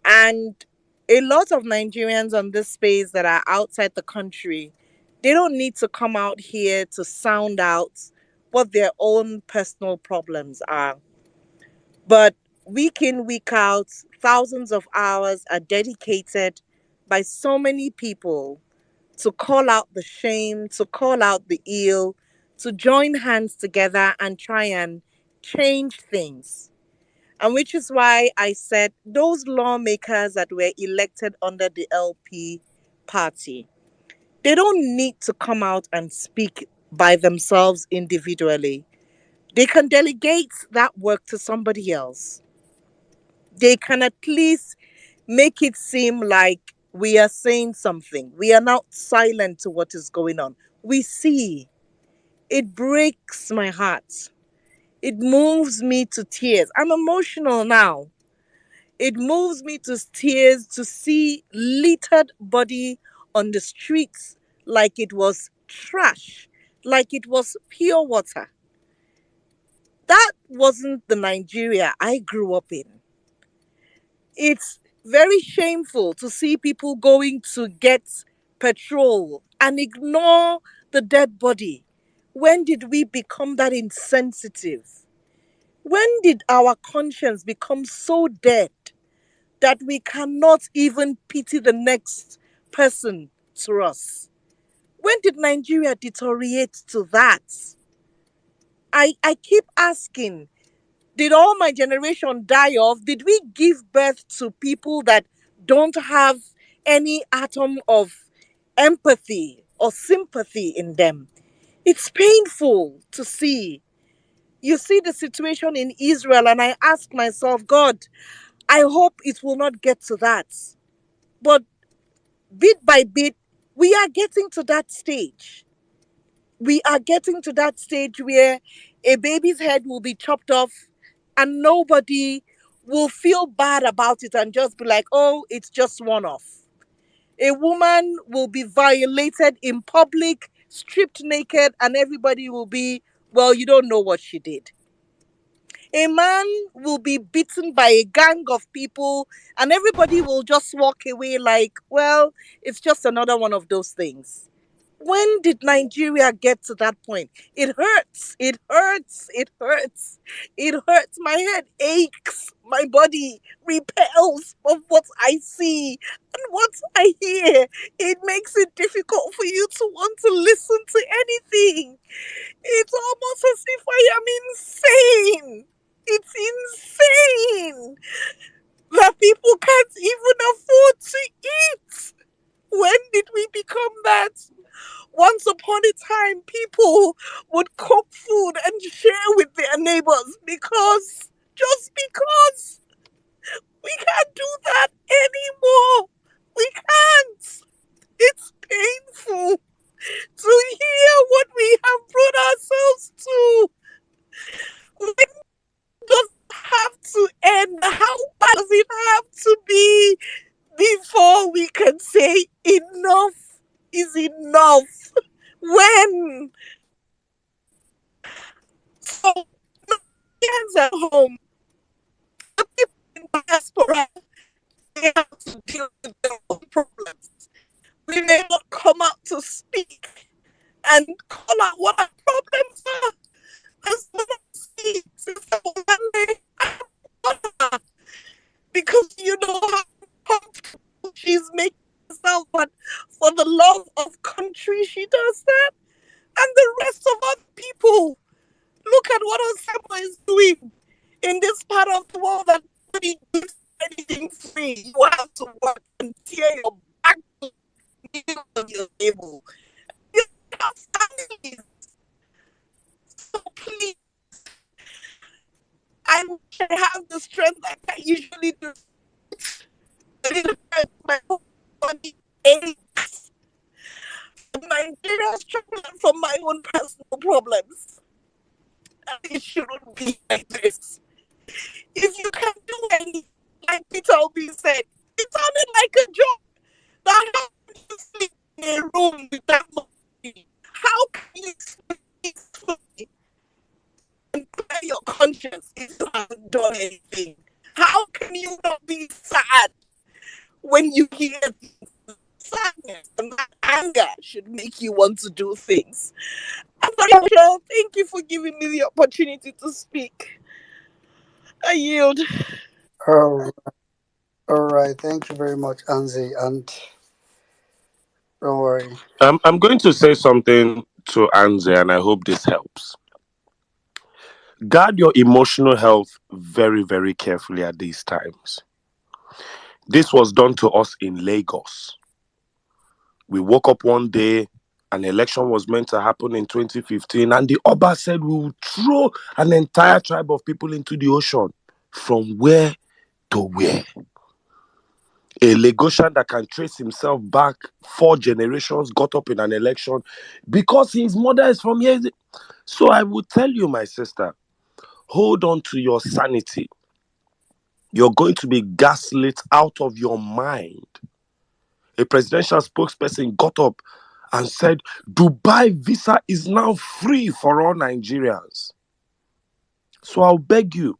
And a lot of Nigerians on this space that are outside the country, they don't need to come out here to sound out what their own personal problems are. But week in, week out, thousands of hours are dedicated by so many people to call out the shame, to call out the ill, to join hands together and try and change things. And which is why I said those lawmakers that were elected under the LP party, they don't need to come out and speak by themselves individually. They can delegate that work to somebody else. They can at least make it seem like we are saying something. We are not silent to what is going on. We see. It breaks my heart. It moves me to tears. I'm emotional now. It moves me to tears to see littered body on the streets like it was trash, like it was pure water. That wasn't the Nigeria I grew up in. It's very shameful to see people going to get petrol and ignore the dead body. When did we become that insensitive? When did our conscience become so dead that we cannot even pity the next person to us? When did Nigeria deteriorate to that? I keep asking, did all my generation die off? Did we give birth to people that don't have any atom of empathy or sympathy in them? It's painful to see. You see the situation in Israel, and I ask myself, God, I hope it will not get to that. But bit by bit, we are getting to that stage. We are getting to that stage where a baby's head will be chopped off and nobody will feel bad about it and just be like, oh, it's just one off. A woman will be violated in public, stripped naked, and everybody will be, well, you don't know what she did. A man will be beaten by a gang of people, and everybody will just walk away like, well, it's just another one of those things. When did Nigeria get to that point? It hurts. It hurts. It hurts. It hurts. My head aches. My body repels of what I see and what I hear. It makes it difficult for you to want to listen to anything. It's almost as if I am insane. It's insane that people can't even afford to eat. When did we become that? Once upon a time, people would cook food and share with their neighbors just because, we can't do that anymore. We can't. It's painful to hear what we have brought ourselves to. When does it have to end? How bad does it have to be before we can say enough is enough? When? So, Nigerians at home, the people in diaspora, they have to deal with their own problems. We may not come out to speak and call out what our problems are. As what I see since Monday, because you know how comfortable she's making herself, but for the love of country, she does that. And the rest of other people, look at what Osama is doing in this part of the world that nobody gives anything free. You have to work and tear your back to the middle of your table. You have families. So please, I wish I have the strength like I usually do. But it hurts. My whole body aches. Nigeria is struggling from my own personal problems. And it shouldn't be like this. If you can do anything, like Peter Obi said, it sounded like a joke. Now, how can you sleep in a room without money? How can you sleep peacefully and clear your conscience if you haven't done anything? How can you not be sad when you hear things? Sadness and that anger should make you want to do things. And thank you for giving me the opportunity to speak. I yield. Oh, all right. Thank you very much, Anzi. And don't worry. I'm going to say something to Anze, and I hope this helps. Guard your emotional health very, very carefully at these times. This was done to us in Lagos. We woke up one day, an election was meant to happen in 2015, and the Oba said we will throw an entire tribe of people into the ocean. From where to where? A Lagosian that can trace himself back 4 generations got up in an election because his mother is from here. So I would tell you, my sister, hold on to your sanity. You're going to be gaslit out of your mind. A presidential spokesperson got up and said, Dubai visa is now free for all Nigerians. So I'll beg you,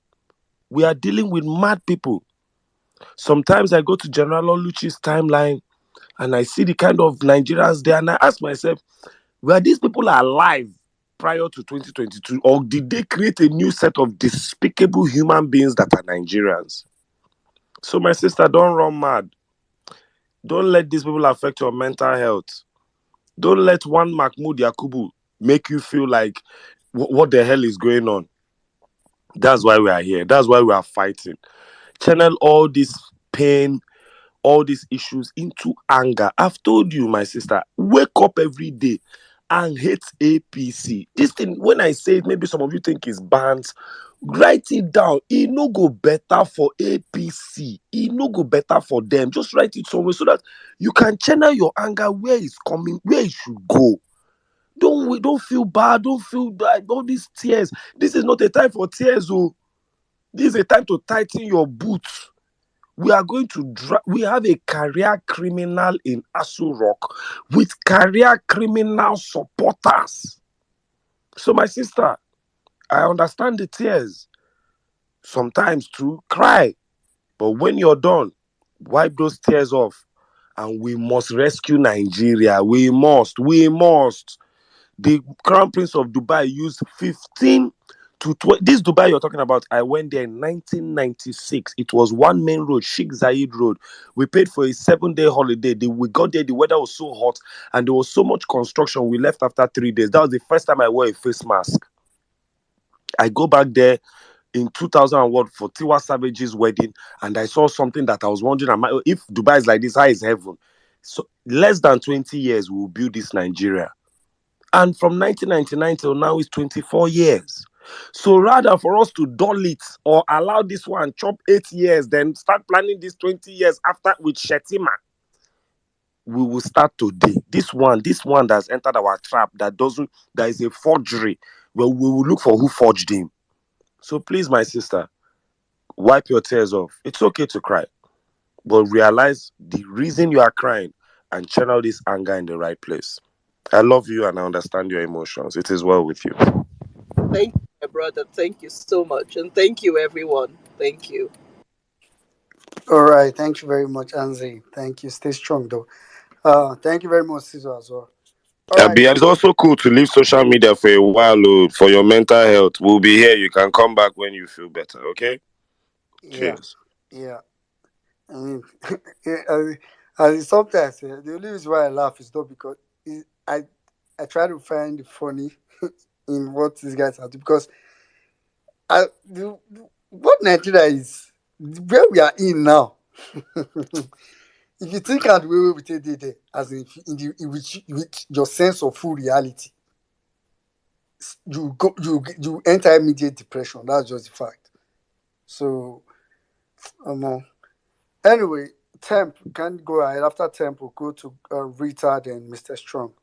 we are dealing with mad people. Sometimes I go to General Oluchi's timeline and I see the kind of Nigerians there, and I ask myself, were these people alive prior to 2022, or did they create a new set of despicable human beings that are Nigerians? So my sister, don't run mad. Don't let these people affect your mental health. Don't let one Mahmoud Yakubu make you feel like, what the hell is going on? That's why we are here. That's why we are fighting. Channel all this pain, all these issues into anger. I've told you, my sister, wake up every day and hate APC. This thing, when I say it, maybe some of you think it's banned. Write it down. It no go better for APC. It no go better for them. Just write it somewhere so that you can channel your anger where it's coming, where it should go. Don't feel bad. Don't feel bad. All these tears. This is not a time for tears. Oh. This is a time to tighten your boots. We are going to we have a career criminal in Asu Rock with career criminal supporters. So, my sister, I understand the tears. Sometimes to cry. But when you're done, wipe those tears off. And we must rescue Nigeria. We must. We must. The Crown Prince of Dubai used 15 to 20. This Dubai you're talking about, I went there in 1996. It was one main road, Sheikh Zayed Road. We paid for a 7-day holiday. We got there, the weather was so hot, and there was so much construction. We left after 3 days. That was the first time I wore a face mask. I go back there in 2001 for Tiwa Savage's wedding, and I saw something that I was wondering, if Dubai is like this, how is heaven? So less than 20 years, we will build this Nigeria. And from 1999 till now is 24 years. So rather for us to dull it or allow this one chop 8 years, then start planning this 20 years after with Shetima, we will start today. This one that's entered our trap that is a forgery. Well, we will look for who forged him. So please, my sister, wipe your tears off. It's okay to cry, but realize the reason you are crying and channel this anger in the right place. I love you and I understand your emotions. It is well with you. Thank you, my brother. Thank you so much. And thank you, everyone. Thank you. All right. Thank you very much, Anzi. Thank you. Stay strong, though. Thank you very much, Caesar, as well. All right. It's also cool to leave social media for a while, for your mental health. We'll be here. You can come back when you feel better, okay? Yeah. Cheers. Yeah. I mean, sometimes the only reason why I laugh is not because I try to find the funny in what these guys are doing, because what Nigeria is, where we are in now. If you think of the way we take it there, as in which your sense of full reality, you enter immediate depression. That's just the fact. So, anyway, Temp can go ahead. After Temp, we'll go to Rita and Mr. Strong.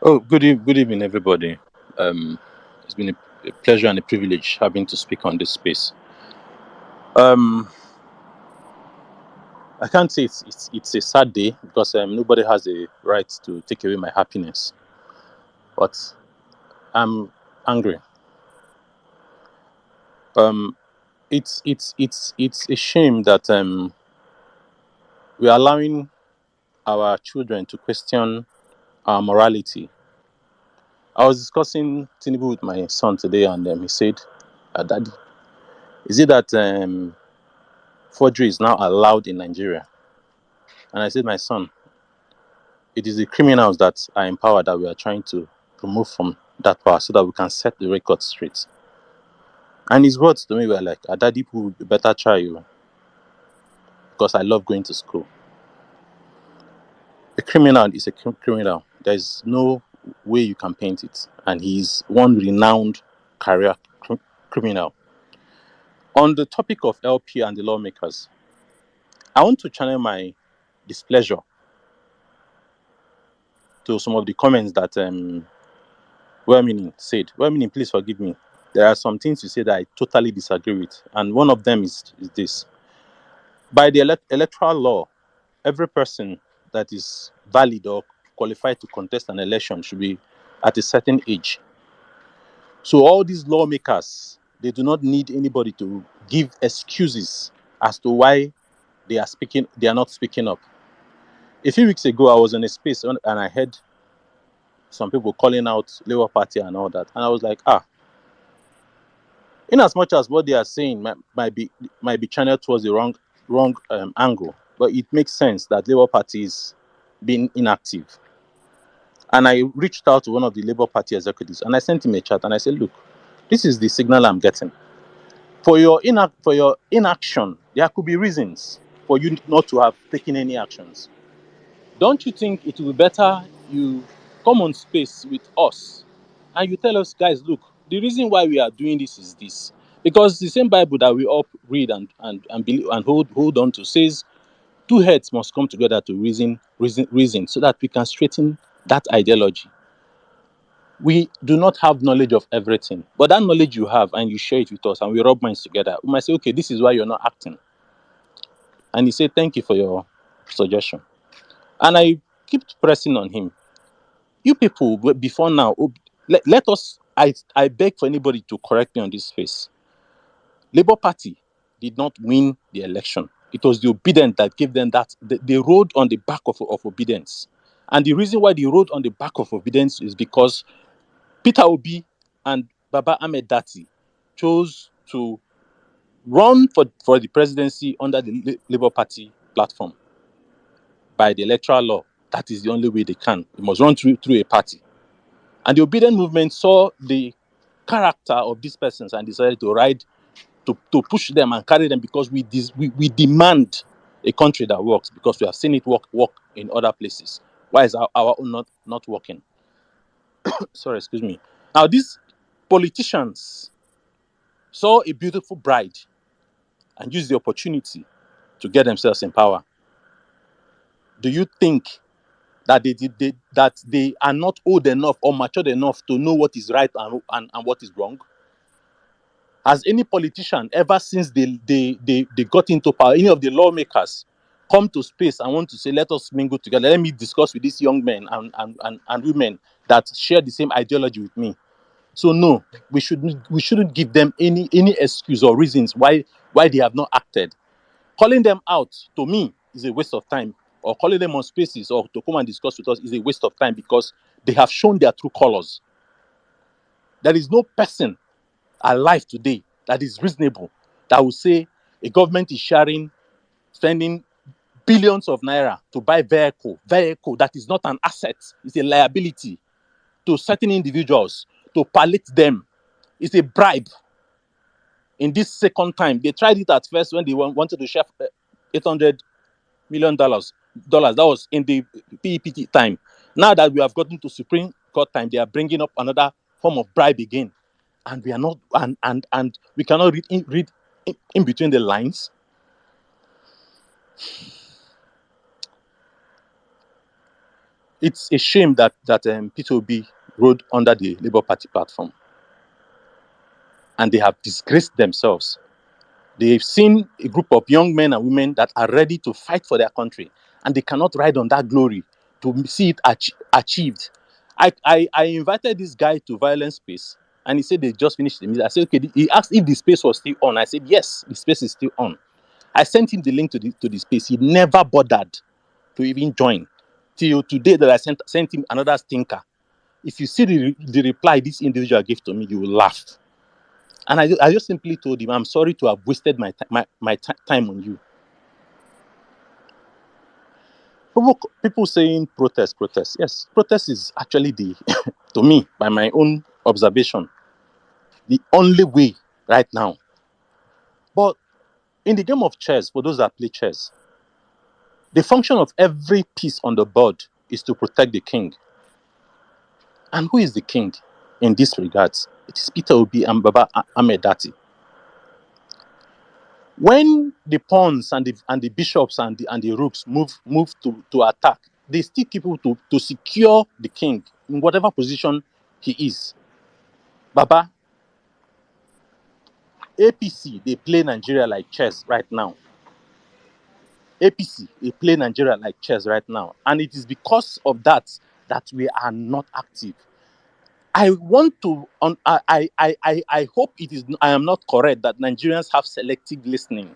Oh, good evening, everybody. It's been a pleasure and a privilege having to speak on this space. I can't say it's a sad day because nobody has a right to take away my happiness, but I'm angry. It's a shame that we're allowing our children to question our morality. I was discussing Tinubu with my son today, and he said, "Daddy, is it that forgery is now allowed in Nigeria?" And I said, "My son, it is the criminals that are in power that we are trying to remove from that power so that we can set the record straight." And his words to me were like, "Daddy, people better try you because I love going to school." A criminal is a criminal. There's no way you can paint it. And he's one renowned career criminal. On the topic of LP and the lawmakers, I want to channel my displeasure to some of the comments that Wemini said. Wemini, please forgive me. There are some things you say that I totally disagree with. And one of them is this. By the electoral law, every person that is valid or qualified to contest an election should be at a certain age. So all these lawmakers, they do not need anybody to give excuses as to why they are not speaking up. A few weeks ago, I was in a space and I heard some people calling out Labour Party and all that. And I was like, in as much as what they are saying might be channeled towards the wrong angle, but it makes sense that Labour Party is being inactive. And I reached out to one of the Labour Party executives and I sent him a chat and I said, look, this is the signal I'm getting. For your inaction, there could be reasons for you not to have taken any actions. Don't you think it will be better you come on space with us and you tell us, guys, look, the reason why we are doing this is this. Because the same Bible that we all read and believe and hold on to says two heads must come together to reason so that we can straighten that ideology. We do not have knowledge of everything, but that knowledge you have and you share it with us and we rub minds together, we might say, okay, this is why you're not acting. And he said, thank you for your suggestion. And I keep pressing on him. You people, before now, let us, I beg for anybody to correct me on this space. Labour Party did not win the election. It was the obedient that gave them that. They rode on the back of obedience. And the reason why they rode on the back of obedience is because Peter Obi and Baba Ahmed Dati chose to run for the presidency under the Labour Party platform. By the electoral law, that is the only way they can. They must run through a party. And the obedient movement saw the character of these persons and decided to ride to push them and carry them, because we demand a country that works, because we have seen it work in other places. Why is our own not working? Sorry, excuse me. Now, these politicians saw a beautiful bride and used the opportunity to get themselves in power. Do you think that they are not old enough or matured enough to know what is right and what is wrong? Has any politician ever, since they got into power, any of the lawmakers, come to space and want to say, let us mingle together, let me discuss with these young men and women that share the same ideology with me? So no, we shouldn't give them any excuse or reasons why they have not acted. Calling them out, to me, is a waste of time. Or calling them on spaces or to come and discuss with us is a waste of time, because they have shown their true colors. There is no person alive today that is reasonable that will say a government is spending billions of naira to buy vehicle that is not an asset, it's a liability to certain individuals, to palliate them. It's a bribe. In this second time, they tried it at first when they wanted to share $800 million. That was in the PEPT time. Now that we have gotten to Supreme Court time, they are bringing up another form of bribe again, and we are not, and we cannot read in between the lines. It's a shame that Peter Obi rode under the Labour Party platform, and they have disgraced themselves. They've seen a group of young men and women that are ready to fight for their country, and they cannot ride on that glory to see it achieved. I invited this guy to Violence Space, and he said they just finished the meeting. I said, okay. He asked if the space was still on. I said, yes, the space is still on. I sent him the link to the space. He never bothered to even join. Till today that I sent him another stinker. If you see the reply this individual gave to me, you will laugh. And I just simply told him, I'm sorry to have wasted my time on you. People saying protest. Yes, protest is actually to me, by my own observation, the only way right now. But in the game of chess, for those that play chess, the function of every piece on the board is to protect the king. And who is the king in this regards? It is Peter Obi and Baba Ahmed Dati. When the pawns and the bishops and the rooks move to attack, they still keep people to secure the king in whatever position he is. Baba, APC, they play Nigeria like chess right now. APC, they play Nigeria like chess right now. And it is because of that we are not active. I want to, I hope I am not correct that Nigerians have selective listening.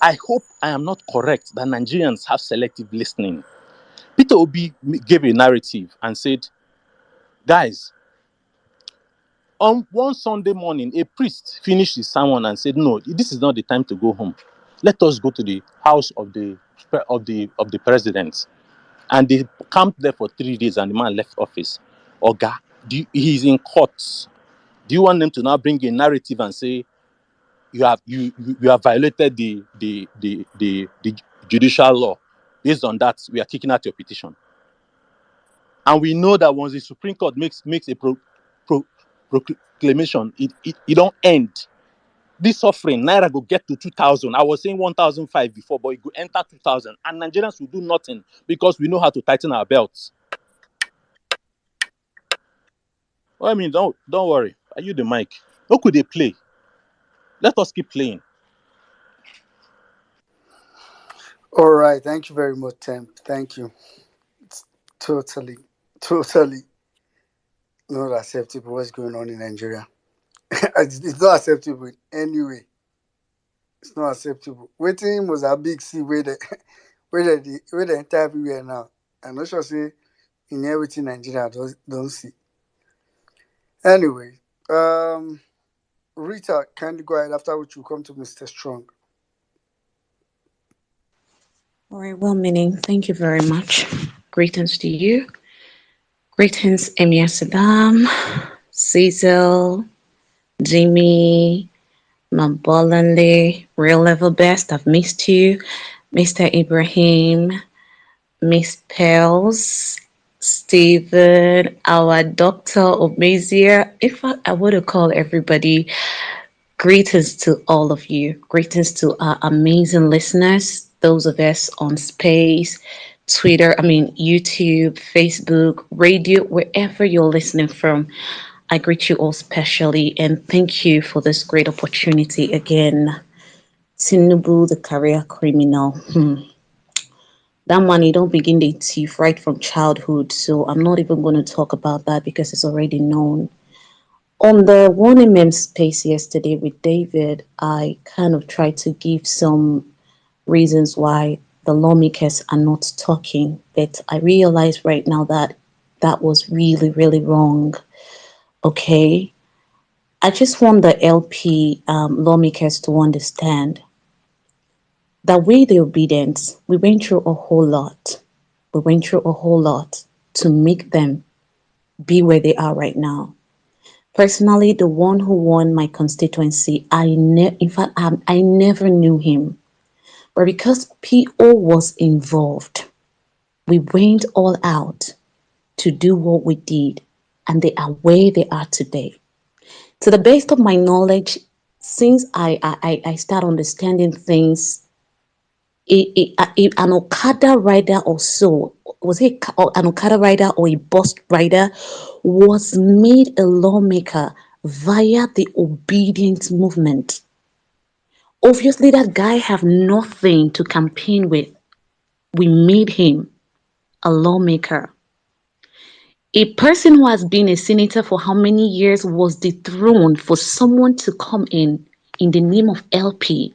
I hope I am not correct that Nigerians have selective listening. Peter Obi gave a narrative and said, guys, on one Sunday morning, a priest finished his sermon and said, no, this is not the time to go home. Let us go to the house of the president. And they camped there for 3 days and the man left office. Oga, he's in court. Do you want them to now bring a narrative and say, you have violated the judicial law? Based on that, we are kicking out your petition. And we know that once the Supreme Court makes a proclamation, it don't end. This suffering, Naira go get to 2,000. I was saying 1,005 before, but it go enter 2,000. And Nigerians will do nothing because we know how to tighten our belts. Well, I mean, don't worry. Are you the mic? How could they play? Let us keep playing. All right, thank you very much, Temp. Thank you. It's totally, totally not acceptable what's going on in Nigeria. It's not acceptable in any way. It's not acceptable. Waiting was a big see where the where the entire everywhere now. I'm not sure say in everything Nigeria don't see. Anyway, Rita, kindly go ahead after which we come to Mr. Strong. All right, well meaning, thank you very much. Greetings to you. Greetings, Emir Saddam, Cecil, Jimmy, Mabolanle, Real Level Best, I've missed you. Mr. Ibrahim, Miss Pels, Stephen, our Dr. Obezia. In fact, I would have called everybody. Greetings to all of you. Greetings to our amazing listeners, those of us on Space, Twitter, YouTube, Facebook, radio, wherever you're listening from. I greet you all specially and thank you for this great opportunity again. Tinubu, the career criminal. That money don't begin the thief right from childhood, so I'm not even going to talk about that because it's already known. On the 1mm space yesterday with David, I kind of tried to give some reasons why the lawmakers are not talking, but I realize right now that that was really, really wrong. Okay, I just want the LP lawmakers to understand that with the obedience, we went through a whole lot. We went through a whole lot to make them be where they are right now. Personally, the one who won my constituency, in fact, I never knew him. But because PO was involved, we went all out to do what we did, and they are where they are today. To the best of my knowledge, since I start understanding things, an Okada rider or so, was it an Okada rider or a bus rider, was made a lawmaker via the obedience movement. Obviously, that guy have nothing to campaign with. We made him a lawmaker. A person who has been a senator for how many years was dethroned for someone to come in the name of LP.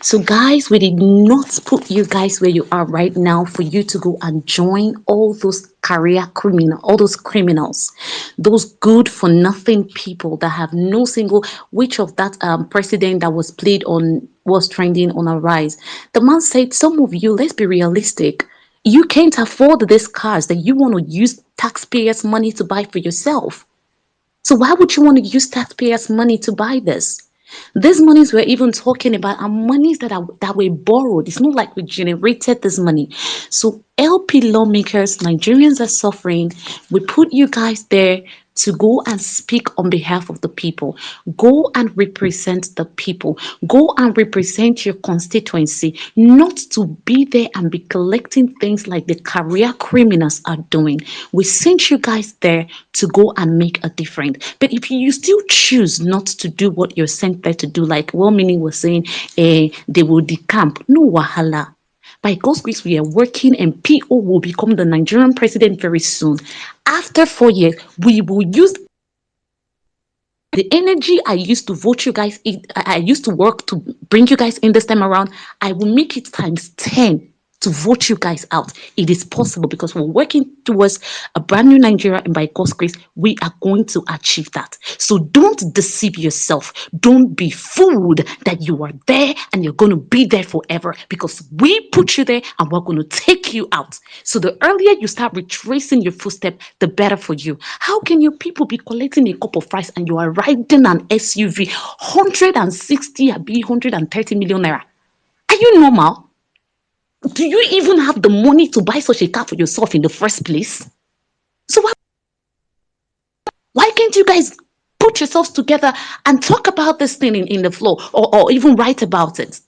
So guys, we did not put you guys where you are right now for you to go and join all those all those criminals, those good for nothing people that have no single, which of that president that was was trending on a rise. The man said, some of you, let's be realistic. You can't afford these cars that you want to use taxpayers' money to buy for yourself. So why would you want to use taxpayers' money to buy this? These monies we're even talking about are monies that were borrowed. It's not like we generated this money. So LP lawmakers, Nigerians are suffering. We put you guys there to go and speak on behalf of the people. Go and represent the people. Go and represent your constituency, not to be there and be collecting things like the career criminals are doing. We sent you guys there to go and make a difference. But if you still choose not to do what you're sent there to do, like Meaning was saying, they will decamp. No wahala. By God's grace, we are working and PO will become the Nigerian president very soon. After 4 years, we will use the energy I used to vote you guys in. I used to work to bring you guys in this time around. I will make it times 10 to vote you guys out. It is possible because we're working towards a brand new Nigeria, and by God's grace, we are going to achieve that. So don't deceive yourself. Don't be fooled that you are there and you're going to be there forever, because we put you there and we're going to take you out. So the earlier you start retracing your footstep, the better for you. How can your people be collecting a cup of rice and you are riding an SUV 160 or 130 million naira? Are you normal? Do you even have the money to buy such a car for yourself in the first place? So why can't you guys put yourselves together and talk about this thing in the floor, or even write about it?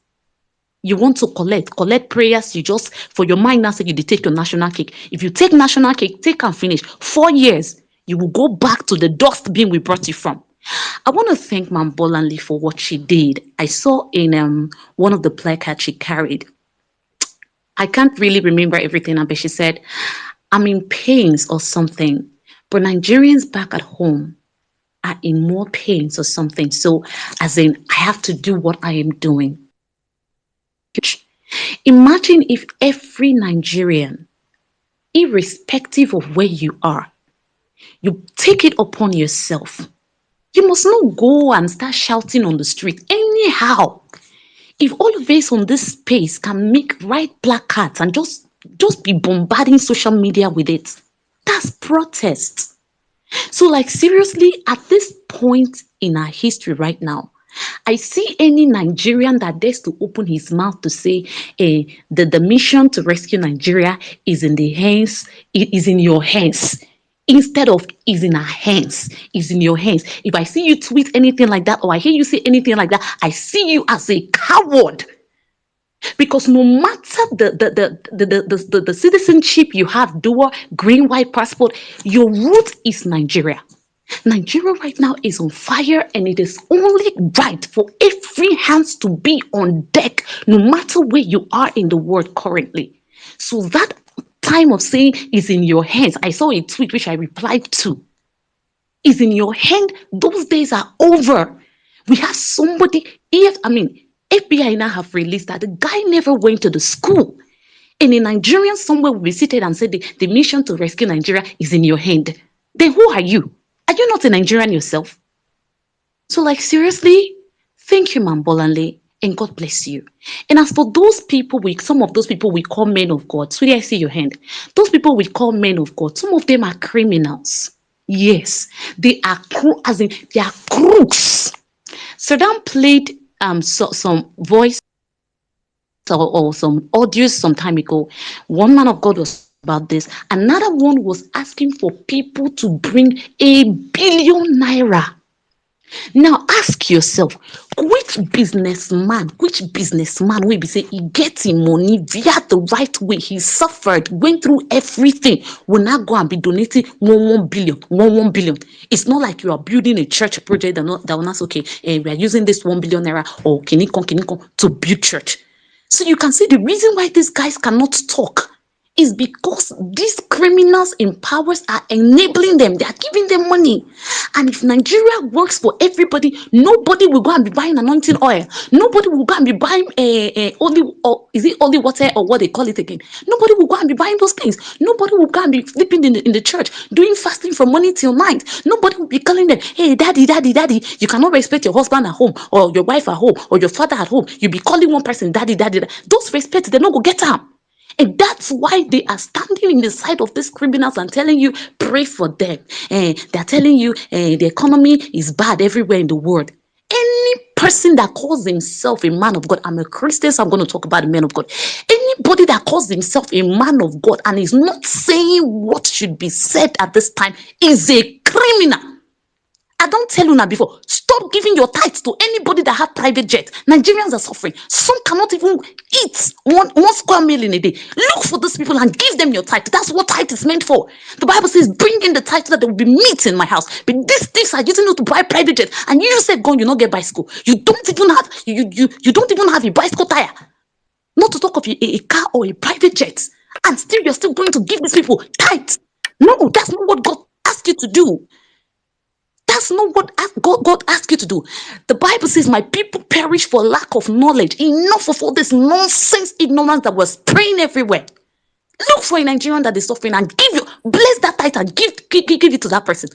You want to collect prayers, you just, for your mind now say you take your national cake. If you take national cake, take and finish 4 years. You will go back to the dustbin we brought you from. I want to thank Mam Bolanle for what she did. I saw in one of the placards she carried. I can't really remember everything, but she said, I'm in pains or something, but Nigerians back at home are in more pains or something. So, as in, I have to do what I am doing. Imagine if every Nigerian, irrespective of where you are, you take it upon yourself. You must not go and start shouting on the street. Anyhow, if all of us on this space can write placards and just be bombarding social media with it, that's protest. So, like, seriously, at this point in our history right now, I see any Nigerian that dares to open his mouth to say the mission to rescue Nigeria is in your hands. Instead of is in our hands, is in your hands. If I see you tweet anything like that, or I hear you say anything like that, I see you as a coward. Because no matter the citizenship you have, dual, green, white passport, your root is Nigeria. Nigeria right now is on fire, and it is only right for every hands to be on deck, no matter where you are in the world currently. So that time of saying is in your hands, I saw a tweet which I replied to, is in your hand. Those days are over. We have somebody, FBI now have released that the guy never went to the school. And a Nigerian somewhere will be seated and said the mission to rescue Nigeria is in your hand. Then who are you? Are you not a Nigerian yourself? So, like, seriously, thank you, Mam Bolanle, and God bless you. And as for those people, some of those people we call men of God, sweetie, I see your hand. Those people we call men of God, some of them are criminals. Yes, they are they are crooks. Saddam played some voice or some audios some time ago. One man of God was about this. Another one was asking for people to bring 1 billion naira. Now ask yourself, which businessman will be say he gets him money via the right way? He suffered, went through everything, will not go and be donating 1 billion. It's not like you are building a church project that will not okay, we are using this 1 billion naira or kinikon to build church. So you can see the reason why these guys cannot talk is because these criminals in powers are enabling them. They are giving them money. And if Nigeria works for everybody, nobody will go and be buying anointing oil. Nobody will go and be buying holy water or what they call it again. Nobody will go and be buying those things. Nobody will go and be sleeping in the church, doing fasting from morning till night. Nobody will be calling them, hey, daddy. You cannot respect your husband at home or your wife at home or your father at home. You be calling one person daddy. Those respect, they don't go get them. And that's why they are standing in the side of these criminals and telling you, pray for them. They're telling you the economy is bad everywhere in the world. Any person that calls himself a man of God, I'm a Christian, so I'm going to talk about the man of God. Anybody that calls himself a man of God and is not saying what should be said at this time is a criminal. I don't tell you now before. Stop giving your tithes to anybody that have private jets. Nigerians are suffering. Some cannot even eat one square meal in a day. Look for those people and give them your tithe. That's what tithe is meant for. The Bible says, bring in the tithe so that there will be meat in my house. But these things are using it to buy private jets. And you said, go, you not get bicycle. You don't even have you don't even have a bicycle tire. Not to talk of a car or a private jet. And still you're still going to give these people tithe. No, that's not what God asked you to do. That's not what God asked you to do. The Bible says, my people perish for lack of knowledge. Enough of all this nonsense ignorance that was spraying everywhere. Look for a Nigerian that is suffering and bless that tithe and give it to that person.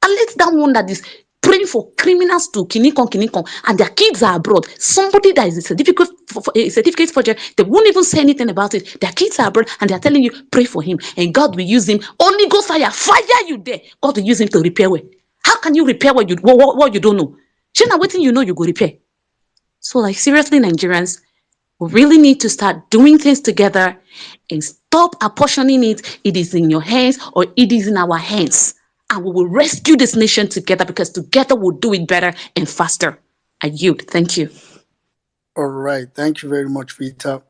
And let that one that is praying for criminals to kinikon, and their kids are abroad. Somebody that is a certificate forger, they won't even say anything about it. Their kids are abroad and they're telling you, pray for him, and God will use him. Only go fire you there. God will use him to repair way. How can you repair what you don't know? Shana, what you know you go repair. So, like, seriously, Nigerians, we really need to start doing things together and stop apportioning it. It is in your hands or it is in our hands. And we will rescue this nation together, because together we'll do it better and faster. I yield. Thank you. All right. Thank you very much, Peter.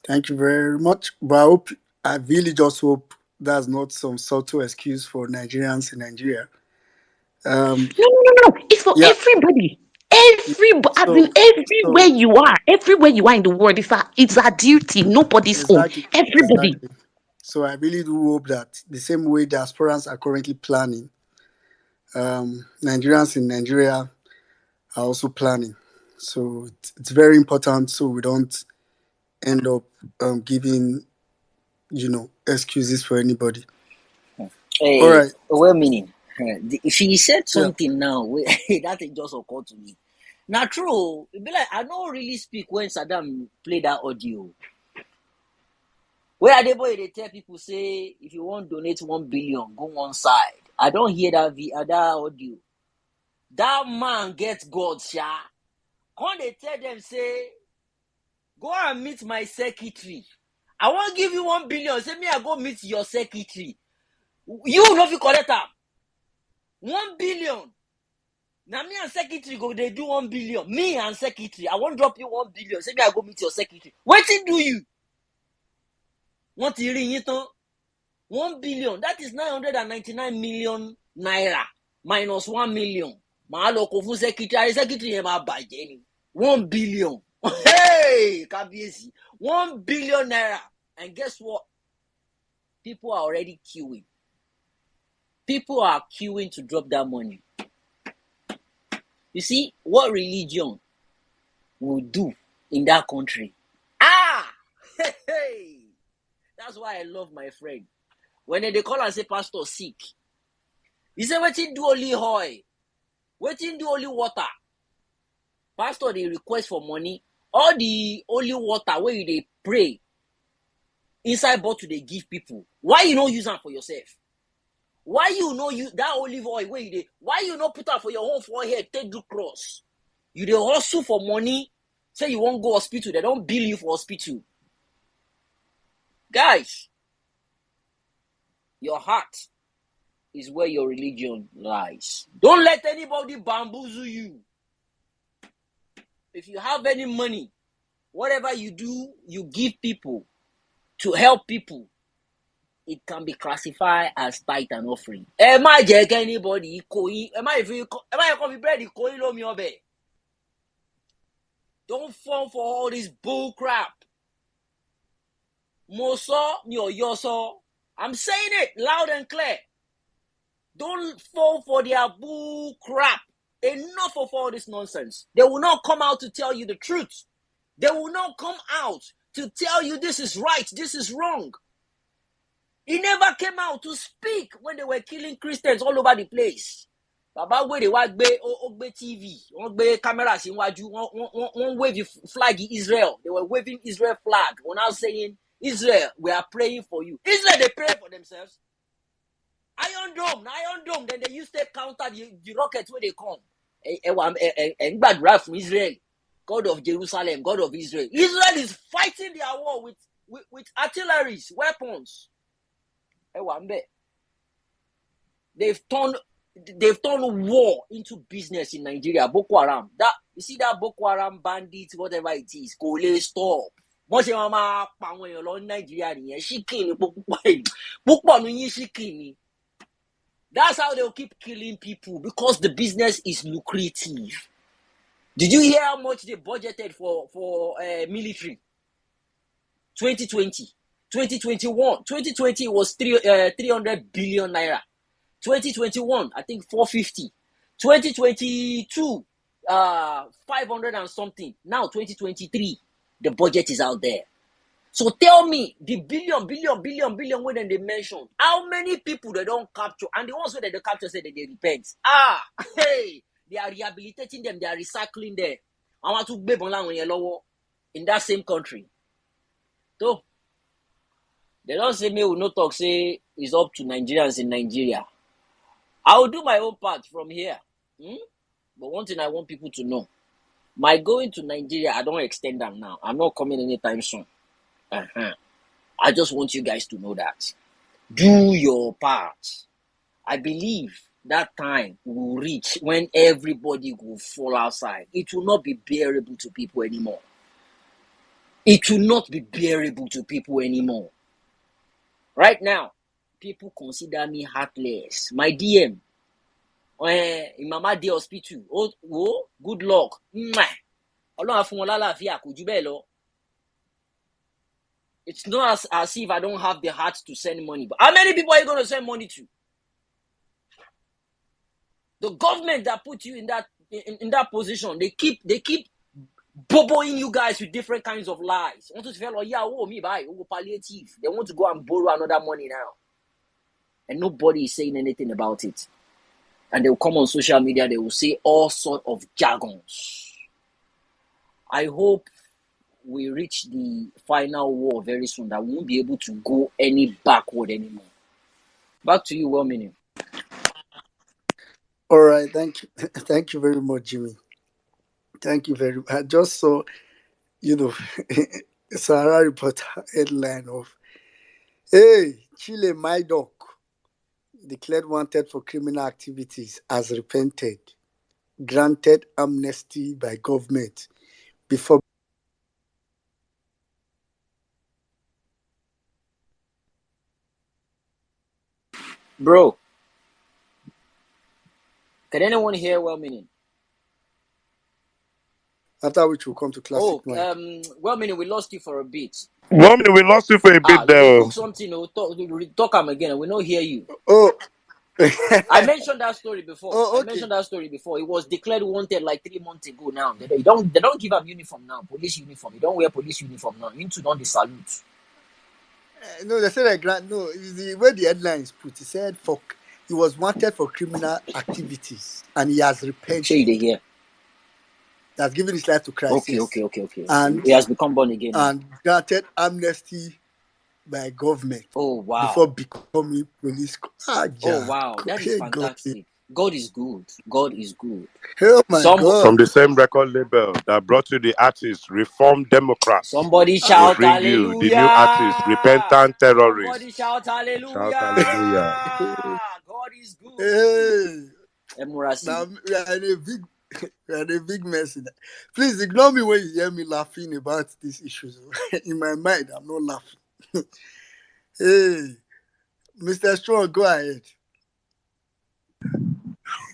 Thank you very much. But I really just hope That's not some subtle excuse for Nigerians in Nigeria. No. It's for Yeah. everybody. Everybody, as in So everywhere so everywhere you are in the world, it's our duty, nobody's own. exactly, Everybody. exactly. So I really do hope that the same way diasporans are currently planning, Nigerians in Nigeria are also planning. So it's very important so we don't end up giving excuses for anybody. All Hey, right. well meaning. She said Yeah. something now. That thing just occurred to me. Now, true. It be like I don't really speak when Saddam play that audio. Where they tell people say if you want to donate 1 billion, go one side. I don't hear that audio. That man gets God, sha. Can't they tell them say go and meet my secretary? I won't give you 1 billion. Say me I go meet your secretary. You no fit collect am. 1 billion. Now me and secretary go they do 1 billion. Me and secretary, I won't drop you 1 billion. Say me I go meet your secretary. Wetin do you? Want to ring it on? 1 billion. That is 999 million naira minus 1 million. Ma lo ko fún secretary. Secretary yẹn máa bàjẹ́ ni. 1 billion. Hey, Kabiyesi. 1 billion naira. And guess what? People are already queuing. People are queuing to drop that money. You see what religion will do in that country. Hey. That's why I love my friend. When they call and say pastor sick, he say wetin do only oil, wetin do only water. Pastor they request for money. All the only water where you they pray inside bottle they give people. Why you not use them for yourself? Why you no use that olive oil where you they? Why you not put that for your own forehead? Take the cross. You they hustle for money. Say you won't go hospital. They don't bill you for hospital. Guys, your heart is where your religion lies. Don't let anybody bamboozle you. If you have any money, whatever you do, you give people to help people, it can be classified as tithe and offering. Am I jẹ́ anybody kò am I be bread kò yín lómi ọbẹ̀? Don't fall for all this bull crap. Mo sọ mi ò yọ sọ. I'm saying it loud and clear. Don't fall for their bull crap. Enough of all this nonsense. They will not come out to tell you the truth. They will not come out to tell you this is right, this is wrong. He never came out to speak when they were killing Christians all over the place. Baba where they were ogbe TV, wọ́n gbé camera síwájú, wọ́n wave flag Israel. They were waving Israel flag. We're now saying, Israel, we are praying for you. Israel, they pray for themselves. Iron Dome. Then they used to counter the rockets where they come. And gbàdúrà fún Israel, God of Jerusalem, God of Israel. Israel is fighting their war with artilleries, weapons. They've turned war into business in Nigeria. Boko Haram. You see that Boko Haram bandits, whatever it is, kò lè stop. Wọ́n ṣe máa pa àwọn èèyàn lọ ní Nàìjíríà nìyẹn. Ṣíkìn ni púpọ̀ ní yín ṣíkìn ni. That's how they'll keep killing people because the business is lucrative. Did you hear how much they budgeted for military? 2020, 2021, 2020 was 300 billion naira. 2021, I think 450. 2022, 500 and something. Now 2023, the budget is out there. So tell me, the billion when they mention, how many people they don't capture? And the ones that they capture say that they repent. Hey, they are rehabilitating them, they are recycling them. I want to be in that same country. So they don't say me will not talk, say it's up to Nigerians in Nigeria. I will do my own part from here. But one thing I want people to know, my going to Nigeria, I don't extend them now. I'm not coming anytime soon. I just want you guys to know that. Do your part. I believe that time will reach when everybody will fall outside. It will not be bearable to people anymore. It will not be bearable to people anymore. Right now, people consider me heartless. My DM, in Mama Day Hospital, oh, good luck. It's not as if I don't have the heart to send money. But how many people are you going to send money to? The government that put you in that position, they keep boboing you guys with different kinds of lies. Want to tell, me buy, palliative. They want to go and borrow another money now. And nobody is saying anything about it. And they will come on social media, they will say all sort of jargons. I hope we reach the final war very soon, that we won't be able to go any backward anymore. Back to you, well-meaning. All right, thank you. Thank you very much, Jimmy. Thank you very much. I just saw, Sahara Report headline of, hey, Chile, my dog, declared wanted for criminal activities, has repented, granted amnesty by government before. Bro, can anyone hear well-meaning? After which we'll come to classic mind. Well-meaning, we lost you for a bit. Well-meaning, we lost you for a bit You there. cook something, talk them again, and we don't hear you. Oh. I mentioned that story before. Oh, okay. I mentioned that story before. It was declared wanted like 3 months ago now. They don't give up uniform now, police uniform. You don't wear police uniform now. You need to don't salute. No, they said the way the headlines put, he said he was wanted for criminal activities and he has repented. Sure, they hear. He has given his life to Christ. Okay. And he has become born again. And granted amnesty by government. Oh wow! Before becoming police. Oh wow! That is fantastic. God is good. God is good. Oh my God! From the same record label that brought you the artist Reformed Democrats. Somebody shout hallelujah! You the new artist, repentant terrorist. Somebody shout hallelujah! Shout hallelujah! God is good. Hey, now we are in a big mess in that. Please ignore me when you hear me laughing about these issues. In my mind, I'm not laughing. Hey, Mr. Strong, go ahead.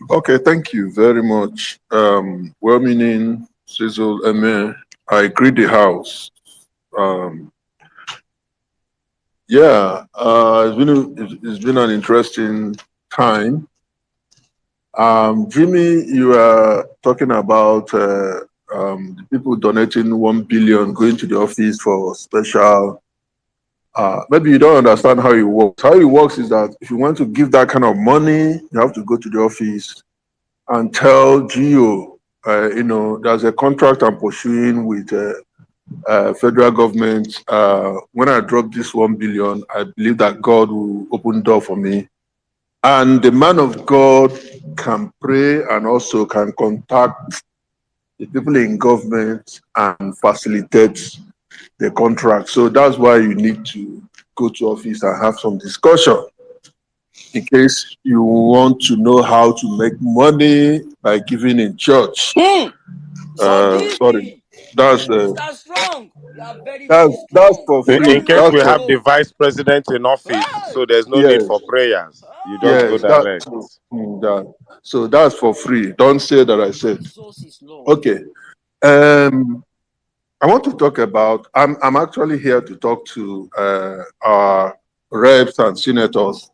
Okay, thank you very much. Well-meaning, Cecil, Emir, I greet the house. It's been an interesting time. Jimmy, you are talking about the people donating 1 billion going to the office for special. Maybe you don't understand how it works. How it works is that if you want to give that kind of money, you have to go to the office and tell GO, there's a contract I'm pursuing with federal government. When I drop this 1 billion, I believe that God will open door for me. And the man of God can pray and also can contact the people in government and facilitate the contract. So that's why you need to go to office and have some discussion in case you want to know how to make money by giving in church. Sorry, that's strong. You are very strong. That's for free. In case we have the vice president in office, so there's no need for prayers. You just go direct. So that's for free. Don't say that I said. Okay. I want to talk about. I'm actually here to talk to our reps and senators,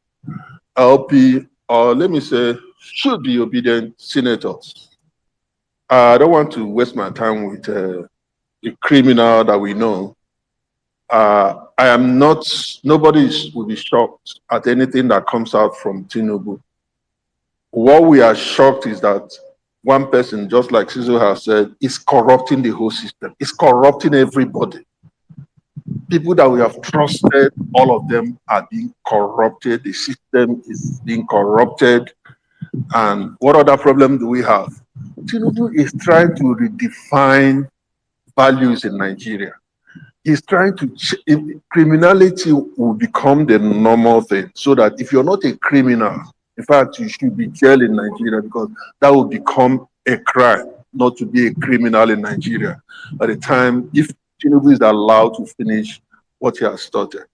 LP, or let me say, should be obedient senators. I don't want to waste my time with a criminal that we know. I am not, nobody will be shocked at anything that comes out from Tinubu. What we are shocked is that one person, just like Cecil has said, is corrupting the whole system. It's corrupting everybody. People that we have trusted, all of them are being corrupted. The system is being corrupted. And what other problem do we have? Tinubu is trying to redefine values in Nigeria. He's trying to, criminality will become the normal thing, so that if you're not a criminal, in fact, you should be jailed in Nigeria, because that will become a crime not to be a criminal in Nigeria by the time, if Tinubu is allowed to finish what he has started.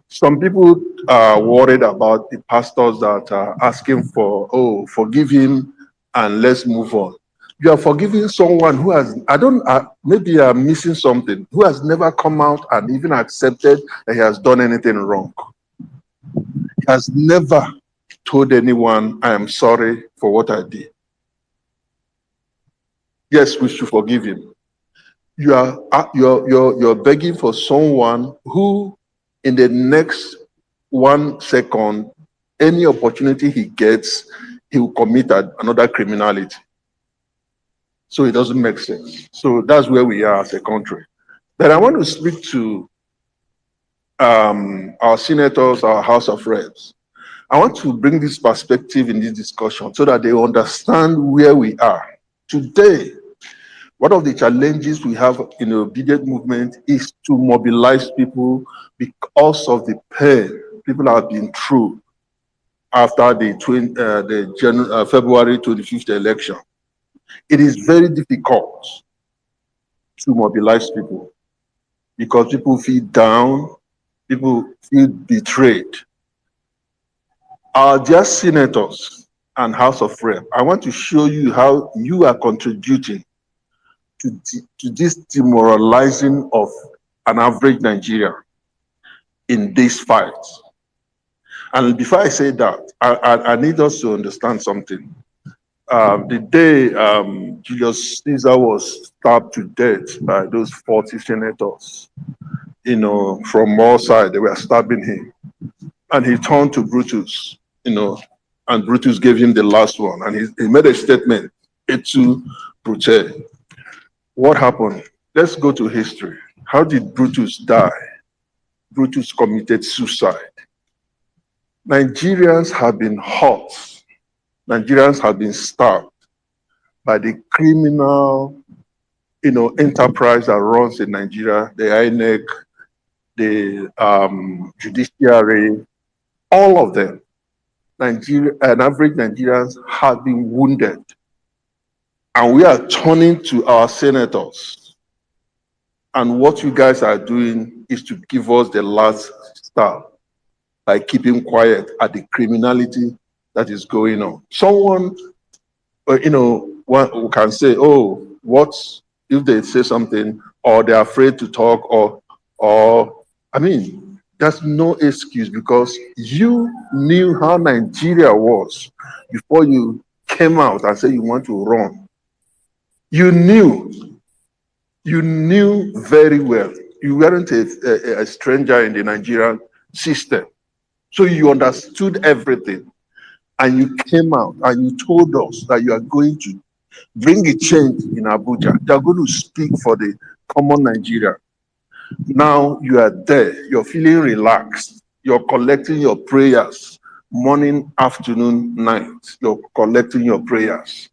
Some people are worried about the pastors that are asking for, oh, forgive him and let's move on. You are forgiving someone who has, maybe I'm missing something, who has never come out and even accepted that he has done anything wrong. He has never told anyone, I am sorry for what I did. Yes, we should forgive him. You're begging for someone who, in the next 1 second, any opportunity he gets, he will commit another criminality. So it doesn't make sense. So that's where we are as a country. But I want to speak to our senators, our House of Reps. I want to bring this perspective in this discussion so that they understand where we are. Today, one of the challenges we have in the obedient movement is to mobilize people because of the pain people have been through after the February 25th election. It is very difficult to mobilize people because people feel down, people feel betrayed. Our dear senators and House of Rep, I want to show you how you are contributing to this demoralizing of an average Nigerian in this fight. And before I say that, I need us to understand something. The day Julius Caesar was stabbed to death by those 40 senators, from all sides, they were stabbing him. And he turned to Brutus, and Brutus gave him the last one. And he made a statement, et tu, Brute. What happened? Let's go to history. How did Brutus die? Brutus committed suicide. Nigerians have been hurt. Nigerians have been stabbed by the criminal, enterprise that runs in Nigeria, the INEC, the judiciary, all of them. Average Nigerians have been wounded. And we are turning to our senators. And what you guys are doing is to give us the last star by keeping quiet at the criminality that is going on. Someone, one who can say, oh, what if they say something, or they're afraid to talk, there's no excuse because you knew how Nigeria was before you came out and said you want to run. You knew very well. You weren't a stranger in the Nigerian system. So you understood everything. And you came out and you told us that you are going to bring a change in Abuja. You are going to speak for the common Nigeria. Now you are there. You're feeling relaxed. You're collecting your prayers morning, afternoon, night. You're collecting your prayers.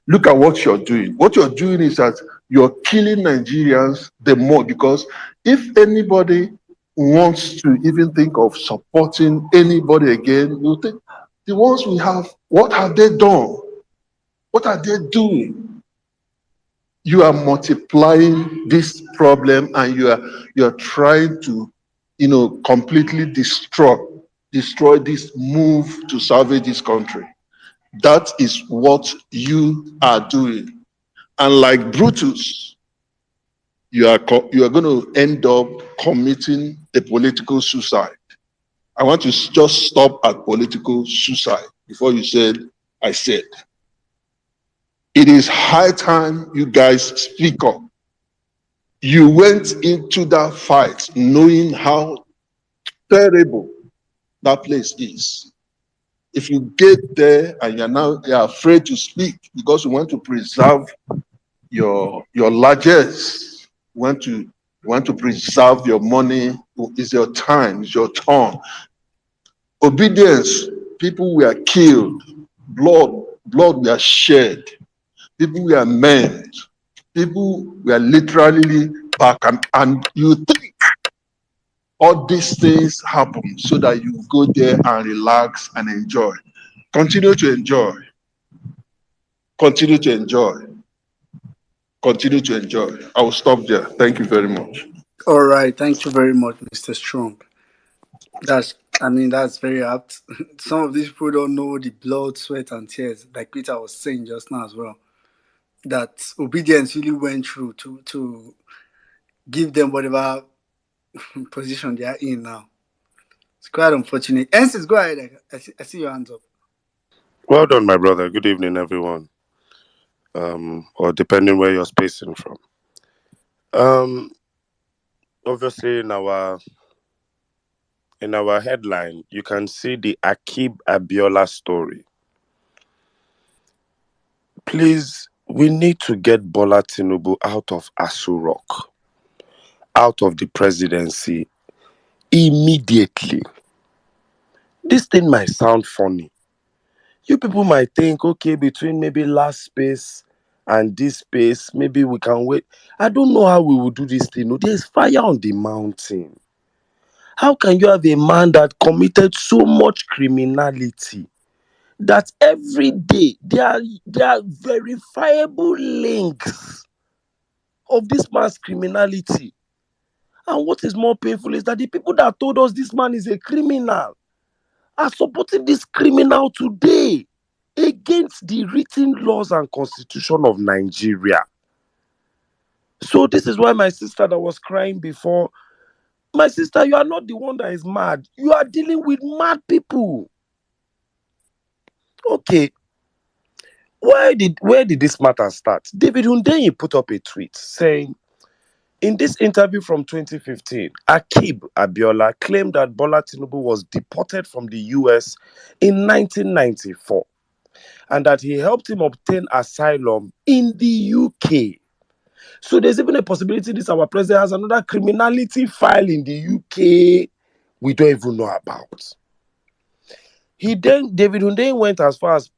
Look at what you're doing. What you're doing is that you're killing Nigerians the more, because if anybody wants to even think of supporting anybody again, you think the ones we have, what have they done? What are they doing? You are multiplying this problem and you're trying to, completely destroy this move to salvage this country. That is what you are doing. And like Brutus, you are going to end up committing a political suicide. I want to just stop at political suicide before you said, I said. It is high time you guys speak up. You went into that fight knowing how terrible that place is. If you get there and you're afraid to speak because you want to preserve your largesse, you want to preserve your money, it's your time, it's your turn. Obedience, people were killed, blood were shed, people were maimed, people were literally back, and you think all these things happen so that you go there and relax and enjoy. Continue to enjoy. Continue to enjoy. Continue to enjoy. I will stop there. Thank you very much. All right. Thank you very much, Mr. Strong. That's very apt. Some of these people don't know the blood, sweat, and tears, like Peter was saying just now as well, that obedience really went through to give them whatever position they are in now. It's quite unfortunate. Ensis, go ahead. I see your hands up. Well done, my brother. Good evening, everyone. Or depending where you're spacing from. Um, Obviously, in our headline, you can see the A.Abiola story. Please, we need to get Bola Tinubu out of Asu Rock, out of the presidency immediately. This thing might sound funny. You people might think, okay, between maybe last space and this space, maybe we can wait. I don't know how we will do this thing. No, there's fire on the mountain. How can you have a man that committed so much criminality that every day there are verifiable links of this man's criminality? And what is more painful is that the people that told us this man is a criminal are supporting this criminal today against the written laws and constitution of Nigeria. So this is why my sister that was crying before, my sister, you are not the one that is mad. You are dealing with mad people. Okay, where did this matter start? David Hundeyin put up a tweet saying, in this interview from 2015, A.Abiola claimed that Bola Tinubu was deported from the US in 1994 and that he helped him obtain asylum in the UK. So there's even a possibility this our president has another criminality file in the UK we don't even know about. David Hundeyin went as far as,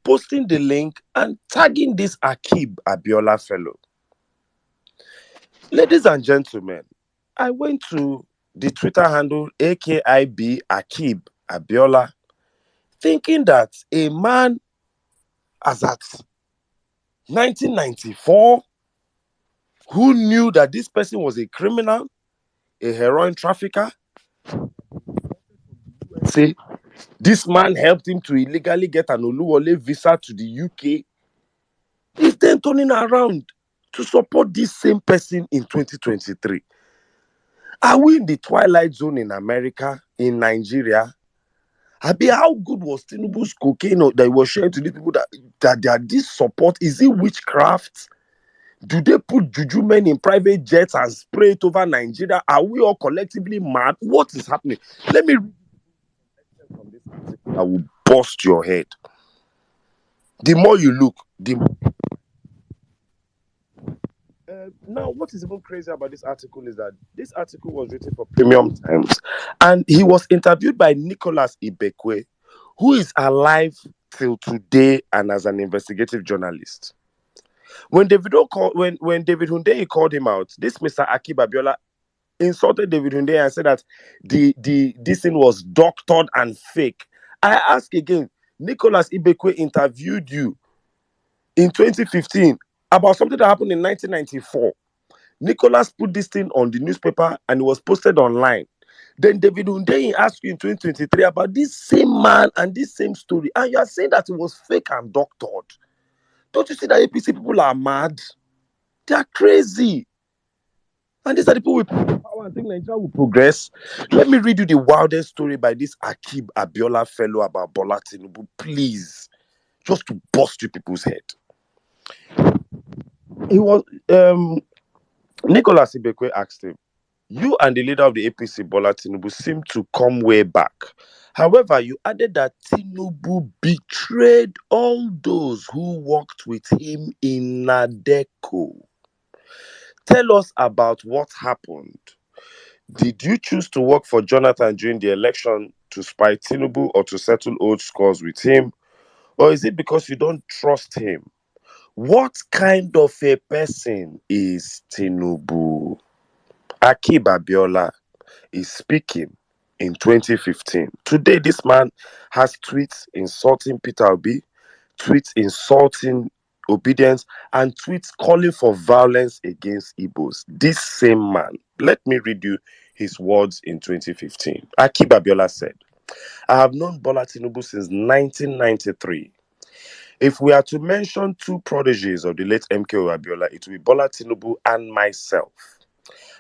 posting the link and tagging this A.Abiola fellow. Ladies and gentlemen, I went to the Twitter handle AKIB A.Abiola, thinking that a man as at 1994 who knew that this person was a criminal, a heroin trafficker, say this man helped him to illegally get an Oluwole visa to the UK, is then turning around to support this same person in 2023. Are we in the twilight zone in America, in Nigeria? Abi, how good was Tinubu's cocaine that he was sharing to these people that they are this support? Is it witchcraft? Do they put juju men in private jets and spray it over Nigeria? Are we all collectively mad? What is happening? Let me read from this article that will bust your head. The more you look, the more. Now, what is even crazy about this article is that this article was written for Premium Times, and he was interviewed by Nicholas Ibekwe, who is alive till today and as an investigative journalist. When David Hundeyin called him out, this Mr. A.Abiola insulted David Hundeyin and said that this thing was doctored and fake. I ask again, Nicholas Ibekwe interviewed you in 2015 about something that happened in 1994. Nicholas put this thing on the newspaper and it was posted online. Then David Hundeyin asked you in 2023 about this same man and this same story, and you are saying that it was fake and doctored. Don't you see that APC people are mad? They are crazy. And these are the people with power and think Nigeria will progress. Let me read you the wildest story by this A.Abiola fellow about Bola Tinubu, please. Just to bust you people's head. He was Nicholas Ibekwe asked him, you and the leader of the APC, Bola Tinubu, seem to come way back. However, you added that Tinubu betrayed all those who worked with him in Nadeco. Tell us about what happened. Did you choose to work for Jonathan during the election to spy Tinubu or to settle old scores with him? Or is it because you don't trust him? What kind of a person is Tinubu? A.Abiola is speaking in 2015. Today, this man has tweets insulting Peter Obi, tweets insulting obedience, and tweets calling for violence against Igbos. This same man, let me read you his words in 2015. A.Abiola said, I have known Bola Tinubu since 1993. If we are to mention two prodigies of the late MKO Abiola, it will be Bola Tinubu and myself.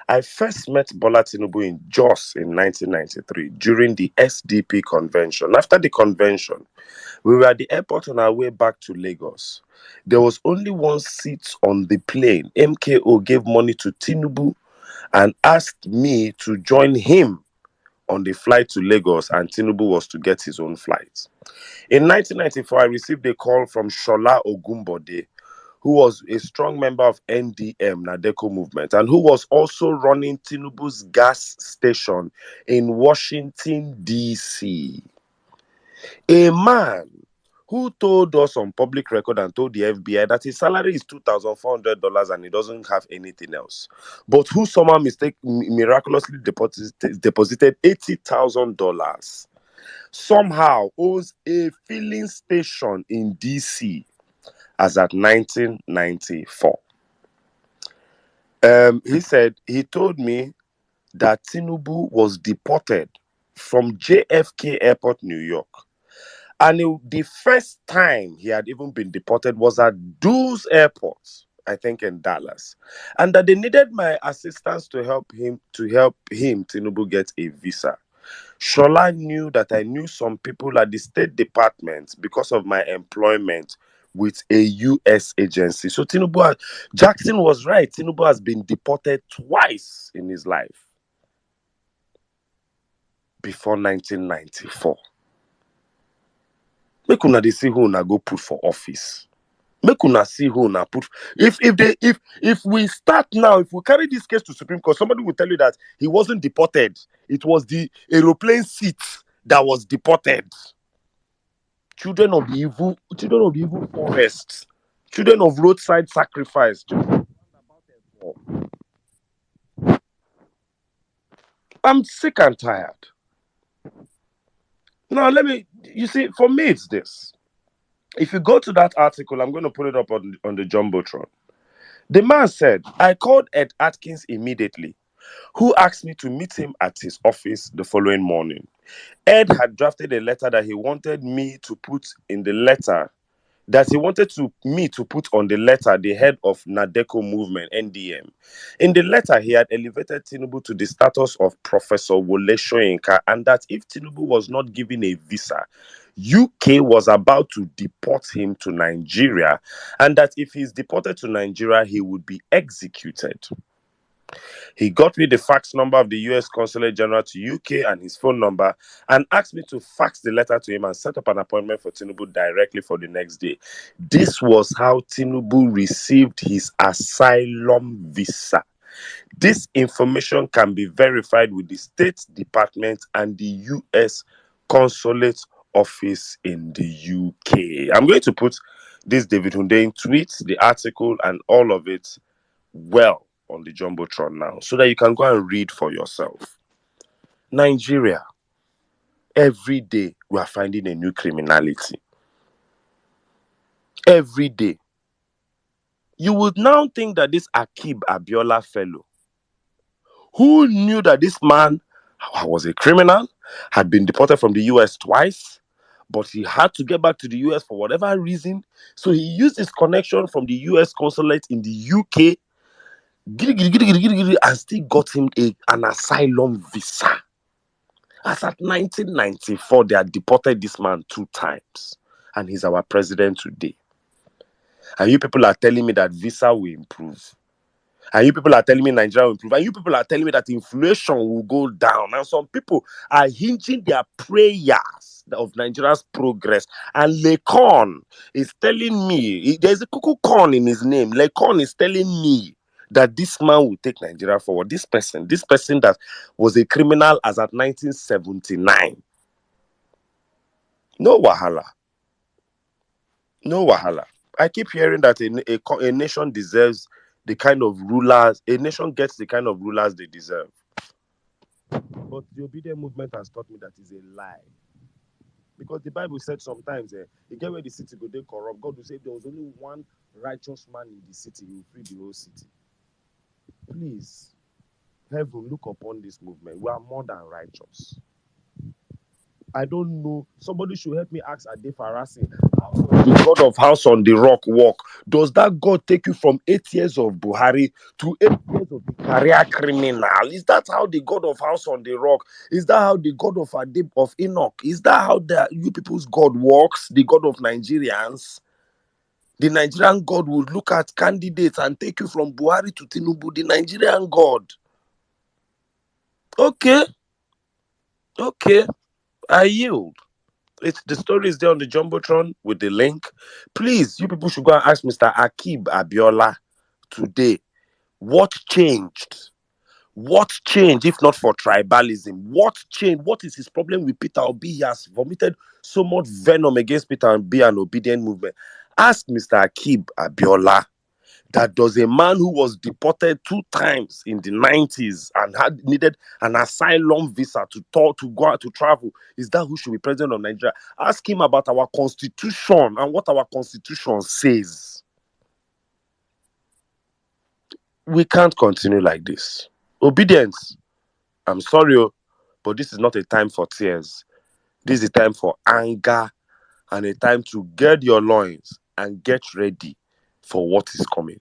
I first met Bola Tinubu in Jos in 1993 during the SDP convention. After the convention, we were at the airport on our way back to Lagos. There was only one seat on the plane. MKO gave money to Tinubu and asked me to join him on the flight to Lagos, and Tinubu was to get his own flight. In 1994, I received a call from Shola Ogunbode, who was a strong member of NDM, Nadeko movement, and who was also running Tinubu's gas station in Washington, D.C. A man who told us on public record and told the FBI that his salary is $2,400 and he doesn't have anything else, but who somehow miraculously deposited $80,000, somehow owns a filling station in DC as at 1994. He told me that Tinubu was deported from JFK Airport, New York. And the first time he had even been deported was at Dulles Airport, I think in Dallas. And that they needed my assistance to help him, Tinubu, get a visa. Shola knew that I knew some people at the State Department because of my employment with a U.S. agency. So Jackson was right. Tinubu has been deported twice in his life before 1994. Make una dey see who una go put for office. Make una see who una put. If we start now, if we carry this case to Supreme Court, somebody will tell you that he wasn't deported. It was the aeroplane seat that was deported. Children of the evil forests, children of roadside sacrifice. I'm sick and tired. Now, you see, for me, it's this. If you go to that article, I'm going to put it up on the Jumbotron. The man said, I called Ed Atkins immediately, who asked me to meet him at his office the following morning. Ed had drafted a letter that he wanted me to put in the letter, me to put on the letter the head of Nadeko movement, NDM. In the letter, he had elevated Tinubu to the status of Professor Wole Soyinka, and that if Tinubu was not given a visa, UK was about to deport him to Nigeria, and that if he's deported to Nigeria, he would be executed. He got me the fax number of the US Consulate General to UK and his phone number and asked me to fax the letter to him and set up an appointment for Tinubu directly for the next day. This was how Tinubu received his asylum visa. This information can be verified with the State Department and the US Consulate Office in the UK. I'm going to put this David Hundein tweet, the article, and all of it on the Jumbotron now, so that you can go and read for yourself. Nigeria, every day we are finding a new criminality. Every day. You would now think that this A.Abiola fellow, who knew that this man was a criminal, had been deported from the US twice, but he had to get back to the US for whatever reason, so he used his connection from the US consulate in the UK and still got him an asylum visa. As at 1994, they had deported this man 2 times, and he's our president today. And you people are telling me that visa will improve. And you people are telling me Nigeria will improve. And you people are telling me that inflation will go down. And some people are hinging their prayers of Nigeria's progress. And Lekon is telling me, there's a cuckoo corn in his name. Lekon is telling me that this man will take Nigeria forward. This person that was a criminal as at 1979. No wahala. No wahala. I keep hearing that a nation deserves the kind of rulers, a nation gets the kind of rulers they deserve. But the obedient movement has taught me that is a lie. Because the Bible said sometimes, you get where the city go, they corrupt. God will say there was only one righteous man in the city, he will free the whole city. Please, Heaven, look upon this movement. We are more than righteous. I don't know. Somebody should help me ask Ade Farasi. How does the God of House on the Rock work? Does that God take you from 8 years of Buhari to 8 years of the career criminal? Is that how the God of House on the Rock? Is that how the God of Enoch? Is that how you people's God works? The God of Nigerians? The Nigerian God would look at candidates and take you from Buhari to Tinubu. The Nigerian God. Okay. I yield. The story is there on the Jumbotron with the link. Please, you people should go and ask Mr. A.Abiola today. What changed? What changed if not for tribalism? What changed? What is his problem with Peter Obi? He has vomited so much venom against Peter Obi and obedient movement. Ask Mr. A.Abiola. That does a man who was deported 2 times in the 90s and had needed an asylum visa to go out to travel, is that who should be president of Nigeria? Ask him about our constitution and what our constitution says. We can't continue like this. Obedience. I'm sorry, but this is not a time for tears. This is a time for anger and a time to gird your loins and get ready for what is coming.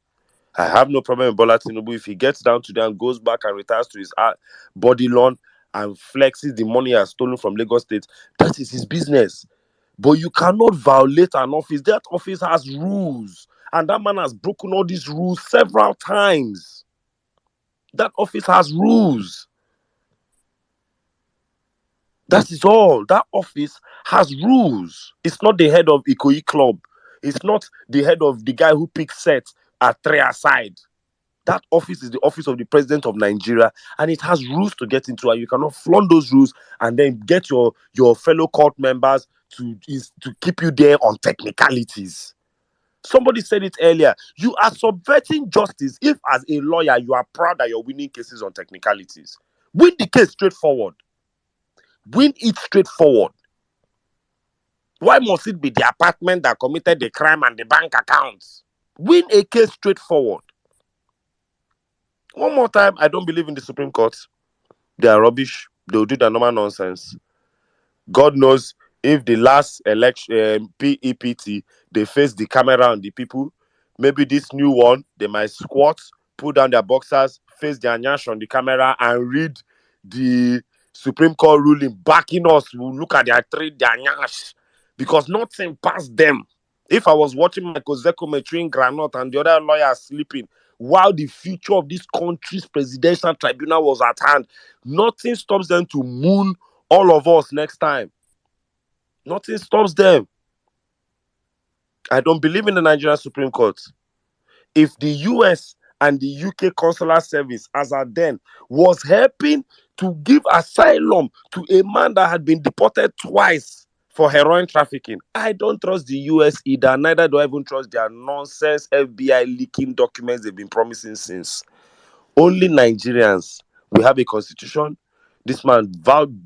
I have no problem with Bola Tinubu if he gets down today and goes back and retires to his body loan and flexes the money he has stolen from Lagos State. That is his business. But you cannot violate an office. That office has rules. And that man has broken all these rules several times. That office has rules. That is all. That office has rules. It's not the head of Ikoyi Club. It's not the head of the guy who picks sets at 3 aside. That office is the office of the president of Nigeria, and it has rules to get into, and you cannot flaunt those rules and then get your fellow court members to keep you there on technicalities. Somebody said it earlier. You are subverting justice if, as a lawyer, you are proud that you're winning cases on technicalities. Win the case straightforward. Win it straightforward. Why must it be the apartment that committed the crime and the bank accounts? Win a case straightforward. One more time, I don't believe in the Supreme Court. They are rubbish. They'll do their normal nonsense. God knows if the last election, PEPT, they face the camera and the people. Maybe this new one, they might squat, pull down their boxers, face their nyash on the camera and read the Supreme Court ruling backing us. We'll look at their nyash because nothing passed them. If I was watching Michael Zeko chewing granite and the other lawyer sleeping, while the future of this country's presidential tribunal was at hand, nothing stops them to moon all of us next time. Nothing stops them. I don't believe in the Nigerian Supreme Court. If the US and the UK consular service, as at then, was helping to give asylum to a man that had been deported twice for heroin trafficking, I don't trust the US either. Neither do I even trust their nonsense FBI leaking documents they've been promising since. Only Nigerians. We have a constitution. This man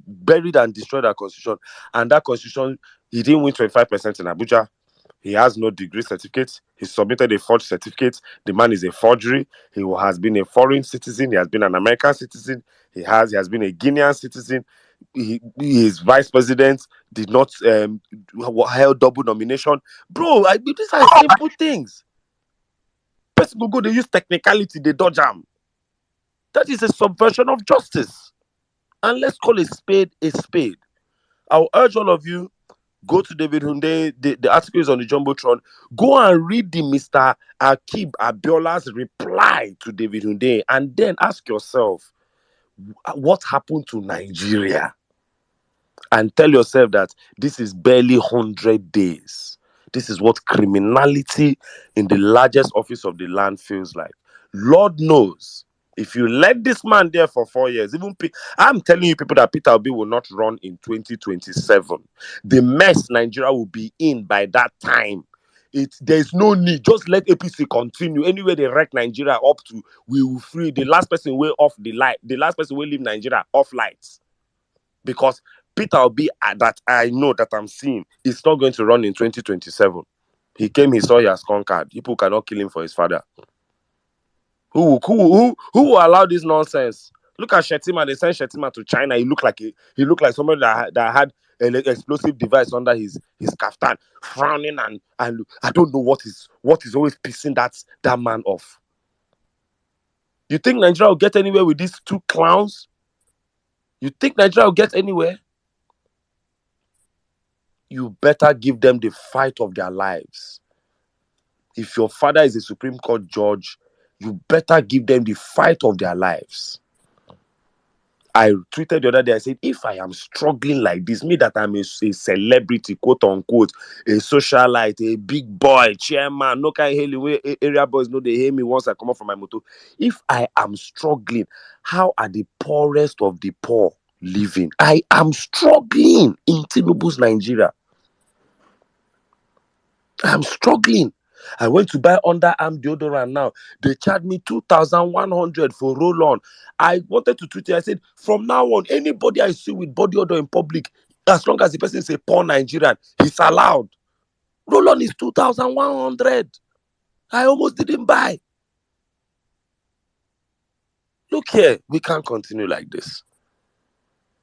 buried and destroyed our constitution. And that constitution, he didn't win 25% in Abuja. He has no degree certificate. He submitted a forged certificate. The man is a forgery. He has been a foreign citizen. He has been an American citizen. He has been a Guinean citizen. His vice president did not held double nomination. Bro, these are simple things. Person go, they use technicality, they dodge them. That is a subversion of justice. And let's call a spade a spade. I'll urge all of you, go to David Hunde. The article is on the Jumbotron. Go and read the Mr. A.Abiola's reply to David Hunde and then ask yourself, what happened to Nigeria? And tell yourself that this is barely 100 days. This is what criminality in the largest office of the land feels like. Lord knows, if you let this man there for 4 years, I'm telling you people that Peter Obi will not run in 2027. The mess Nigeria will be in by that time. There's no need. Just let APC continue. Anywhere they wreck Nigeria up to, we will free the last person way off the light. The last person will leave Nigeria off lights. Because Peter Obi, that I know that I'm seeing, is not going to run in 2027. He came, he saw he has conquered. People cannot kill him for his father. Who will allow this nonsense? Look at Shetima. They sent Shetima to China. He looked like somebody that had an explosive device under his kaftan, frowning and I don't know what is always pissing that man off. You think Nigeria will get anywhere with these two clowns? You think Nigeria will get anywhere? You better give them the fight of their lives. If your father is a Supreme Court judge, you better give them the fight of their lives. I tweeted the other day, I said, if I am struggling like this, me that I'm a celebrity, quote unquote, a socialite, a big boy, chairman, no kind of way area boys know they hear me once I come up from my motor. If I am struggling, how are the poorest of the poor living? I am struggling in Tinubu's Nigeria. I'm struggling. I went to buy underarm deodorant now. They charged me 2,100 for roll-on. I wanted to tweet it. I said, from now on, anybody I see with body odor in public, as long as the person is a poor Nigerian, he's allowed. Roll-on is 2,100. I almost didn't buy. Look here, we can't continue like this.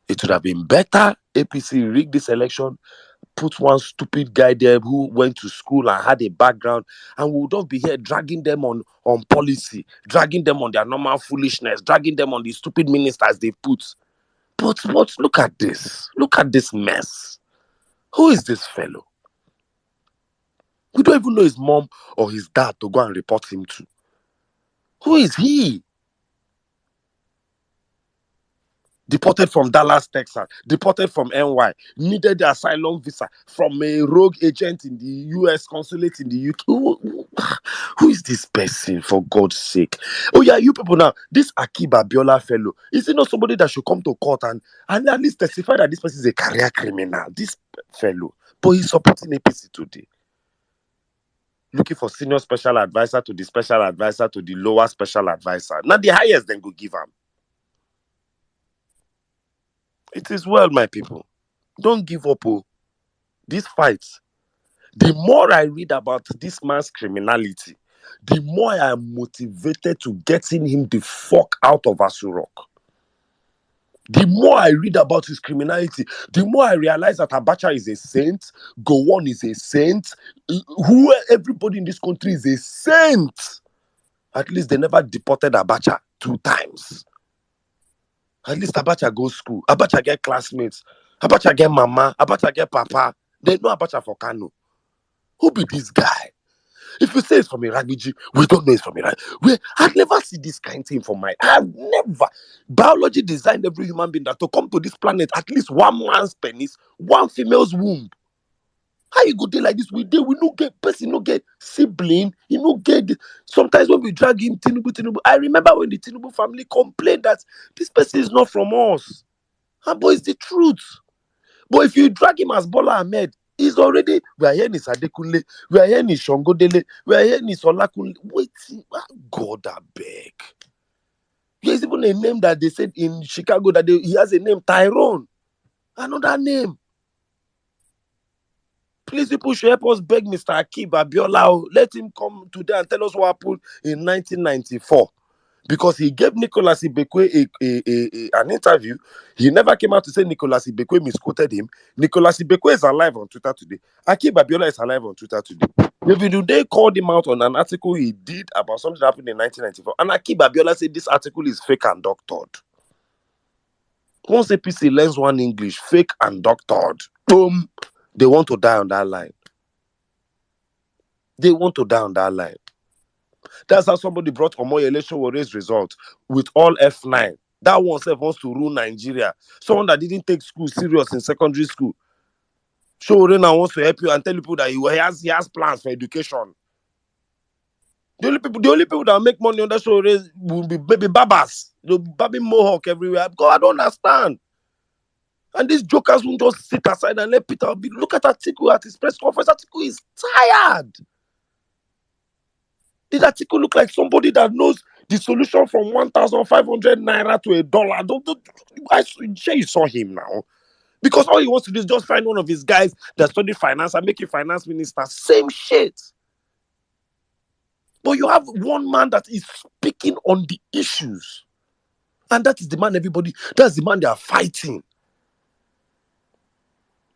It would have been better APC rigged this election, put one stupid guy there who went to school and had a background, and we would not be here dragging them on policy, dragging them on their normal foolishness, dragging them on the stupid ministers they put. But look at this. Look at this mess. Who is this fellow? We don't even know his mom or his dad to go and report him to. Who is he? Deported from Dallas, Texas, deported from NY, needed the asylum visa from a rogue agent in the US consulate in the UK. Who is this person, for God's sake? Oh yeah, you people now, this A.Abiola fellow, is he not somebody that should come to court and at least testify that this person is a career criminal? This fellow, but he's supporting APC today. Looking for senior special advisor to the special advisor to the lower special advisor. Now the highest then go give him. It is well, my people. Don't give up. This fight. The more I read about this man's criminality, the more I am motivated to getting him the fuck out of Asurok. The more I read about his criminality, the more I realize that Abacha is a saint, Gowon is a saint, everybody in this country is a saint. At least they never deported Abacha 2 times. At least Abacha goes school. Abacha get classmates. Abacha get mama. Abacha get papa. They know Abacha for Kano. Who be this guy? If you say it's from Iragiji, we don't know it's from Iraq. I've never seen this kind of thing from I've never. Biology designed every human being that to come to this planet, at least one man's penis, one female's womb. How you go there like this? We no get person, no get sibling, you no get. Sometimes when we drag in Tinubu, I remember when the Tinubu family complained that this person is not from us. But it's the truth. But if you drag him as Bola Ahmed, he's already. We are here in Sadekunle, we are here in Shongodele, we are here in Solakunle. Wait, God, I beg. There's even a name that they said in Chicago that he has a name, Tyrone. Another name. Please, people should help us beg Mr. A.Abiola. Let him come today and tell us what happened in 1994. Because he gave Nicolas Ibekwe an interview. He never came out to say Nicolas Ibekwe misquoted him. Nicolas Ibekwe is alive on Twitter today. A.Abiola is alive on Twitter today. They called him out on an article he did about something that happened in 1994. And A.Abiola said this article is fake and doctored. Once APC learns one English, fake and doctored, boom, they want to die on that line. They want to die on that line. That's how somebody brought Omoyele Showore's result with all F9. That one self wants to rule Nigeria. Someone that didn't take school serious in secondary school. Showore now wants to help you and tell people that he has plans for education. The only people that make money on that Showore will be baby babas. They'll be baby mohawk everywhere. Because I don't understand. And these jokers won't just sit aside and let Peter Obi look at Atiku at his press conference. Atiku is tired. Did Atiku look like somebody that knows the solution from 1,500 naira to $1? I sure you saw him now. Because all he wants to do is just find one of his guys that studied finance and make him finance minister. Same shit. But you have one man that is speaking on the issues. And that is the man that's the man they are fighting.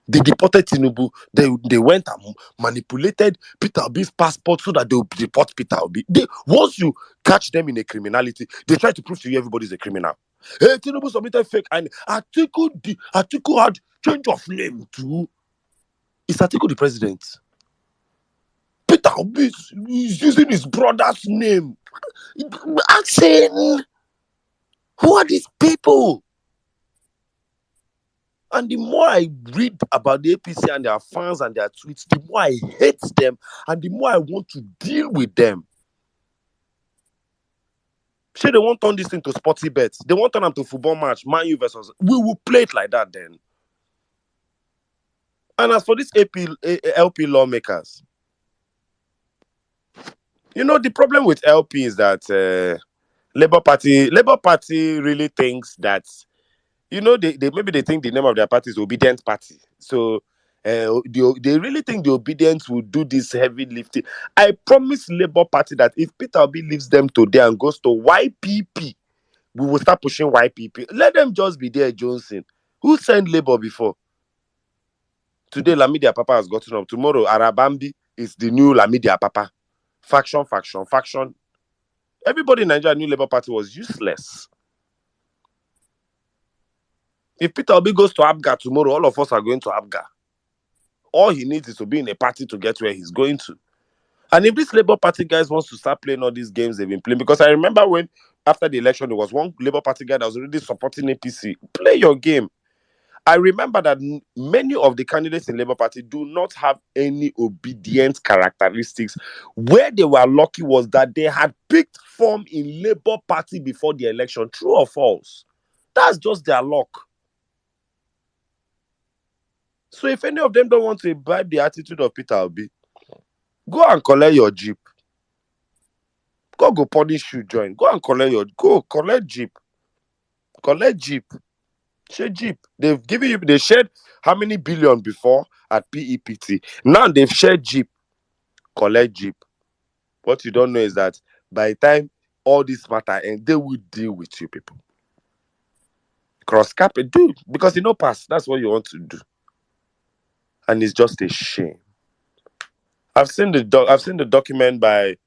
They deported Tinubu. They went and manipulated Peter Obi's passport so that they will deport Peter Obi. Once you catch them in a criminality, they try to prove to you everybody's a criminal. Hey, Tinubu submitted fake and Atiku had change of name too. Is Atiku the president? Peter Obi is using his brother's name. I'm saying, who are these people? And the more I read about the APC and their fans and their tweets, the more I hate them and the more I want to deal with them. Say they won't turn this into sporty bets. They won't turn them to football match, Man U versus. We will play it like that then. And as for these LP lawmakers, the problem with LP is that Labour Party really thinks that, they maybe they think the name of their party is Obedient Party. So they really think the Obedience will do this heavy lifting. I promise Labour Party that if Peter Obi leaves them today and goes to YPP, we will start pushing YPP. Let them just be there, Johnson. Who sent Labour before? Today, Lamidia Papa has gotten up. Tomorrow, Arabambi is the new Lamidia Papa. Faction. Everybody in Nigeria knew Labour Party was useless. If Peter Obi goes to Abga tomorrow, all of us are going to Abga. All he needs is to be in a party to get where he's going to. And if this Labour Party guys wants to start playing all these games they've been playing, because I remember when, after the election, there was one Labour Party guy that was already supporting APC. Play your game. I remember that many of the candidates in Labour Party do not have any obedient characteristics. Where they were lucky was that they had picked form in Labour Party before the election. True or false? That's just their luck. So if any of them don't want to imbibe the attitude of Peter Obi, go and collect your Jeep. Go punish you, join. Go and collect Jeep. Collect Jeep. Share Jeep. They've given you, they shared how many billion before at PEPT. Now they've shared Jeep. Collect Jeep. What you don't know is that by the time all this matter ends, they will deal with you people. Cross cap it, do, because pass. That's what you want to do. And it's just a shame. I've seen the document by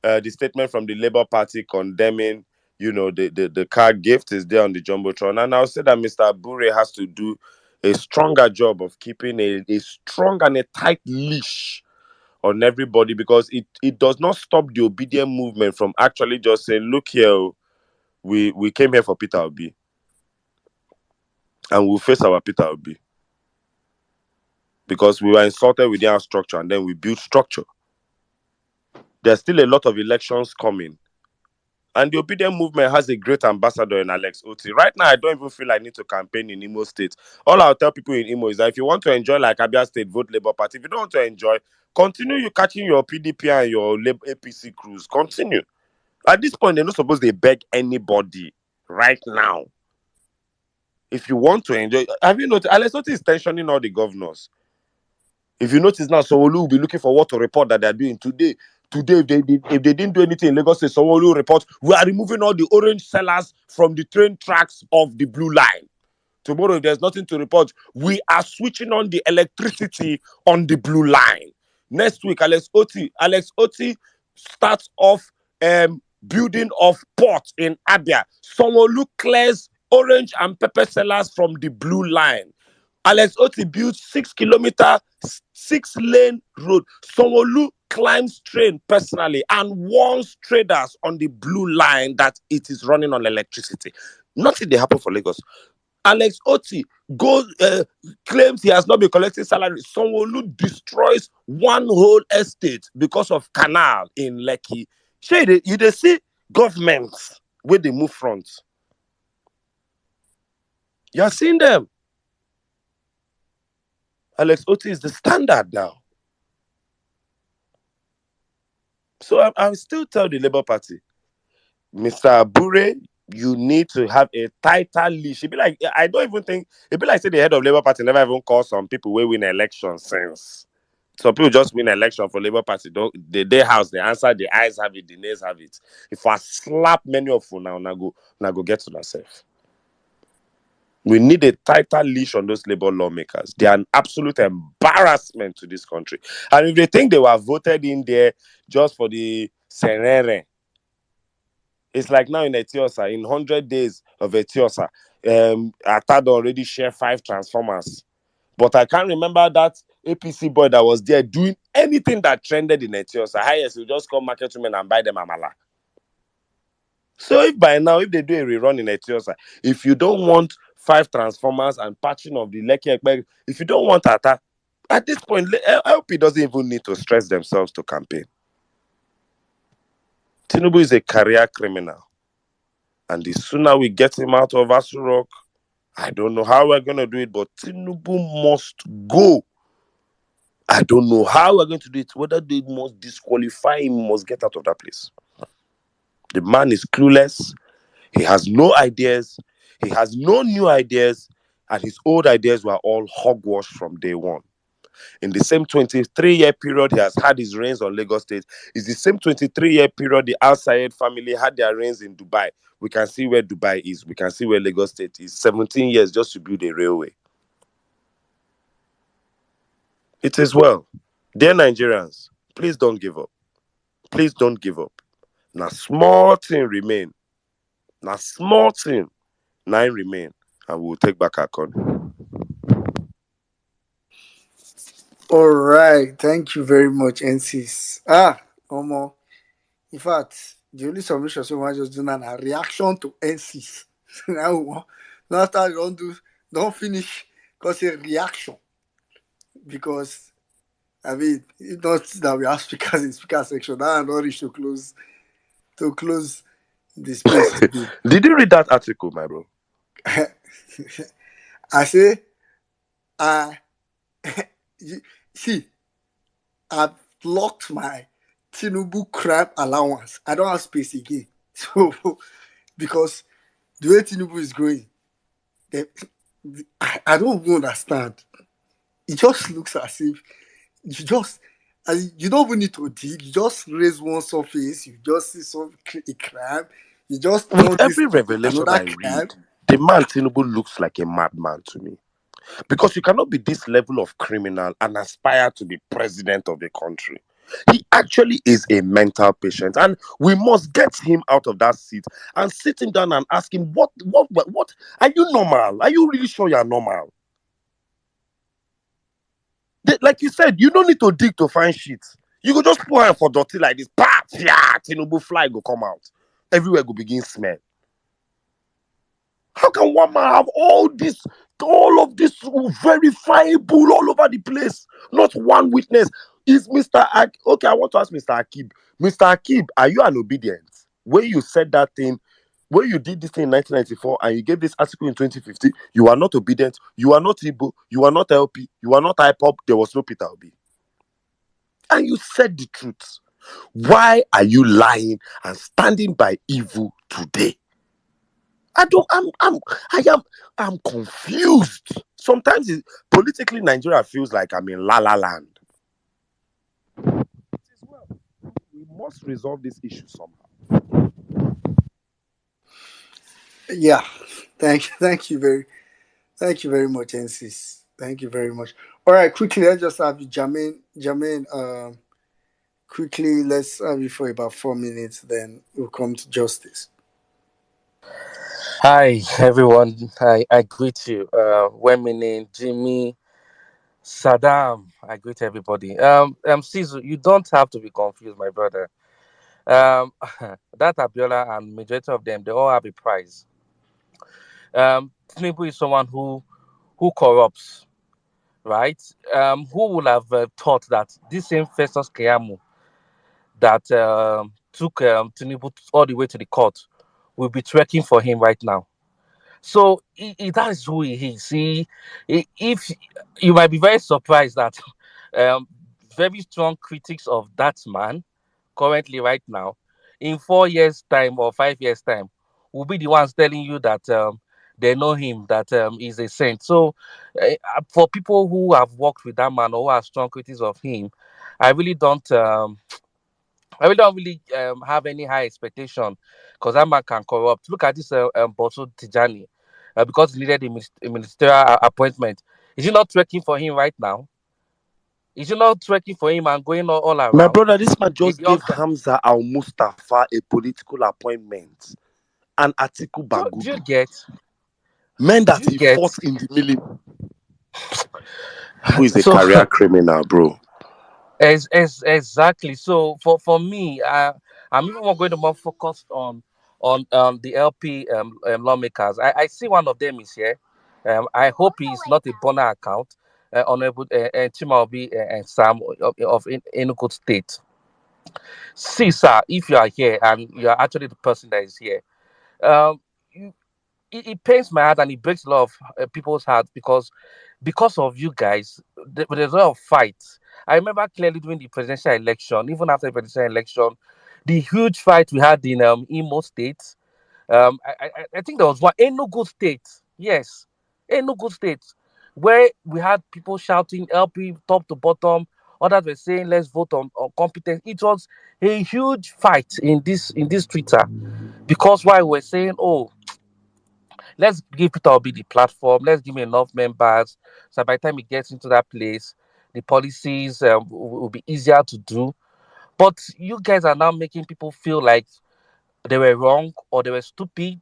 the statement from the Labour Party condemning, the car gift is there on the Jumbotron. And I'll say that Mr. Abure has to do a stronger job of keeping a strong and a tight leash on everybody, because it does not stop the obedient movement from actually just saying, look here, we came here for Peter Obi and we'll face our Peter Obi. Because we were insulted within our structure and then we built structure. There's still a lot of elections coming. And the obedient movement has a great ambassador in Alex Oti. Right now, I don't even feel I need to campaign in Imo State. All I'll tell people in Imo is that if you want to enjoy like Abia State, vote Labour Party. If you don't want to enjoy, continue you catching your PDP and your APC crews. Continue. At this point, they're not supposed to beg anybody right now. If you want to enjoy, have you noticed? Alex Oti is tensioning all the governors. If you notice now, Sanwo-Olu will be looking for what to report that they're doing today. Today, if they didn't do anything in Lagos State, Sanwo-Olu report, we are removing all the orange sellers from the train tracks of the blue line. Tomorrow, if there's nothing to report, we are switching on the electricity on the blue line. Next week, Alex Oti starts off building of port in Abia. Sanwo-Olu clears orange and pepper sellers from the blue line. Alex Oti built 6-kilometer, 6-lane road. Sanwo-Olu climbs train personally and warns traders on the blue line that it is running on electricity. Nothing they happen for Lagos. Alex Oti claims he has not been collecting salary. Sanwo-Olu destroys one whole estate because of canal in Lekki. You see governments where they move front. You are seeing them. Alex Oti is the standard now. So I will still tell the Labour Party, Mr. Abure, you need to have a tighter leash. It'd be like, say the head of Labour Party never even called some people who win elections since Some people just win election for Labour Party. Don't they house, they answer, the eyes have it, the nails have it. If I slap many of you now go get to yourself. We need a tighter leash on those labor lawmakers. They are an absolute embarrassment to this country. And if they think they were voted in there just for the serere, it's like now in Etiosa, in 100 days of Etiosa, Atad already shared 5 transformers. But I can't remember that APC boy that was there doing anything that trended in Etiosa. Highest, you just call market women and buy them amala. So if by now, if they do a rerun in Etiosa, if you don't want 5 transformers and patching of the Lekki Ekpe, if you don't want Ata, at this point, LP doesn't even need to stress themselves to campaign. Tinubu is a career criminal. And the sooner we get him out of Asurok, I don't know how we're going to do it, but Tinubu must go. I don't know how we're going to do it. Whether they must disqualify him, must get out of that place. The man is clueless. He has no ideas. He has no new ideas. And his old ideas were all hogwash from day one. In the same 23-year period he has had his reigns on Lagos State, is the same 23-year period the Al Sayed family had their reigns in Dubai. We can see where Dubai is. We can see where Lagos State is. 17 years just to build a railway. It is well. Dear Nigerians, please don't give up. Please don't give up. Now small thing remain. Now small thing. 9 remain. And we'll take back our country. All right. Thank you very much, NCs. Omo. In fact, the only submission so much just do now a reaction to NCs. Now after you don't finish because a reaction. Because I mean, it's not that we have speakers in speaker section. Now I'm not reach to close the space today. Did you read that article, my bro? I say, see, I've locked my Tinubu crime allowance. I don't have space again. So, because the way Tinubu is growing, I don't even understand. It just looks as if you don't even need to dig. You just raise one surface. You just see a crime. You just turn With every revelation another I crime. read, the man Tinubu looks like a madman to me. Because you cannot be this level of criminal and aspire to be president of the country. He actually is a mental patient, and we must get him out of that seat and sit him down and ask him, what are you normal? Are you really sure you're normal? Like you said, you don't need to dig to find shit. You go just pour him for dirty like this. Pat, yeah, Tinubu fly go come out. Everywhere go begin smell. How can one man have all of this verifiable all over the place? Not one witness. Is Mr. Okay, I want to ask Mr. Akib. Mr. Akib, are you an obedient? When you said that thing, when you did this thing in 1994 and you gave this article in 2050, you are not obedient, you are not Igbo, you are not LP, you are not IPOP, there was no Peter Obi. And you said the truth. Why are you lying and standing by evil today? I'm confused. Sometimes politically Nigeria feels like I'm in La La Land. We must resolve this issue somehow. Yeah, thank you very much, NCs. Thank you very much. All right, quickly, let's just have you, Jermaine. Quickly, let's have you for about 4 minutes. Then we'll come to justice. Hi everyone, I greet you. Wemini, Jimmy, Saddam, I greet everybody. Sisu, you don't have to be confused, my brother. Um, that Abiola and majority of them, they all have a price. Tinubu is someone who corrupts, right? Who would have thought that this same Festus Keyamo that took Tinubu all the way to the court will be trekking for him right now? So that is who he is. If you might be very surprised that um, very strong critics of that man currently right now, in 4 years' time or 5 years' time, will be the ones telling you that they know him that he's a saint. So for people who have worked with that man or who are strong critics of him, I really don't. Have any high expectation because that man can corrupt. Look at this Boso Tijani, because he needed a ministerial appointment. Is he not trekking for him right now? Is he not trekking for him and going all My around? brother, this man just The gave other, Hamza Al Mustafa a political appointment and Atiku do you Bagudu, get? men Do that you he get? fought in the military. Who is a So career criminal, bro? exactly. So for me, I'm even more going to more focused on the LP lawmakers. I see one of them is here. I hope he's not a Bonner account. Honorable Chimaobi and Sam of Enugu State. See, sir, if you are here and you are actually the person that is here, um, you- it pains my heart and it breaks a lot of people's hearts because of you guys. There's a lot of fights. I remember clearly during the presidential election, even after the presidential election, the huge fight we had in Imo State. I think there was one Enugu State. Yes, Enugu State, where we had people shouting LP top to bottom. Others were saying let's vote on competence. It was a huge fight in this Twitter because why we're saying, oh, let's give Peter Obi the platform. Let's give him enough members. So by the time he gets into that place, the policies will be easier to do. But you guys are now making people feel like they were wrong or they were stupid,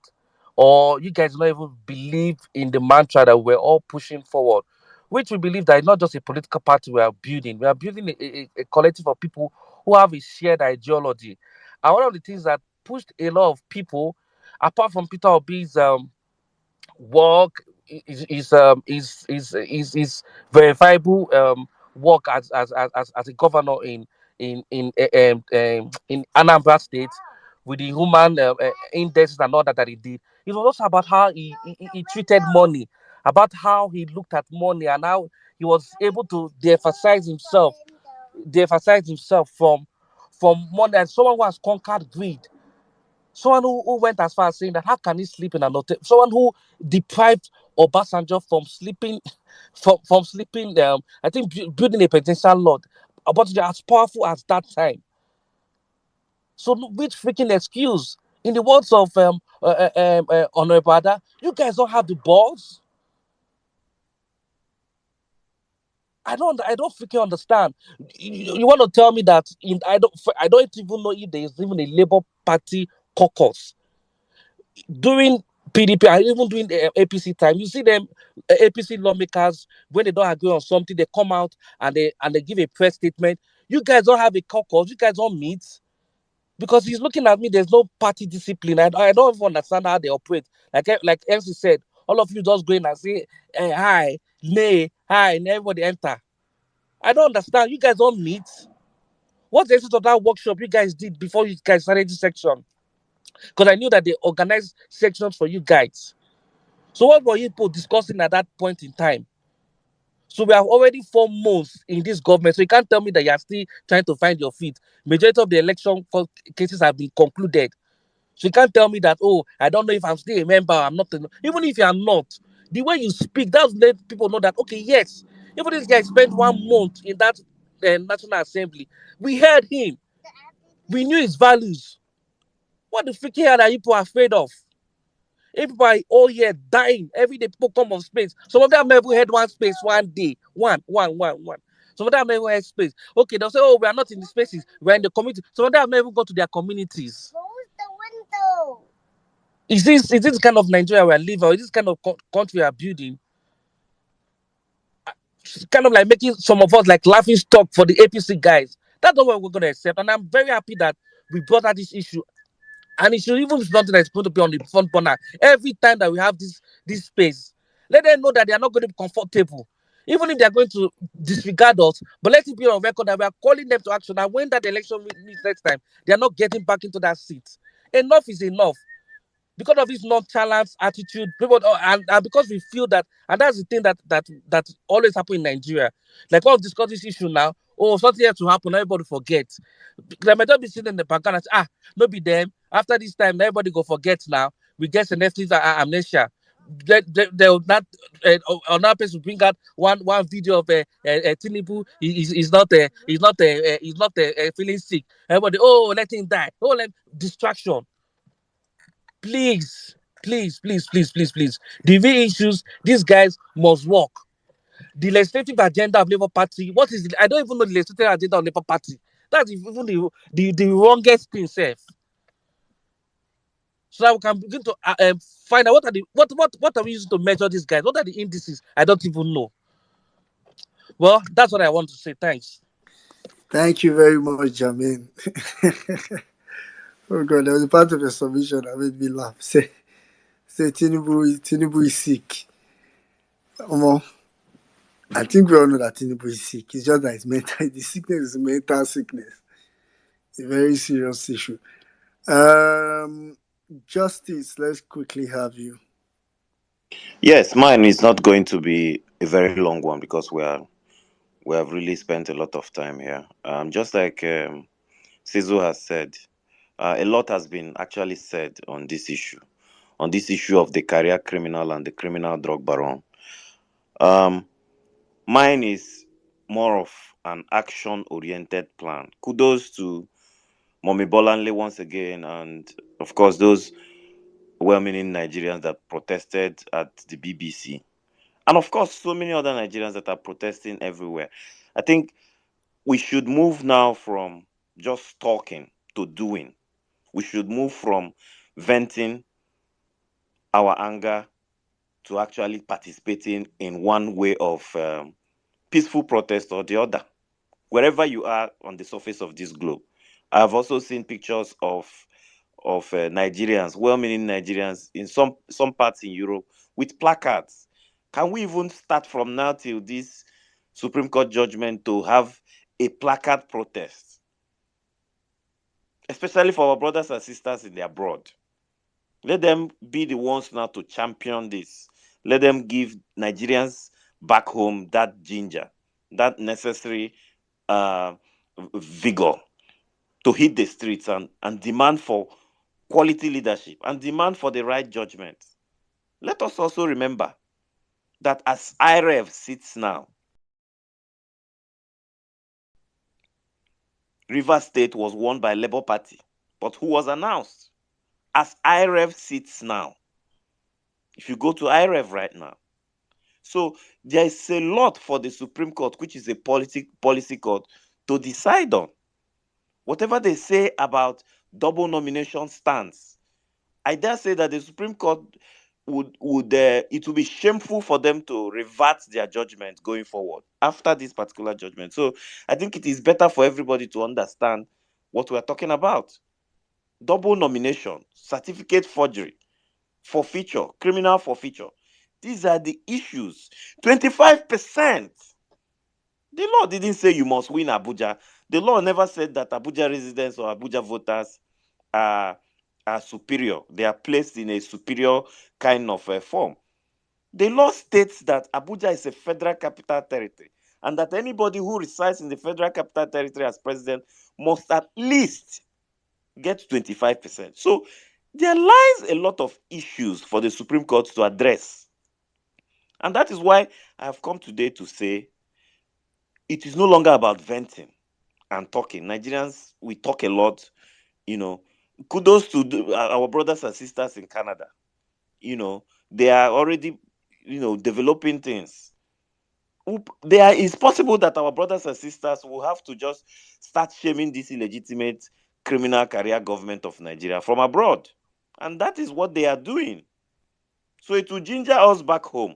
or you guys don't even believe in the mantra that we're all pushing forward, which we believe that it's not just a political party we are building. We are building a collective of people who have a shared ideology. And one of the things that pushed a lot of people, apart from Peter Obi's work is verifiable work as a governor in Anambra State with the human indexes and all that he did. It was also about how he treated money, about how he looked at money and how he was able to de-emphasize himself from money, and someone who has conquered greed. Someone who went as far as saying that how can he sleep in an hotel? Someone who deprived Obasanjo from sleeping, from sleeping. I think building a presidential lot, but as powerful as that time. So which freaking excuse? In the words of Honorable Ada, you guys don't have the balls. I don't freaking understand. You want to tell me that I don't even know if there is even a Labour Party caucus during PDP and even during the APC time. You see them APC lawmakers when they don't agree on something, they come out and they give a press statement. You guys don't have a caucus. You guys don't meet because he's looking at me. There's no party discipline. I don't even understand how they operate. Like MC said, all of you just go in and say hi, nay, hi, and everybody enter. I don't understand. You guys don't meet. What's the essence of that workshop you guys did before you guys started this section? Because I knew that they organized sections for you guys. So what were you people discussing at that point in time? So we are already 4 months in this government. So you can't tell me that you are still trying to find your feet. Majority of the cases have been concluded. So you can't tell me that, oh, I don't know if I'm still a member. I'm not. Even if you are not, the way you speak, that's let people know that, okay, yes, even this guy spent 1 month in that National Assembly. We heard him. We knew his values. What the freaking hell are you people afraid of? Everybody all year dying. Every day people come of space. Some of them never had one space one day. One. Some of them never had space. Okay, they'll say, oh, we are not in the spaces. We're in the community. Some of them never go to their communities. Close the window. Is this kind of Nigeria we are living, or is this kind of country we are building? It's kind of like making some of us like laughing stock for the APC guys. That's not what we're going to accept. And I'm very happy that we brought out this issue. And it should even be something that's going to be on the front burner every time that we have this space. Let them know that they are not going to be comfortable, even if they are going to disregard us. But let it be on record that we are calling them to action. And when that election meets next time, they are not getting back into that seat. Enough is enough. Because of this nonchalant attitude, people, and because we feel that, and that's the thing that always happen in Nigeria. Like when we discuss this issue now, oh, something has to happen, everybody forget. They might just be sitting in the background and say, no be them. After this time, everybody go forget now. We get selective amnesia. they will not another person will bring out one video of Tinubu is not feeling sick. Everybody, oh, let him die. Oh, let distraction. Please, please. The real issues, these guys must work. The legislative agenda of Labour Party. What is it? I don't even know the legislative agenda of Labour Party. That's even the wrongest thing, self. So that we can begin to find out what are we using to measure these guys? What are the indices? I don't even know. Well, that's what I want to say. Thanks. Thank you very much, Jamin. Oh God, there was a part of your submission that made me laugh. Say Tinubu is sick. Omo, I think we all know that Tinubu is sick. It's just that it's mental. The sickness is mental sickness. It's a very serious issue. Justice, let's quickly have you. Yes, mine is not going to be a very long one because we have really spent a lot of time here. Just like Sizu has said, a lot has been actually said on this issue of the career criminal and the criminal drug baron. Um, Mine is more of an action-oriented plan. Kudos to Mommy Bolanle once again, and of course those well-meaning Nigerians that protested at the BBC. And of course, so many other Nigerians that are protesting everywhere. I think we should move now from just talking to doing. We should move from venting our anger to actually participating in one way of peaceful protest or the other, wherever you are on the surface of this globe. I've also seen pictures of Nigerians, well-meaning Nigerians in some parts in Europe with placards. Can we even start from now till this Supreme Court judgment to have a placard protest, especially for our brothers and sisters in the abroad? Let them be the ones now to champion this. Let them give Nigerians back home that ginger, that necessary uh, vigor to hit the streets and demand for quality leadership and demand for the right judgment. Let us also remember that as IREV sits now, Rivers State was won by Labour Party, but who was announced? As IREV sits now, if you go to IREV right now, so there is a lot for the Supreme Court, which is a policy court, to decide on. Whatever they say about double nomination stance, I dare say that the Supreme Court would it will be shameful for them to revert their judgment going forward after this particular judgment. So I think it is better for everybody to understand what we're talking about. Double nomination, certificate forgery, forfeiture, criminal forfeiture. These are the issues. 25%. The law didn't say you must win Abuja. The law never said that Abuja residents or Abuja voters are superior. They are placed in a superior kind of form. The law states that Abuja is a federal capital territory and that anybody who resides in the federal capital territory as president must at least get 25%. So there lies a lot of issues for the Supreme Court to address. And that is why I have come today to say it is no longer about venting and talking. Nigerians, we talk a lot, you know. Kudos to our brothers and sisters in Canada. They are already, developing things. It's possible that our brothers and sisters will have to just start shaming this illegitimate criminal career government of Nigeria from abroad. And that is what they are doing. So it will ginger us back home.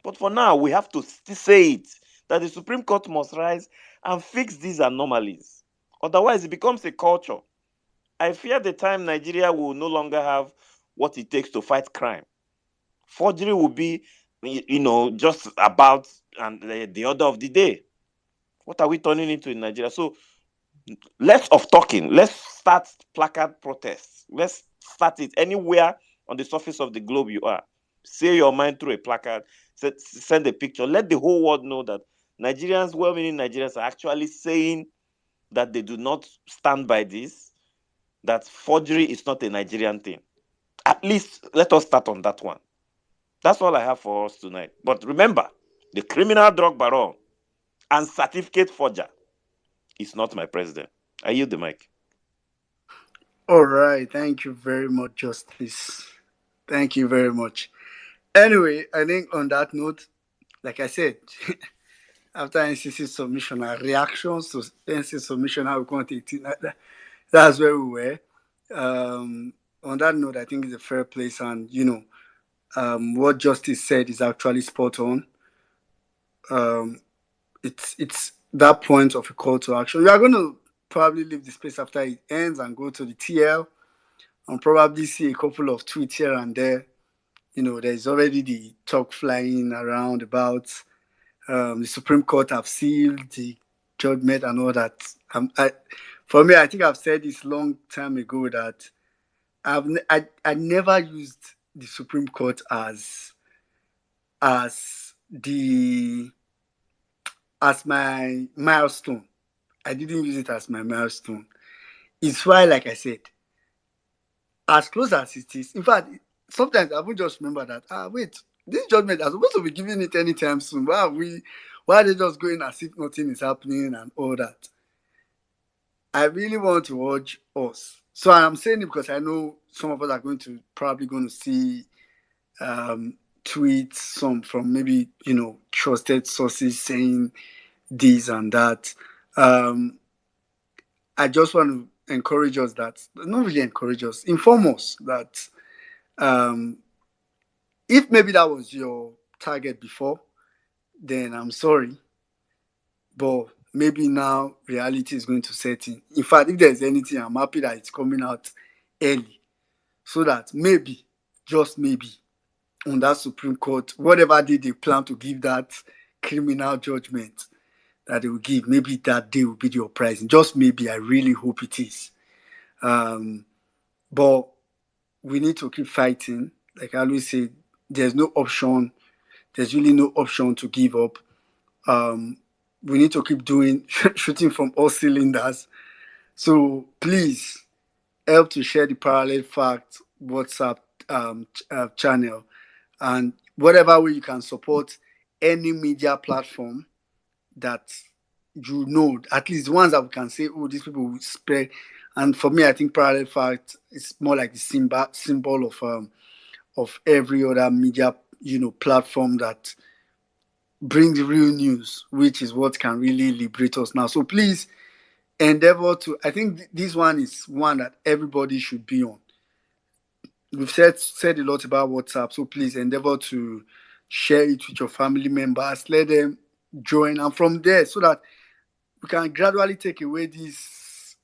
But for now, we have to say it, that the Supreme Court must rise and fix these anomalies. Otherwise, it becomes a culture. I fear the time Nigeria will no longer have what it takes to fight crime. Forgery will be, just about and the order of the day. What are we turning into in Nigeria? So less of talking. Let's start placard protests. Let's start it anywhere on the surface of the globe you are. Say your mind through a placard. Send a picture. Let the whole world know that Nigerians, well-meaning Nigerians, are actually saying that they do not stand by this, that forgery is not a Nigerian thing. At least let us start on that one. That's all I have for us tonight. But remember, the criminal drug baron and certificate forger is not my president. I yield the mic. All right. Thank you very much, Justice. Thank you very much. Anyway, I think on that note, like I said, after NCC submission, our reactions to NCC submission, how we want it, that's where we were. On that note, I think it's a fair place, and what Justice said is actually spot on. Um, it's that point of a call to action. We are going to probably leave the space after it ends and go to the TL and probably see a couple of tweets here and there. There's already the talk flying around about the Supreme Court have sealed the judgment and all that. For me, I think I've said this long time ago that I never used the Supreme Court as the as my milestone. I didn't use it as my milestone. It's why, like I said, as close as it is. In fact, sometimes I would just remember that, wait, this judgment are supposed to be giving it anytime soon. Why are they just going as if nothing is happening and all that? I really want to urge us. So I'm saying it because I know some of us are probably going to see tweets, some from maybe, trusted sources saying this and that. I just want to encourage us not really encourage us, inform us that if maybe that was your target before, then I'm sorry. But maybe now reality is going to set in. In fact, if there's anything, I'm happy that it's coming out early. So that maybe, just maybe, on that Supreme Court, whatever day they plan to give that criminal judgment that they will give, maybe that day will be the uprising. Just maybe, I really hope it is. But we need to keep fighting. Like I always say, there's no option. There's really no option to give up. We need to keep shooting from all cylinders. So please help to share the Parallel Fact WhatsApp channel, and whatever way you can support any media platform that at least the ones that we can say, oh, these people will spread. And for me, I think Parallel Fact is more like the symbol of every other media platform that brings real news, which is what can really liberate us now. So please endeavor to. I think this one is one that everybody should be on. We've said a lot about WhatsApp, so please endeavor to share it with your family members. Let them join, and from there, so that we can gradually take away this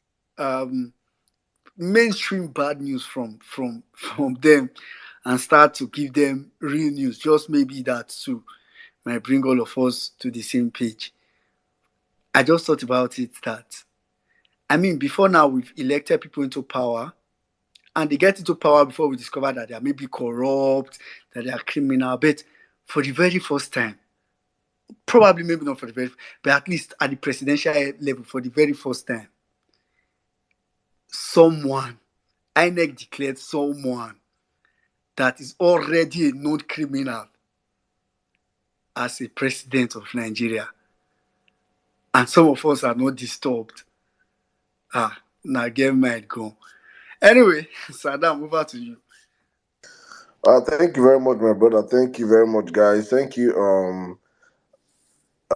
mainstream bad news from them, and start to give them real news. Just maybe that too might bring all of us to the same page. I just thought about it that, before now we've elected people into power, and they get into power before we discover that they are maybe corrupt, that they are criminal. But for the very first time, probably maybe not for the very, but at least at the presidential level, for the very first time, INEC declared someone that is already a known criminal as a president of Nigeria. And some of us are not disturbed. Now get mind go. Anyway, Saddam, over to you. Thank you very much, my brother. Thank you very much, guys. Thank you,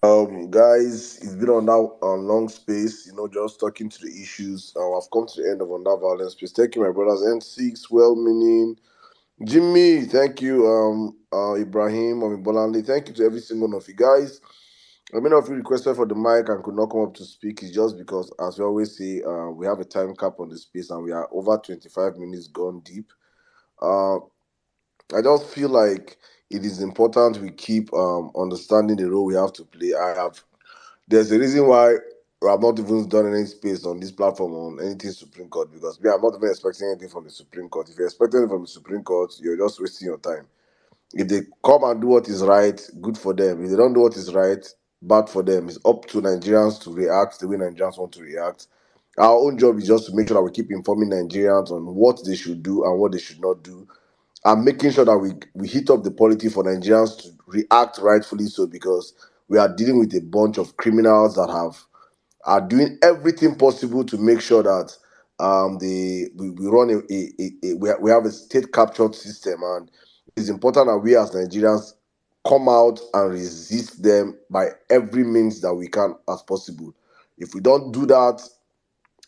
guys. It's been on that long space, just talking to the issues. I've come to the end of on that violence space. Thank you, my brothers. N6, well-meaning Jimmy. Thank you, Ibrahim, Bolandi. Thank you to every single one of you guys. Many of you requested for the mic and could not come up to speak. It's just because, as we always say, we have a time cap on the space and we are over 25 minutes gone deep. I just feel like it is important we keep understanding the role we have to play. There's a reason why I've not even done any space on this platform on anything Supreme Court, because I'm not even expecting anything from the Supreme Court. If you're expecting anything from the Supreme Court, you're just wasting your time. If they come and do what is right, good for them. If they don't do what is right, bad for them. It's up to Nigerians to react the way Nigerians want to react. Our own job is just to make sure that we keep informing Nigerians on what they should do and what they should not do. and making sure that we hit up the polity for Nigerians to react rightfully so, because we are dealing with a bunch of criminals that are doing everything possible to make sure that we run we have a state captured system, and it's important that we as Nigerians come out and resist them by every means that we can as possible. If we don't do that,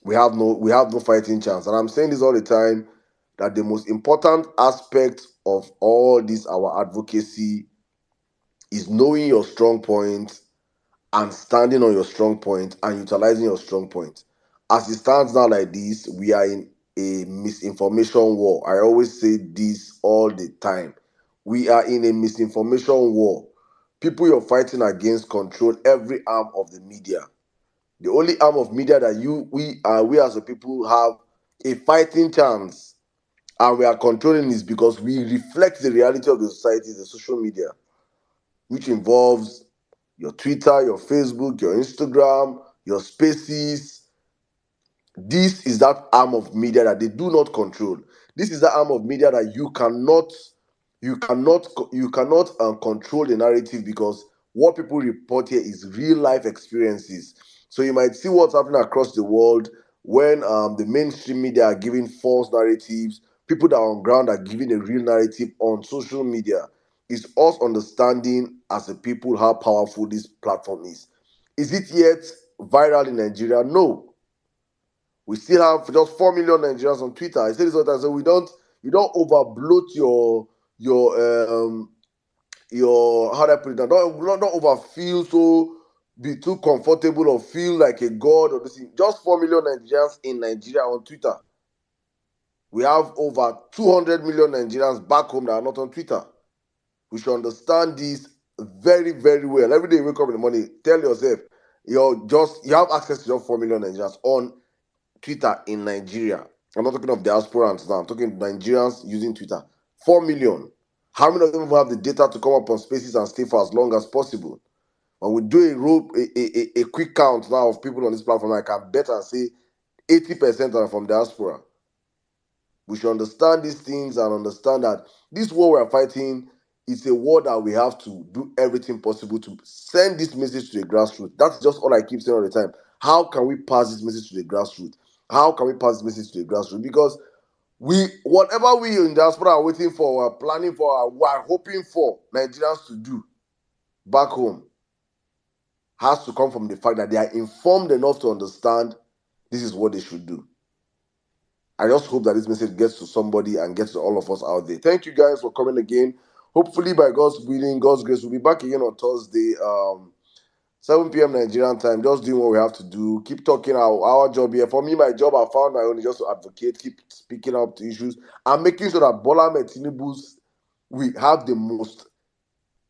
we have no fighting chance. And I'm saying this all the time, that the most important aspect of all this our advocacy is knowing your strong point and standing on your strong point and utilizing your strong point. As it stands now like this, we are in a misinformation war. I always say this all the time. We are in a misinformation war. People you're fighting against control every arm of the media. The only arm of media that we as a people have a fighting chance and we are controlling is because we reflect the reality of the society, the social media, which involves your Twitter, your Facebook, your Instagram, your spaces. This is that arm of media that they do not control. This is the arm of media that you cannot control the narrative, because what people report here is real life experiences. So you might see what's happening across the world when the mainstream media are giving false narratives. People that are on ground are giving a real narrative on social media. It's us understanding as a people how powerful this platform is. Is it yet viral in Nigeria? No. We still have just 4 million Nigerians on Twitter. I say this all the time. So you don't overbloat your how do I put it down? Don't overfeel, so be too comfortable or feel like a god or this thing. Just 4 million Nigerians in Nigeria on Twitter. We have over 200 million Nigerians back home that are not on Twitter. We should understand this very, very well. Every day you wake up in the morning, tell yourself you have access to just 4 million Nigerians on Twitter in Nigeria. I'm not talking of diasporans now. I'm talking Nigerians using Twitter. 4 million. How many of them have the data to come up on spaces and stay for as long as possible? When we do a quick count now of people on this platform, I can bet and say 80% are from diaspora. We should understand these things and understand that this war we're fighting is a war that we have to do everything possible to send this message to the grassroots. That's just all I keep saying all the time. How can we pass this message to the grassroots? How can we pass this message to the grassroots? Because whatever we in diaspora are waiting for, we're planning for, we're hoping for Nigerians to do back home, has to come from the fact that they are informed enough to understand this is what they should do. I just hope that this message gets to somebody and gets to all of us out there. Thank you guys for coming again. Hopefully, by God's willing, God's grace, we'll be back again on Thursday, 7 p.m. Nigerian time. Just doing what we have to do. Keep talking our job here. For me, my job, I found my own is just to advocate, keep speaking up to issues, and making sure that Bola Ahmed Tinubu's we have the most.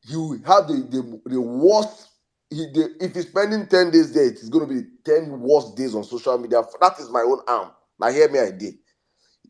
He will have the worst. If he's spending 10 days there, it's going to be 10 worst days on social media. That is my own arm. Now, hear me, I did.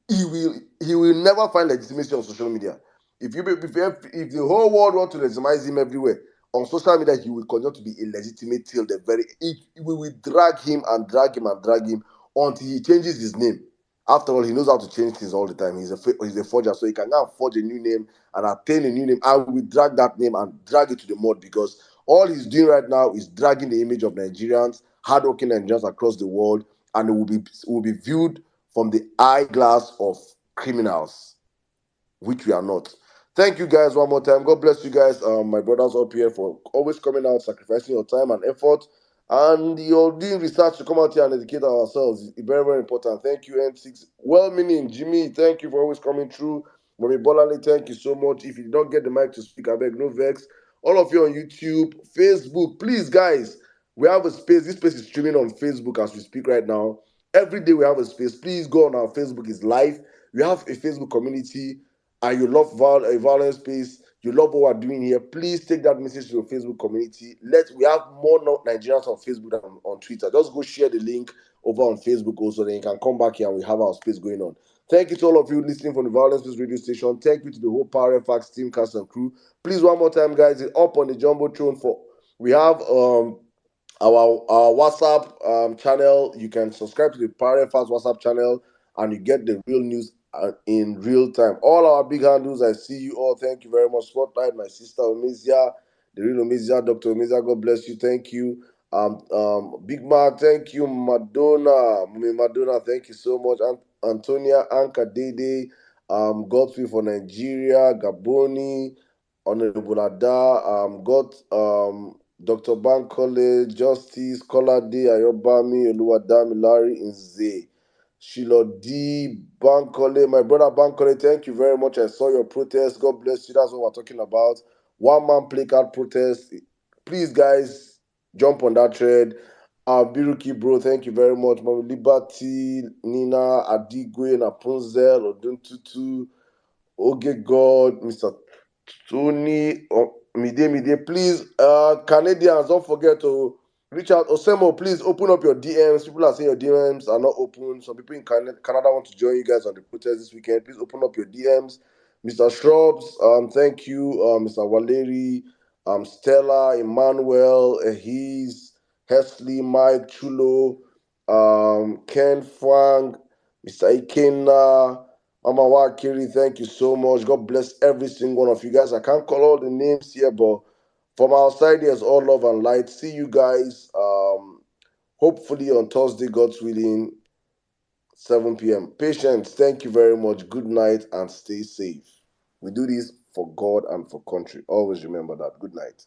He will never find legitimacy on social media. If the whole world wants to legitimize him everywhere on social media, he will continue to be illegitimate till the very. We will drag him and drag him and drag him until he changes his name. After all, he knows how to change things all the time. He's a forger, so he can now forge a new name and attain a new name, and we will drag that name and drag it to the mud, because all he's doing right now is dragging the image of Nigerians, hardworking Nigerians across the world, and it will be viewed from the eyeglass of criminals, which we are not. Thank you guys one more time. God bless you guys, my brothers up here, for always coming out, sacrificing your time and effort. And you're doing research to come out here and educate ourselves. It's very, very important. Thank you, N6. Well meaning, Jimmy, thank you for always coming through. Mami Bolale, thank you so much. If you don't get the mic to speak, I beg, no vex. All of you on YouTube, Facebook, please, guys, we have a space. This space is streaming on Facebook as we speak right now. Every day we have a space. Please go on our Facebook. It's live. We have a Facebook community, and you love a violence space, you love what we're doing here. Please take that message to your Facebook community. We have more Nigerians on Facebook than on Twitter. Just go share the link over on Facebook also. Then you can come back here and we have our space going on. Thank you to all of you listening from the Violence Space radio station. Thank you to the whole Power FX team, cast and crew. Please, one more time, guys, it's up on the Jumbotron we have our WhatsApp channel. You can subscribe to the Power FX WhatsApp channel and you get the real news in real time. All our big handles, I see you all. Thank you very much. Spotlight, my sister Omizia, the real Omizia, Dr. Omizia, God bless you. Thank you. Big Man, thank you. Madonna, Madonna, thank you so much. Antonia, Anka Dede, Godfrey for Nigeria, Gaboni, Honorable Ada, got Dr. Bankole, Justice, Kolade, Ayobami, Oluwadami, Larry, Nze. Shilo D. Bankole, my brother Bankole, thank you very much. I saw your protest. God bless you. That's what we're talking about. One man placard protest. Please, guys, jump on that thread. Biruki, bro, thank you very much. Mama Liberty, Nina, Adigwe, Napunzel, Oduntutu, Oge God, Mr. Tony, Mide, please, Canadians, don't forget to reach out. Osemo, please open up your DMs. People are saying your DMs are not open. Some people in Canada want to join you guys on the protest this weekend. Please open up your DMs. Mr. Shrubs, thank you. Mr. Valeri, Stella, Emmanuel, Hees, Hesley, Mike, Chulo, Ken Fang, Mr. Ikena, Mama Wakiri, thank you so much. God bless every single one of you guys. I can't call all the names here, but from our side, there's all love and light. See you guys hopefully on Thursday, God's willing, 7 p.m. Patience, thank you very much. Good night and stay safe. We do this for God and for country. Always remember that. Good night.